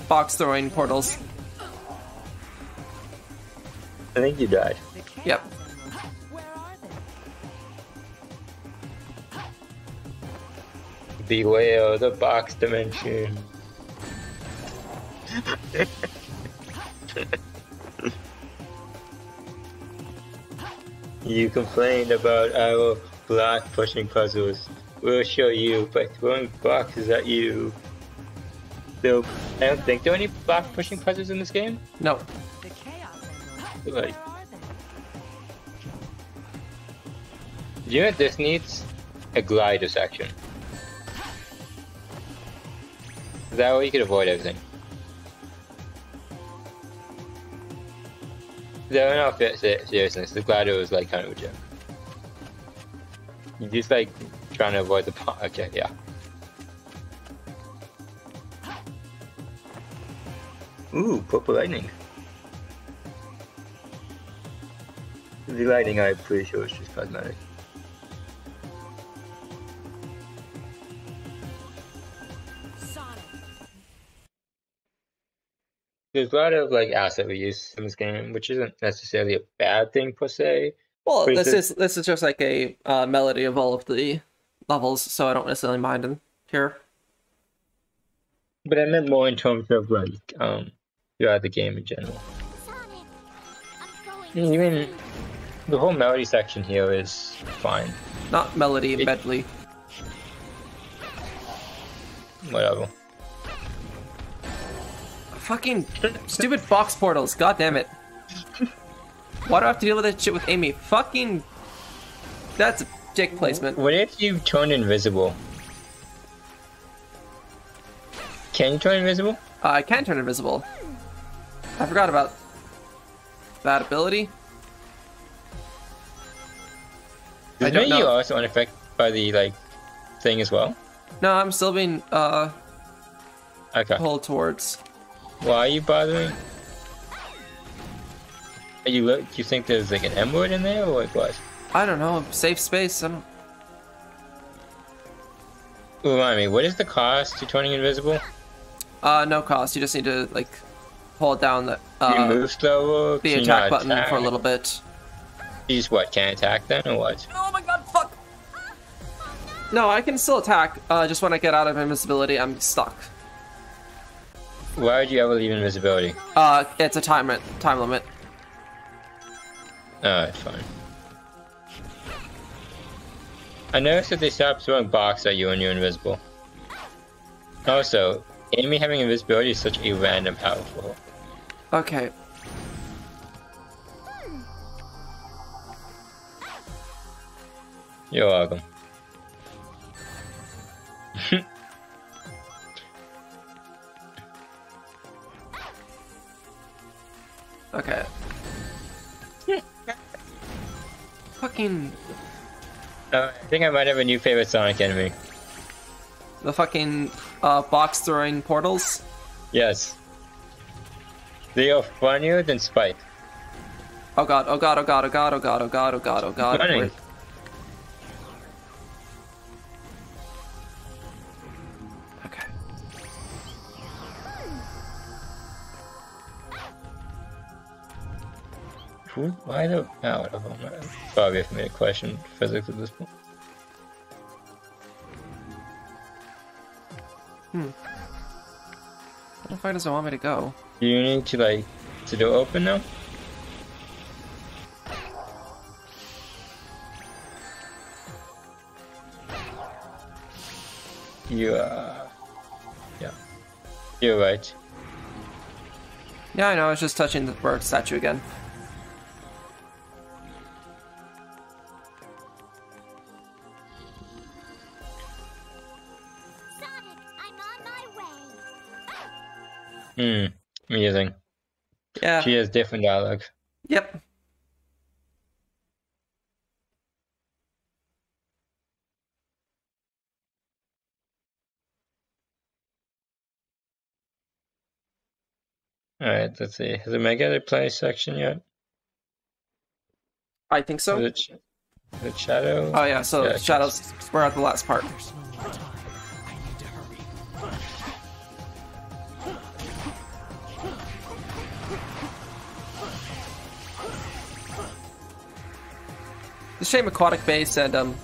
box throwing portals. I think you died. Yep. Beware the box dimension. You complained about our block pushing puzzles. We'll show you by throwing boxes at you. So, I don't think there are any block pushing puzzles in this game? No. Like, you know what this needs? A glider section. That way you could avoid everything. No, no, seriousness, the glider was like kind of a joke. You just like trying to avoid the pot. Okay, yeah. Ooh, purple lightning. The lightning, I'm pretty sure, is just cosmetic. There's a lot of like asset reuse in this game, which isn't necessarily a bad thing per se. Well, this is just like a melody of all of the levels, so I don't necessarily mind in here. But I meant more in terms of like throughout the game in general. Even the whole melody section here is fine. Not melody, medley. Whatever. Fucking stupid box portals, god damn it. Why do I have to deal with that shit with Amy? Fucking... That's a dick placement. What if you turn invisible? Can you turn invisible? I can turn invisible. I forgot about that ability. Does it make you also unaffected by the like thing as well? No, I'm still being okay. pulled towards. Why are you bothering? Are you do you think there's like an emerald in there or like what? I don't know. Safe space. I don't. Remind me, what is the cost to turning invisible? No cost. You just need to like hold down the you move slower. the attack button for a little bit. You just what? Can't attack then or what? Oh my god! Fuck. No, I can still attack. Just when I get out of invisibility, I'm stuck. Why would you ever leave invisibility? It's a time limit. Alright, fine. I noticed that they stopped throwing box at you when you're invisible. Also, Amy having invisibility is such a random power for her. Okay. You're welcome. Okay. Fucking... I think I might have a new favorite Sonic enemy. The fucking box throwing portals? Yes. They are funnier than Spike. Oh god, oh god, oh god, oh god, oh god, oh god, oh god, oh god. Funny. Okay. Why the... Oh, whatever. Probably for me to question physics at this point. Where the fuck does it want me to go? Do you need to, like, to do open now? Yeah. You're right. Yeah, I know, I was just touching the bird statue again. Amusing. Yeah. She has different dialogue. Yep. Alright, let's see. Has Omega play section yet? I think so. Is it Shadow? Oh yeah, so yeah, Shadows, we're at the last part. The shame Aquatic Base and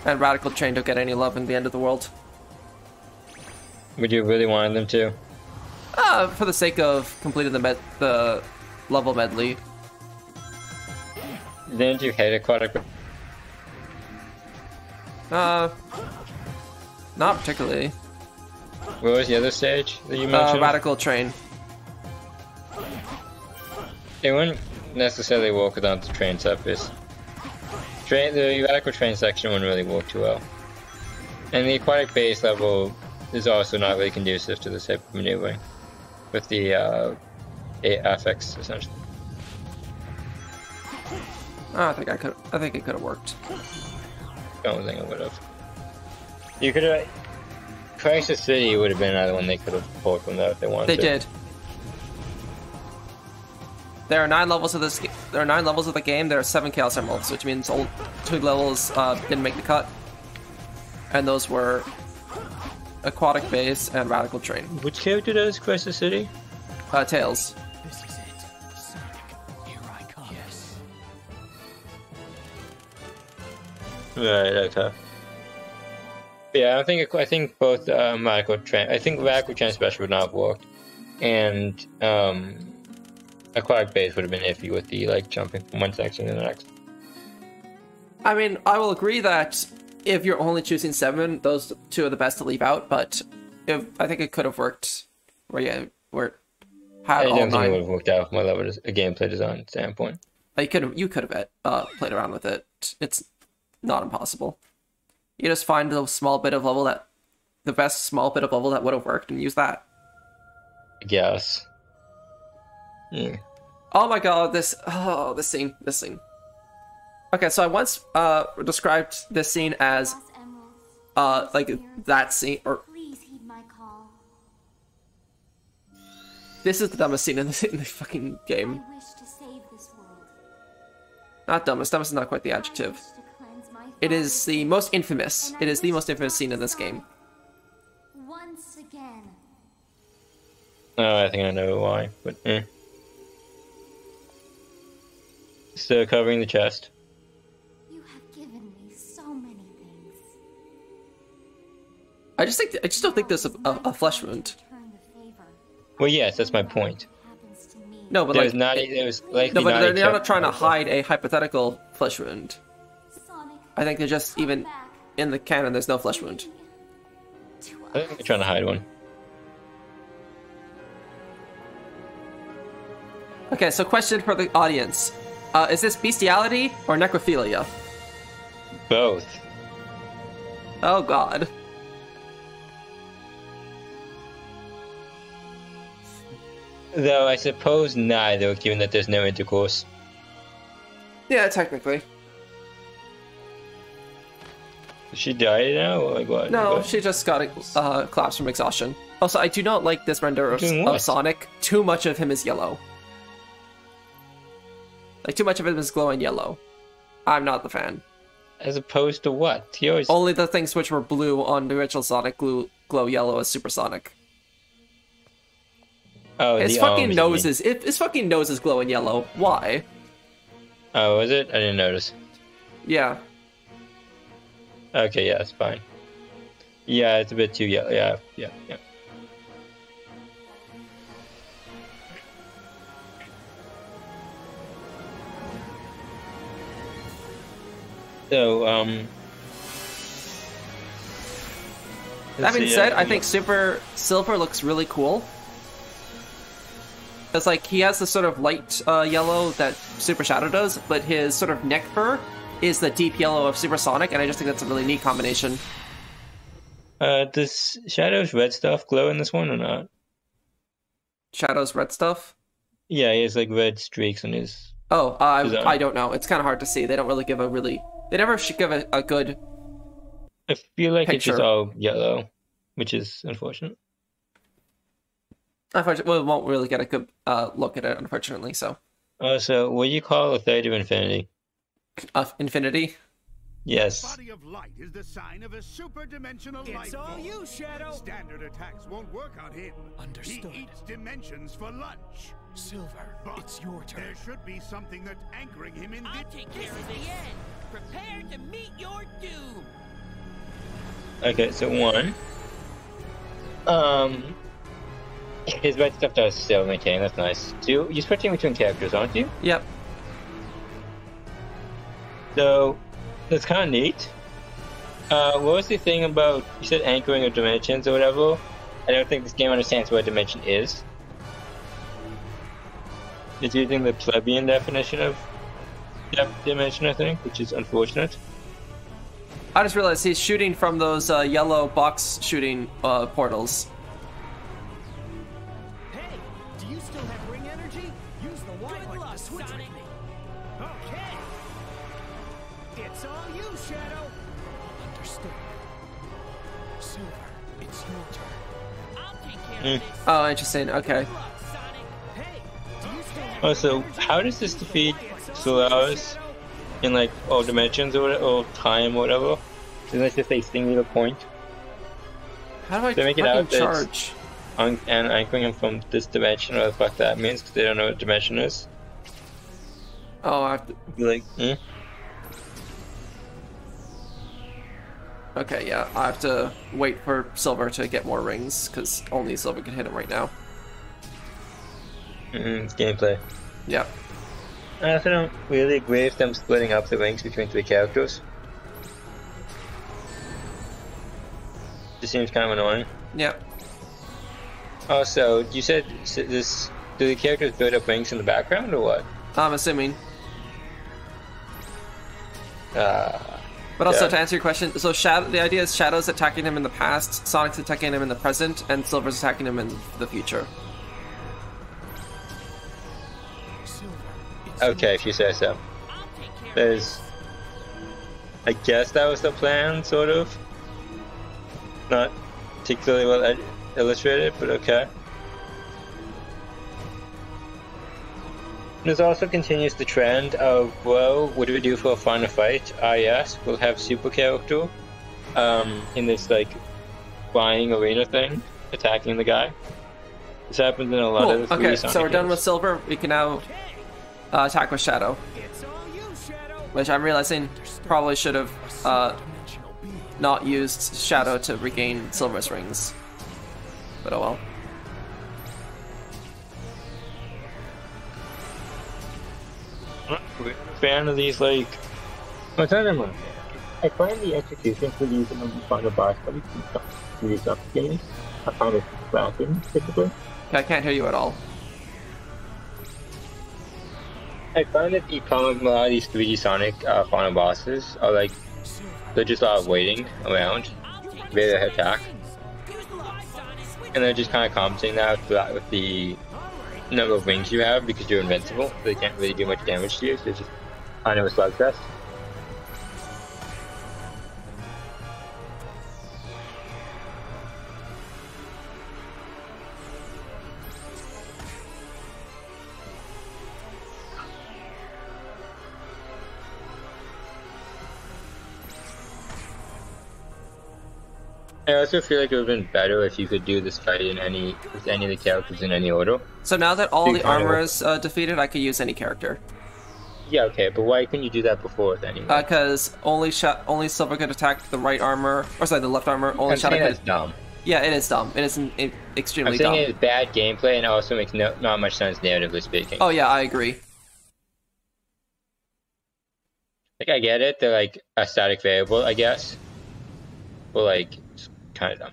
Radical Train don't get any love in the End of the World. Would you really want them to? For the sake of completing the level medley. Didn't you hate Aquatic? Not particularly. What was the other stage that you mentioned? Radical Train. It wouldn't necessarily work without the train surface. The Radical Train section wouldn't really work too well. And the Aquatic Base level is also not really conducive to this type of maneuvering. With the affix, essentially. I think it could have worked. Don't think it would have. You could have. Crisis City would have been another one they could have pulled from that if they wanted They to. did. There are 9 levels of this. There are 9 levels of the game. There are 7 Chaos Emeralds, which means 2 levels didn't make the cut, and those were Aquatic Base and Radical Train. Which character does Crisis City? Tails. This is it. Sonic, here I come. Yes. Right. Okay. Yeah, I think both Radical Train. I think Radical Train Special would not have worked, and Aquatic Base would have been iffy with the jumping from one section to the next. I mean, I will agree that if you're only choosing 7, those 2 are the best to leave out. But I think it could have worked where it had all 9. I don't think it would have worked out from a gameplay design standpoint. You could have played around with it. It's not impossible. You just find the small bit of level the best small bit of level that would have worked, and use that. I guess. Yeah. Oh my god, this scene. Okay, so I once described this scene as that scene, or Please heed my call. this is the dumbest scene in the fucking game. I wish to save this world. Not dumbest. Dumbest is not quite the adjective. It is the most infamous. It is the most infamous scene in this game. Once again. Oh, I think I know why, but Still covering the chest. You have given me so many things. I just don't think there's a flesh wound. Well, yes, that's my point. No, but there's they're not trying to hide a hypothetical flesh wound. I think they're just even in the canon. There's no flesh wound. I think they're trying to hide one. Okay, so question for the audience: is this bestiality or necrophilia? Both. Oh God. Though I suppose neither, given that there's no intercourse. Yeah, technically. She died now? Or like what? No, What? she just got collapsed from exhaustion. Also, I do not like this render Doing of what? Sonic. Too much of him is yellow. Like, too much of him is glowing yellow. I'm not the fan. As opposed to what? He always... Only the things which were blue on the original Sonic glow yellow as Supersonic. Oh, His the fucking arms, nose you mean. is his fucking nose is glowing yellow. Why? Oh, was it? I didn't notice. Yeah. Okay, yeah, that's fine. Yeah, it's a bit too yellow. Yeah. So, That being said, I think Super Silver looks really cool. It's like he has the sort of light yellow that Super Shadow does, but his sort of neck fur is the deep yellow of Super Sonic, and I just think that's a really neat combination. Does Shadow's red stuff glow in this one or not? Shadow's red stuff? Yeah, he has like red streaks on his... Oh, his arm. I don't know. It's kind of hard to see. They don't really give a really... They never should give a good I feel like it's just picture. all yellow, which is unfortunate. Unfortunately, we won't really get a good look at it, unfortunately, so... So, what do you call a third of infinity? Infinity? Yes. Body of light is the sign of a super-dimensional life It's all form. you, Shadow. Standard attacks won't work on him. Understood. He eats dimensions for lunch. Silver, But it's your turn. there should be something that's anchoring him in I'll this. take care of this. Prepare to meet your doom. Okay, so one. His red stuff does still maintain, that's nice. Two, you're switching between characters, aren't you? Yep. So, that's kind of neat. What was the thing about, you said anchoring of dimensions or whatever? I don't think this game understands what a dimension is. It's using the plebeian definition of dimension, I think, which is unfortunate. I just realized he's shooting from those yellow box shooting portals. Hey, do you still have ring energy? Use the Y Good button luck, to switch Sonic. with me. Okay. It's all you, Shadow. Understood. Silver, it's your turn. I'll take care Mm. of this. Oh, interesting. Okay. Good luck, Sonic. Hey, do you still have Also, how does this defeat Solaris in like all dimensions or time or whatever? Is that just a singular point? How do I They make it fucking out that charge? And anchoring him from this dimension, or the fuck that means, because they don't know what dimension is. Oh, I have to... Be like, Okay, yeah. I have to wait for Silver to get more rings, because only Silver can hit him right now. it's gameplay. Yep. I also don't really agree with them splitting up the rings between three characters. Just seems kind of annoying. Yep. Also, you said this. Do the characters build up rings in the background or what? I'm assuming. Uh, But also, Yeah. to answer your question, so the idea is Shadow's attacking him in the past, Sonic's attacking him in the present, and Silver's attacking him in the future. Okay, if you say so. There's... I guess that was the plan, sort of. Not particularly well illustrated, but okay. This also continues the trend of, well, what do we do for a final fight? Yes, we'll have super character in this, like, flying arena thing, attacking the guy. This happens in a lot of the Okay, 3D so Sonic we're done games. with Silver. We can now attack with Shadow. Which I'm realizing probably should have not used Shadow to regain Silver's rings. But oh well. I'm a fan of these, like... I find the execution for these final boss fights in these games I find it lacking, typically. I can't hear you at all. I find that the problem with a lot of these 3D Sonic final bosses are like, they're just waiting around, ready to attack. And they're just kind of compensating that with the number of rings you have because you're invincible, so they can't really do much damage to you, so it's just kind of a slugfest. I also feel like it would have been better if you could do this fight in with any of the characters in any order. So now that all the armor of... is defeated, I could use any character. Yeah, okay, but why couldn't you do that before with anyone? Because only Silver could attack the right armor, or sorry, the left armor. Only Shadow could. That's dumb. Yeah, it is dumb. It is extremely dumb. I'm dumb. saying it's bad gameplay and it also makes not much sense narratively speaking. Oh yeah, I agree. Like, I get it, they're like a static variable, I guess. But like, it's kind of dumb.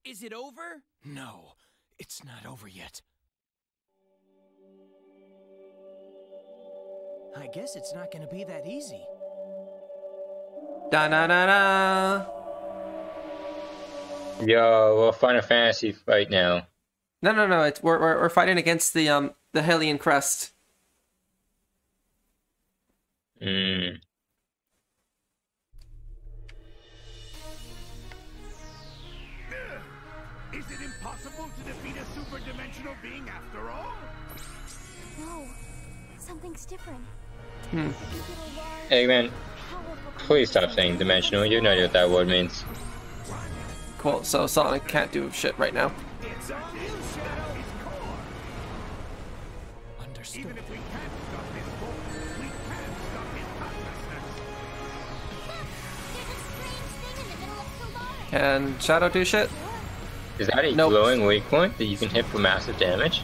Is it over? No, it's not over yet. I guess it's not gonna be that easy. Da na na na. Yo, we'll find a fantasy fight now. No. We're fighting against the Hellion Crest. Hmm. Is it impossible to defeat a super-dimensional being after all? No, something's different. Eggman, please stop saying dimensional. You have no idea what that word means. Cool, so Sonic can't do shit right now. Understood. Even if we can't stop his force, we can stop his consciousness. Can Shadow do shit? Is that a glowing weak point that you can hit for massive damage?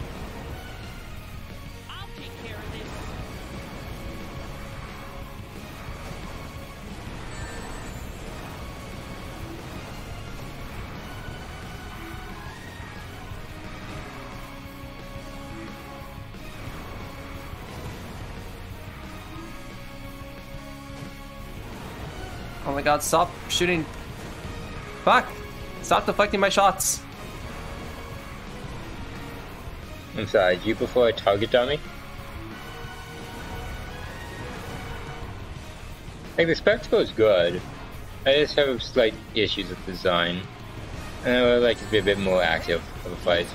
Oh my god, stop shooting. Fuck! Stop deflecting my shots. I'm sorry, you before a target dummy? Like, the spectacle is good. I just have slight issues with design. And I would like to be a bit more active for the fight.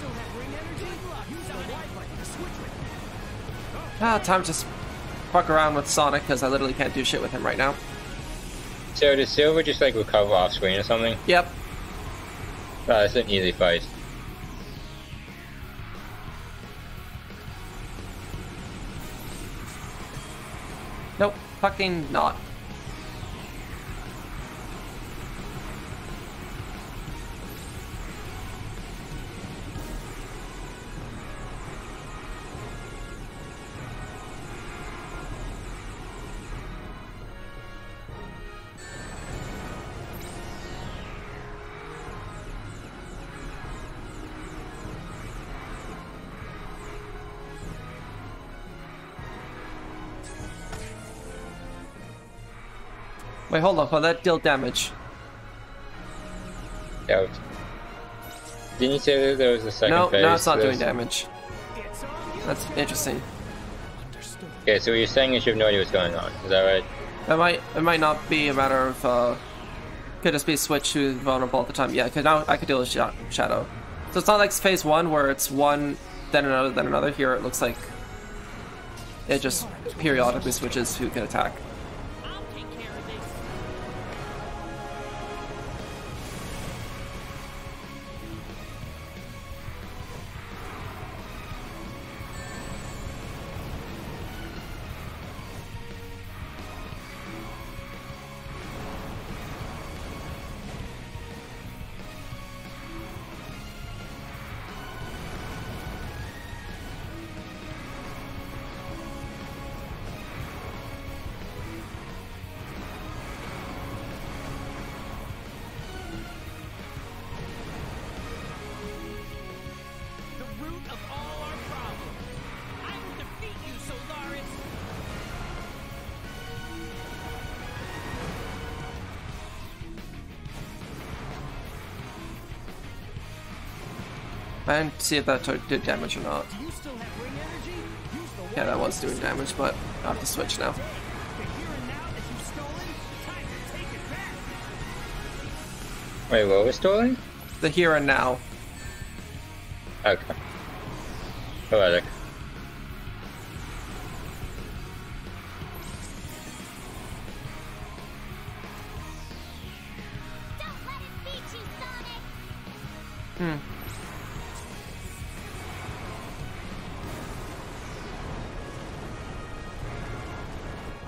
Ah, time to just fuck around with Sonic, because I literally can't do shit with him right now. So does Silver just like recover off screen or something? Yep. That's an easy fight. Nope, fucking not. Wait, hold on, will that deal damage? Yeah. Didn't you say that there was a second phase? No, it's not doing damage. That's interesting. Okay, so what you're saying is you have no idea what's going on, is that right? It might not be a matter of, could just be switched to vulnerable all the time. Yeah, because now I could deal with Shadow. So it's not like phase 1 where it's one, then another, then another. Here it looks like it just periodically switches who can attack. And see if that did damage or not. Yeah, that was doing damage, but I have to switch now. Wait, what was stolen? The here and now. Okay. Poetic. Hmm.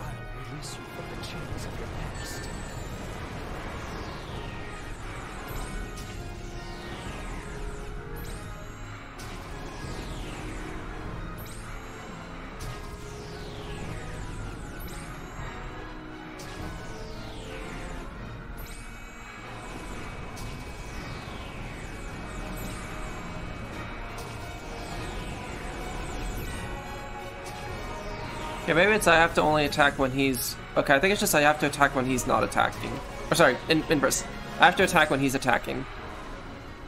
I'll release you from the chains of your past. Yeah, maybe it's I have to only attack when he's... Okay, I think it's just I have to attack when he's not attacking. Or sorry, inverse. I have to attack when he's attacking.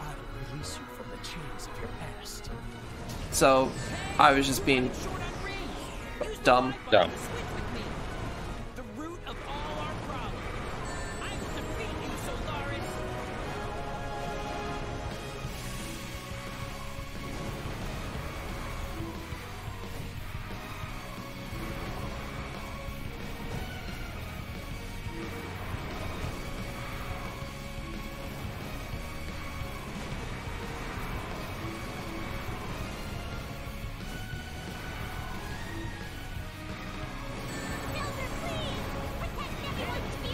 I'll release you from the chains of your past. So, I was just being... dumb. Dumb. The root of all our problems. I will defeat you, Solaris.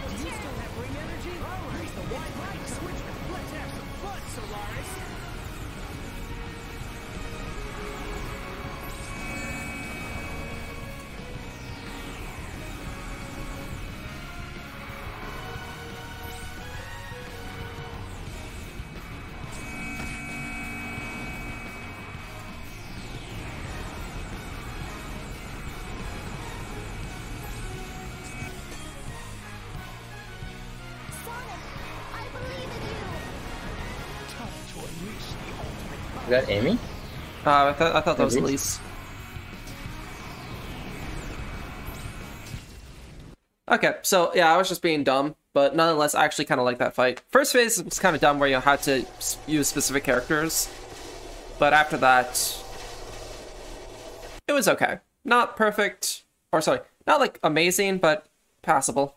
Do you still have ring energy? Use the wide light switch. Let's have some fun, Solaris. Is that Amy? I thought that was Elise. Okay, so yeah, I was just being dumb, but nonetheless, I actually kind of like that fight. First phase was kind of dumb where you had to use specific characters, but after that, it was okay. Not perfect, or sorry, not like amazing, but passable.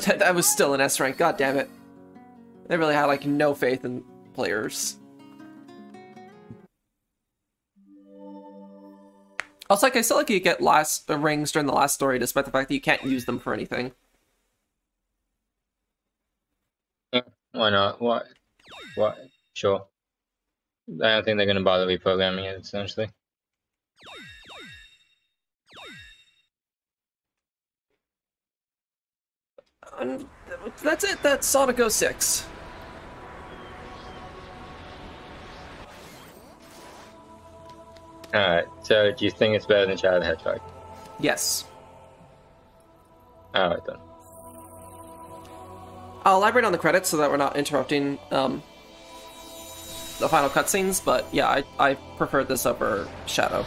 That was still an S rank, god damn it. They really had like no faith in players. Also, like I still like you get rings during the last story despite the fact that you can't use them for anything. Yeah, why not? What? Sure. I don't think they're gonna bother reprogramming it essentially. That's it. That's Sonic 06. Alright, so do you think it's better than Shadow the Hedgehog? Yes. Alright then. I'll elaborate on the credits so that we're not interrupting the final cutscenes, but yeah, I prefer this over Shadow.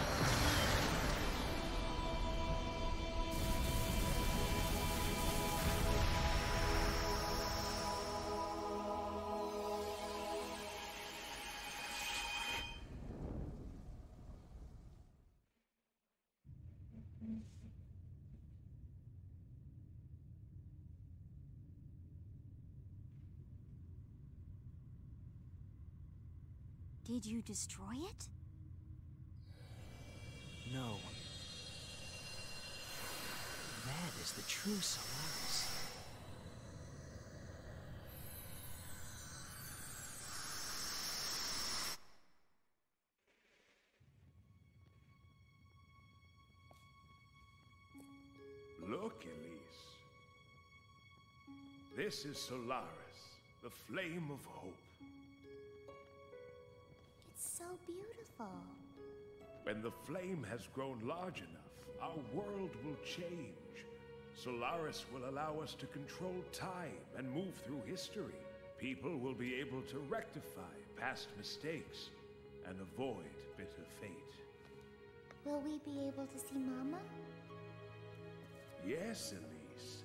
Did you destroy it? No. That is the true Solaris. Look, Elise. This is Solaris, the flame of hope. It's so beautiful. When the flame has grown large enough, our world will change. Solaris will allow us to control time and move through history. People will be able to rectify past mistakes and avoid bitter fate. Will we be able to see Mama? Yes, Elise.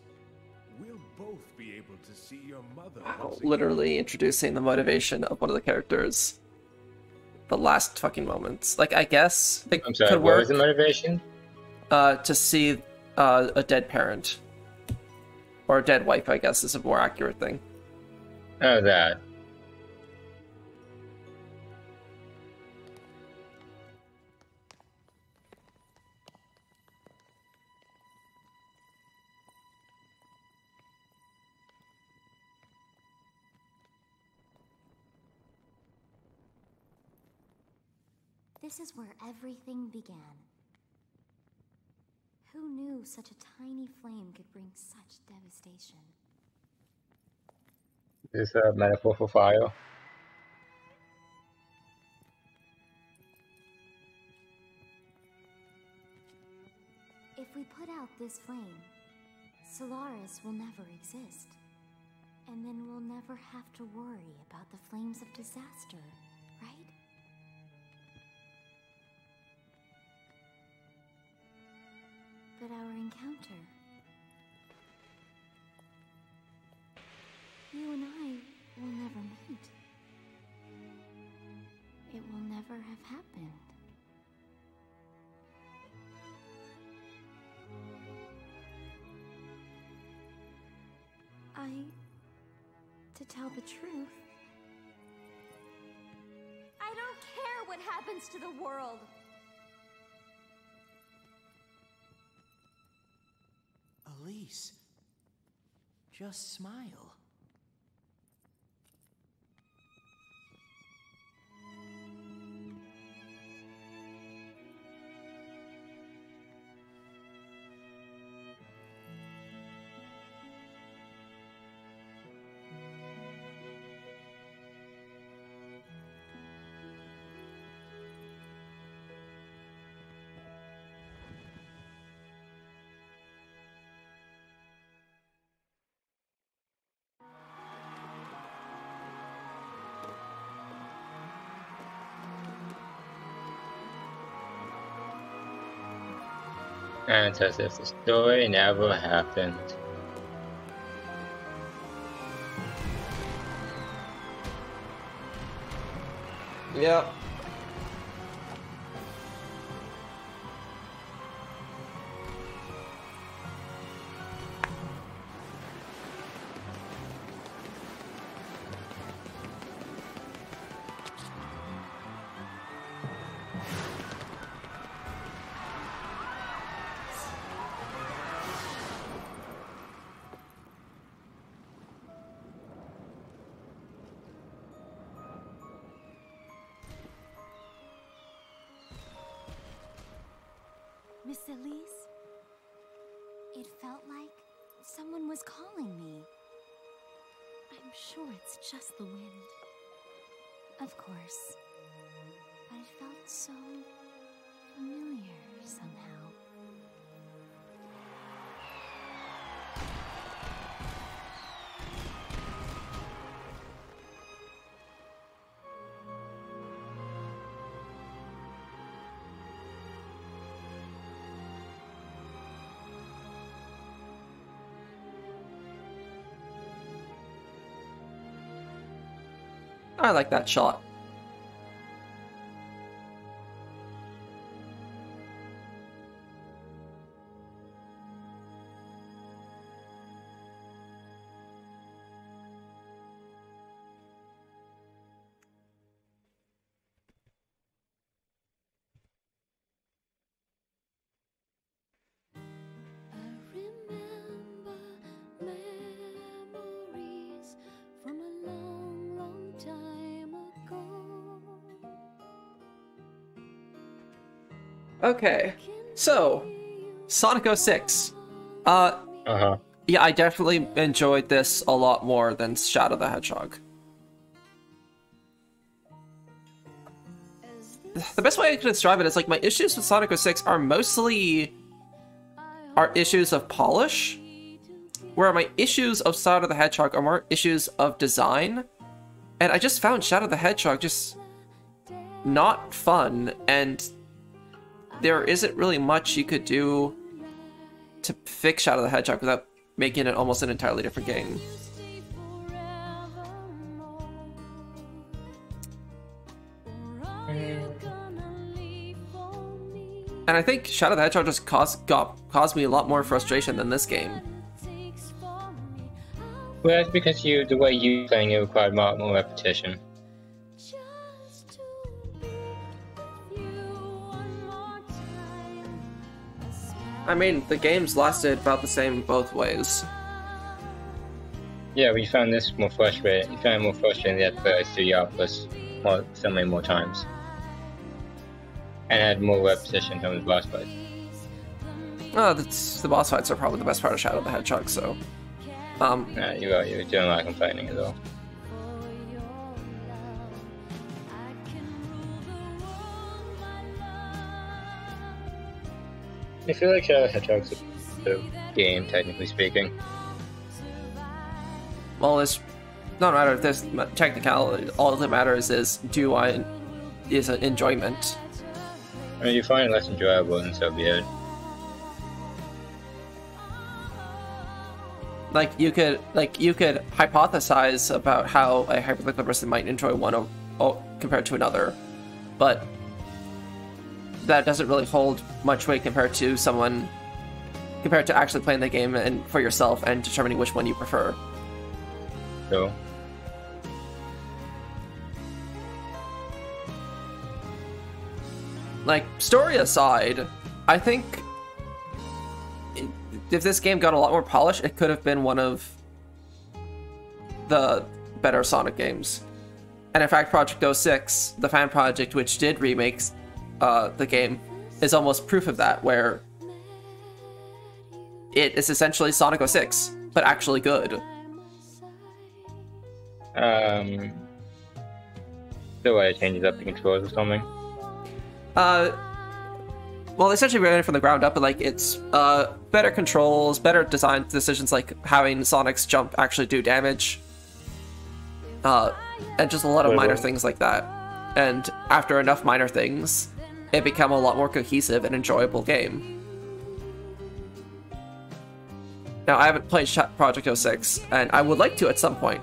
We'll both be able to see your mother. Wow, literally introducing the motivation of one of the characters. the last fucking moments. Like, I guess it I'm sorry, could what work was the motivation? to see a dead parent. Or a dead wife, I guess, is a more accurate thing. Oh, that. This is where everything began. Who knew such a tiny flame could bring such devastation? Is this a metaphor for fire? If we put out this flame, Solaris will never exist. And then we'll never have to worry about the flames of disaster, right? But our encounter... You and I will never meet. It will never have happened. To tell the truth, I don't care what happens to the world. Elise, just smile. And it's as if the story never happened. Yep. Miss Elise? It felt like someone was calling me. I'm sure it's just the wind. Of course. But it felt so familiar somehow. I like that shot. Okay, so Sonic 06. Yeah, I definitely enjoyed this a lot more than Shadow the Hedgehog. The best way I can describe it is like my issues with Sonic 06 are mostly issues of polish, where my issues of Shadow the Hedgehog are more issues of design. And I just found Shadow the Hedgehog just not fun, and there isn't really much you could do to fix Shadow the Hedgehog without making it almost an entirely different game. And I think Shadow the Hedgehog just caused me a lot more frustration than this game. Well, that's because the way you playing it required more repetition. I mean, the games lasted about the same both ways. Yeah, we found this more frustrating. You found it more frustrating than the first 3 outputs so many more times. And had more repetition from the boss fights. Oh, the boss fights are probably the best part of Shadow the Hedgehog, so... Yeah, you're doing a lot of complaining as well. I feel like Shadow the Hedgehog's a good game, technically speaking. Well, it's not a matter of this technicality. All that matters is an enjoyment. I mean, you find it less enjoyable, and so be it. Like you could hypothesize about how a hyperliquid person might enjoy one compared to another, but that doesn't really hold much weight compared to actually playing the game and for yourself and determining which one you prefer. So. Like, story aside, I think if this game got a lot more polish, it could have been one of the better Sonic games. And in fact, Project 06, the fan project which did remake the game, is almost proof of that, where it is essentially Sonic 06, but actually good. The way it changes up the controls or something? Well, they essentially ran it from the ground up, but like it's better controls, better design decisions, like having Sonic's jump actually do damage, and just a lot of minor things like that. And after enough minor things, it became a lot more cohesive and enjoyable game. Now, I haven't played Project 06, and I would like to at some point.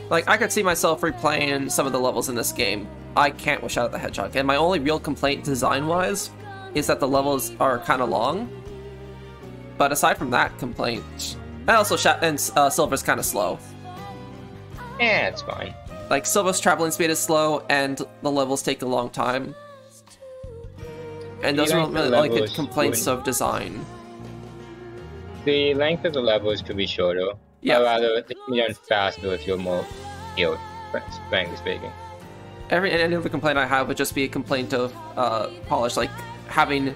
Like, I could see myself replaying some of the levels in this game. I can't with Shadow the Hedgehog, and my only real complaint design-wise is that the levels are kind of long. But aside from that complaint, and also Silver's kind of slow. Yeah, it's fine. Like, Silver's traveling speed is slow, and the levels take a long time. And those are really like good complaints of design. The length of the levels could be shorter. Yeah. Or rather, they can be done faster if you're more healed, frankly speaking. Any other complaint I have would just be a complaint of polish, like having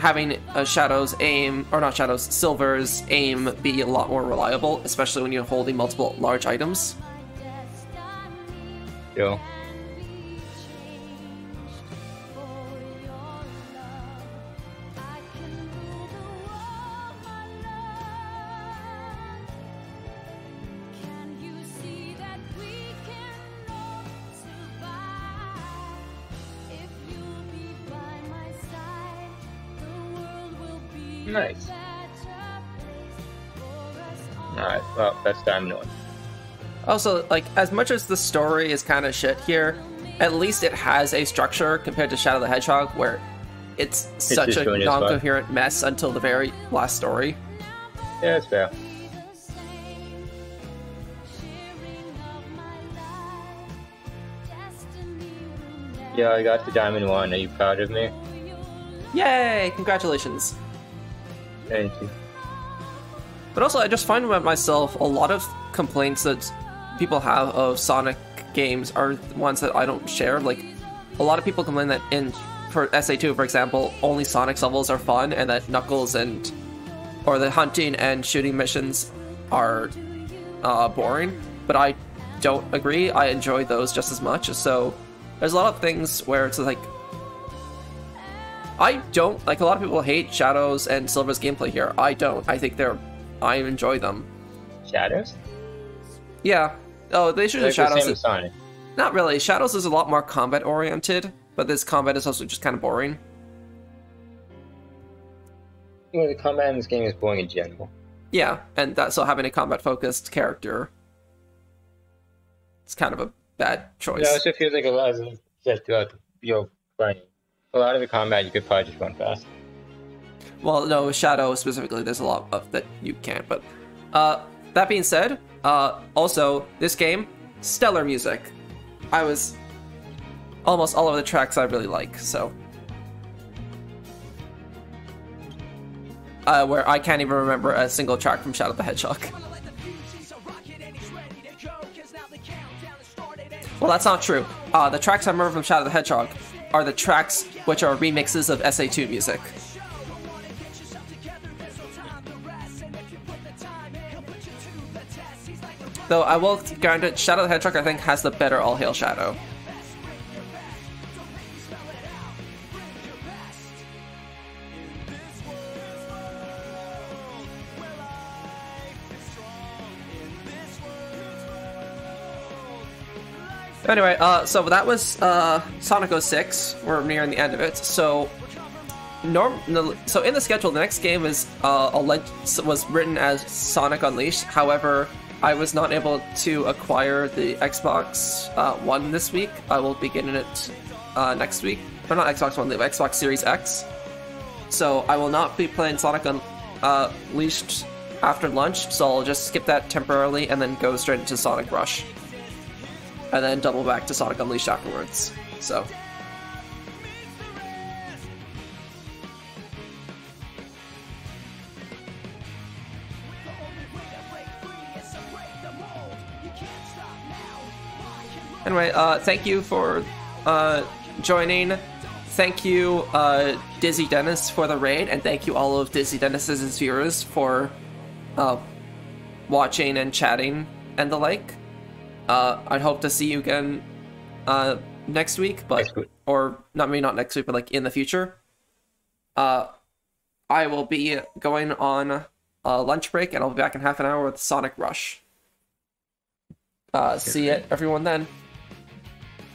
a Shadow's aim, or not Shadow's, Silver's aim be a lot more reliable, especially when you're holding multiple large items. Yeah. Nice. Alright, well, that's Diamond 1. Also, like, as much as the story is kind of shit here, at least it has a structure compared to Shadow the Hedgehog, where it's such a non-coherent mess until the very last story. Yeah, that's fair. Yeah, I got the Diamond 1. Are you proud of me? Yay! Congratulations. Thank you. But also, I just find about myself a lot of complaints that people have of Sonic games are ones that I don't share. Like, a lot of people complain that for SA2, for example, only Sonic's levels are fun, and that Knuckles or the hunting and shooting missions are boring. But I don't agree. I enjoy those just as much. So there's a lot of things where it's like, I don't, like, a lot of people hate Shadow's and Silver's gameplay here. I don't. I think I enjoy them. Shadows? Yeah. Oh, they should do Shadows. The same as Sonic. Not really. Shadows is a lot more combat oriented, but this combat is also just kind of boring. Well, the combat in this game is boring in general. Yeah, and that, so having a combat-focused character, it's kind of a bad choice. Yeah, it also feels like a lot of a lot of the combat you could probably just run fast. Well, no, Shadow specifically, there's a lot of that you can't, but that being said, also, this game, stellar music. Almost all of the tracks I really like, so. Where I can't even remember a single track from Shadow the Hedgehog. Well, that's not true. The tracks I remember from Shadow the Hedgehog are the tracks which are remixes of SA2 music. Though I will grant it, Shadow the Hedgehog I think has the better All Hail Shadow. Anyway, so that was Sonic 06. We're nearing the end of it. So, so in the schedule, the next game is was written as Sonic Unleashed. However, I was not able to acquire the Xbox One this week. I will be getting it next week. Or not Xbox One, the Xbox Series X. So I will not be playing Sonic Unleashed after lunch. So I'll just skip that temporarily and then go straight into Sonic Rush. And then double back to Sonic Unleashed afterwards. So. Anyway, thank you for joining. Thank you, Dizzy Dennis, for the raid, and thank you all of Dizzy Dennis's viewers for watching and chatting and the like. I'd hope to see you again next week, but or maybe not next week, but like in the future. I will be going on lunch break, and I'll be back in half an hour with Sonic Rush. See you everyone then.